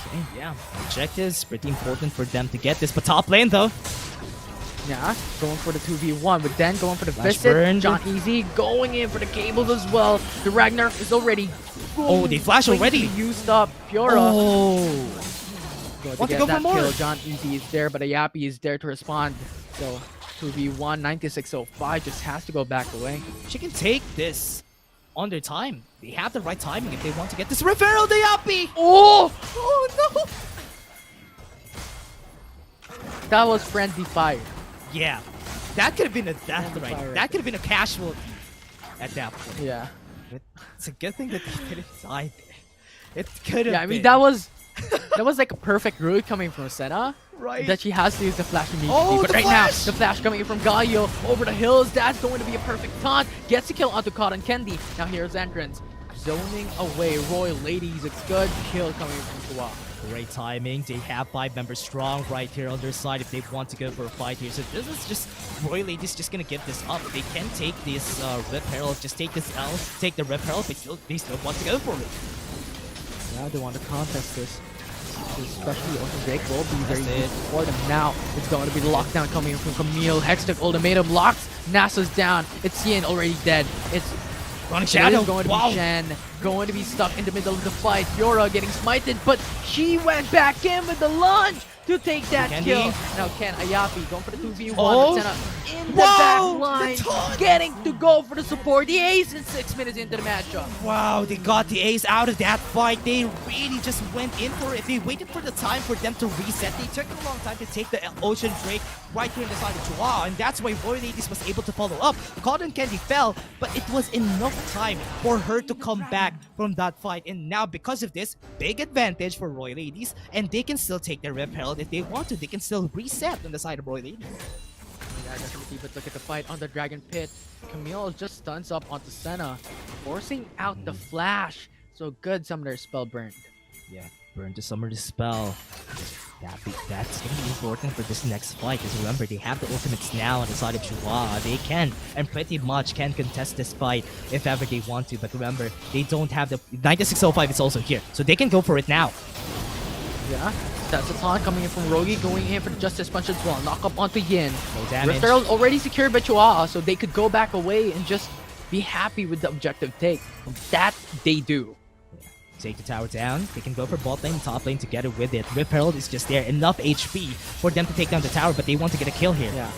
Okay, yeah. Objectives, pretty important for them to get this. But top lane though. Yeah, going for the 2v1, but then going for the Flash visit. burned. John Easy going in for the cables as well. The Ragnarok is already... Oh, they flash already. Used up Fiora. Oh. Going Want to to get go that for more? kill. John Easy is there, but Ayapi is there to respond. So 2v1, 9605 just has to go back away. She can take this on their time. They have the right timing if they want to get this referral. The Yappy! Oh! Oh no! That was friendly fire. Yeah, that could have been a death right. Fire. That could have been a casualty at that point. Yeah. But it's a good thing that they didn't die there. It could have. Yeah, I mean been. that was like a perfect route coming from Senna. right. That she has to use the flash immediately. Oh, but the right flash! now, the flash coming in from Galio over the hills. That's going to be a perfect taunt. Gets the kill onto Cotton Candy. Now here's entrance. Zoning away Royal Ladies. It's good kill coming from Chua. Great timing. They have 5 members strong right here on their side if they want to go for a fight here. So this is just Royal Ladies just gonna give this up. They can take this Rip Herald, just take this L, take the Rip Herald, but they still want to go for it. Yeah, they want to contest this. Especially also Drake will be very That's it. useful for them. Now it's going to be the lockdown coming in from Camille. Hextech ultimatum locks. NASA's down. It's Yin already dead. It's Running It Shadow. is going to Wow. be Shen, going to be stuck in the middle of the fight. Fiora getting smited, but she went back in with the lunge to take that Candy. kill. Now Ken Ayapi going for the 2v1. Oh. Senna in the Whoa, back the line, taunt. getting to go for the support. The ace in 6 minutes into the matchup. Wow, they got the ace out of that fight. They really just went in for it. They waited for the time for them to reset. They took a long time to take the Ocean Drake right here in the side of Chua, and that's why Royal Ladies was able to follow up. Cotton Candy fell, but it was enough time for her to come back from that fight. And now, because of this, big advantage for Royal Ladies, and they can still take their Rip Herald if they want to. They can still reset on the side of Royal Ladies. Yeah, definitely. But look at the fight on the Dragon Pit. Camille just stuns up onto Senna, forcing out the flash. So good Summoner spell burned. Yeah, burn to summer the spell. That's gonna be important for this next fight, because remember, they have the ultimates now on the side of Chua. They can, and pretty much can contest this fight if ever they want to, but remember, they don't have the 9605 is also here, so they can go for it now. Yeah, that's a taunt coming in from Rogi, going in for the Justice Punch as well. Knock up onto Yin. No damage. Rift Herald already secured by Chihuahua, so they could go back away and just be happy with the objective take. That they do. Take the tower down. They can go for bot lane, top lane together with it. Rip Herald is just there. Enough HP for them to take down the tower, but they want to get a kill here. Yeah.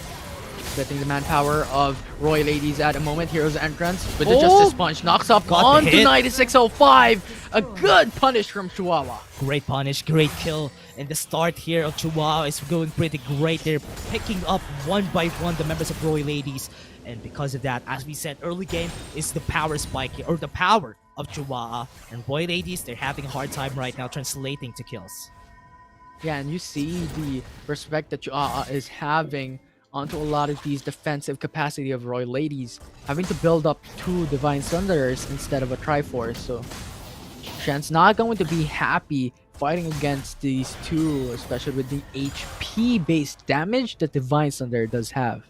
Splitting the manpower of Royal Ladies at a moment. Hero's entrance with the Justice Punch. Knocks up Got the onto hit. 9605. A good punish from Chihuahua. Great punish, great kill. And the start here of Chihuahua is going pretty great. They're picking up one by one the members of Royal Ladies. And because of that, as we said, early game is the power spike here, or the power of Chihuahua. And Royal Ladies, they're having a hard time right now translating to kills. Yeah, and you see the respect that Chihuahua is having onto a lot of these defensive capacity of Royal Ladies, having to build up 2 Divine Thunderers instead of a Triforce. So Shen's not going to be happy fighting against these 2, especially with the HP-based damage that Divine Thunder does have.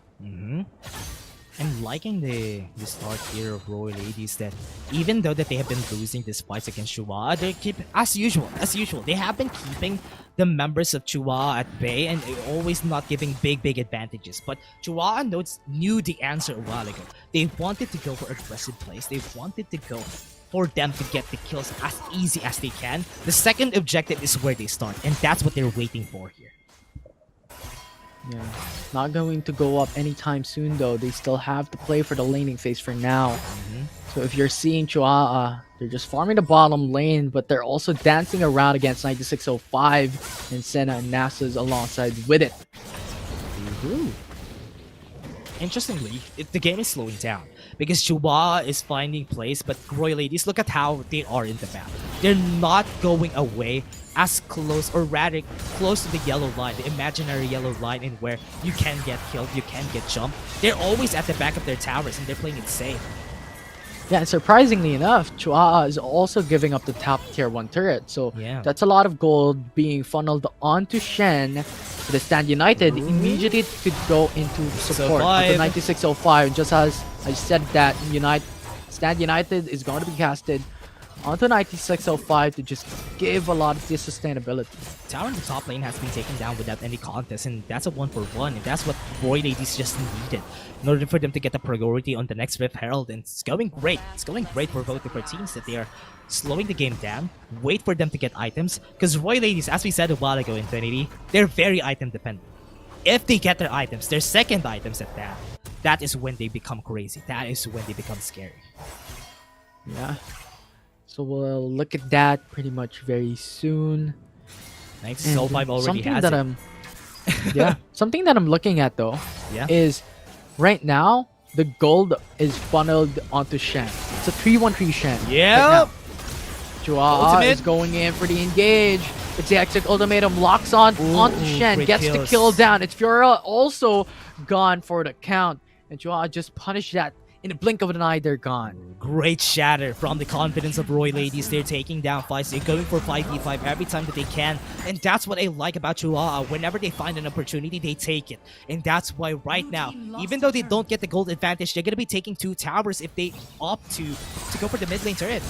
I'm liking the start here of Royal Ladies, that even though that they have been losing these fights against Chua, they keep as usual. They have been keeping the members of Chua at bay and always not giving big advantages. But Chua knew the answer a while ago. They wanted to go for aggressive plays. They wanted to go for them to get the kills as easy as they can. The second objective is where they start, and that's what they're waiting for here. Yeah, not going to go up anytime soon though. They still have to play for the laning phase for now. So if you're seeing Chihuahua, they're just farming the bottom lane, but they're also dancing around against 9605 and Senna and NASA's alongside with it. Interestingly, the game is slowing down because Chihuahua is finding plays, but Royal Ladies, look at how they are in the map. They're not going away as close, or rather close to the yellow line, the imaginary yellow line, in where you can get killed, you can get jumped. They're always at the back of their towers and they're playing it safe. Yeah, and surprisingly enough, Chihuahua is also giving up the top tier 1 turret. So Yeah. that's a lot of gold being funneled onto Shen. The Stand United immediately could go into support of the 9605. Just as I said that Stand United is going to be casted onto 9605 to just give a lot of this sustainability. Tower in the top lane has been taken down without any contest, and that's a 1-for-1, and that's what Roy Ladies just needed in order for them to get the priority on the next Rift Herald, and it's going great. It's going great for both of our teams that they are slowing the game down, wait for them to get items, because Roy Ladies, as we said a while ago, Infinity, they're very item dependent. If they get their items, their second items at that, that is when they become crazy. That is when they become scary. Yeah. So we'll look at that pretty much very soon. Thanks. Soul5 already has it. Yeah. Something that I'm looking at though is right now the gold is funneled onto Shen. It's a 3-1-3 Shen. Yeah. Chua is going in for the engage. It's the Exec Ultimatum locks on onto Shen, gets the kill down. It's Fiora also gone for the count. And Chua just punished that. In a blink of an eye, they're gone. Great shatter from the confidence of Roy Ladies. They're taking down fights. They're going for 5v5 every time that they can. And that's what I like about Chihuahua. Whenever they find an opportunity, they take it. And that's why right now, even though they don't get the gold advantage, they're going to be taking 2 towers if they opt to go for the mid lane turret.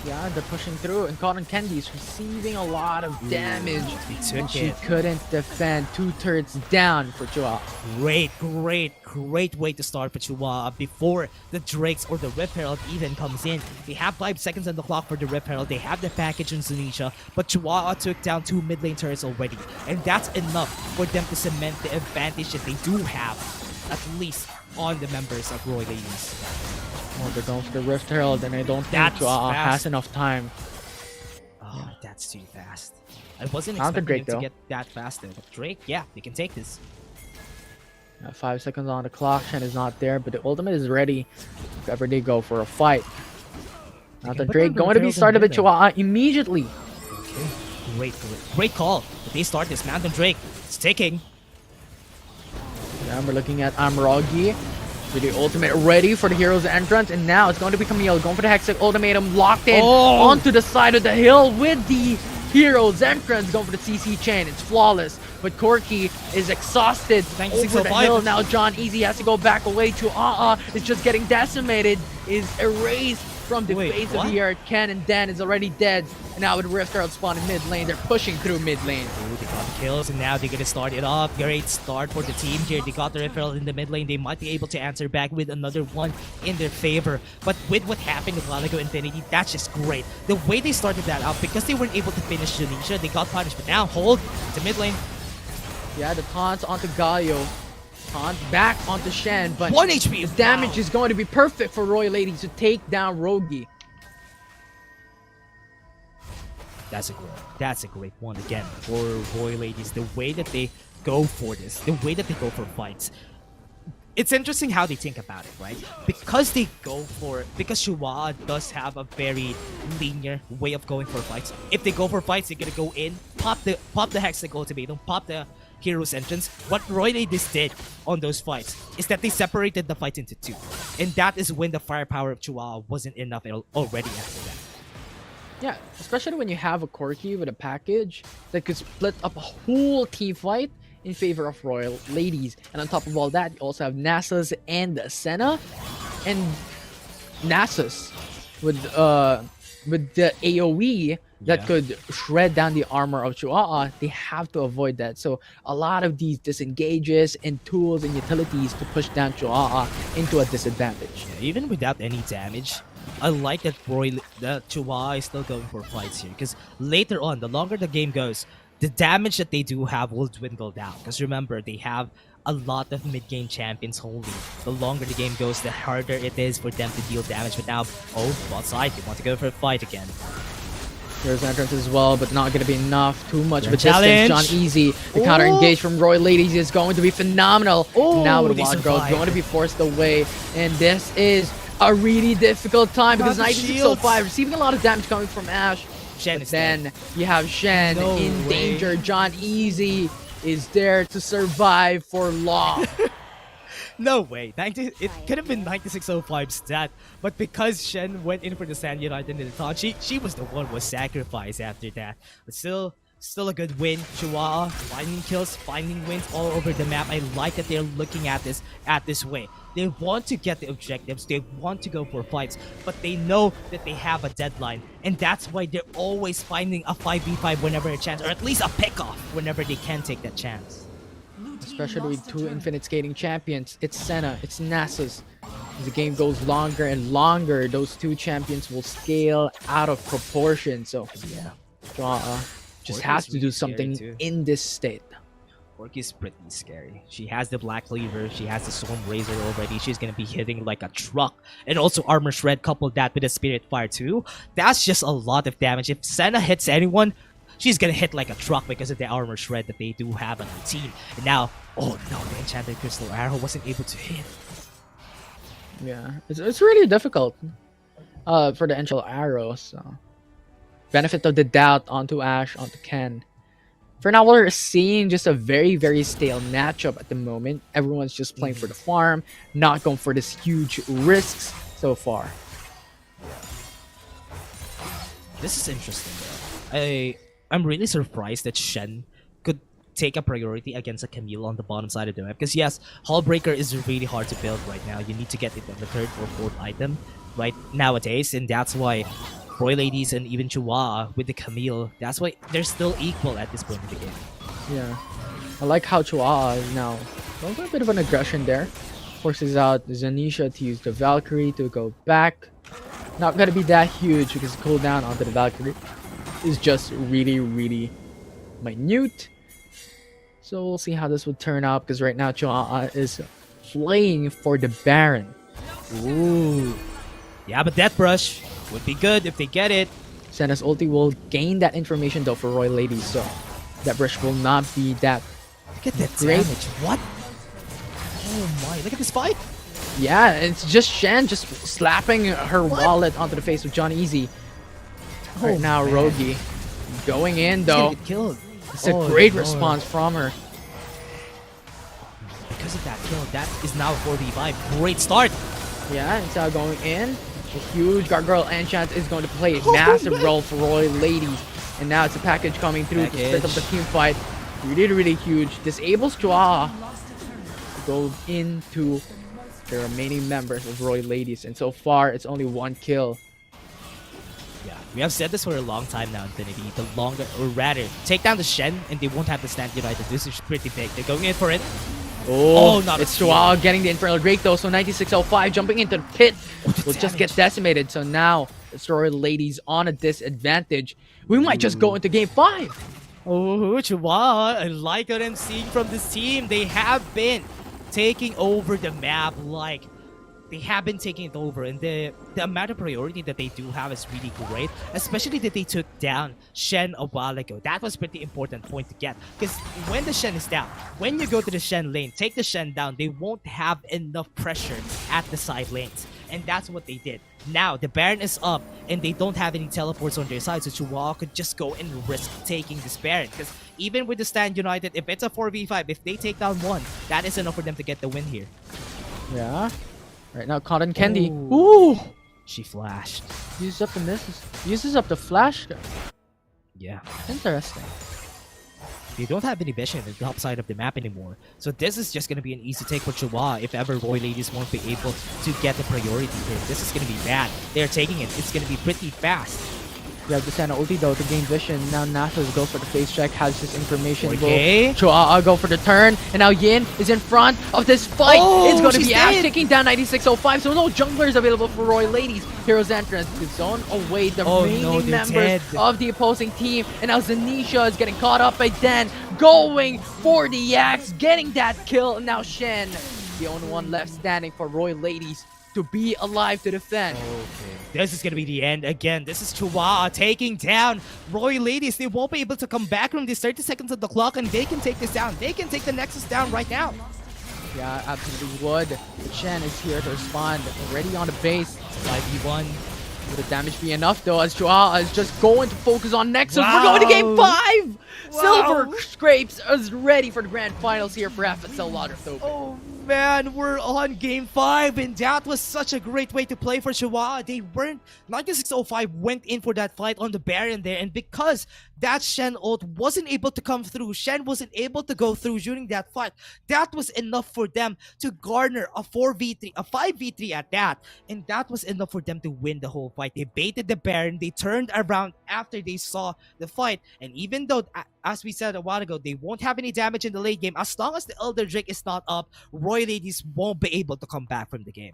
Yeah, they're pushing through, and Cotton Candy's receiving a lot of damage. And she couldn't defend 2 turrets down for Chua. Great way to start for Chua before the Drakes or the Rift Herald even comes in. They have 5 seconds on the clock for the Rift Herald. They have the package on Zunisha, but Chua took down 2 mid lane turrets already. And that's enough for them to cement the advantage that they do have, at least on the members of Roy Ladies. Oh, they're going for the Rift Herald, and I don't think Chua has enough time. Oh, that's too fast. I wasn't expecting him to get that fast though. But Drake, yeah, they can take this. 5 seconds on the clock. Shen is not there, but the ultimate is ready if ever they go for a fight. Now the Drake going to be started with Chua immediately. Okay, great call. But they start this. Mountain Drake, it's ticking. Yeah, we're looking at Amrogi. With the ultimate ready for the hero's entrance, and now it's going to be Camille going for the Hextech Ultimatum, locked in onto the side of the hill with the hero's entrance, going for the CC chain. It's flawless, but Corki is exhausted over the hill. Now John Easy has to go back away to it's just getting decimated, is erased from the face of the earth. Ken and Dan is already dead, and now with Rift Herald spawn in mid lane, they're pushing through mid lane. Ooh, they got the kills, and now they're gonna start it off. Great start for the team here. They got the Rift Herald in the mid lane. They might be able to answer back with another one in their favor. But with what happened with Lalago Infinity, that's just great. The way they started that out, because they weren't able to finish Janisha, they got punished. But now hold to mid lane. Yeah, the taunts onto Galio. Taunt back onto Shen, but 1 HP. The damage is going to be perfect for Roy Ladies to take down Rogi. That's a great one again for Roy Ladies. The way that they go for this, the way that they go for fights. It's interesting how they think about it, right? Because Chua does have a very linear way of going for fights. If they go for fights, they're gonna go in, pop the Hextech Ultimatum, pop the hero's entrance. What Roy Ladies did on those fights is that they separated the fight into 2. And that is when the firepower of Chua wasn't enough already after that. Yeah, especially when you have a Corki with a package that could split up a whole team fight in favor of Royal Ladies. And on top of all that, you also have Nasus and Senna. And Nasus with the AoE that could shred down the armor of Chihuahua, they have to avoid that. So a lot of these disengages and tools and utilities to push down Chihuahua into a disadvantage. Yeah, even without any damage, I like that Chihuahua is still going for fights here, because later on, the longer the game goes, the damage that they do have will dwindle down. Because remember, they have a lot of mid-game champions holding. The longer the game goes, the harder it is for them to deal damage. But now, bot side, they want to go for a fight again. There's entrance as well, but not going to be enough. Too much of a distance. John Easy. The counter engage from Roy Ladies is going to be phenomenal. Now with Wild Growth going to be forced away. And this is a really difficult time because 9605 receiving a lot of damage coming from Ashe. Then you have Shen in danger. John Easy is there to survive for long. No way. It could have been 9605's stat, but because Shen went in for the Sand United in the taunt, she was the one who was sacrificed after that. But still, Still a good win. Chihuahua finding kills, finding wins all over the map. I like that they're looking at this way. They want to get the objectives, they want to go for fights, but they know that they have a deadline, and that's why they're always finding a 5v5 whenever a chance, or at least a pick-off whenever they can take that chance. Especially with two Infinite Skating champions. It's Senna, it's Nasus. As the game goes longer and longer, those two champions will scale out of proportion. So Yeah. just Orc has is to do really something scary, too. in this state. Orc is pretty scary. She has the Black Cleaver, she has the Storm Razor already, she's gonna be hitting like a truck. And also Armor Shred, couple that with a Spirit Fire too. That's just a lot of damage. If Senna hits anyone, she's gonna hit like a truck because of the Armor Shred that they do have on the team. And now, oh no, the Enchanted Crystal Arrow wasn't able to hit. Yeah, it's really difficult for the Angel Arrow. So benefit of the doubt onto Ash, onto Ken. For now, we're seeing just a very, very stale matchup at the moment. Everyone's just playing for the farm, not going for this huge risks so far. This is interesting though. I'm really surprised that Shen could take a priority against a Camille on the bottom side of the map. Because yes, Hullbreaker is really hard to build right now. You need to get it on the third or fourth item right nowadays, and that's why Roy Ladies and even Chihuahua with the Camille, that's why they're still equal at this point in the game. Yeah, I like how Chihuahua is now a little bit of an aggression there. Forces out Zanisha to use the Valkyrie to go back. Not gonna be that huge because the cooldown onto the Valkyrie is just really, really minute. So we'll see how this would turn out, because right now Chihuahua is playing for the Baron. Ooh. Yeah, but Death Brush would be good if they get it. Senna's ulti will gain that information though for Royal Ladies, so that brush will not be that Look at that great. damage. What? Oh my, look at this fight. Yeah, it's just Shen just slapping her wallet onto the face of John Easy. Right now, man. Rogi going in He's though. gonna get killed. It's a Oh, great no. response from her. Because of that kill, that is now 4v5. Great start. Yeah, it's now going in. A huge Gargoyle Enchant is going to play a massive role for Royal Ladies. And now it's a package coming through to split up the team fight. Really, really huge. Disables Chua to go into the remaining members of Royal Ladies. And so far, it's only one kill. Yeah, we have said this for a long time now, Infinity. The longer, or rather, take down the Shen and they won't have the stand united. This is pretty big. They're going in for it. Oh, not it's a steal. Chua getting the Infernal Drake though. So 9605 jumping into the pit the will just get damage. decimated. So now it's Royal Ladies on a disadvantage. We might just go into game 5. Oh, Chihuahua. I like what I'm seeing from this team. They have been taking over the map like... They have been taking it over, and the amount of priority that they do have is really great, especially that they took down Shen a while ago. That was pretty important point to get, because when the Shen is down, when you go to the Shen lane, take the Shen down, they won't have enough pressure at the side lanes, and that's what they did. Now, the Baron is up, and they don't have any teleports on their side, so Chihuahua could just go and risk taking this Baron, because even with the Stand United, if it's a 4v5, if they take down one, that is enough for them to get the win here. Yeah. Right now, Cotton Candy. Ooh. Ooh! She flashed. Uses up the misses. Uses up the flash. Yeah. Interesting. They don't have any vision in the top side of the map anymore. So this is just going to be an easy take for Chihuahua if ever Roy Ladies won't be able to get the priority here. This is going to be bad. They're taking it. It's going to be pretty fast. You have the Senna ulti though to gain vision. Now Nasus goes for the face check, has this information. Okay. Chua go for the turn, and now Yin is in front of this fight. Oh, it's going to she's be Ash dead. taking down 9605, so no junglers available for Royal Ladies. Hero's entrance to zone away the Oh, remaining no, they're members dead. of the opposing team. And now Zanisha is getting caught up by Den, going for the axe, getting that kill. And now Shen, the only one left standing for Royal Ladies to be alive to defend. This is going to be the end again. This is Chihuahua taking down Roy Ladies. They won't be able to come back from these 30 seconds of the clock, and they can take this down. They can take the Nexus down right now. Yeah, absolutely would. But Shen is here to respond, already on the base. 5v1. Will the damage be enough though, as Chua is just going to focus on Nexus. Wow. We're going to game 5! Wow. Silver Scrapes is ready for the grand finals here for FSL Waterstone. Oh man, we're on game 5, and that was such a great way to play for Chihuahua. They weren't 9605 went in for that fight on the Baron there, and because that Shen ult wasn't able to come through, Shen wasn't able to go through during that fight, that was enough for them to garner a 4v3, a 5v3 at that, and that was enough for them to win the whole fight. They baited the Baron, they turned around after they saw the fight, and even though, as we said a while ago, they won't have any damage in the late game, as long as the Elder Drake is not up, Roy Ladies won't be able to come back from the game.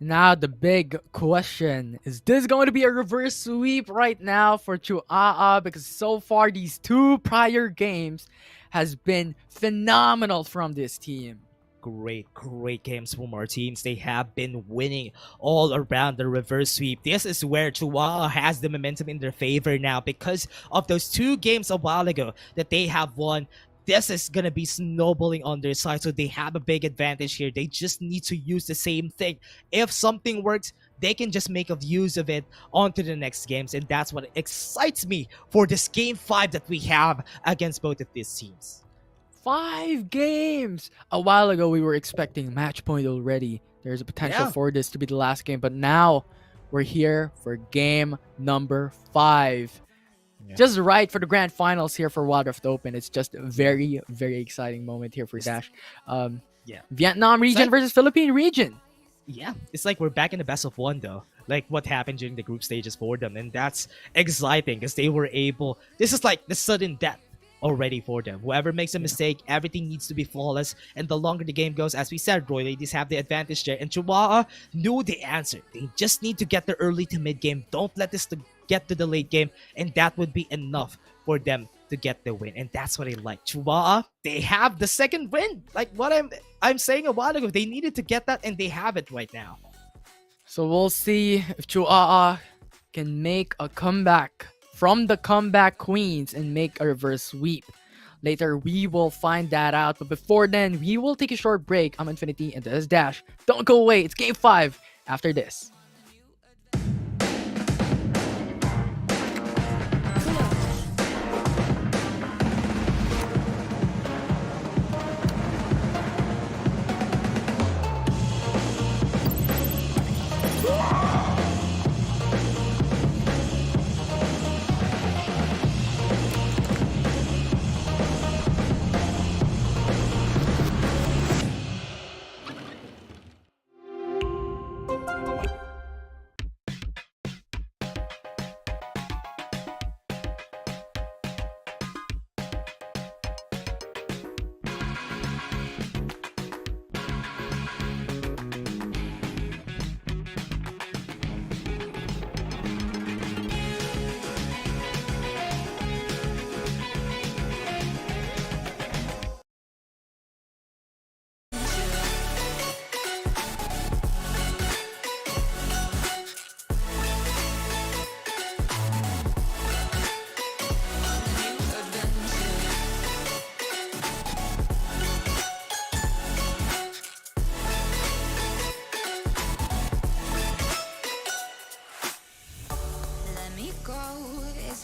Now the big question, is this going to be a reverse sweep right now for Chihuahua? Because so far these 2 prior games has been phenomenal from this team. Great games from our teams. They have been winning all around the reverse sweep. This is where Chihuahua has the momentum in their favor now because of those 2 games a while ago that they have won. This is gonna be snowballing on their side, so they have a big advantage here. They just need to use the same thing. If something works, they can just make use of it onto the next games, and that's what excites me for this game 5 that we have against both of these teams. 5 games! A while ago, we were expecting match point already. There's a potential for this to be the last game, but now we're here for game number 5. Yeah. Just right for the grand finals here for Wild Rift Open. It's just a very, very exciting moment here for Dash. Vietnam region versus Philippine region. Yeah, it's like we're back in the best of 1 though. Like what happened during the group stages for them, and that's exciting because they were able. This is like the sudden death already for them. Whoever makes a mistake, everything needs to be flawless, and the longer the game goes, as we said, Roy Ladies have the advantage there, and Chihuahua knew the answer. They just need to get the early to mid game. Don't let this get to the late game, and that would be enough for them to get the win, and that's what I like. Chihuahua, they have the second win. Like what I'm saying a while ago, they needed to get that, and they have it right now. So we'll see if Chihuahua can make a comeback from the comeback queens and make a reverse sweep. Later, we will find that out. But before then, we will take a short break. I'm Infinity and this is Dash. Don't go away. It's game 5 after this.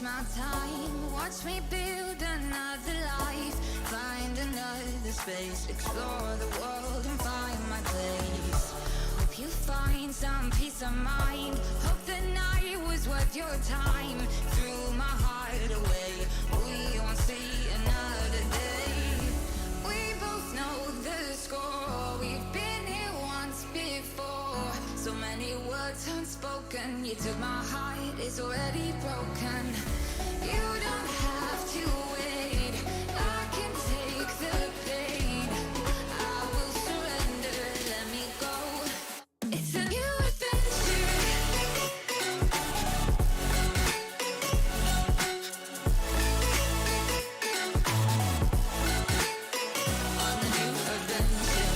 My time, watch me build another life, find another space, explore the world and find my place. Hope you find some peace of mind, hope the night was worth your time. Threw my heart away, we won't see another day. We both know the score, we've been here once before. So many words unspoken, you took my heart, it's already broken. You don't have to wait, I can take the pain. I will surrender, let me go. It's a new adventure. On a new adventure.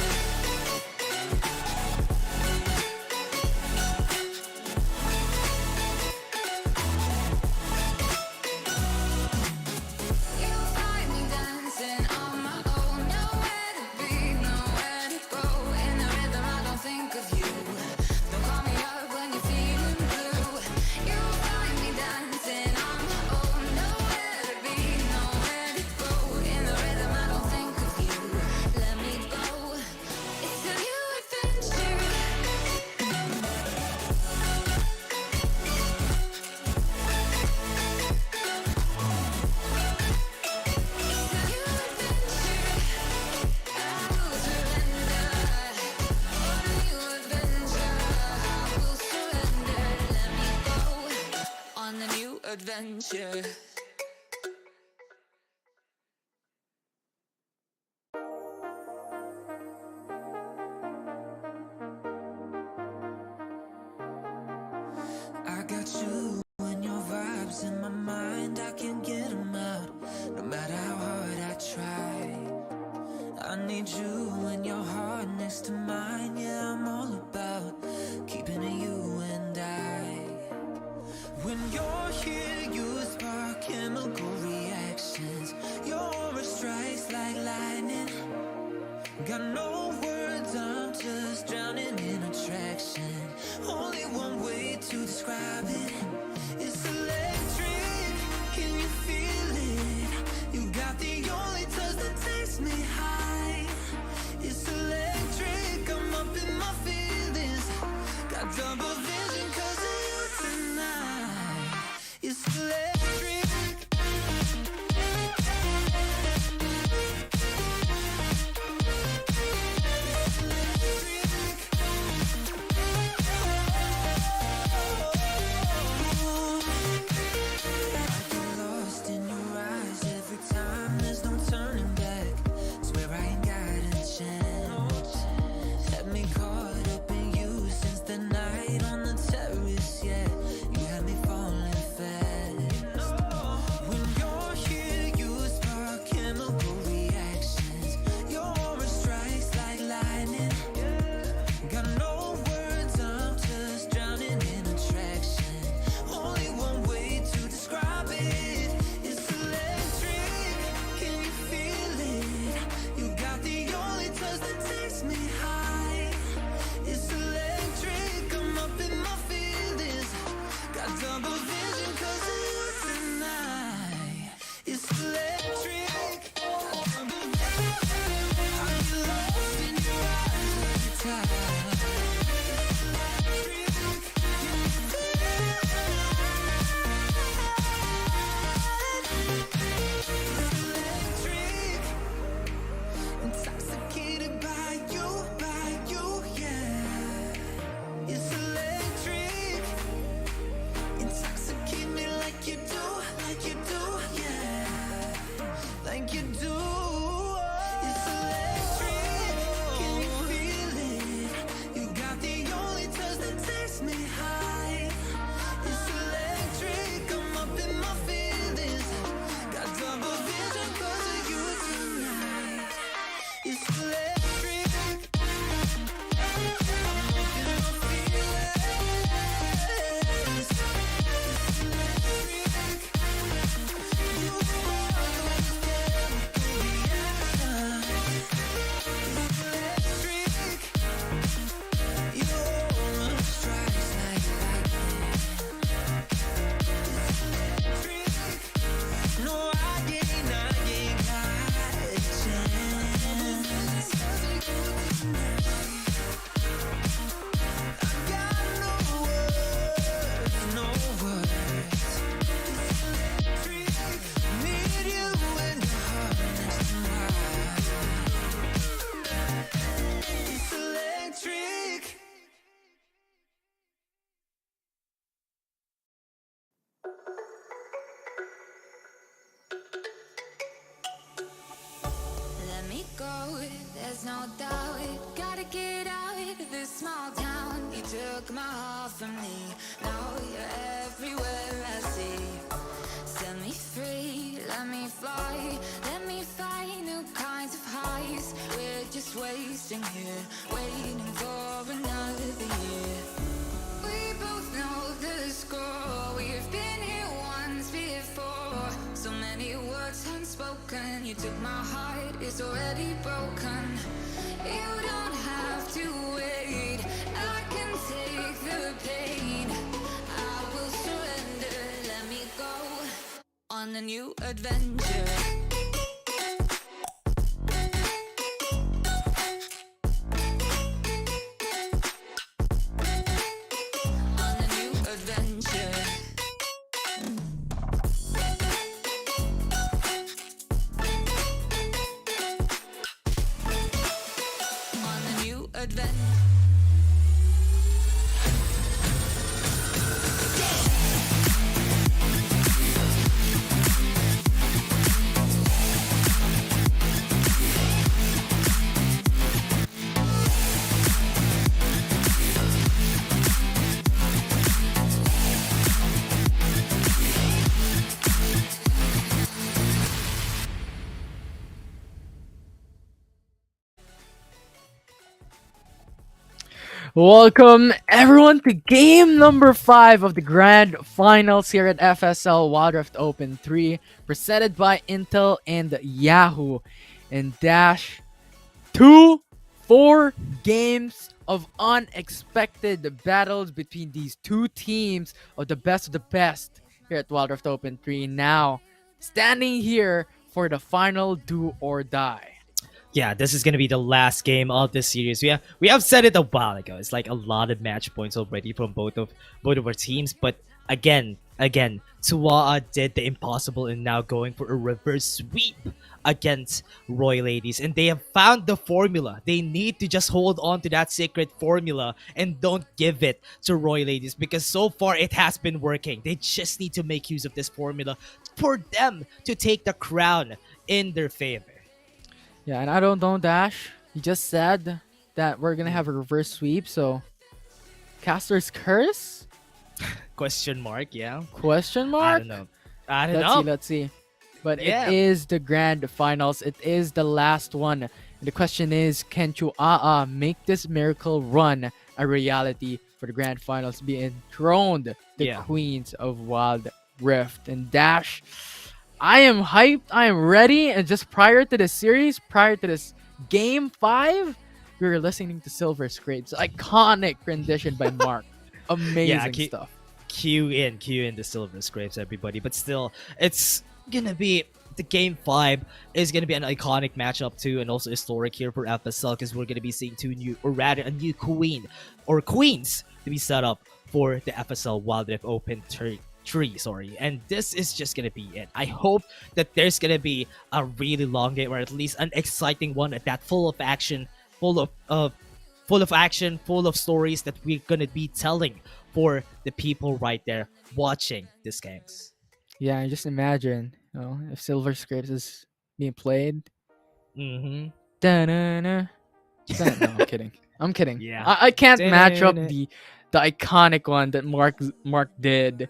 adventure. I got you and your vibes in my mind, I can't get them out, no matter how hard I try. I need you and your heart next to mine, yeah, I'm all about keeping it you and I. When you're here, you spark chemical reactions, your aura strikes like lightning. Got no words, I'm just drowning in attraction. Only one way to describe it. It's electric, can you feel it? You got the only touch that takes me high. It's electric, I'm up in my feelings. Got double vision 'cause of you tonight. It's electric. There's no doubt, gotta get out of this small town. You took my heart from me, now you're everywhere I see. Set me free, let me fly, let me find new kinds of highs. We're just wasting here, waiting for another year. We both know the score, we've been here once before. So many words unspoken, you took my heart, it's already broken. You don't have to wait, I can take the pain. I will surrender, let me go on a new adventure. Welcome everyone to game number 5 of the grand finals here at FSL Wild Rift Open 3, presented by Intel and Yahoo. And Dash, 4 games of unexpected battles between these two teams of the best here at Wild Rift Open 3. Now, standing here for the final do or die. Yeah, this is gonna be the last game of this series. We have said it a while ago. It's like a lot of match points already from both of our teams. But again, Tuaa did the impossible and now going for a reverse sweep against Roy Ladies, and they have found the formula. They need to just hold on to that secret formula and don't give it to Roy Ladies, because so far it has been working. They just need to make use of this formula for them to take the crown in their favor. Yeah, and I don't know, Dash. You just said that we're gonna have a reverse sweep, so Caster's Curse? Question mark, yeah. Question mark? I don't know. Let's see. But Yeah. it is the grand finals. It is the last one. And the question is, can Chuaa make this miracle run a reality for the grand finals, be enthroned the Yeah. queens of Wild Rift? And Dash, I am hyped. I am ready. And just prior to this series, prior to this game 5, we were listening to Silver Scrapes, iconic rendition by Mark. Amazing stuff. Cue in the Silver Scrapes, everybody. But still, it's gonna be the game 5 is gonna be an iconic matchup too, and also historic here for FSL, because we're gonna be seeing a new queens to be set up for the FSL Wild Rift Open 3. And this is just gonna be it. I hope that there's gonna be a really long game, or at least an exciting one at that, full of action, full of stories that we're gonna be telling for the people right there watching these games. Yeah, and just imagine, if Silver Scrapes is being played. Mm-hmm. Da-na-na. No, I'm kidding. I'm kidding. Yeah. I can't match up Da-na-na. the iconic one that Mark did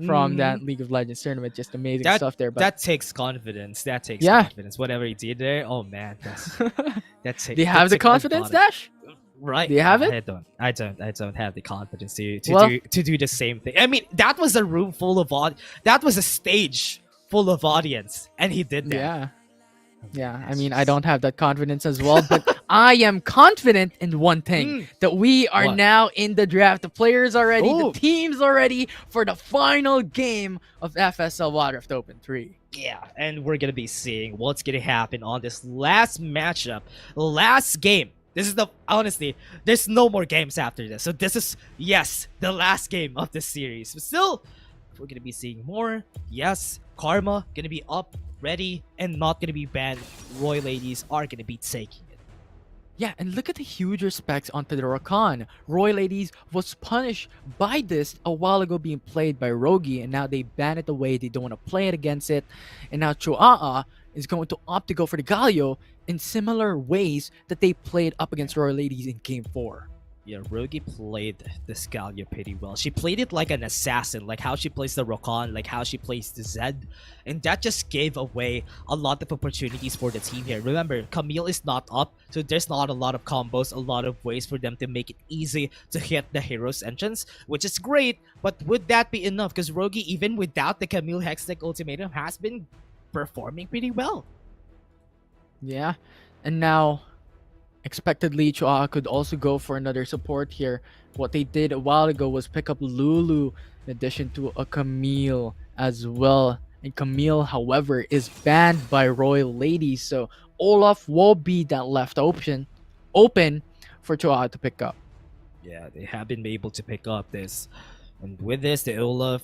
from that League of Legends tournament. Just amazing stuff there. But That takes confidence. Yeah. Confidence. Whatever he did there. Oh man, that's do you have the confidence, Dash? Right. Do you have it? I don't have the confidence to Well- do the same thing. I mean, that was a room full of that was a stage full of audience, and he did that. Yeah. Yeah, I mean, I don't have that confidence as well, but I am confident in one thing, that we are What? now in the draft. The players are ready, Ooh. the teams are ready for the final game of FSL Wild Rift Open 3. Yeah, and we're gonna be seeing what's gonna happen on this last matchup, last game. This is honestly, there's no more games after this. So this is, yes, the last game of this series. But still, we're gonna be seeing more. Yes, Karma gonna be up, ready, and not gonna be banned. Roy Ladies are gonna be taking it. Yeah, and look at the huge respects onto the Rakan. Roy Ladies was punished by this a while ago, being played by Rogi, and now they ban it away. They don't want to play it against it. And now Chuaa is going to opt to go for the Galio in similar ways that they played up against Roy Ladies in Game 4. Yeah, Rogi played the Scalia pretty well. She played it like an assassin, like how she plays the Rakan, like how she plays the Zed. And that just gave away a lot of opportunities for the team here. Remember, Camille is not up, so there's not a lot of combos, a lot of ways for them to make it easy to hit the hero's entrance, which is great. But would that be enough? Because Rogi, even without the Camille Hextech ultimatum, has been performing pretty well. Yeah, and now expectedly Chuaa could also go for another support here. What they did a while ago was pick up Lulu in addition to a Camille as well. And Camille, however, is banned by Royal Ladies, so Olaf will be that left option open for Chuaa to pick up. Yeah, they have been able to pick up this. And with this, the Olaf,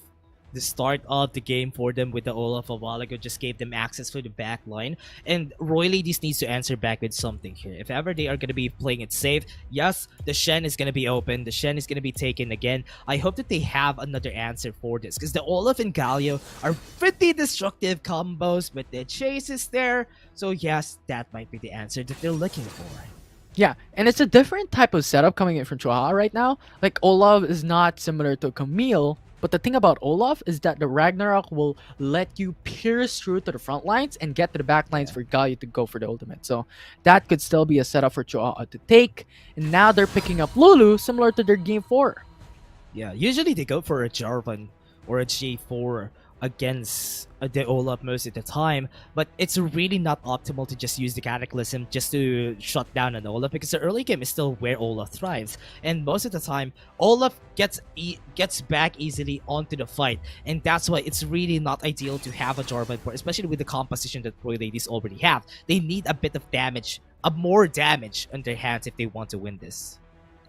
the start of the game for them with the Olaf a while ago just gave them access for the back line. And Roy Ladies needs to answer back with something here. If ever they are going to be playing it safe, yes, the Shen is going to be open. The Shen is going to be taken again. I hope that they have another answer for this, because the Olaf and Galio are pretty destructive combos, but the chase is there. So yes, that might be the answer that they're looking for. Yeah, and it's a different type of setup coming in from Chuaa right now. Like, Olaf is not similar to Camille But the thing about Olaf is that the Ragnarok will let you pierce through to the front lines and get to the back lines for Galio to go for the ultimate. So that could still be a setup for Chihuahua to take. And now they're picking up Lulu, similar to their game 4. Yeah, usually they go for a Jarvan or a J4 against the Olaf most of the time, but it's really not optimal to just use the Cataclysm just to shut down an Olaf, because the early game is still where Olaf thrives, and most of the time Olaf gets back easily onto the fight, and that's why it's really not ideal to have a Jarvan, especially with the composition that Roy Ladies already have. They need a bit of damage, more damage on their hands if they want to win this.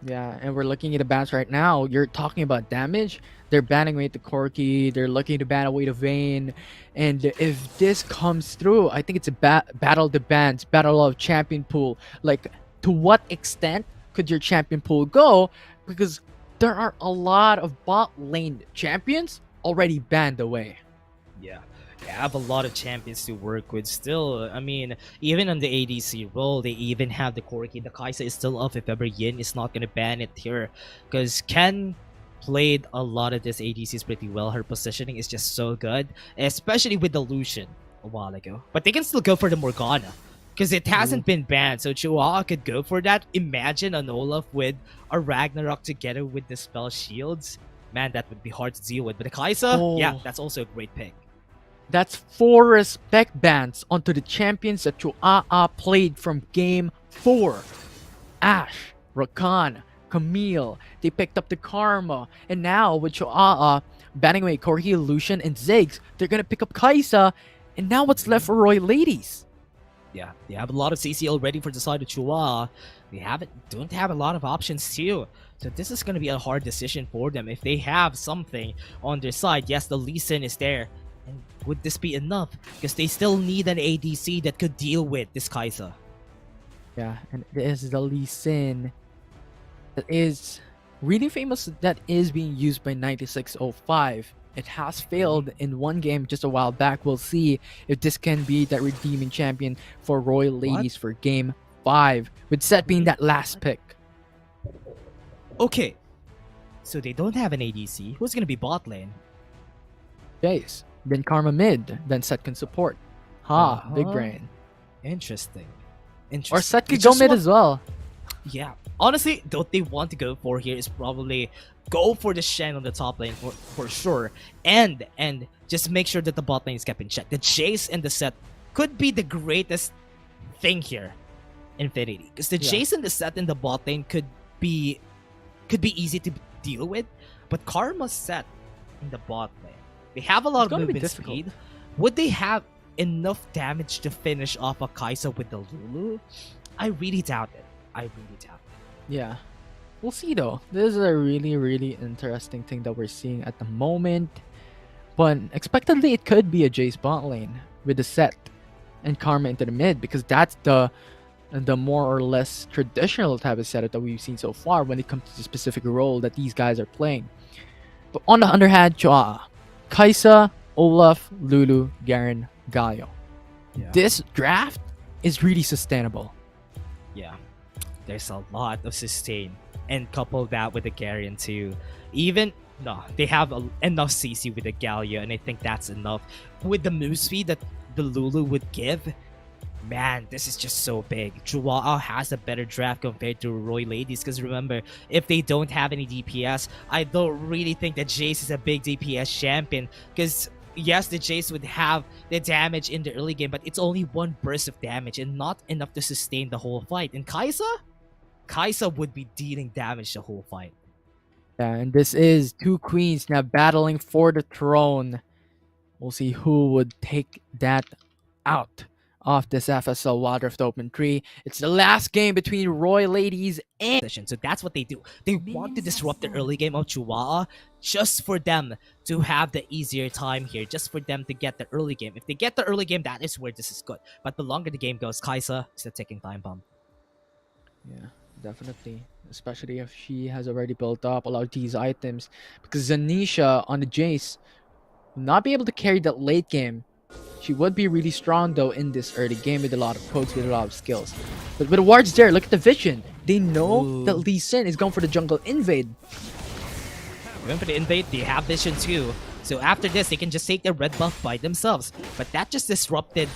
Yeah, and we're looking at the bans right now. You're talking about damage. They're banning away the Corki. They're looking to ban away the Vayne. And if this comes through, I think it's a battle of the bans, battle of champion pool. Like, to what extent could your champion pool go? Because there are a lot of bot lane champions already banned away. Yeah. They have a lot of champions to work with still. I mean, even on the ADC role, they even have the Corki. The Kai'Sa is still off if ever Yin is not going to ban it here. Because Ken played a lot of this ADCs pretty well. Her positioning is just so good. Especially with the Lucian a while ago. But they can still go for the Morgana. Because it hasn't been banned. So Chihuahua could go for that. Imagine an Olaf with a Ragnarok together with the spell shields. Man, that would be hard to deal with. But the Kai'Sa, yeah, that's also a great pick. That's 4 respect bans onto the champions that Chihuahua played from game 4. Ashe, Rakan, Camille, they picked up the Karma, and now with Chihuahua banning away Corki, Lucian, and Ziggs, they're gonna pick up Kai'Sa, and now what's left for Roy Ladies? Yeah, they have a lot of CC already for the side of Chihuahua. They don't have a lot of options too. So this is gonna be a hard decision for them. If they have something on their side, yes, the Lee Sin is there. And would this be enough? Because they still need an ADC that could deal with this Kai'Sa. Yeah, and it is the Lee Sin that is really famous, that is being used by 9605. It has failed in one game just a while back. We'll see if this can be that redeeming champion for Royal Ladies for game 5, with Set being that last pick. Okay, so they don't have an ADC. Who's gonna be bot lane? Jace. Then Karma mid, then Set can support. Big brain. Interesting. Or Set could go mid as well. Yeah. Honestly, what they want to go for here is probably go for the Shen on the top lane for sure. And just make sure that the bot lane is kept in check. The Jace and the Set could be the greatest thing here. Infinity. Because the Jace and the Set in the bot lane could be easy to deal with. But Karma's Set in the bot lane, they have a lot of movement speed. Would they have enough damage to finish off a Kai'Sa with the Lulu? I really doubt it. Yeah. We'll see though. This is a really, really interesting thing that we're seeing at the moment. But expectedly, it could be a Jace bot lane with the Set and Karma into the mid, because that's the more or less traditional type of setup that we've seen so far when it comes to the specific role that these guys are playing. But on the other hand, Chihuahua, Kai'Sa, Olaf, Lulu, Garen, Galio. Yeah. This draft is really sustainable. Yeah. There's a lot of sustain. And couple that with the Garen too. They have enough CC with the Galio, and I think that's enough. With the move speed that the Lulu would give, man, this is just so big. Chihuahua has a better draft compared to Roy Ladies, because remember, if they don't have any DPS, I don't really think that Jace is a big DPS champion, because yes, the Jace would have the damage in the early game, but it's only one burst of damage and not enough to sustain the whole fight. And Kai'Sa would be dealing damage the whole fight. Yeah, and this is two queens now battling for the throne. We'll see who would take that out of this FSL Wild Rift Open 3. It's the last game between Roy Ladies and... So that's what they do. They want to disrupt the early game of Chihuahua just for them to have the easier time here, just for them to get the early game. If they get the early game, that is where this is good. But the longer the game goes, Kai'Sa is a ticking time bomb. Yeah, definitely. Especially if she has already built up a lot of these items. Because Zanisha on the Jace will not be able to carry that late game. She would be really strong though in this early game with a lot of codes, with a lot of skills. But with the wards there, look at the vision. They know that Lee Sin is going for the jungle invade. Even for the invade, they have vision too. So after this, they can just take the red buff by themselves. But that just disrupted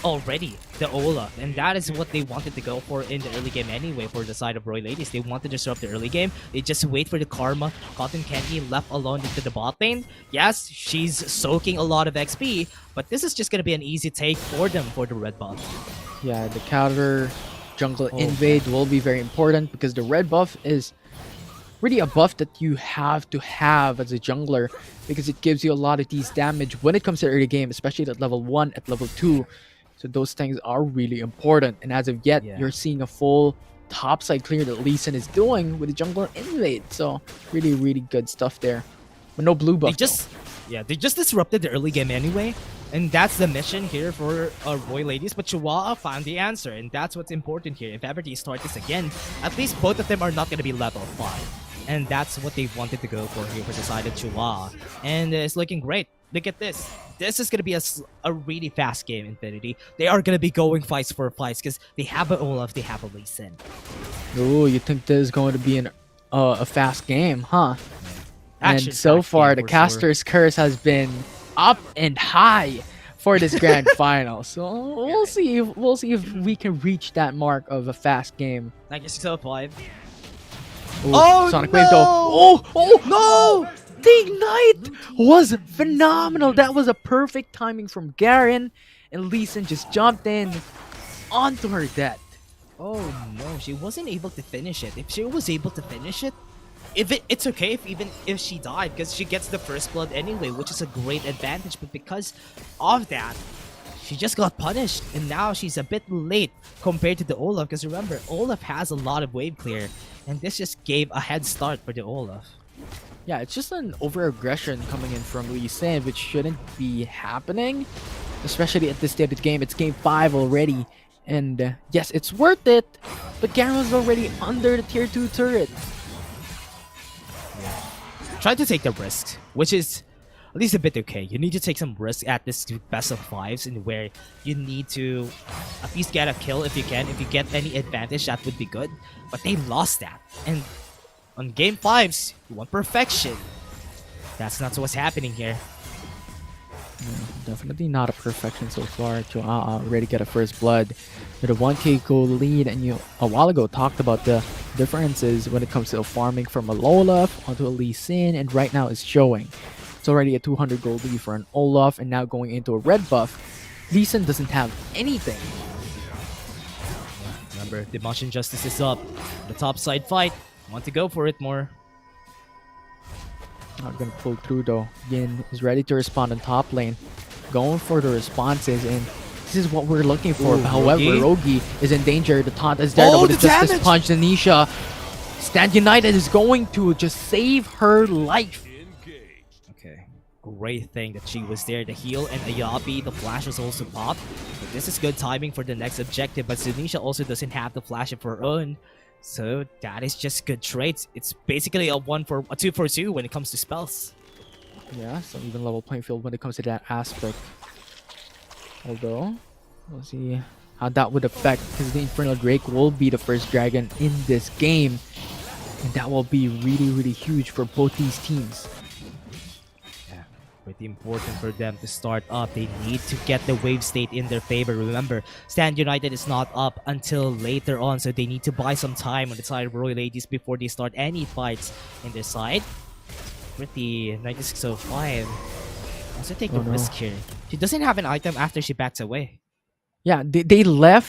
already the Olaf, and that is what they wanted to go for in the early game anyway. For the side of Roy Ladies, they want to disrupt the early game. They just wait for the Karma. Cotton Candy left alone into the bot lane. Yes, she's soaking a lot of XP, but this is just gonna be an easy take for them for the red buff. Yeah, the counter jungle invade will be very important because the red buff is really a buff that you have to have as a jungler because it gives you a lot of these damage when it comes to early game, especially at level 1, at level 2. So those things are really important. And as of yet, you're seeing a full topside clear that Lee Sin is doing with the jungle invade. So really, really good stuff there. But no blue buff. They just disrupted the early game anyway. And that's the mission here for Roy Ladies. But Chihuahua found the answer. And that's what's important here. If ever they start this again, at least both of them are not going to be level 5. And that's what they wanted to go for here for the side of Chihuahua. And it's looking great. Look at this. This is going to be a really fast game, Infinity. They are going to be going fights for fights because they have an Olaf, they have a Lee Sin. Ooh, you think this is going to be a fast game, huh? Action and so far, the caster's curse has been up and high for this grand final. So we'll see if we can reach that mark of a fast game. Like it's so 5. Ooh, Sonic Wave though. No! The Ignite was phenomenal. That was a perfect timing from Garen, and Lee Sin just jumped in onto her death. Oh no, she wasn't able to finish it. If she was able to finish it, it's okay even if she died because she gets the first blood anyway, which is a great advantage. But because of that, she just got punished, and now she's a bit late compared to the Olaf. Because remember, Olaf has a lot of wave clear, and this just gave a head start for the Olaf. Yeah, it's just an over-aggression coming in from Lee Sin, which shouldn't be happening, especially at this stage of the game. It's game 5 already, and yes, it's worth it, but Garen was already under the tier 2 turret. Try to take the risk, which is at least a bit okay. You need to take some risk at this best of 5s, in where you need to at least get a kill if you can. If you get any advantage, that would be good. But they lost that, and on game 5s, you want perfection. That's not what's happening here. Definitely not a perfection so far. Chihuahua already get a first blood with a 1k gold lead, and you a while ago talked about the differences when it comes to farming from a Olaf onto a Lee Sin, and right now it's showing. It's already a 200 gold lead for an Olaf, and now going into a red buff. Lee Sin doesn't have anything. Remember, the Motion Justice is up. The top side fight. Want to go for it more. Not gonna pull through though. Yin is ready to respond on top lane. Going for the responses, and this is what we're looking for. Ooh, however, Rogi is in danger. The taunt is there with the Justice Punch. Tanisha, Stand United is going to just save her life. Okay. Great thing that she was there to heal, and Ayabi, the flash was also popped. But this is good timing for the next objective, but Tanisha also doesn't have the flash of her own. So that is just good traits. It's basically a 2 for 2 when it comes to spells. Yeah, some even level playing field when it comes to that aspect. Although, we'll see how that would affect, because the Infernal Drake will be the first dragon in this game, and that will be really, really huge for both these teams. Pretty important for them to start up. They need to get the wave state in their favor. Remember, Stand United is not up until later on, so they need to buy some time on the side of Roy Ladies before they start any fights in their side. Pretty 9605. Also take a risk here. She doesn't have an item after she backs away. Yeah, they left.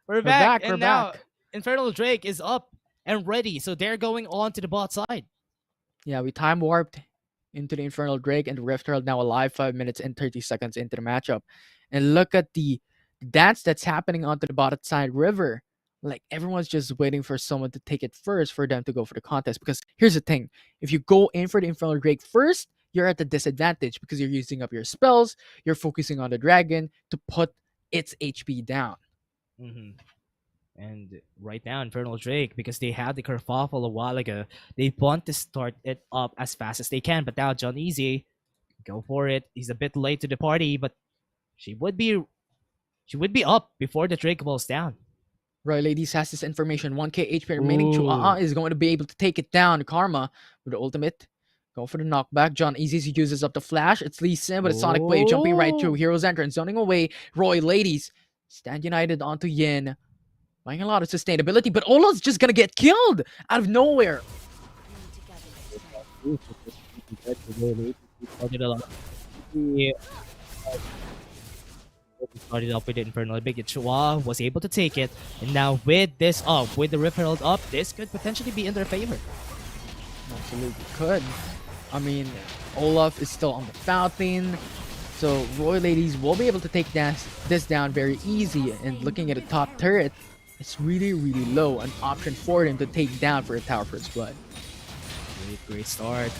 We're back. And now Infernal Drake is up and ready, so they're going on to the bot side. Yeah, we time warped into the Infernal Drake, and the Rift Herald now alive 5 minutes and 30 seconds into the matchup. And look at the dance that's happening onto the bottom side river. Like everyone's just waiting for someone to take it first for them to go for the contest. Because here's the thing: if you go in for the Infernal Drake first, you're at a disadvantage because you're using up your spells. You're focusing on the dragon to put its HP down. Mm-hmm. And right now, Infernal Drake, because they had the kerfuffle a while ago, they want to start it up as fast as they can. But now John Easy, go for it. He's a bit late to the party, but she would be up before the Drake falls down. Roy Ladies has this information. 1k HP remaining. Chuaa is going to be able to take it down. Karma with the ultimate. Go for the knockback. John Easy uses up the flash. It's Lee Sin with a Sonic Wave jumping right through Hero's Entrance, zoning away. Roy Ladies stand united onto Yin. Buying a lot of sustainability, but Ola's just gonna get killed out of nowhere. Started up with the Infernal Big. Chua was able to take it, and now with this up, with the Rip Herald up, this could potentially be in their favor. Absolutely could. I mean, Olaf is still on the fountain, so Roy Ladies will be able to take this down very easy. And looking at the top turret, it's really, really low. An option for him to take down for a Tower First Blood. Great start.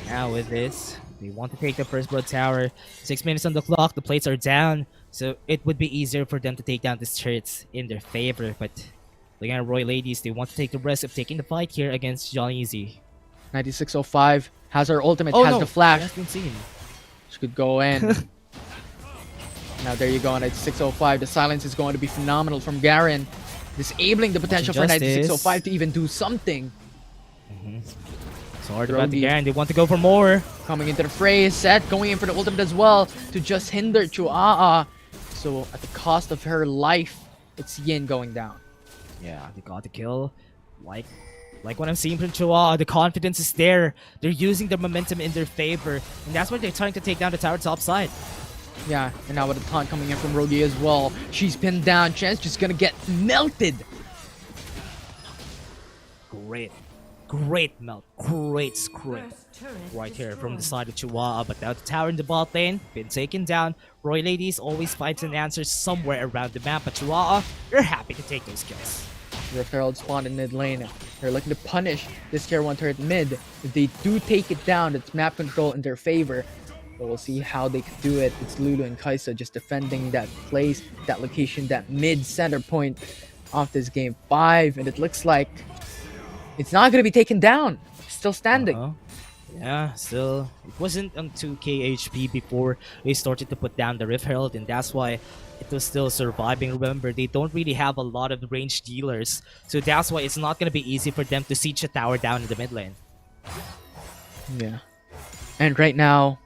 Now with this, they want to take the First Blood Tower. 6 minutes on the clock. The plates are down, so it would be easier for them to take down these turrets in their favor. But looking at Roy Ladies, they want to take the risk of taking the fight here against John Easy. 9605 has her ultimate, has the flash. She has been seen. She could go in. Now there you go, 9605. The silence is going to be phenomenal from Garen. Disabling the potential for 9605 to even do something. It's hard about the Garen. They want to go for more. Coming into the fray. Set going in for the ultimate as well to just hinder Chuaa. So at the cost of her life, it's Yin going down. Yeah, they got the kill. Like what I'm seeing from Chua, the confidence is there. They're using the momentum in their favor, and that's why they're trying to take down the tower top side. Yeah, and now with a taunt coming in from Rogi as well. She's pinned down. Chance just gonna get melted. Great melt. Great script. Right here from the side of Chihuahua, but now the tower in the bot lane been taken down. Roy Ladies always finds an answer somewhere around the map, but Chihuahua, they're happy to take those kills. Rift Herald spawned in mid lane. They're looking to punish this tier 1 turret mid. If they do take it down, it's map control in their favor. But we'll see how they can do it. It's Lulu and Kaisa just defending that place, that location, that mid center point of this game 5. And it looks like it's not going to be taken down. Still standing. Yeah, still. It wasn't on 2k HP before they started to put down the Rift Herald, and that's why it was still surviving. Remember, they don't really have a lot of ranged dealers, so that's why it's not going to be easy for them to siege a tower down in the mid lane. Yeah. And right now,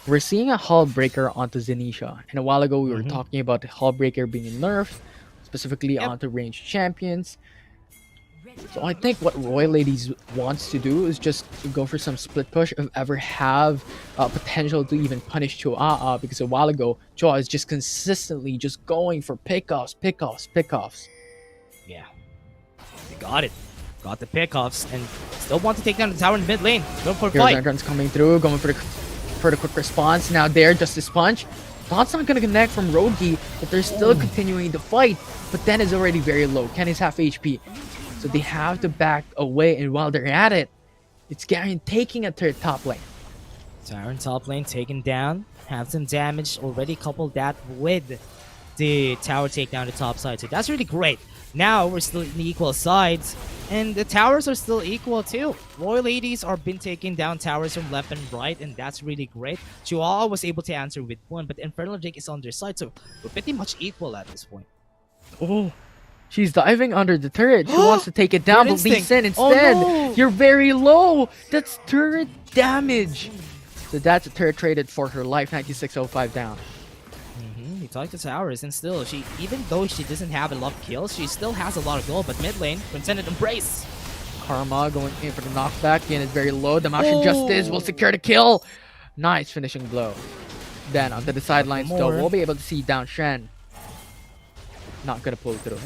we're seeing a Hull Breaker onto Zenisha. And a while ago, we were talking about the Hull Breaker being nerfed, specifically onto ranged champions. So I think what Royal Ladies wants to do is just go for some split push if ever have potential to even punish Chua, because a while ago, Chua is just consistently just going for pickoffs. Yeah. They got it. Got the pickoffs and still want to take down the tower in the mid lane. Go for a Here's fight. Entrance coming through, going for the quick response. Now there, Justice Punch. Thought's not going to connect from Rogi, but they're still continuing the fight. But then is already very low. Kenny's half HP. So they have to back away, and while they're at it, it's Garen taking a third top lane. Tower in top lane taken down. Have some damage. Already coupled that with the tower take down the top side. So that's really great. Now we're still in equal sides, and the towers are still equal too. Royal Ladies are been taking down towers from left and right, and that's really great. Chihuahua was able to answer with one, but Infernal Drake is on their side, so we're pretty much equal at this point. Oh, she's diving under the turret. She wants to take it down, but Lee Sin instead. You're very low. That's turret damage. So that's a turret traded for her life. 9605 down. He took the towers, and still, even though she doesn't have a lot of kills, she still has a lot of gold. But mid lane, Transcendent Embrace. Karma going in for the knockback. Yin is very low. The Master Justice will secure the kill. Nice finishing blow. Then onto the sidelines, though, we'll be able to see down Shen. Not gonna pull through.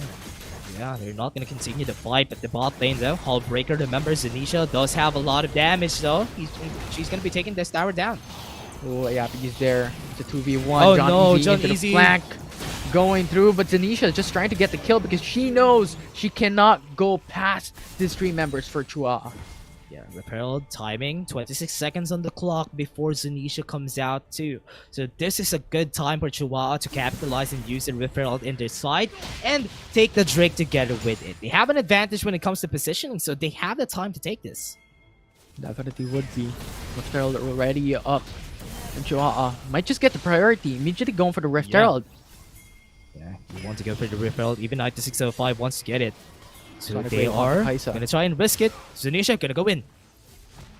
Yeah, they're not gonna continue the fight, but the bot lane though, Hull Breaker, remember Zenisha does have a lot of damage though. She's gonna be taking this tower down. Oh yeah, he's there. It's a 2v1. Oh John no, Easy John into Easy. the flank. going through, but Zanisha is just trying to get the kill because she knows she cannot go past these 3 members for Chua. Yeah, Repelled timing, 26 seconds on the clock before Zanisha comes out too. So this is a good time for Chihuahua to capitalize and use the Repelled in their side and take the Drake together with it. They have an advantage when it comes to positioning, so they have the time to take this. Definitely would be. Rift Herald already up. And Chihuahua might just get the priority, immediately going for the Rift Herald. Yeah, you want to go for the Repelled, even 9605 wants to get it. So Trying to they break off are Kaisa. gonna try and risk it. Zanisha gonna go in.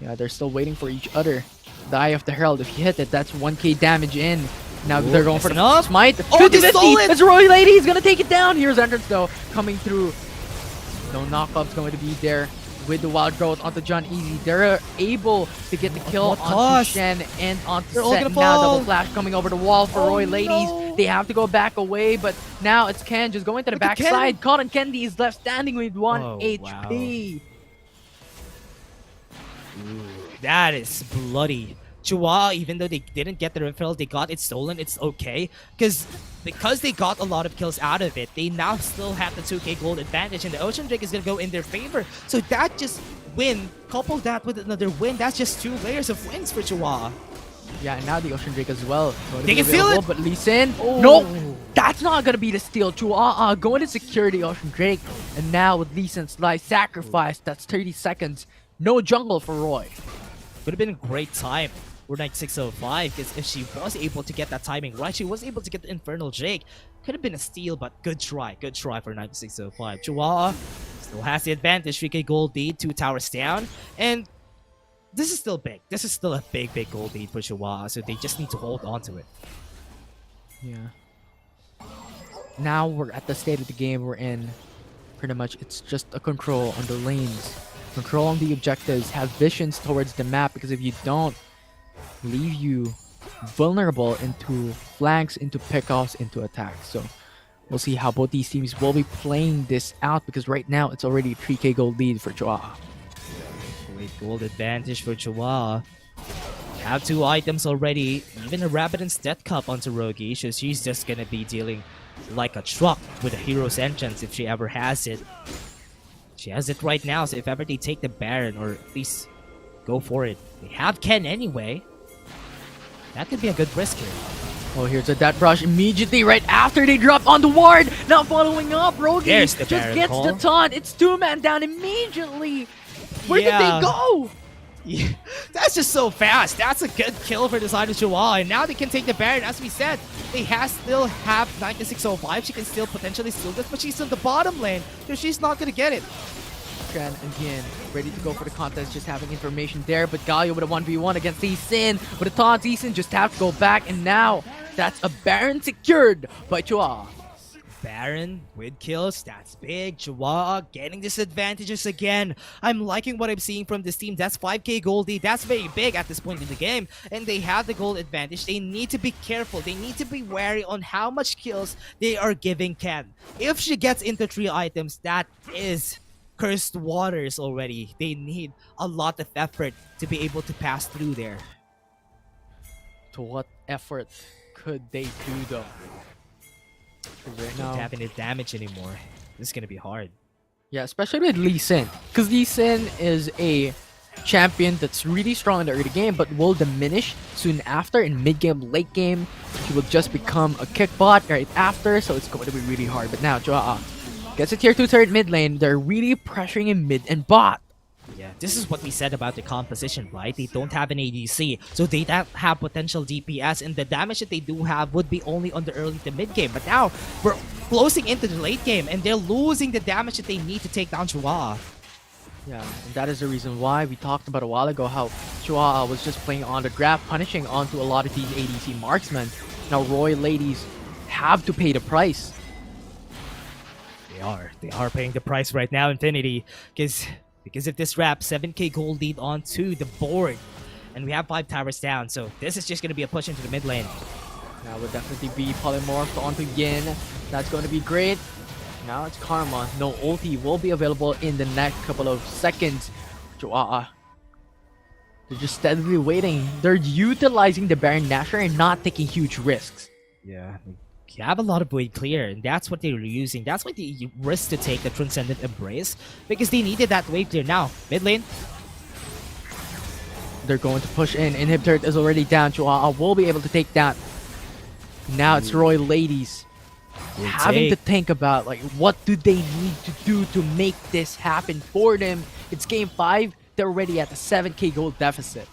Yeah, they're still waiting for each other. The Eye of the Herald, if you hit it, that's 1k damage in. Now Ooh, they're going for the enough. smite. Oh, they stole it! It's Roy Lady, he's gonna take it down. Here's Entrance though, coming through. No knockup's going to be there with the Wild Growth onto John Easy. They're able to get the kill what onto cost? Shen and onto They're all Set. gonna Now fall. double flash coming over the wall for Roy Ladies. no. They have to go back away, but now it's Ken just going to the Look at Ken. backside. Cotton Candy is left standing with 1 Oh, HP. That is bloody. Chihuahua, even though they didn't get the refill, they got it stolen. It's okay. Because they got a lot of kills out of it, they now still have the 2k gold advantage, and the Ocean Drake is going to go in their favor. So that just win, couple that with another win, that's just 2 layers of wins for Chihuahua. Yeah, and now the Ocean Drake as well. They can steal it! But Lee Sin, Oh. no! That's not gonna be the steal. Chua going to secure the Ocean Drake. And now with Lee Sin's life sacrifice, that's 30 seconds. No jungle for Roy. Would have been a great time for 9605, because if she was able to get that timing right, she was able to get the Infernal Drake. Could have been a steal, but good try for 9605. Chihuahua still has the advantage, 3k gold lead, 2 towers down, and this is still big. This is still a big gold lead for Chihuahua, so they just need to hold on to it. Yeah. Now we're at the state of the game we're in. Pretty much, it's just a control on the lanes. Control on the objectives, have visions towards the map, because if you don't, leave you vulnerable into flanks, into pickoffs, into attacks. So we'll see how both these teams will be playing this out, because right now it's already a 3k gold lead for Chihuahua. Great gold advantage for Chihuahua. Have 2 items already, even a Rapid and Stat Cup onto Rogi, so she's just gonna be dealing like a truck with a hero's entrance if she ever has it. She has it right now, so if ever they take the Baron, or at least go for it. They have Ken anyway. That could be a good risk here. Oh, here's a Death Rush immediately right after they drop on the ward. Now following up, Rogi There's the just Baron gets call. the taunt. It's 2-man down immediately. Where did Yeah. they go? Yeah, that's just so fast. That's a good kill for the side of Chihuahua. And now they can take the Baron. As we said, they still have 9605. She can still potentially steal this, but she's in the bottom lane, so she's not going to get it. Tran again, ready to go for the contest, just having information there. But Galio with a 1v1 against Lee Sin. With a taunt, Lee Sin just have to go back. And now, that's a Baron secured by Chua. Baron with kills, that's big. Chihuahua getting disadvantages again. I'm liking what I'm seeing from this team. That's 5k gold lead. That's very big at this point in the game. And they have the gold advantage. They need to be careful. They need to be wary on how much kills they are giving Ken. If she gets into 3 items, that is cursed waters already. They need a lot of effort to be able to pass through there. To what effort could they do though? Right Don't now, have any damage anymore. This is gonna be hard. yeah, especially with Lee Sin. Because Lee Sin is a champion that's really strong in the early game, but will diminish soon after in mid-game, late game. He will just become a kick bot right after, so it's going to be really hard. But now, Joa gets a tier 2 turret mid lane. They're really pressuring in mid and bot. Yeah, this is what we said about the composition, right? They don't have an ADC, so they don't have potential DPS, and the damage that they do have would be only on the early to mid game. But now, we're closing into the late game, and they're losing the damage that they need to take down Chihuahua. Yeah, and that is the reason why we talked about a while ago how Chua was just playing on the grab, punishing onto a lot of these ADC marksmen. Now Roy ladies have to pay the price. They are paying the price right now, Infinity, because of this wrap, 7k gold lead onto the board, and we have 5 towers down, so this is just going to be a push into the mid lane. That would definitely be polymorphed onto Yin. That's going to be great. Now it's Karma. No ulti will be available in the next couple of seconds. Chua. They're just steadily waiting. They're utilizing the Baron Nashor and not taking huge risks. Yeah, You have a lot of way clear, and that's what they were using. That's why they risked to take the Transcendent Embrace, because they needed that wave clear. Now, mid lane, They're going to push in. Inhibitor is already down. Chihuahua will be able to take that. Now it's Roy Ladies having to think about, like, what do they need to do to make this happen for them. It's game 5. They're already at the 7k gold deficit.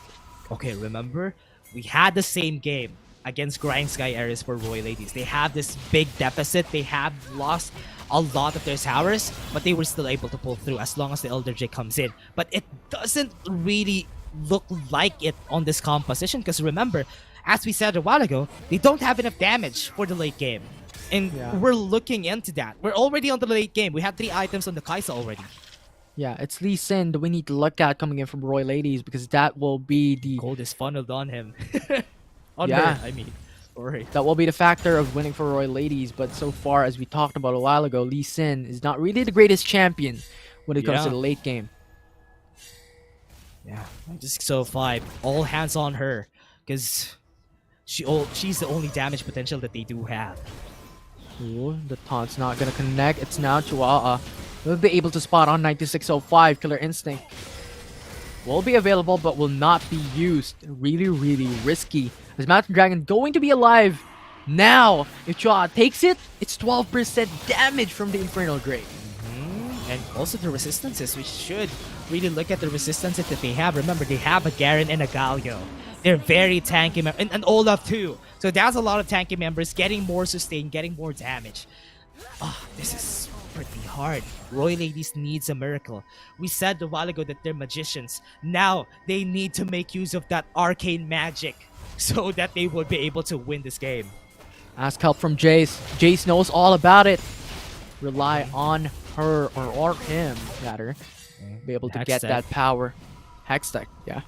okay, remember, we had the same game against GRINDSKY ERIS for Roy Ladies. They have this big deficit. They have lost a lot of their towers, but they were still able to pull through as long as the Elder J comes in. But it doesn't really look like it on this composition, because remember, as we said a while ago, they don't have enough damage for the late game. And we're looking into that. We're already on the late game. We have 3 items on the Kaisa already. Yeah, it's Lee Sin that we need to look at coming in from Roy Ladies, because that will be the... Gold is funneled on him. On Yeah. her, I mean. Sorry. That will be the factor of winning for Roy Ladies, but so far, as we talked about a while ago, Lee Sin is not really the greatest champion when it comes to the late game. Yeah, just so 5. All hands on her, because she's the only damage potential that they do have. Ooh, the taunt's not gonna connect. It's now Chihuahua. Will be able to spot on 9605. Killer Instinct will be available, but will not be used. Really, really risky. As Mountain Dragon going to be alive now. If Chihuahua takes it, it's 12% damage from the Infernal Grave. And also the resistances, we should really look at the resistances that they have. Remember, they have a Garen and a Galio. They're very tanky, and Olaf too. So that's a lot of tanky members getting more sustain, getting more damage. This is pretty hard. Roy Ladies needs a miracle. We said a while ago that they're magicians. Now they need to make use of that arcane magic so that they will be able to win this game. Ask help from Jace. Jace knows all about it. Rely on her or him, rather. Be able to Hex get tech. that power. Hex tech, yeah.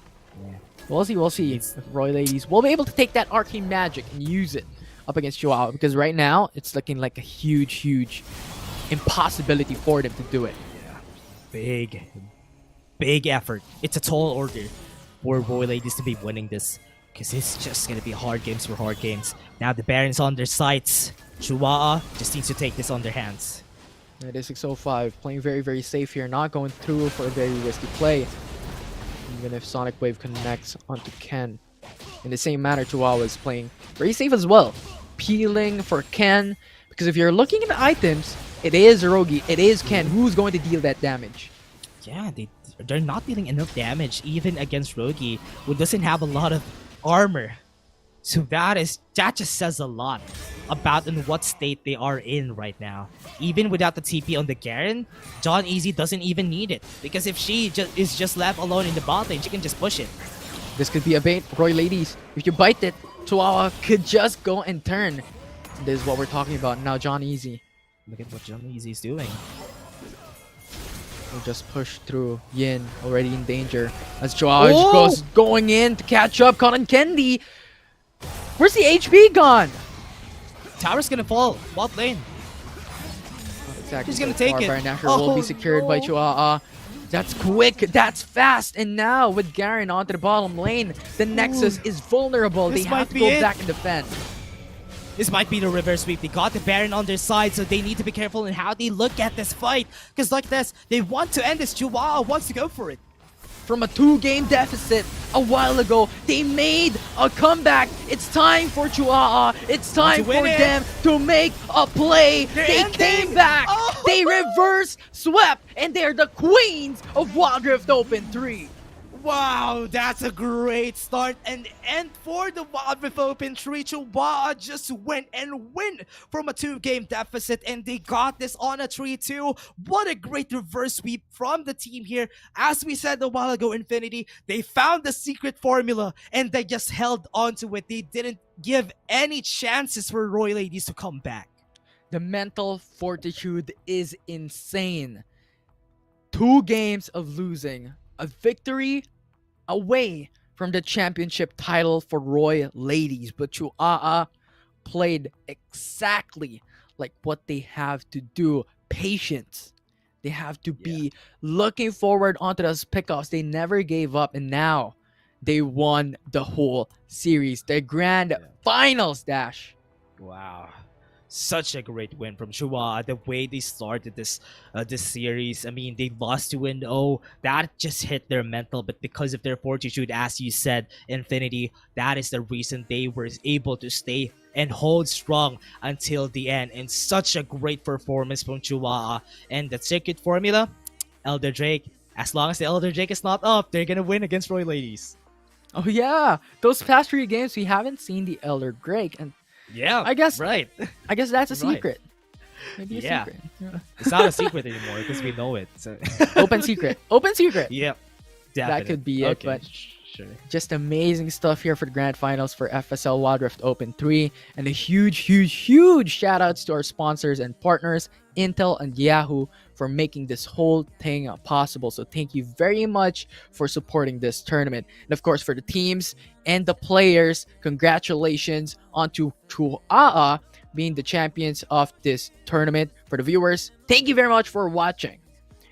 We'll see if Roy Ladies will be able to take that arcane magic and use it up against Chihuahua, because right now it's looking like a huge impossibility for them to do it. Big effort. It's a tall order for Roy Ladies to be winning this, because it's just gonna be hard games for hard games. Now the Baron's on their sights. Chihuahua just needs to take this on their hands. It is 605, playing very safe here, not going through for a very risky play. Even if Sonic Wave connects onto Ken. In the same manner, Chihuahua is playing very safe as well. Peeling for Ken, because if you're looking at the items, it is Rogi, it is Ken who's going to deal that damage. Yeah, they're not dealing enough damage even against Rogi, who doesn't have a lot of armor. So that just says a lot about in what state they are in right now. Even without the TP on the Garen, John Easy doesn't even need it, because if she is just left alone in the bot lane, she can just push it. This could be a bait, Roy Ladies. If you bite it, Chihuahua could just go and turn. This is what we're talking about now. John Easy. Look at what John Easy is doing. We'll just push through. Yin already in danger as Chihuahua goes going in to catch up. Cotton Candy. Where's the HP gone? Tower's gonna fall. Bot lane. Exactly. She's gonna take it. Natural will be secured by Chihuahua. That's quick. That's fast. And now with Garen onto the bottom lane, the Nexus is vulnerable. They have to go back and defend. This might be the reverse sweep. They got the Baron on their side, so they need to be careful in how they look at this fight. Because like this, they want to end this. Chihuahua wants to go for it. From a 2-game deficit a while ago, they made a comeback. It's time for Chihuahua. It's time for them to make a play. They came back. They reverse swept, and they're the queens of Wild Rift Open 3. Wow, that's a great start. And for the Wild Rift Open 3, Chihuahua just went and win from a 2-game deficit, and they got this on a 3-2. What a great reverse sweep from the team here. As we said a while ago, Infinity, they found the secret formula, and they just held on to it. They didn't give any chances for Roy Ladies to come back. The mental fortitude is insane. 2 games of losing. A victory away from the championship title for Roy Ladies, but Chihuahua played exactly like what they have to do. Patience. They have to be looking forward onto those pickoffs. They never gave up, and now they won the whole series. The grand finals, Dash. Wow. Such a great win from Chua. The way they started this series, I mean, they lost 2-0. That just hit their mental, but because of their fortitude, as you said, Infinity, that is the reason they were able to stay and hold strong until the end. And such a great performance from Chua. And the circuit formula, Elder Drake, as long as the Elder Drake is not up, they're gonna win against Roy Ladies. Oh yeah, those past 3 games we haven't seen the Elder Drake, and Yeah, I guess right. I guess that's a Right. secret. Maybe a Yeah. secret. Yeah. It's not a secret anymore because we know it. So. Open secret. Open secret. Yep. That could be it, but sure. just amazing stuff here for the grand finals for FSL Wild Rift Open 3. And a huge shout outs to our sponsors and partners, Intel and Yahoo, for making this whole thing possible. So thank you very much for supporting this tournament. And of course, for the teams and the players, congratulations onto Chuaa being the champions of this tournament. For the viewers, thank you very much for watching.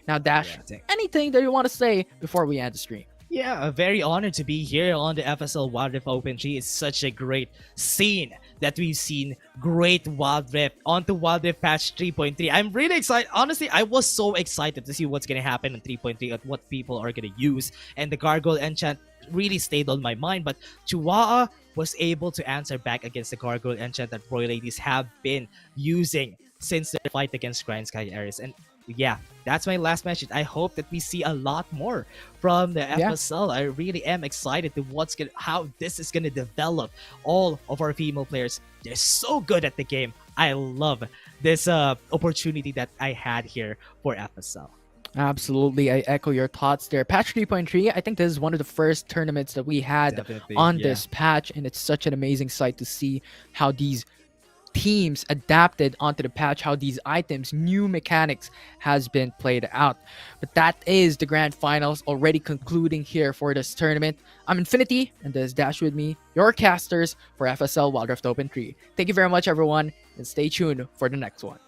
Now, Dash, anything that you want to say before we end the stream? Yeah, very honored to be here on the FSL Wild Rift Open G. It's such a great scene that we've seen. Great Wild Rift onto Wild Rift patch 3.3. I'm really excited. Honestly, I was so excited to see what's going to happen in 3.3 and what people are going to use. And the Gargoyle Enchant really stayed on my mind. But Chihuahua was able to answer back against the Gargoyle Enchant that Royal Ladies have been using since their fight against GRINDSKY ERIS. And yeah, that's my last message. I hope that we see a lot more from the FSL. I really am excited to how this is gonna develop all of our female players. They're so good at the game. I love this opportunity that I had here for FSL. Absolutely, I echo your thoughts there. Patch 3.3, I think this is one of the first tournaments that we had on this patch, and it's such an amazing sight to see how these teams adapted onto the patch, how these items, new mechanics has been played out. But that is the grand finals already concluding here for this tournament. I'm Infinity, and this is Dash with me, your casters for FSL Wild Rift Open 3. Thank you very much, everyone, and stay tuned for the next one.